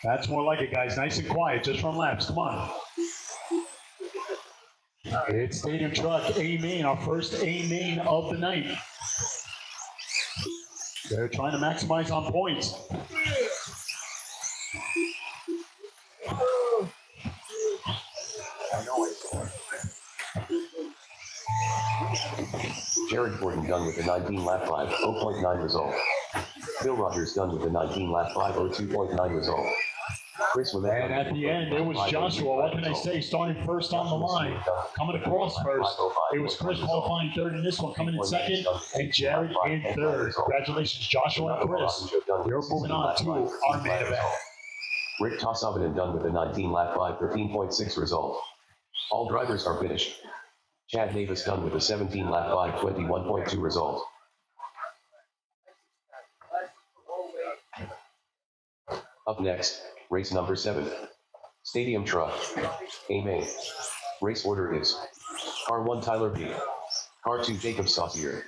That's more like it, guys. Nice and quiet. Just run laps. Come on. It's Stadium Truck A Main, our first A Main of the night. They're trying to maximize on points. Jared Gordon done with a 19 lap 5:0.9 result. Phil Rogers done with a 19 lap 5:02.9 result. Chris Wimet. And at the end, it was Joshua. What can I say? Starting first on the line. Coming across first. It was Chris qualifying third in this one. Coming in second. And Jared in third. Congratulations, Joshua and Chris. You're moving on to our main event. Rick Tossovinen done with a 19 lap 5:13.6 result. All drivers are finished. Chad Davis done with a 17 lap 5:21.2 result. Up next, race number 7. Stadium Truck. A Main. Race order is Car 1 Tyler B. Car 2 Jacob Saucier.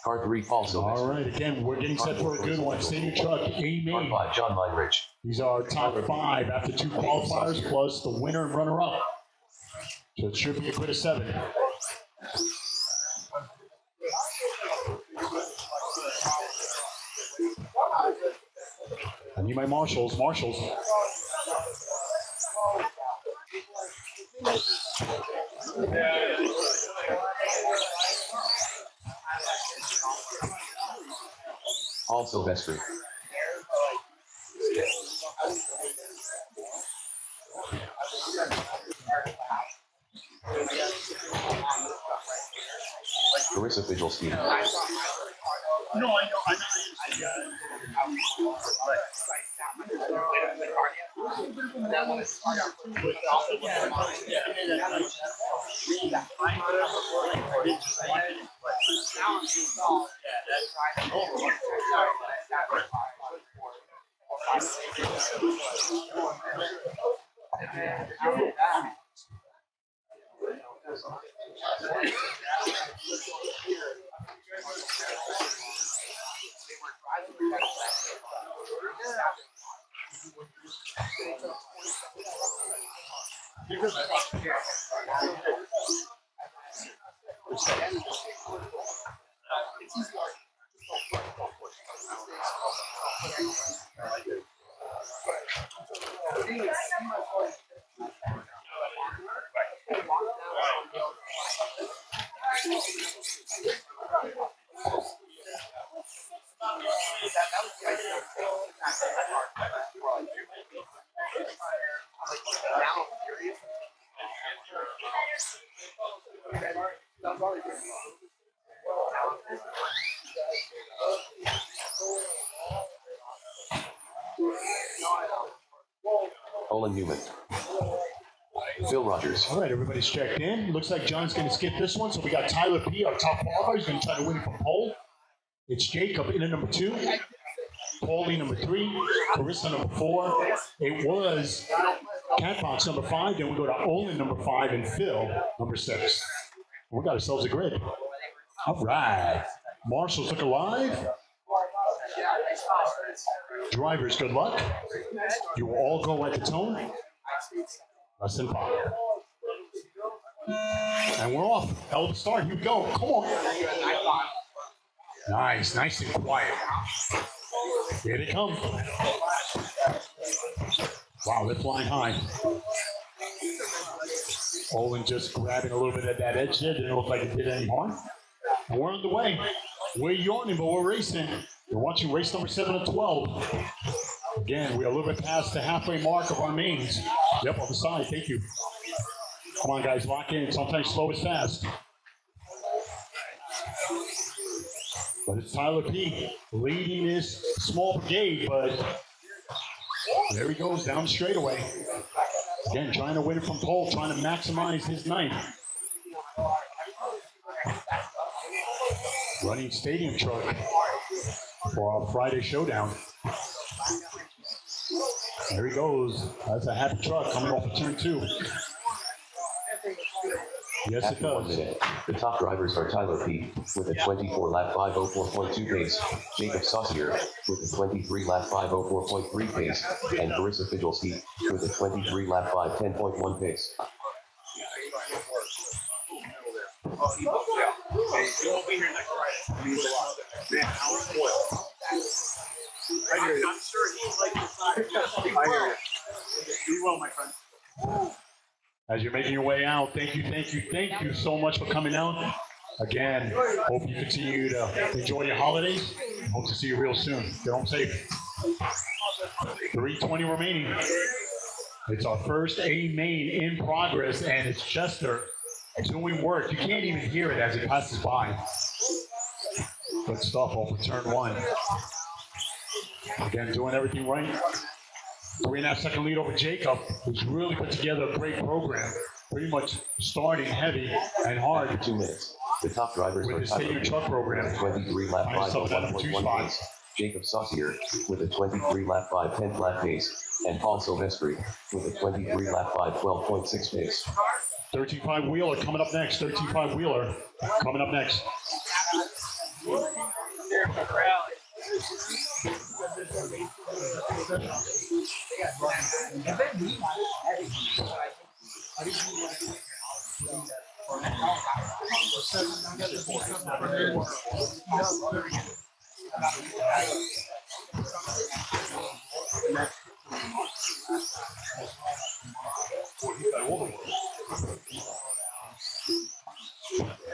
Car 3 Paul Sylvester. All right, again, we're getting set for a good one. Stadium Truck A Car Main. 5 John Meinrich. These are top 5 after 2 qualifiers plus the winner and runner-up. So it should be a grid of 7. I need my marshals. Marshals. Paul Sylvester. Carissa Figelstein. No, I know. Olin Newman. Phil Rogers. All right, everybody's checked in. Looks like John's going to skip this one. So we got Tyler P., our top qualifier. He's going to try to win it from pole. It's Jacob in at number 2. Paulie number 3. Carissa number 4. It was Catbox number 5. Then we go to Olin number 5 and Phil number 6. We got ourselves a grid. All right. Marshall's look alive. Drivers, good luck. You will all go at the tone. Less than 5. And we're off. Hell of a start. Here we go. Come on. Nice and quiet. Here they come. Wow, they're flying high. Olin just grabbing a little bit of that edge there. Didn't look like it did any harm. And we're on the way. We're yawning, but we're racing. You're watching race number 7 of 12. Again, we're a little bit past the halfway mark of our mains. Yep, on the side. Thank you. Come on, guys, lock in. Sometimes slow is fast. But it's Tyler P. leading this small brigade, but there he goes down the straightaway. Again, trying to win it from pole, trying to maximize his night. Running stadium truck for our Friday showdown. There he goes. That's a happy truck coming off of turn 2. Yes, it After 1 does. minute, the top drivers are Tyler P. with a 24-lap 504.2 pace, Jacob Saucier with a 23-lap 504.3 pace, and Carissa Fidgelski with a 23-lap 510.1 pace. I'm sure he's like the I hear you. Be well, my friend. As you're making your way out, thank you so much for coming out. Again, hope you continue to enjoy your holidays. Hope to see you real soon. Get home safe. 3:20 remaining. It's our first A main in progress, and it's Chester doing work. You can't even hear it as it passes by. Good stuff over turn 1. Again, doing everything right. 3.5 second lead over Jacob, who's really put together a great program. Pretty much starting heavy and hard After 2 minutes, the top drivers with are his Tyler stadium P. truck program. with a 23-lap Find yourself down to 2 501.1 spots. pace, Jacob Saucier with a 23-lap 510 flat pace, and Paul Silvestri with a 23-lap 512.6 pace. 13.5 Wheeler coming up next. 13.5 Wheeler coming up next.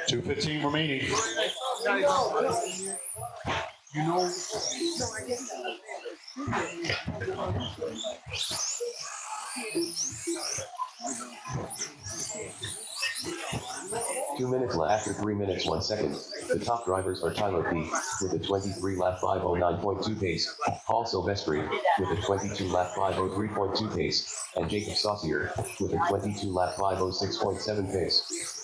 $2:15 remaining. You know, 2 minutes left. After 3 minutes 1 second, the top drivers are Tyler P. with a 23-lap 509.2 pace, Paul Silvestri with a 22-lap 503.2 pace, and Jacob Saucier with a 22-lap 506.7 pace.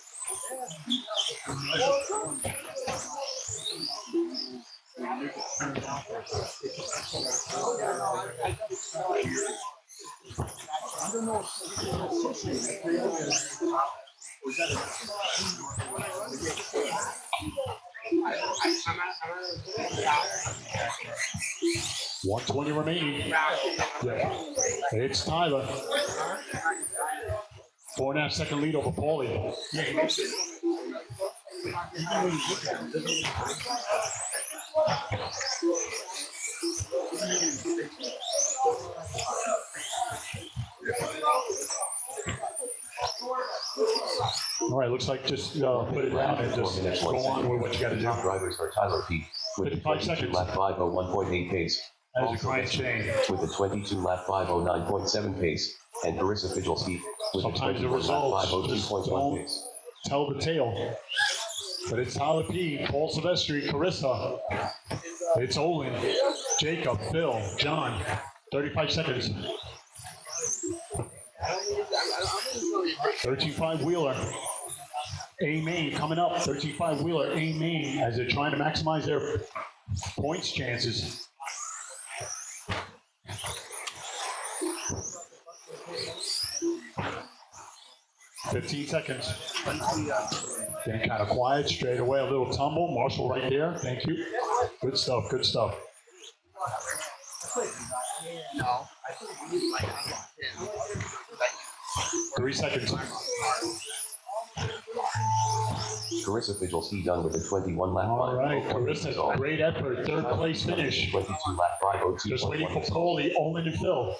$120 remaining. Yeah. It's Tyler. 4.5 second lead over Paulie. All right, looks like just put it down and just 4 minutes, go 1 on second. with what you got to The do. top drivers are Tyler P. with a 55 seconds. 22-lap 501.8 pace, As Paul a client chain. Silvestri with a 22-lap 509.7 pace, and Carissa Fidgelski with a Sometimes the 21-lap results just 502.1 don't pace. tell the tale. But it's Tyler P., Paul Silvestri, Carissa. It's Olin, Jacob, Phil, John. 35 seconds. 13.5 Wheeler. A main coming up. 13.5 Wheeler, A main, as they're trying to maximize their points chances. $15 seconds. Getting kind of quiet straight away. A little tumble. Marshall right there. Thank you. Good stuff. Good stuff. No, I think we need like 10. 3 seconds. Carissa Fidgel C done with a 21 lap 5. All right, 0.8 Carissa, result. great effort. Third place finish. 22 lap 502.1 Just waiting for result. Foley, Olin, and Phil.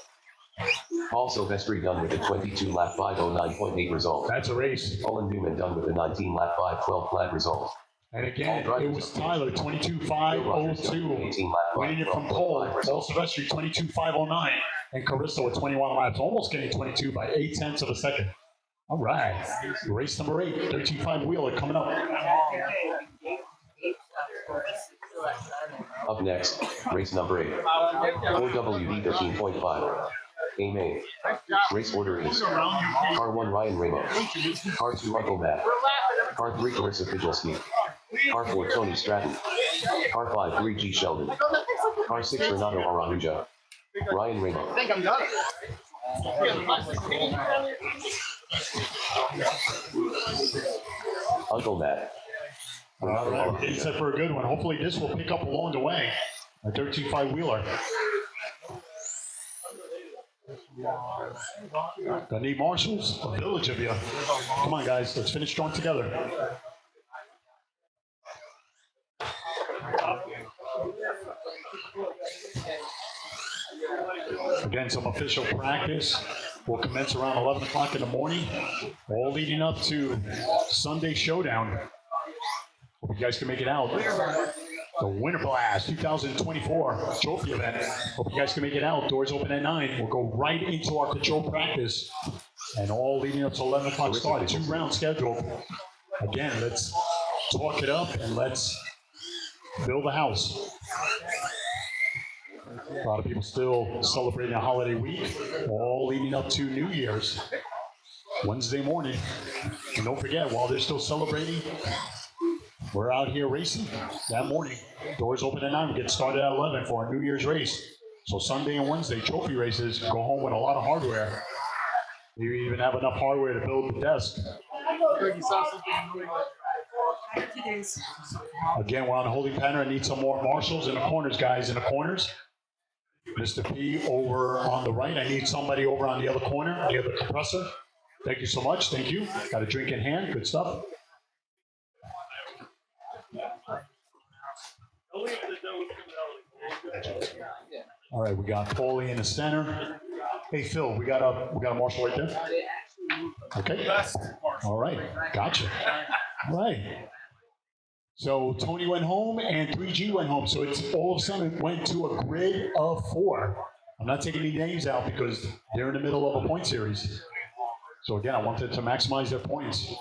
Paul Silvestri done with a 22 lap 509.8 result. That's a race. Olin Newman done with a 19 lap 512 flat result. And again, it was Tyler, 22.502. 18 lap 5. Winning it from Cole. Paul Silvestri, 22.509. And Carissa with 21 laps, almost getting 22 by 0.8 of a second. All right. Race number 8, 13.5 wheeler coming up. Up next, race number 8. 4WD 13.5. Aim A. Race order is Car 1 Ryan Ramos. Car 2 Uncle Matt. Car 3 Carissa Fidgelski. Car 4 Tony Stratton. Car 5 3G Sheldon. Car 6 Renato Arahuja. Ryan Ramos. I think I'm done. Uncle Matt. All Renato right, Arahuja. getting set for a good one. Hopefully this will pick up along the way. A 13.5 wheeler. Gonna need marshals, a village of you. Come on, guys, let's finish strong together. Again, some official practice will commence around 11 o'clock in the morning, all leading up to Sunday Showdown. Hope you guys can make it out. The Winter Blast 2024 trophy event. Hope you guys can make it out. Doors open at 9. We'll go right into our control practice. And all leading up to 11 o'clock start. 2 rounds scheduled. Again, let's talk it up and let's build a house. A lot of people still celebrating a holiday week, all leading up to New Year's. Wednesday morning. And don't forget, while they're still celebrating, we're out here racing that morning. Doors open at 9. We get started at 11 for our New Year's race. So Sunday and Wednesday, trophy races, go home with a lot of hardware. You even have enough hardware to build the desk. Again, we're on the holding pattern. I need some more marshals in the corners, guys, in the corners. Mr. P over on the right. I need somebody over on the other corner, the other compressor. Thank you so much. Thank you. Got a drink in hand. Good stuff. All right, we got Paulie in the center. Hey Phil, we got a marshal right there. Okay. All right, gotcha. All right. So Tony went home and 3G went home. So it's all of a sudden it went to a grid of 4. I'm not taking any names out because they're in the middle of a point series. So again, I wanted to maximize their points.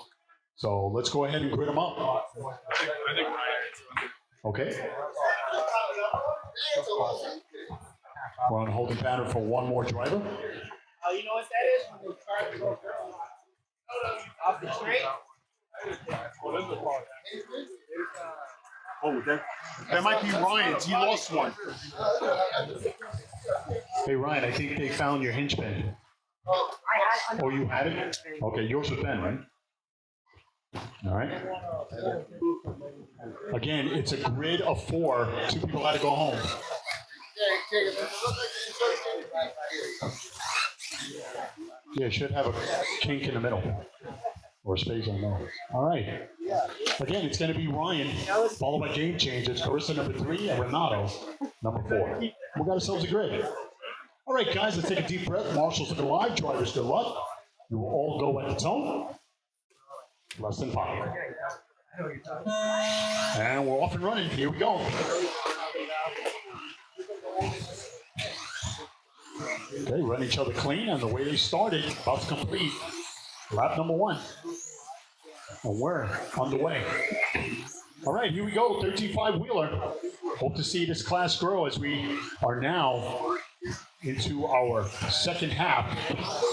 So let's go ahead and grid them up. Okay. We're on holding pattern for one more driver. You know what that is? When they try to go off the straight? Oh, that might be Ryan's. He lost one. Hey Ryan, I think they found your hinge pin. Oh, you had it? Okay, yours was Ben, right? All right. Again, it's a grid of 4. 2 people had to go home. Yeah, it should have a kink in the middle. Or space on there. All right. Again, it's going to be Ryan, followed by Game Changers, Carissa number 3, and Renato number 4. We got ourselves a grid. All right, guys, let's take a deep breath. Marshals looking alive. Drivers, good luck. You will all go at the tone. Less than 5. And we're off and running. Here we go. Okay, run each other clean, and the way they started, about to complete lap number 1. And we're on the way. All right, here we go, 13.5 wheeler. Hope to see this class grow as we are now into our second half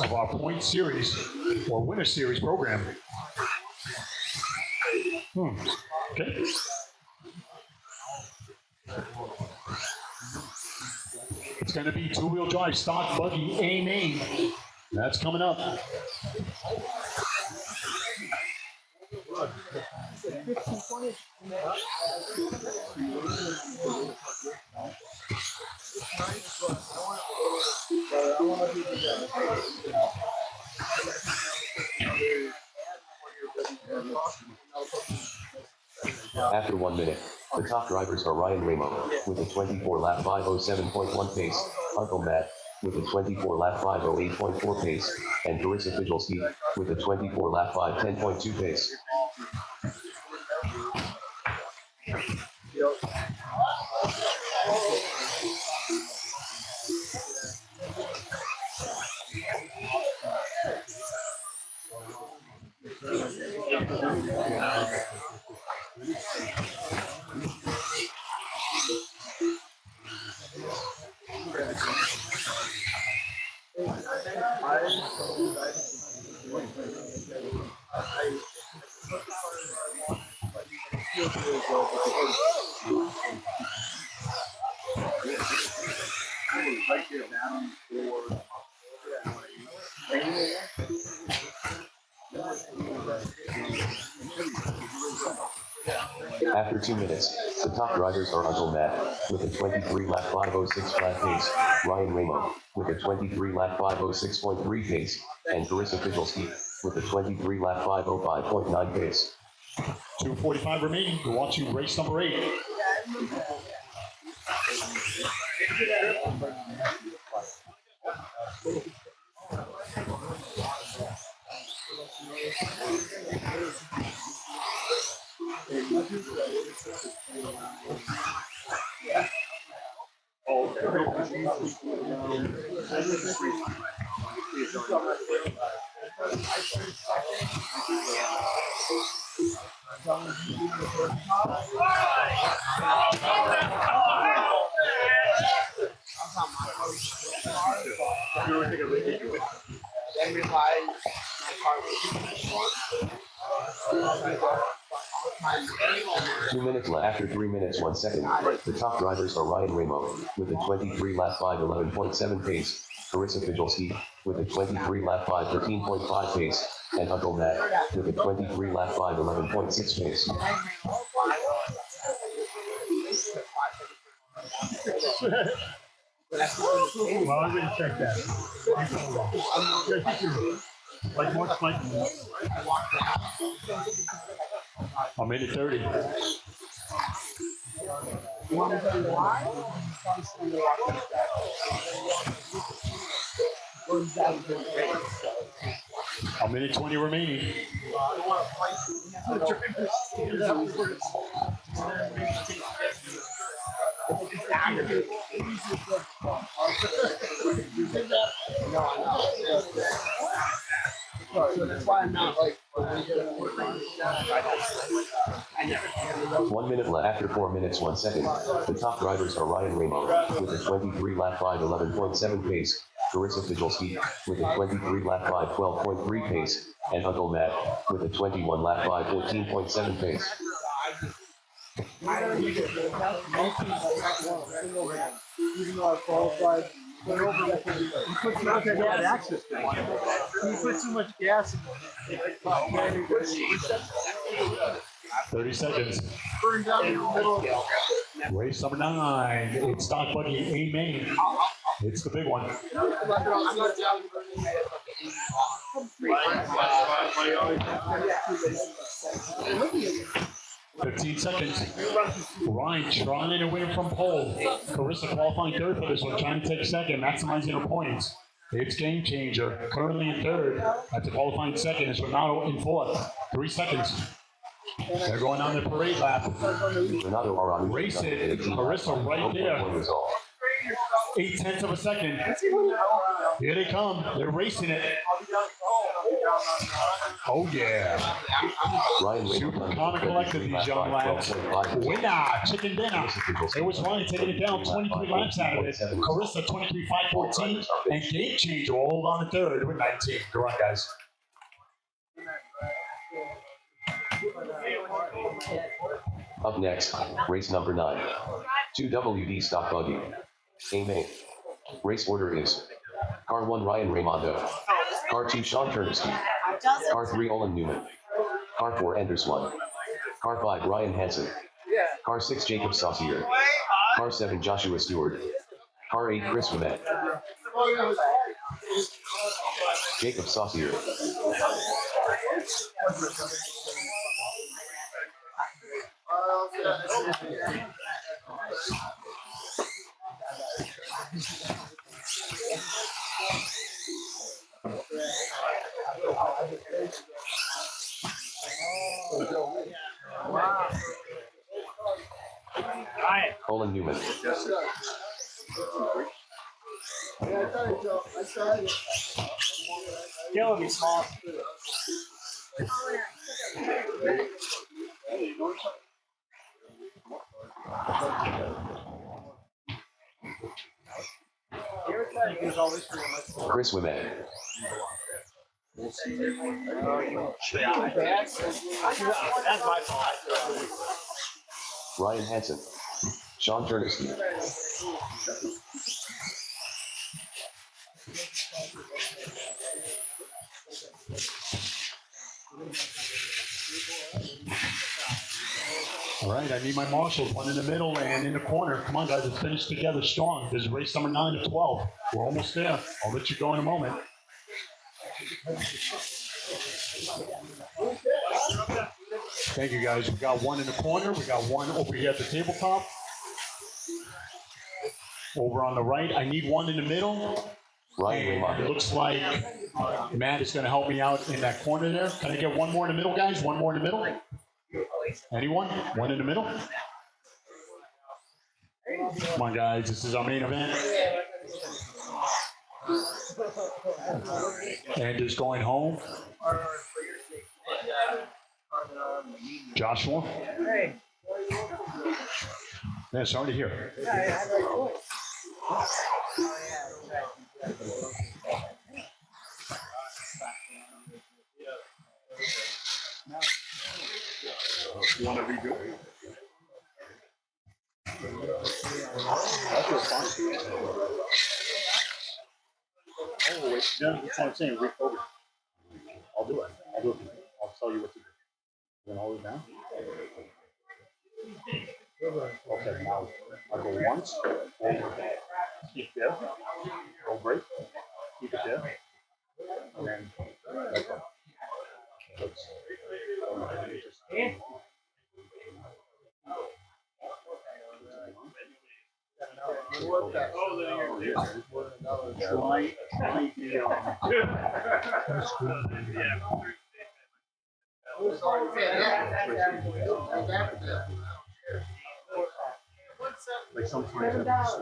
of our point series or winter series program. Okay. It's going to be 2-wheel drive, stock, buggy, aim. That's coming up. 1 minute, the top drivers are Ryan Ramo with a 24-lap 5:07.1 pace, Uncle Matt with a 24-lap 5:08.4 pace, and Carissa Fidgelski with a 24-lap 5:10.2 pace. After 2 minutes, the top drivers are Uncle Matt with a 23-lap 5:06 flat pace, Ryan Ramo with a 23-lap 5:06.3 pace, and Carissa Fidgelski with a 23-lap 5:05.9 pace. 2:45 remaining. We're watching race number 8. Two minutes left. After 3 minutes 1 second, the top drivers are Ryan Ramo with a 23-lap 5:11.7 pace, Carissa Fidgelski with a 23-lap 5:13.5 pace, and Uncle Matt with a 23-lap 5:11.6 pace. Well, I'm gonna check that. Like more like A minute 30. A minute 20 remaining. So that's why I'm not like. 1 minute left. After 4 minutes 1 second, the top drivers are Ryan Ramo with a 23-lap 5:11.7 pace, Carissa Fidgelski with a 23-lap 5:12.3 pace, and Uncle Matt with a 21-lap 5:14.7 pace. Even though I qualified, but over that, he put too much gas. He put too much gas in it. 30 seconds. Burned down in the middle. Race number 9. It's Stock Buggy A main. It's the big one. 15 seconds. Ryan trying to win from pole. Carissa qualifying third for this one, trying to take second, maximizing her points. It's Game Changer, currently in third. After qualifying second, it's Renato in fourth. 3 seconds. They're going on the parade lap. Renato Arami Race it. Carissa right there. 0.8 of a second. Here they come. They're racing it. Oh yeah. Ryan Super common collected, these young lads. Winner, chicken dinner. It was Ryan taking it down 23 laps out of it. Carissa 23.514. And Game Changer will hold on to third with 19. Go on, guys. Up next, race number 9. 2WD Stock Buggy. Amen. Race order is Car 1 Ryan Raimondo. Car 2 Sean Turnowski. Car 3 Olin Newman. Car 4 Anders One. Car 5 Ryan Hansen. Car 6 Jacob Saucier. Car 7 Joshua Stewart. Car 8 Chris Wimet. Jacob Saucier. Ryan. Olin Newman. Killing me, small. Chris Wimet. That's my fault. Ryan Hansen. Sean Turnestein. All right, I need my marshals, one in the middle and in the corner. Come on, guys, let's finish together strong. This is race number 9 to 12. We're almost there. I'll let you go in a moment. Thank you, guys. We got one in the corner. We got one over here at the tabletop. Over on the right, I need one in the middle. Ryan It Raymond. looks like Matt is going to help me out in that corner there. Can I get one more in the middle, guys? One more in the middle? Anyone? One in the middle? Come on, guys. This is our main event. And is going home. Joshua? Yeah, sorry to hear. You want to redo it? Oh, wait. Yeah, that's what I'm saying. Reprogram. I'll do it. I'll tell you what to do. Then hold it down. Okay, now I'll go once. And keep there. Go break. Keep it there. And then let go. Like sometimes I'm just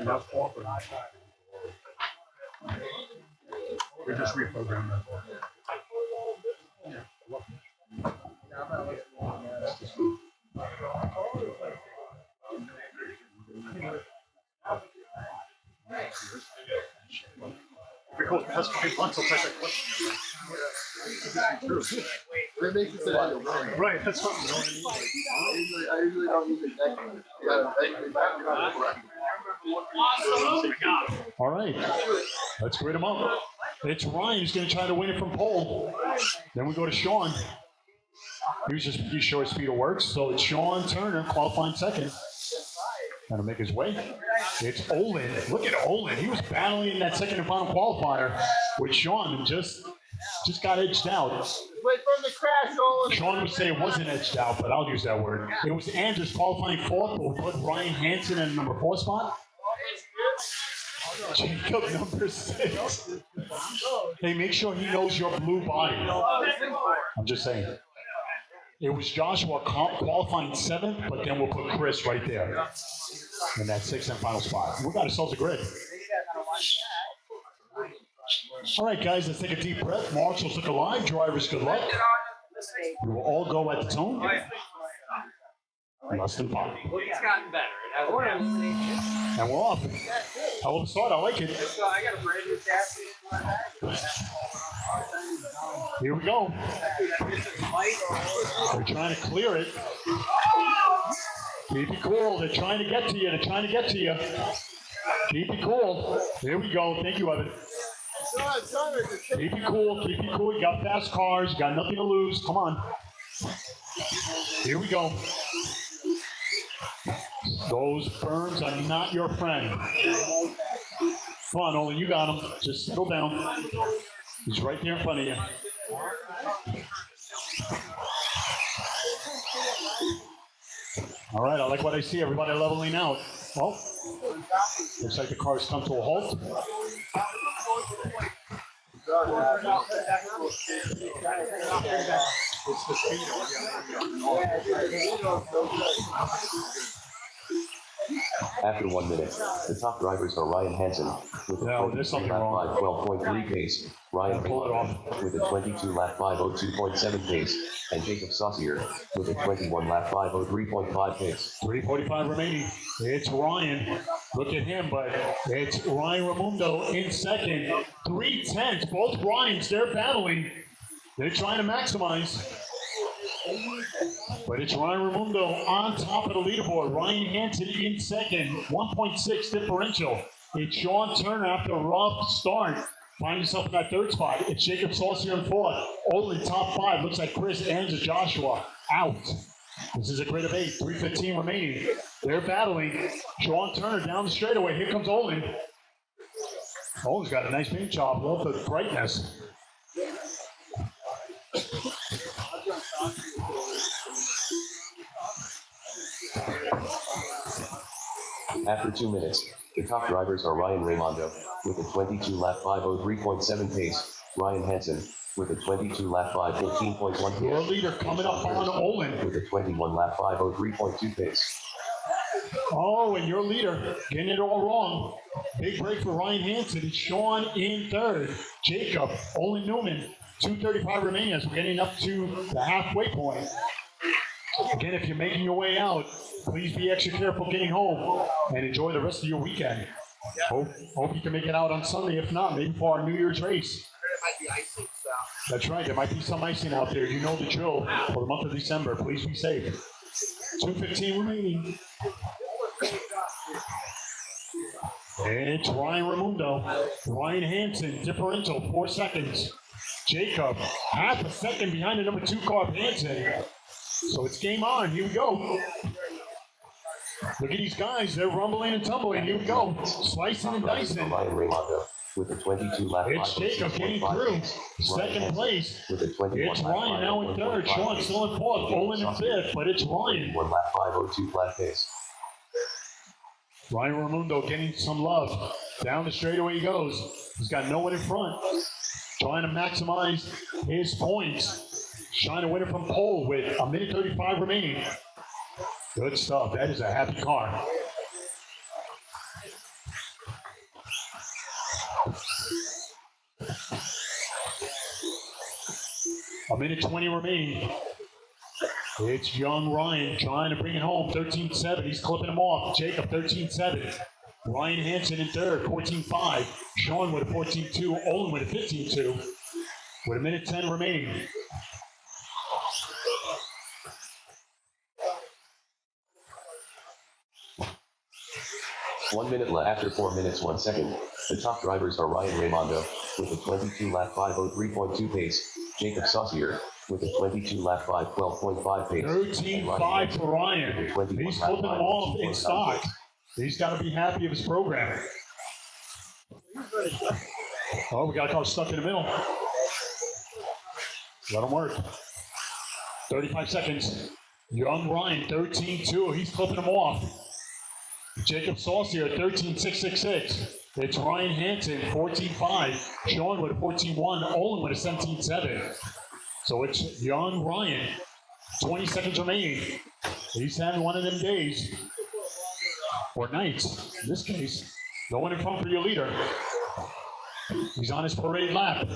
now it's cooperating. We just reprogrammed that. Because it has 5 months, I'll take that question. Right, that's what I usually don't use it. All right. Let's grid him up. It's Ryan who's going to try to win it from pole. Then we go to Sean. He's just pretty sure his speed of works. So it's Sean Turner qualifying second. Trying to make his way. It's Olin. Look at Olin. He was battling in that second and final qualifier with Sean and just got edged out. Wait for the crash, Olin. Sean would say it wasn't edged out, but I'll use that word. It was Andrews qualifying fourth, but we put Ryan Hansen in the number 4 spot. Jacob number 6. Hey, make sure he knows your blue body. I'm just saying. It was Joshua qualifying 7th, but then we'll put Chris right there in that 6th and final spot. We got ourselves a grid. All right, guys, let's take a deep breath. Marshals look alive. Drivers, good luck. We will all go at the tone. Less than 5. It's gotten better. It hasn't been. And we're off. Hell of a start. I like it. So I got a brand new chassis. Here we go. They're trying to clear it. Keep it cool. They're trying to get to you. They're trying to get to you. Keep it cool. Here we go. Thank you, Evan. Keep it cool. Keep it cool. You got fast cars. You got nothing to lose. Come on. Here we go. Those berms are not your friend. Come on, Olin. You got him. Just settle down. He's right there in front of you. All right, I like what I see. Everybody leveling out. Well, looks like the car's come to a halt. After 1 minute, the top drivers are Ryan Hansen with a No, there's 22 something lap wrong. 5 12.3 pace, Ryan Pull it Raymond off. with a 22 lap 502.7 pace, and Jacob Saucier with a 21 lap 503.5 pace. 3:45 remaining. It's Ryan. Look at him, but it's Ryan Ramundo in second. 3:10. Both Ryans, they're battling. They're trying to maximize. But it's Ryan Ramundo on top of the leaderboard. Ryan Hansen in second. 1.6 differential. It's Sean Turner after a rough start. Find yourself in that third spot. It's Jacob Saucier in fourth. Only top five. Looks like Chris Ernst and Joshua out. This is a grid of 8. 3:15 remaining. They're battling. Sean Turner down the straightaway. Here comes Olin. Olin's got a nice paint job. Love the brightness. After 2 minutes, the top drivers are Ryan Raimondo with a 22 lap 503.7 pace, Ryan Hansen with a 22 lap 515.1 Your pace, leader coming up on Olin. with a 21 lap 503.2 pace. Oh, and your leader getting it all wrong. Big break for Ryan Hansen. It's Sean in third. Jacob, Olin Newman, 2:35 remaining as we're getting up to the halfway point. Again, if you're making your way out, please be extra careful getting home and enjoy the rest of your weekend. Hope you can make it out on Sunday. If not, maybe for our New Year's race. That's right. There might be some icing out there. You know the drill for the month of December. Please be safe. 2:15 remaining. And it's Ryan Ramundo. Ryan Hansen, differential, 4 seconds. Jacob, half a second behind the number 2 car, Hansen. So it's game on. Here we go. Look at these guys. They're rumbling and tumbling. Here we go. Slicing and dicing. Ryan Raimondo with a 22 lap It's Jacob getting through. Second place. with a 21 It's lap Ryan now in third. 501.5 Sean pace, still in fourth. Olin in fifth, but it's Ryan. 1 lap 502 flat pace. Ryan Ramundo getting some love. Down the straightaway he goes. He's got no one in front. Trying to maximize his points. Trying to win it from pole with a minute 35 remaining. Good stuff. That is a happy car. A minute 20 remaining. It's young Ryan trying to bring it home. 13-7. He's clipping him off. Jacob, 13-7. Ryan Hansen in third, 14-5. Sean with a 14-2. Olin with a 15-2. With a minute 10 remaining. One minute left. After 4 minutes 1 second, the top drivers are Ryan Raimondo with a 22 lap 503.2 pace, Jacob Saucier with a 22 lap 512.5 pace, 13-5 for Ryan. He's flipping them off in stock. He's got to be happy of his program. Oh, we got a car stuck in the middle. Let him work. 35 seconds. Young Ryan, 13-2. He's flipping them off. Jacob Saucier, 13-666. It's Ryan Hansen, 14-5. Sean with a 14-1. Olin with a 17-7. So it's young Ryan. 20 seconds remaining. He's having one of them days. Or nights, in this case. No one in front for your leader. He's on his parade lap.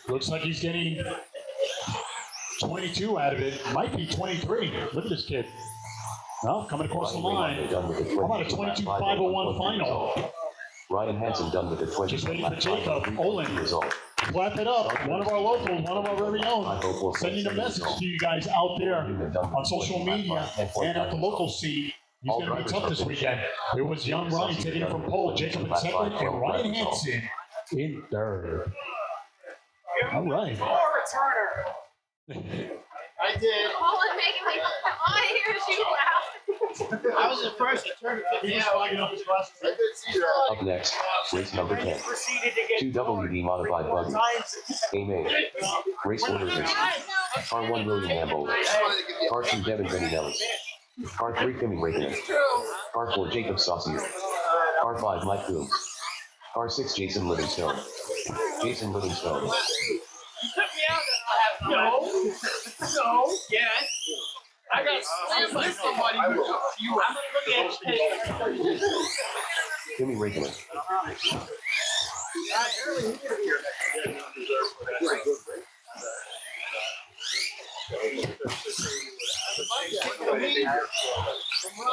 Looks like he's getting 22 out of it. Might be 23. Look at this kid. Well, coming across the line. How about a 22-501 final? Ryan Hansen done with a 20 Just waiting for lap Jacob. 503.2 Olin. result. Clap it up. One of our locals, one of our very own, 504.7 sending a message result. to you guys out there Newman done on social 14 lap media 5, and at the 10.9 local result. scene. He's All going to be drivers tough are this finished. weekend. It was young Ryan taking it from pole, Jacob in second, and Ryan Hansen in third. All right. I did. Colin making me, all I hear is you laugh. I was the first to turn He 50 was out. flagging up his glasses. I did see that. Up next, race number 10. Proceeded to get 2 WD modified buggy. Aim A. Race order is Car 1 William Lambo. I just wanted to give you Car 2 Devin Benny Nellis. Car 3 Timmy Reagan. Car 4 Jacob Saucier. Car 5 Mike Coombs. Car 6 Jason Livingstone. Jason Livingstone. No. Yes. I got slammed by somebody who you. I'm gonna look at you. Timmy Reagan.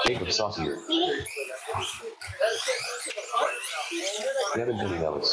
Jacob Saucier. Devin Benny Nellis.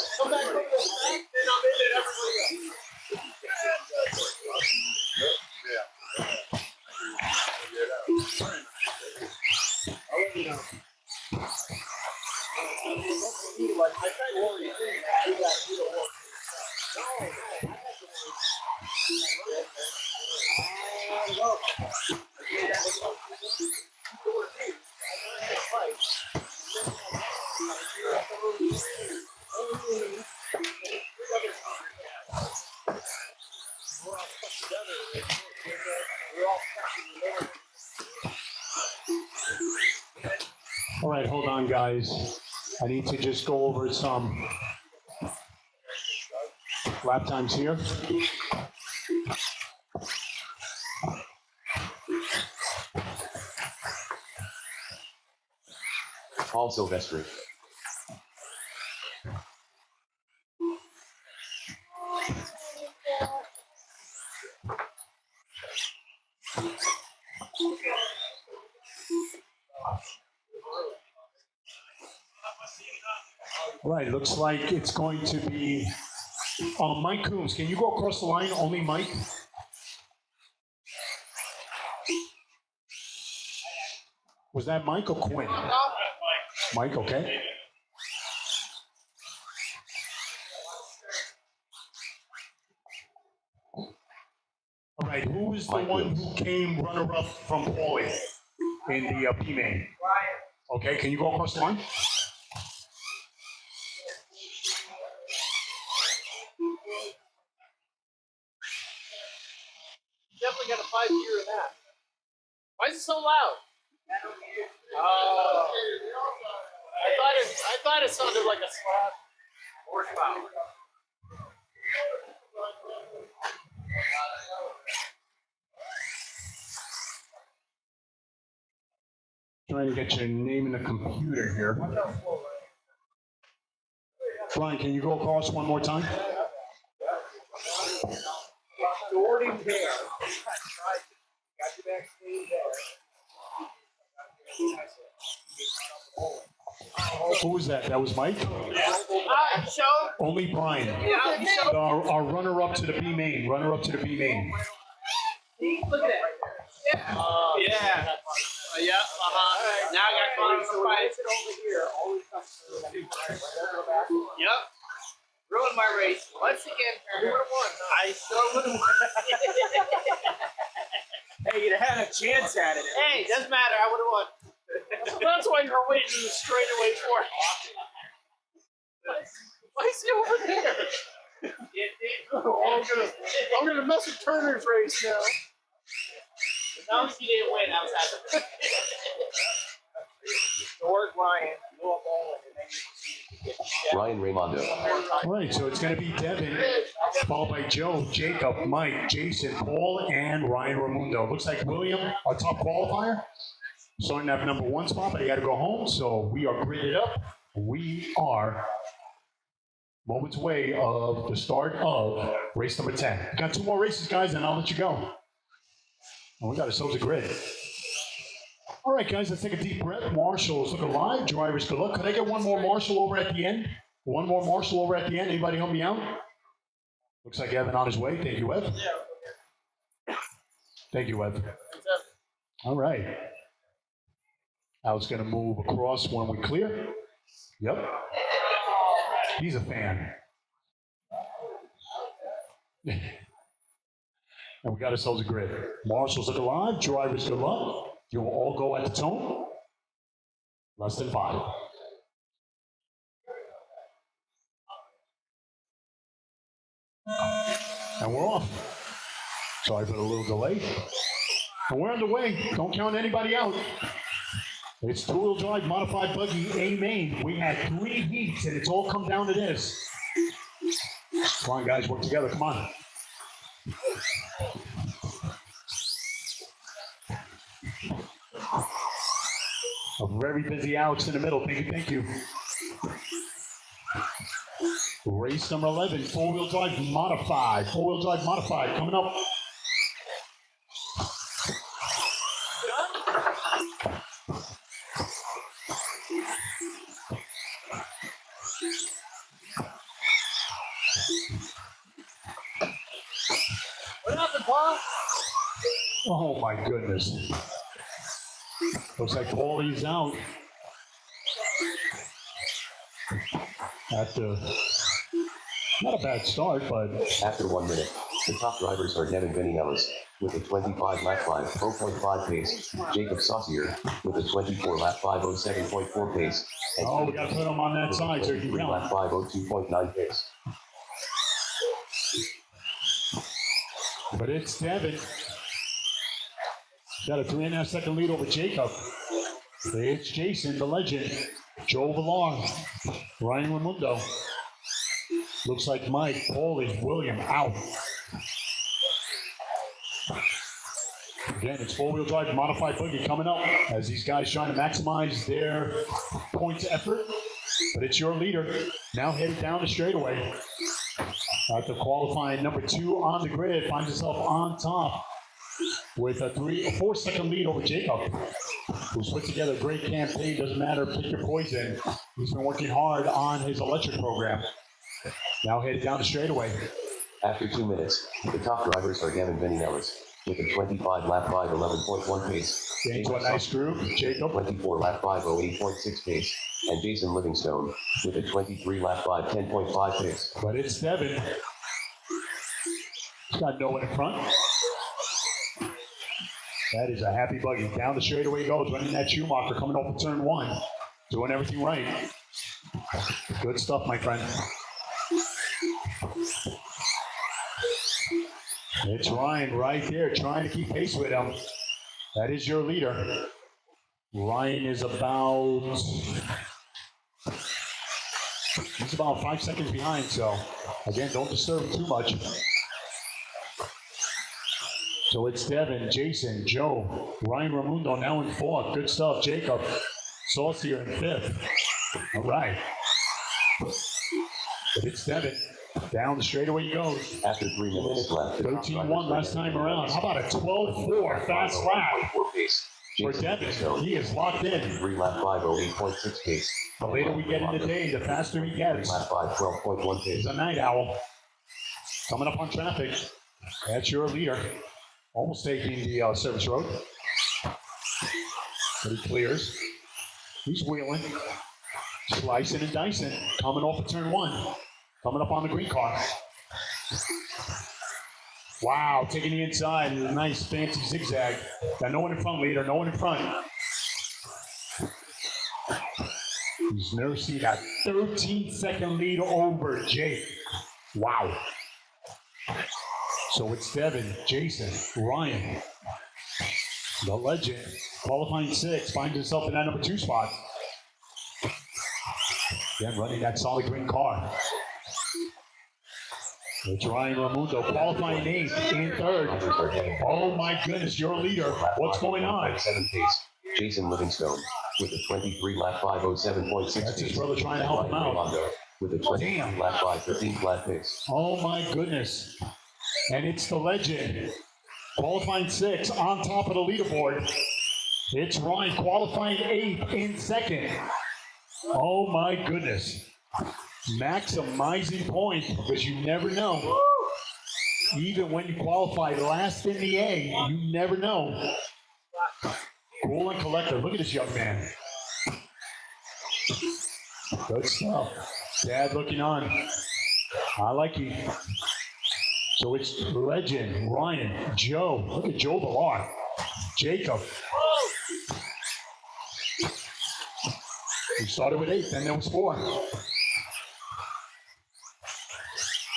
All right, hold on, guys. I need to just go over some lap times here. Paul Silvestri. All right, looks like it's going to be Mike Coombs. Can you go across the line? Only Mike? Was that Mike or Quinn? Mike, okay. All right, who is the Mike one Coombs. who came runner-up from Paulie in the P-Main? Okay, can you go across the line? Definitely got a 5-year in that. Why is it so loud? Oh. I thought it sounded like a slap. Horsepower. Trying to get your name in the computer here. Brian, can you go across one more time? Jordan there. Got you backstage there. Who was that? That was Mike? Show. Only Brian. Yeah, show. Our runner-up to the B-Main. Runner-up to the B-Main. Look at that. Yeah. Yeah. Yeah. Uh-huh. Now I got Connor for 5. Yep. Ruined my race. Once again, who would have won? I sure would have won. Hey, you'd have had a chance at it. Hey, doesn't matter. I would have won. That's why you're waiting in the straightaway for it. Why is he over there? I'm gonna mess with Turner's race now. As long as he didn't win, I was happy. George Ryan, Noah Bowling, and then you get Ryan Raimondo. All right, so it's going to be Devin, followed by Joe, Jacob, Mike, Jason, Paul, and Ryan Raimundo. Looks like William, our top qualifier, starting at number 1 spot, but he got to go home, so we are gridded up. We are moments away of the start of race number 10. Got 2 more races, guys, and I'll let you go. And we got ourselves a grid. All right, guys, let's take a deep breath. Marshall's looking live. Drivers, good luck. Could I get one more Marshall over at the end? One more Marshall over at the end. Anybody help me out? Looks like Evan on his way. Thank you, Ev. Thank you, Ev. All right. Al's going to move across when we clear. Yep. He's a fan. And we got ourselves a grid. Marshals look alive. Drivers, good luck. You will all go at the tone. Less than 5. And we're off. Sorry for the little delay. And we're underway. Don't count anybody out. It's two-wheel drive modified buggy A main. We had 3 heats, and it's all come down to this. Come on, guys, work together. Come on. A very busy Alex in the middle. Thank you. Race number 11, four-wheel drive modified. Four-wheel drive modified coming up. What happened, Paul? Oh my goodness. Looks like Paulie's out. After not a bad start, but After 1 minute, the top drivers are Devin Vinales with a 25 lap 5, 0.5 pace, Jacob Saucier with a 24 lap 5, 07.4 pace, and oh, we got to put him on that with a side so he can 23 count. lap 5, 02.9 pace. But it's Devin. Got a 3.5 second lead over Jacob. It's Jason, the legend. Joe Villar, Ryan Ramundo. Looks like Mike, Paulie, William out. Again, it's four-wheel drive modified buggy coming up as these guys trying to maximize their points effort. But it's your leader now headed down the straightaway. After qualifying number 2 on the grid, finds himself on top with a 4 second lead over Jacob, who's put together a great campaign. Doesn't matter, pick your poison. He's been working hard on his electric program. Now headed down the straightaway. After 2 minutes, the top drivers are Devin Vinales with a 25 lap 5, 11.1 pace, Getting to a nice group. Jacob, 24 lap 5, 08.6 pace, and Jason Livingstone with a 23 lap 5, 10.5 pace. but it's Devin. He's got no one in front. That is a happy buggy. Down the straightaway goes, running that Schumacher, coming off of turn 1. Doing everything right. Good stuff, my friend. It's Ryan right there, trying to keep pace with him. That is your leader. Ryan is about... He's about 5 seconds behind, so again, don't disturb him too much. So it's Devin, Jason, Joe, Ryan Ramundo now in 4th. Good stuff, Jacob. Saucier in 5th. All right. But it's Devin. Down the straightaway he goes. After 3 minutes left, the top 13-1 drivers last are time around. How about a 12-4 fast lap 4 pace, for Jason Devin? Livingstone, He is locked in. 3 lap 5, 08.6 pace. The later we get in the day, the faster he 3 gets. lap 5, 12.1 pace. He's a night owl. Coming up on traffic. That's your leader. Almost taking the service road. But he clears. He's wheeling. Slicing and dicing. Coming off of turn 1. Coming up on the green car. Wow, taking the inside. A nice fancy zigzag. Got no one in front, leader. No one in front. He's never seen that 13-second lead over Jake. Wow. So it's Devin, Jason, Ryan, the legend, qualifying 6, finds himself in that number 2 spot. Again, running that solid green car. It's Ryan Ramundo, qualifying 8th in 3rd. Oh my goodness, your leader. What's going on? 7 pace, Jason Livingstone with a 23 lap 5, 07.6 That's his pace. brother trying to help him Ryan out. Ramondo with a 23 Damn. lap 5, 13 flat pace. Oh my goodness. And it's the legend, qualifying 6 on top of the leaderboard. It's Ryan qualifying 8th in 2nd. Oh my goodness. Maximizing points because you never know even when you qualify last in the A, you never know. Cool and collected. Look at this young man. Good stuff. Dad looking on. I like you. So it's Legend, Ryan, Joe. Look at Joe Villar. Jacob. We started with 8, then there was 4.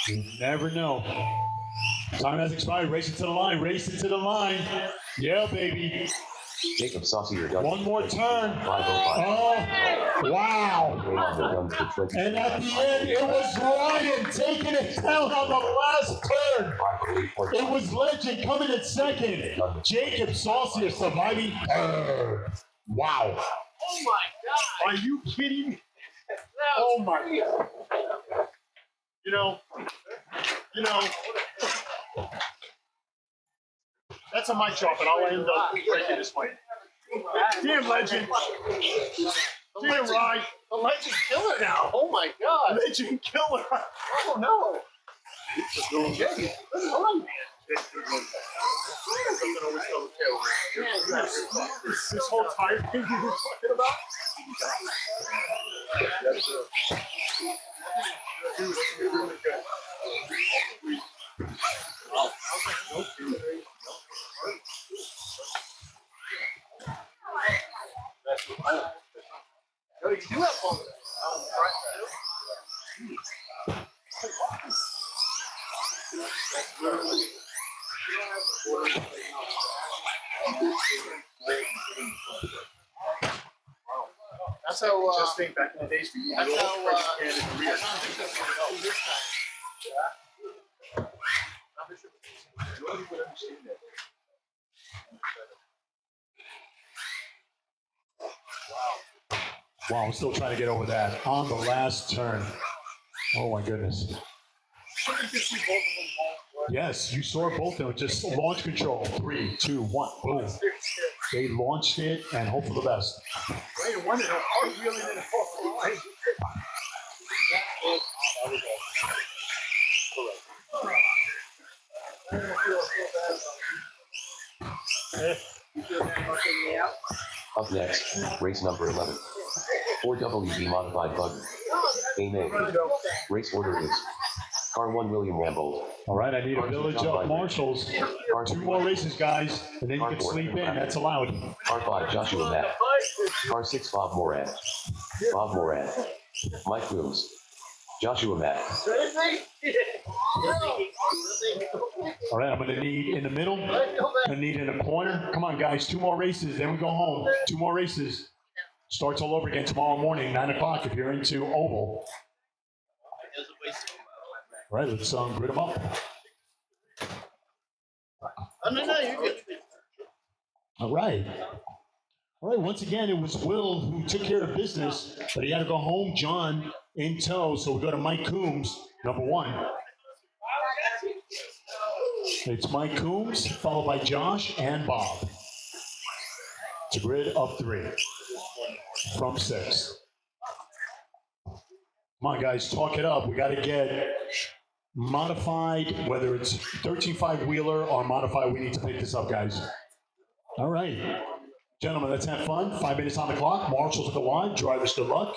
You never know. Time has expired. Racing to the line. Racing to the line. Yeah, baby. Jacob Saucier done. One more turn. 505. Oh, wow. Raymond done for 20. And at the end, it was Ryan taking it down on the last turn. 508.5. It was Legend coming in second. Jacob Saucier surviving third. Wow. Oh my God. Are you kidding me? That Oh was my crazy. God. You know, that's a mic drop, and I'll end up breaking this fight. Damn Legend. Damn Ryan. The Legend killer now. Oh my God. Legend killer. Oh no. Jay, what's on, man? This whole tire thing you were talking about? Dude, you're really good. No, you do have fun. That's how. Just think back in the days when you That's had how. all the in the rear. Nobody would understand that. Wow, I'm still trying to get over that on the last turn. Oh my goodness. Couldn't you see both of them fall? Yes, you saw both of them. Just launch control. 3, 2, 1, boom. They launched it and hope for the best. Wait, I wondered how hard wheeling it off the line. Up next, race number 11. 4WD modified buggy. Amen. Race order is Car 1 William Rambold. All right, I need a village of marshals. Car 2 3 more races, guys, and then you can sleep in. That's allowed. Car 5 Joshua Matt. Car 6 Bob Moran. Bob Moran. Mike Coombs. Joshua Matt. All right, I'm going to need in the middle. I'm going to need in the corner. Come on, guys, 2 more races, then we go home. 2 more races. Starts all over again tomorrow morning, 9 o'clock if you're into Oval. All right, let's grid them up. No, you're good. All right. All right, once again, it was Will who took care of business, but he had to go home, John in tow, so we go to Mike Coombs, number 1. It's Mike Coombs, followed by Josh and Bob. It's a grid of 3 from 6. Come on, guys, talk it up. We got to get modified, whether it's 13.5 wheeler or modified, we need to pick this up, guys. All right. Gentlemen, let's have fun. 5 minutes on the clock. Marshals at the line. Drivers, good luck.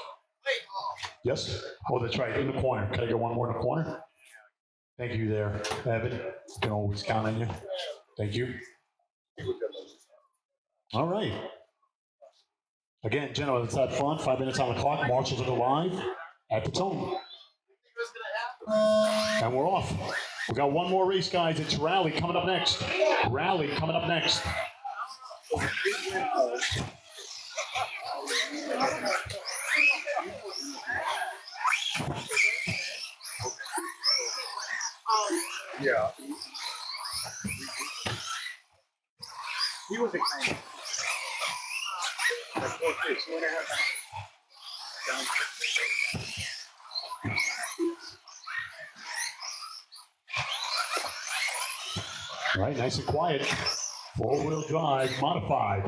Yes? Oh, that's right. In the corner. Can I get one more in the corner? Thank you there, Evan. Can always count on you. Thank you. All right. Again, gentlemen, let's have fun. 5 minutes on the clock. Marshals at the line at the tone. And we're off. We got one more race, guys. It's Rally coming up next. Rally coming up next. Yeah. He was excited. Like, okay, 2.5. All right, nice and quiet. 4-wheel drive, modified.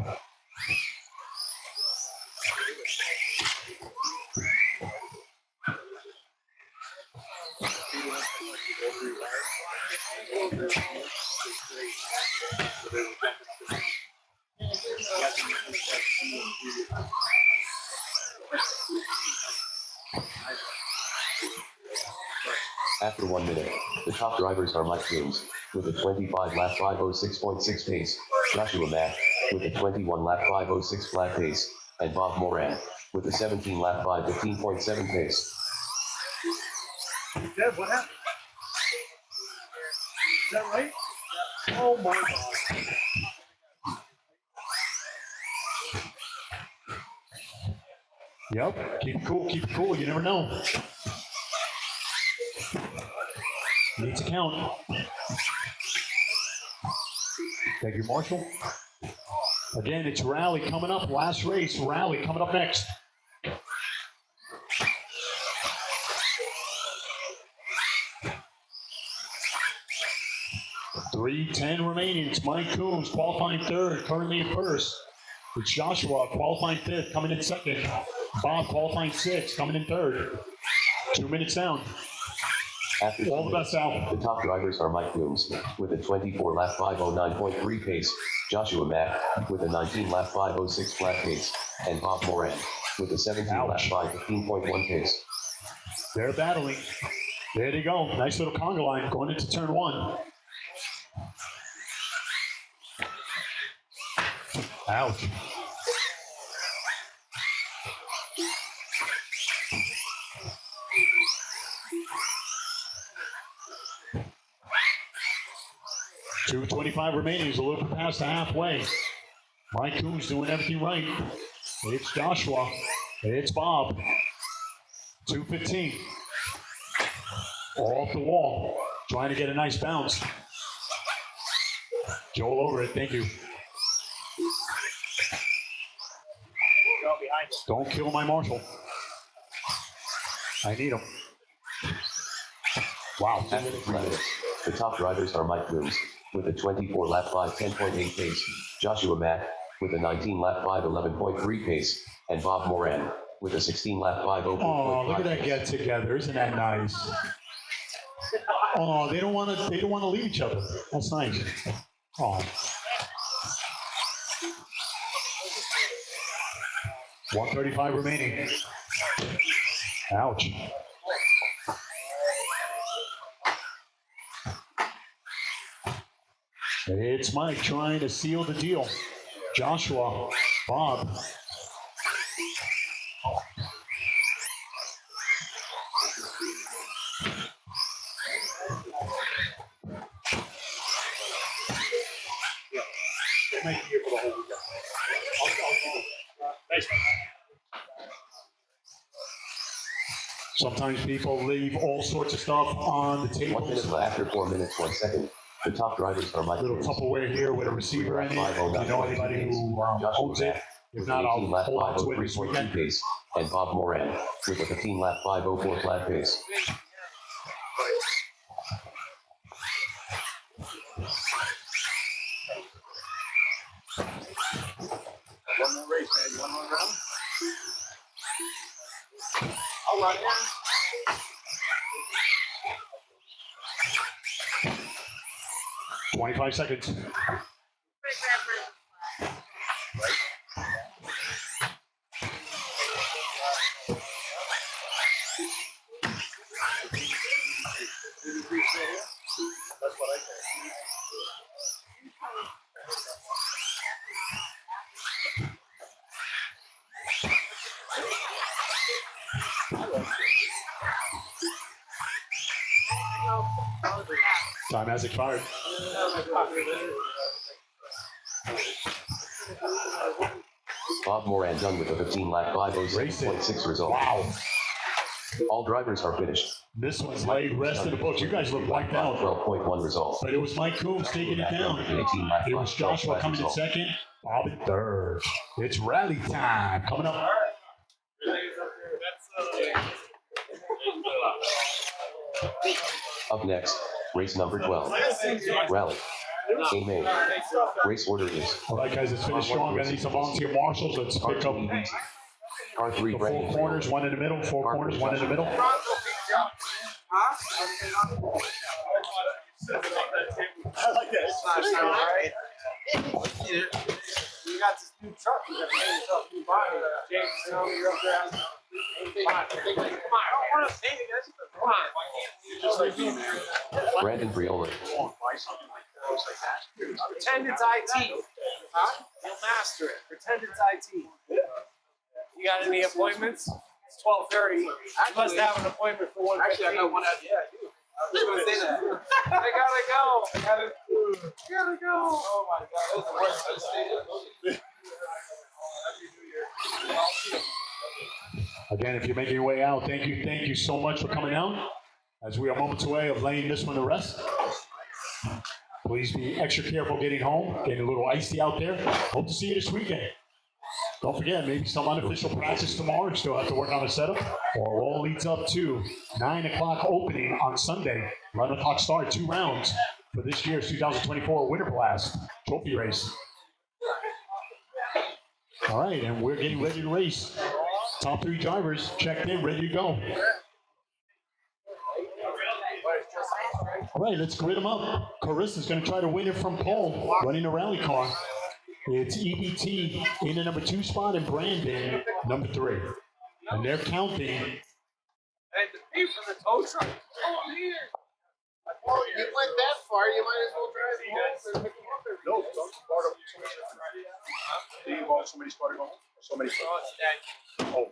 After 1 minute, the top drivers are Mike Coombs with a 25 lap 506.6 pace, Joshua Mack with a 21 lap 506 flat pace, and Bob Moran with a 17 lap 515.7 pace. Deb, what happened? Is that right? Oh my God. Yep. Keep it cool. Keep it cool. You never know. Need to count. Thank you, Marshall. Again, it's Rally coming up. Last race. Rally coming up next. .310 remaining. It's Mike Coombs qualifying third, currently in first. It's Joshua qualifying fifth, coming in second. Bob qualifying sixth, coming in third. 2 minutes down. After 2 All the minutes, best out. the top drivers are Mike Coombs with a 24 lap 509.3 pace, Joshua Mack with a 19 lap 506 flat pace, and Bob Moran with a 17 lap Ouch. 515.1 pace. They're battling. There they go. Nice little conga line going into turn one. Ouch. .225 remaining. He's a little bit past the halfway. Mike Coombs doing everything right. It's Joshua. It's Bob. 2:15. Off the wall. Trying to get a nice bounce. Joel over it. Thank you. Don't kill my Marshall. I need him. Wow. After 3 minutes, the top drivers are Mike Coombs with a 24 lap 510.8 pace, Joshua Mack with a 19 lap 511.3 pace, and Bob Moran with a 16 lap 504.5 Oh, look at that pace. get together. Isn't that nice? Oh, they don't want to leave each other. That's nice. Oh. 135 remaining. Ouch. It's Mike trying to seal the deal. Joshua, Bob. Thank you for the whole weekend. I'll keep it. Thanks, man. Sometimes people leave all sorts of stuff on the 1 tables. minute after 4 minutes 1 second, the top drivers are Mike Little Coombs Tupperware here with a receiver in it. If you know anybody who owns it. If with not, an I'll 18 lap hold on to it this 503.2 weekend. pace, and Bob Moran with a 15 lap 504 flat pace. One more race, man. One more round. I'll run in. 25 seconds. That's what I say. Time has expired. Bob Moran done with a 15 lap 506.6 result. Wow. All drivers are finished. This one's laid rest in the books. You guys look wiped out. 12.1 result. But it was Mike Coombs taking it down. 18 lap It was 5 Joshua flat coming in result. second. Bob in third. It's rally time. Coming up. Up next, race number 12. Rally. Amen. Race order is All right, guys, let's finish strong. I need some volunteer marshals. Let's pick up the car 3 four Brandon. corners, one in the middle, four corners, one in the middle. Huh? not sound right. You got this new truck. You got to pay yourself a new body. James, tell me you're up there. Come on. I don't want to pay you guys. Come on. Just like me, man. Brandon Briola, Buy something like that. It's like that. Pretend it's IT. Huh? You'll master it. Pretend it's IT. You got any appointments? It's 12:30. You must have an appointment for 1:15. Actually, I got one out. Yeah, I do. I was just gonna say that. I gotta go. I gotta go. Oh my God, that was the worst. I just stayed. Again, if you're making your way out, thank you so much for coming out. As we are moments away of laying this one to rest. Please be extra careful getting home. Getting a little icy out there. Hope to see you this weekend. Don't forget, maybe some unofficial practice tomorrow. Still have to work on the setup. Or all leads up to 9 o'clock opening on Sunday. 11 o'clock start, 2 rounds for this year's 2024 Winter Blast Trophy Race. All right, and we're getting ready to race. Top 3 drivers checked in, ready to go. All right, let's grid them up. Carissa's going to try to win it from pole, running a rally car. It's EBT in the number 2 spot and Brandon, number 3. And they're counting. And the pay for the tow truck. Oh, here. You went that far, you might as well drive home. No, don't start up so many. Do you want somebody starting on? So many. Oh.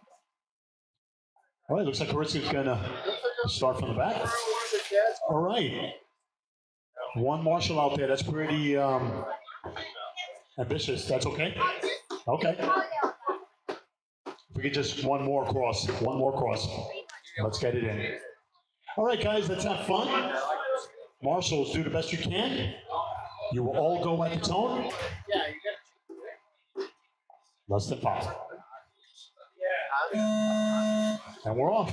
All right, looks like Carissa's going to start from the back. All right. One marshal out there. That's pretty ambitious. That's okay? Okay. If we could just one more cross. Let's get it in. All right, guys, let's have fun. Marshals, do the best you can. You will all go at the tone. Less than 5. And we're off.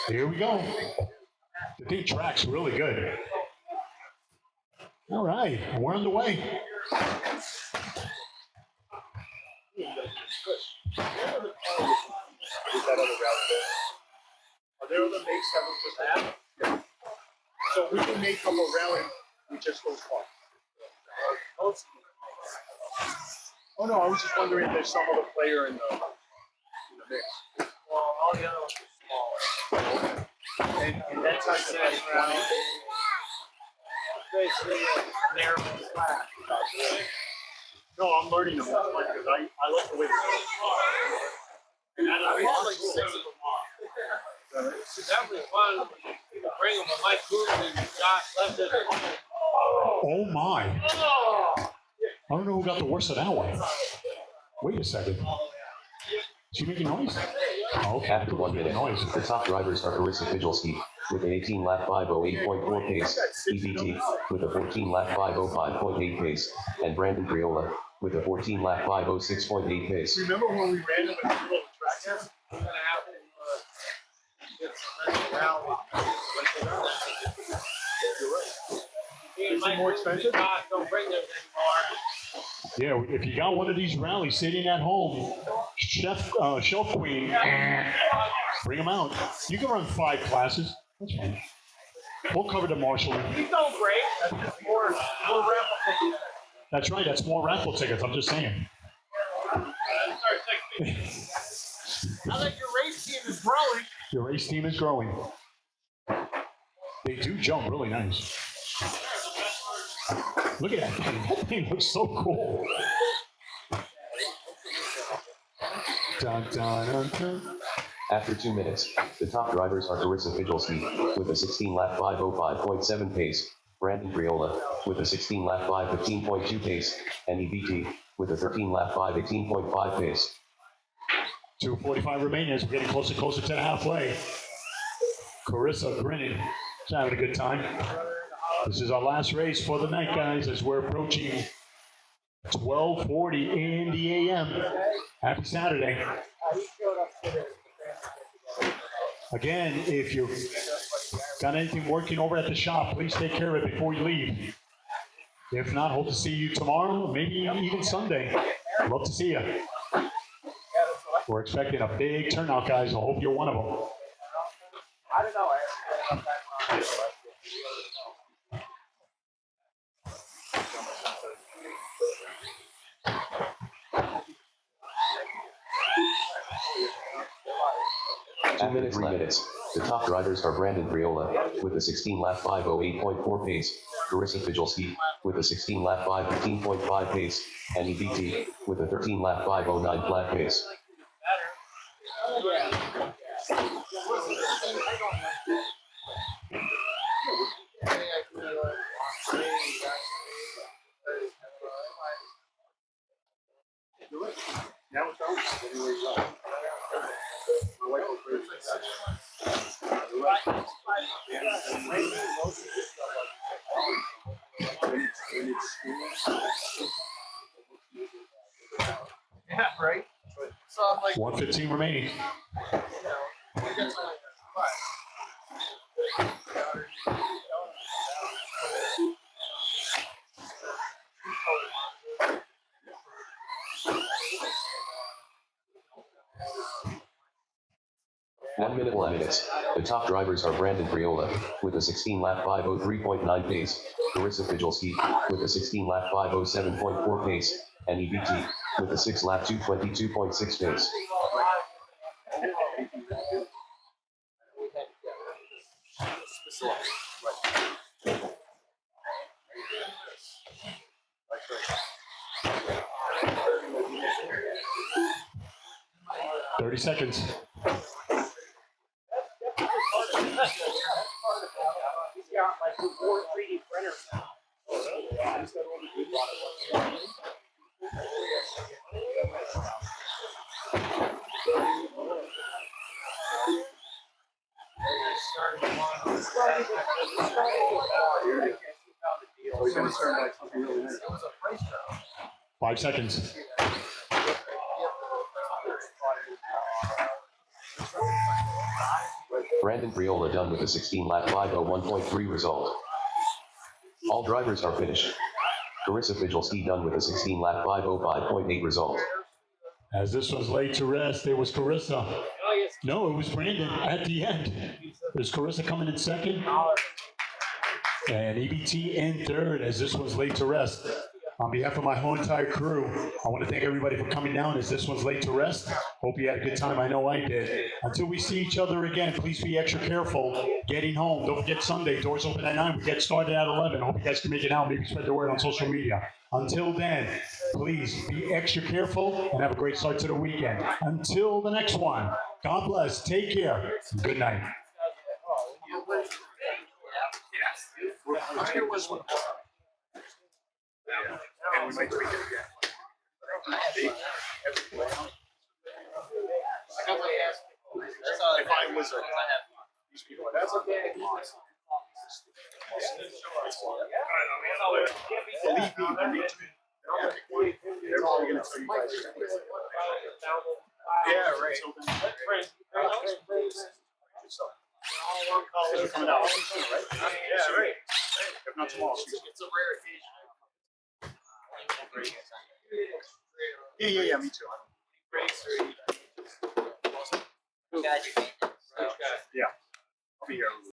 Here we go. The thing tracks really good. All right, we're on the way. Are there other makes that we just have? Yeah. So we can make up a rally with just those cars. Oh no, I was just wondering if there's some other player in the mix. Well, all the other ones are smaller. And that's like that rally. Basically, narrow and flat. No, I'm learning them because I like the way they go. And I We had like 6 of them on. That was fun. You could bring them with Mike Coon and Josh left it. Oh my. I don't know who got the worst of that one. Wait a second. Is she making noise? Oh, okay. after 1 minute, Noise. the top drivers are Carissa Fidgelski with an 18-lap 508.4 pace, EBT with a 14-lap 505.8 pace, and Brandon Briola with a 14-lap 506.8 pace. remember when we ran them in the middle of the track? We're going to have to get some rally. You're right. Is it more expensive? Don't bring them anymore. Yeah, if you got one of these rallies sitting at home, Shelf Queen, bring them out. You can run 5 classes. That's fine. We'll cover the marshal. He's doing great. That's just more raffle tickets. That's right. That's more raffle tickets. I'm just saying. Now that your race team is growing. Your race team is growing. They do jump really nice. Look at that thing. That thing looks so cool. Dun, dun, dun, dun. After 2 minutes, the top drivers are Carissa Fidgelski with a 16-lap 505.7 pace, Brandon Briola with a 16-lap 515.2 pace, and EBT with a 13-lap 518.5 pace. 2:45 remaining as we're getting closer and closer to the halfway. Carissa grinning. She's having a good time. This is our last race for the night, guys, as we're approaching 12:40 in the AM. Happy Saturday. Again, if you've got anything working over at the shop, please take care of it before you leave. If not, hope to see you tomorrow, maybe even Sunday. Love to see you. We're expecting a big turnout, guys. I hope you're one of them. I don't know. After 3 minutes, the top drivers are Brandon Briola with a 16 lap 508.4 pace, Carissa Fijolski with a 16 lap 515.5 pace, and EBT with a 13 lap 509 flat pace. Now it's out. Anyway, my wife will put Yeah, right. So I'm like, 1:15 remaining. One minutes. The top drivers are Brandon Briola with a 16 lap 503.9 pace, Carissa Fijolski with a 16 lap 507.4 pace, and EBT with a 6 lap 222.6 pace. Thirty seconds. He's got like 4 3D printers now. He's going to start like something really nice. 5 seconds. Brandon Briola done with a 16 lap 501.3 result. All drivers are finished. Carissa Fijolski done with a 16 lap 505.8 result. As this was laid to rest, it was Carissa. No, it was Brandon at the end. There's Carissa coming in second. And EBT in third as this one's laid to rest. On behalf of my whole entire crew, I want to thank everybody for coming down as this one's laid to rest. Hope you had a good time. I know I did. Until we see each other again, please be extra careful getting home. Don't forget Sunday, doors open at 9. We get started at 11. Hope you guys can make it out. Maybe spread the word on social media. Until then, please be extra careful and have a great start to the weekend. Until the next one, God bless. Take care. Good night. And we might tweak it again. If I was these people, that's okay. Believe me, they're probably going to tell you guys. Yeah, right. They're coming out soon, right? Yeah, right. If not tomorrow. it's a rare occasion. Yeah, me too. Racer.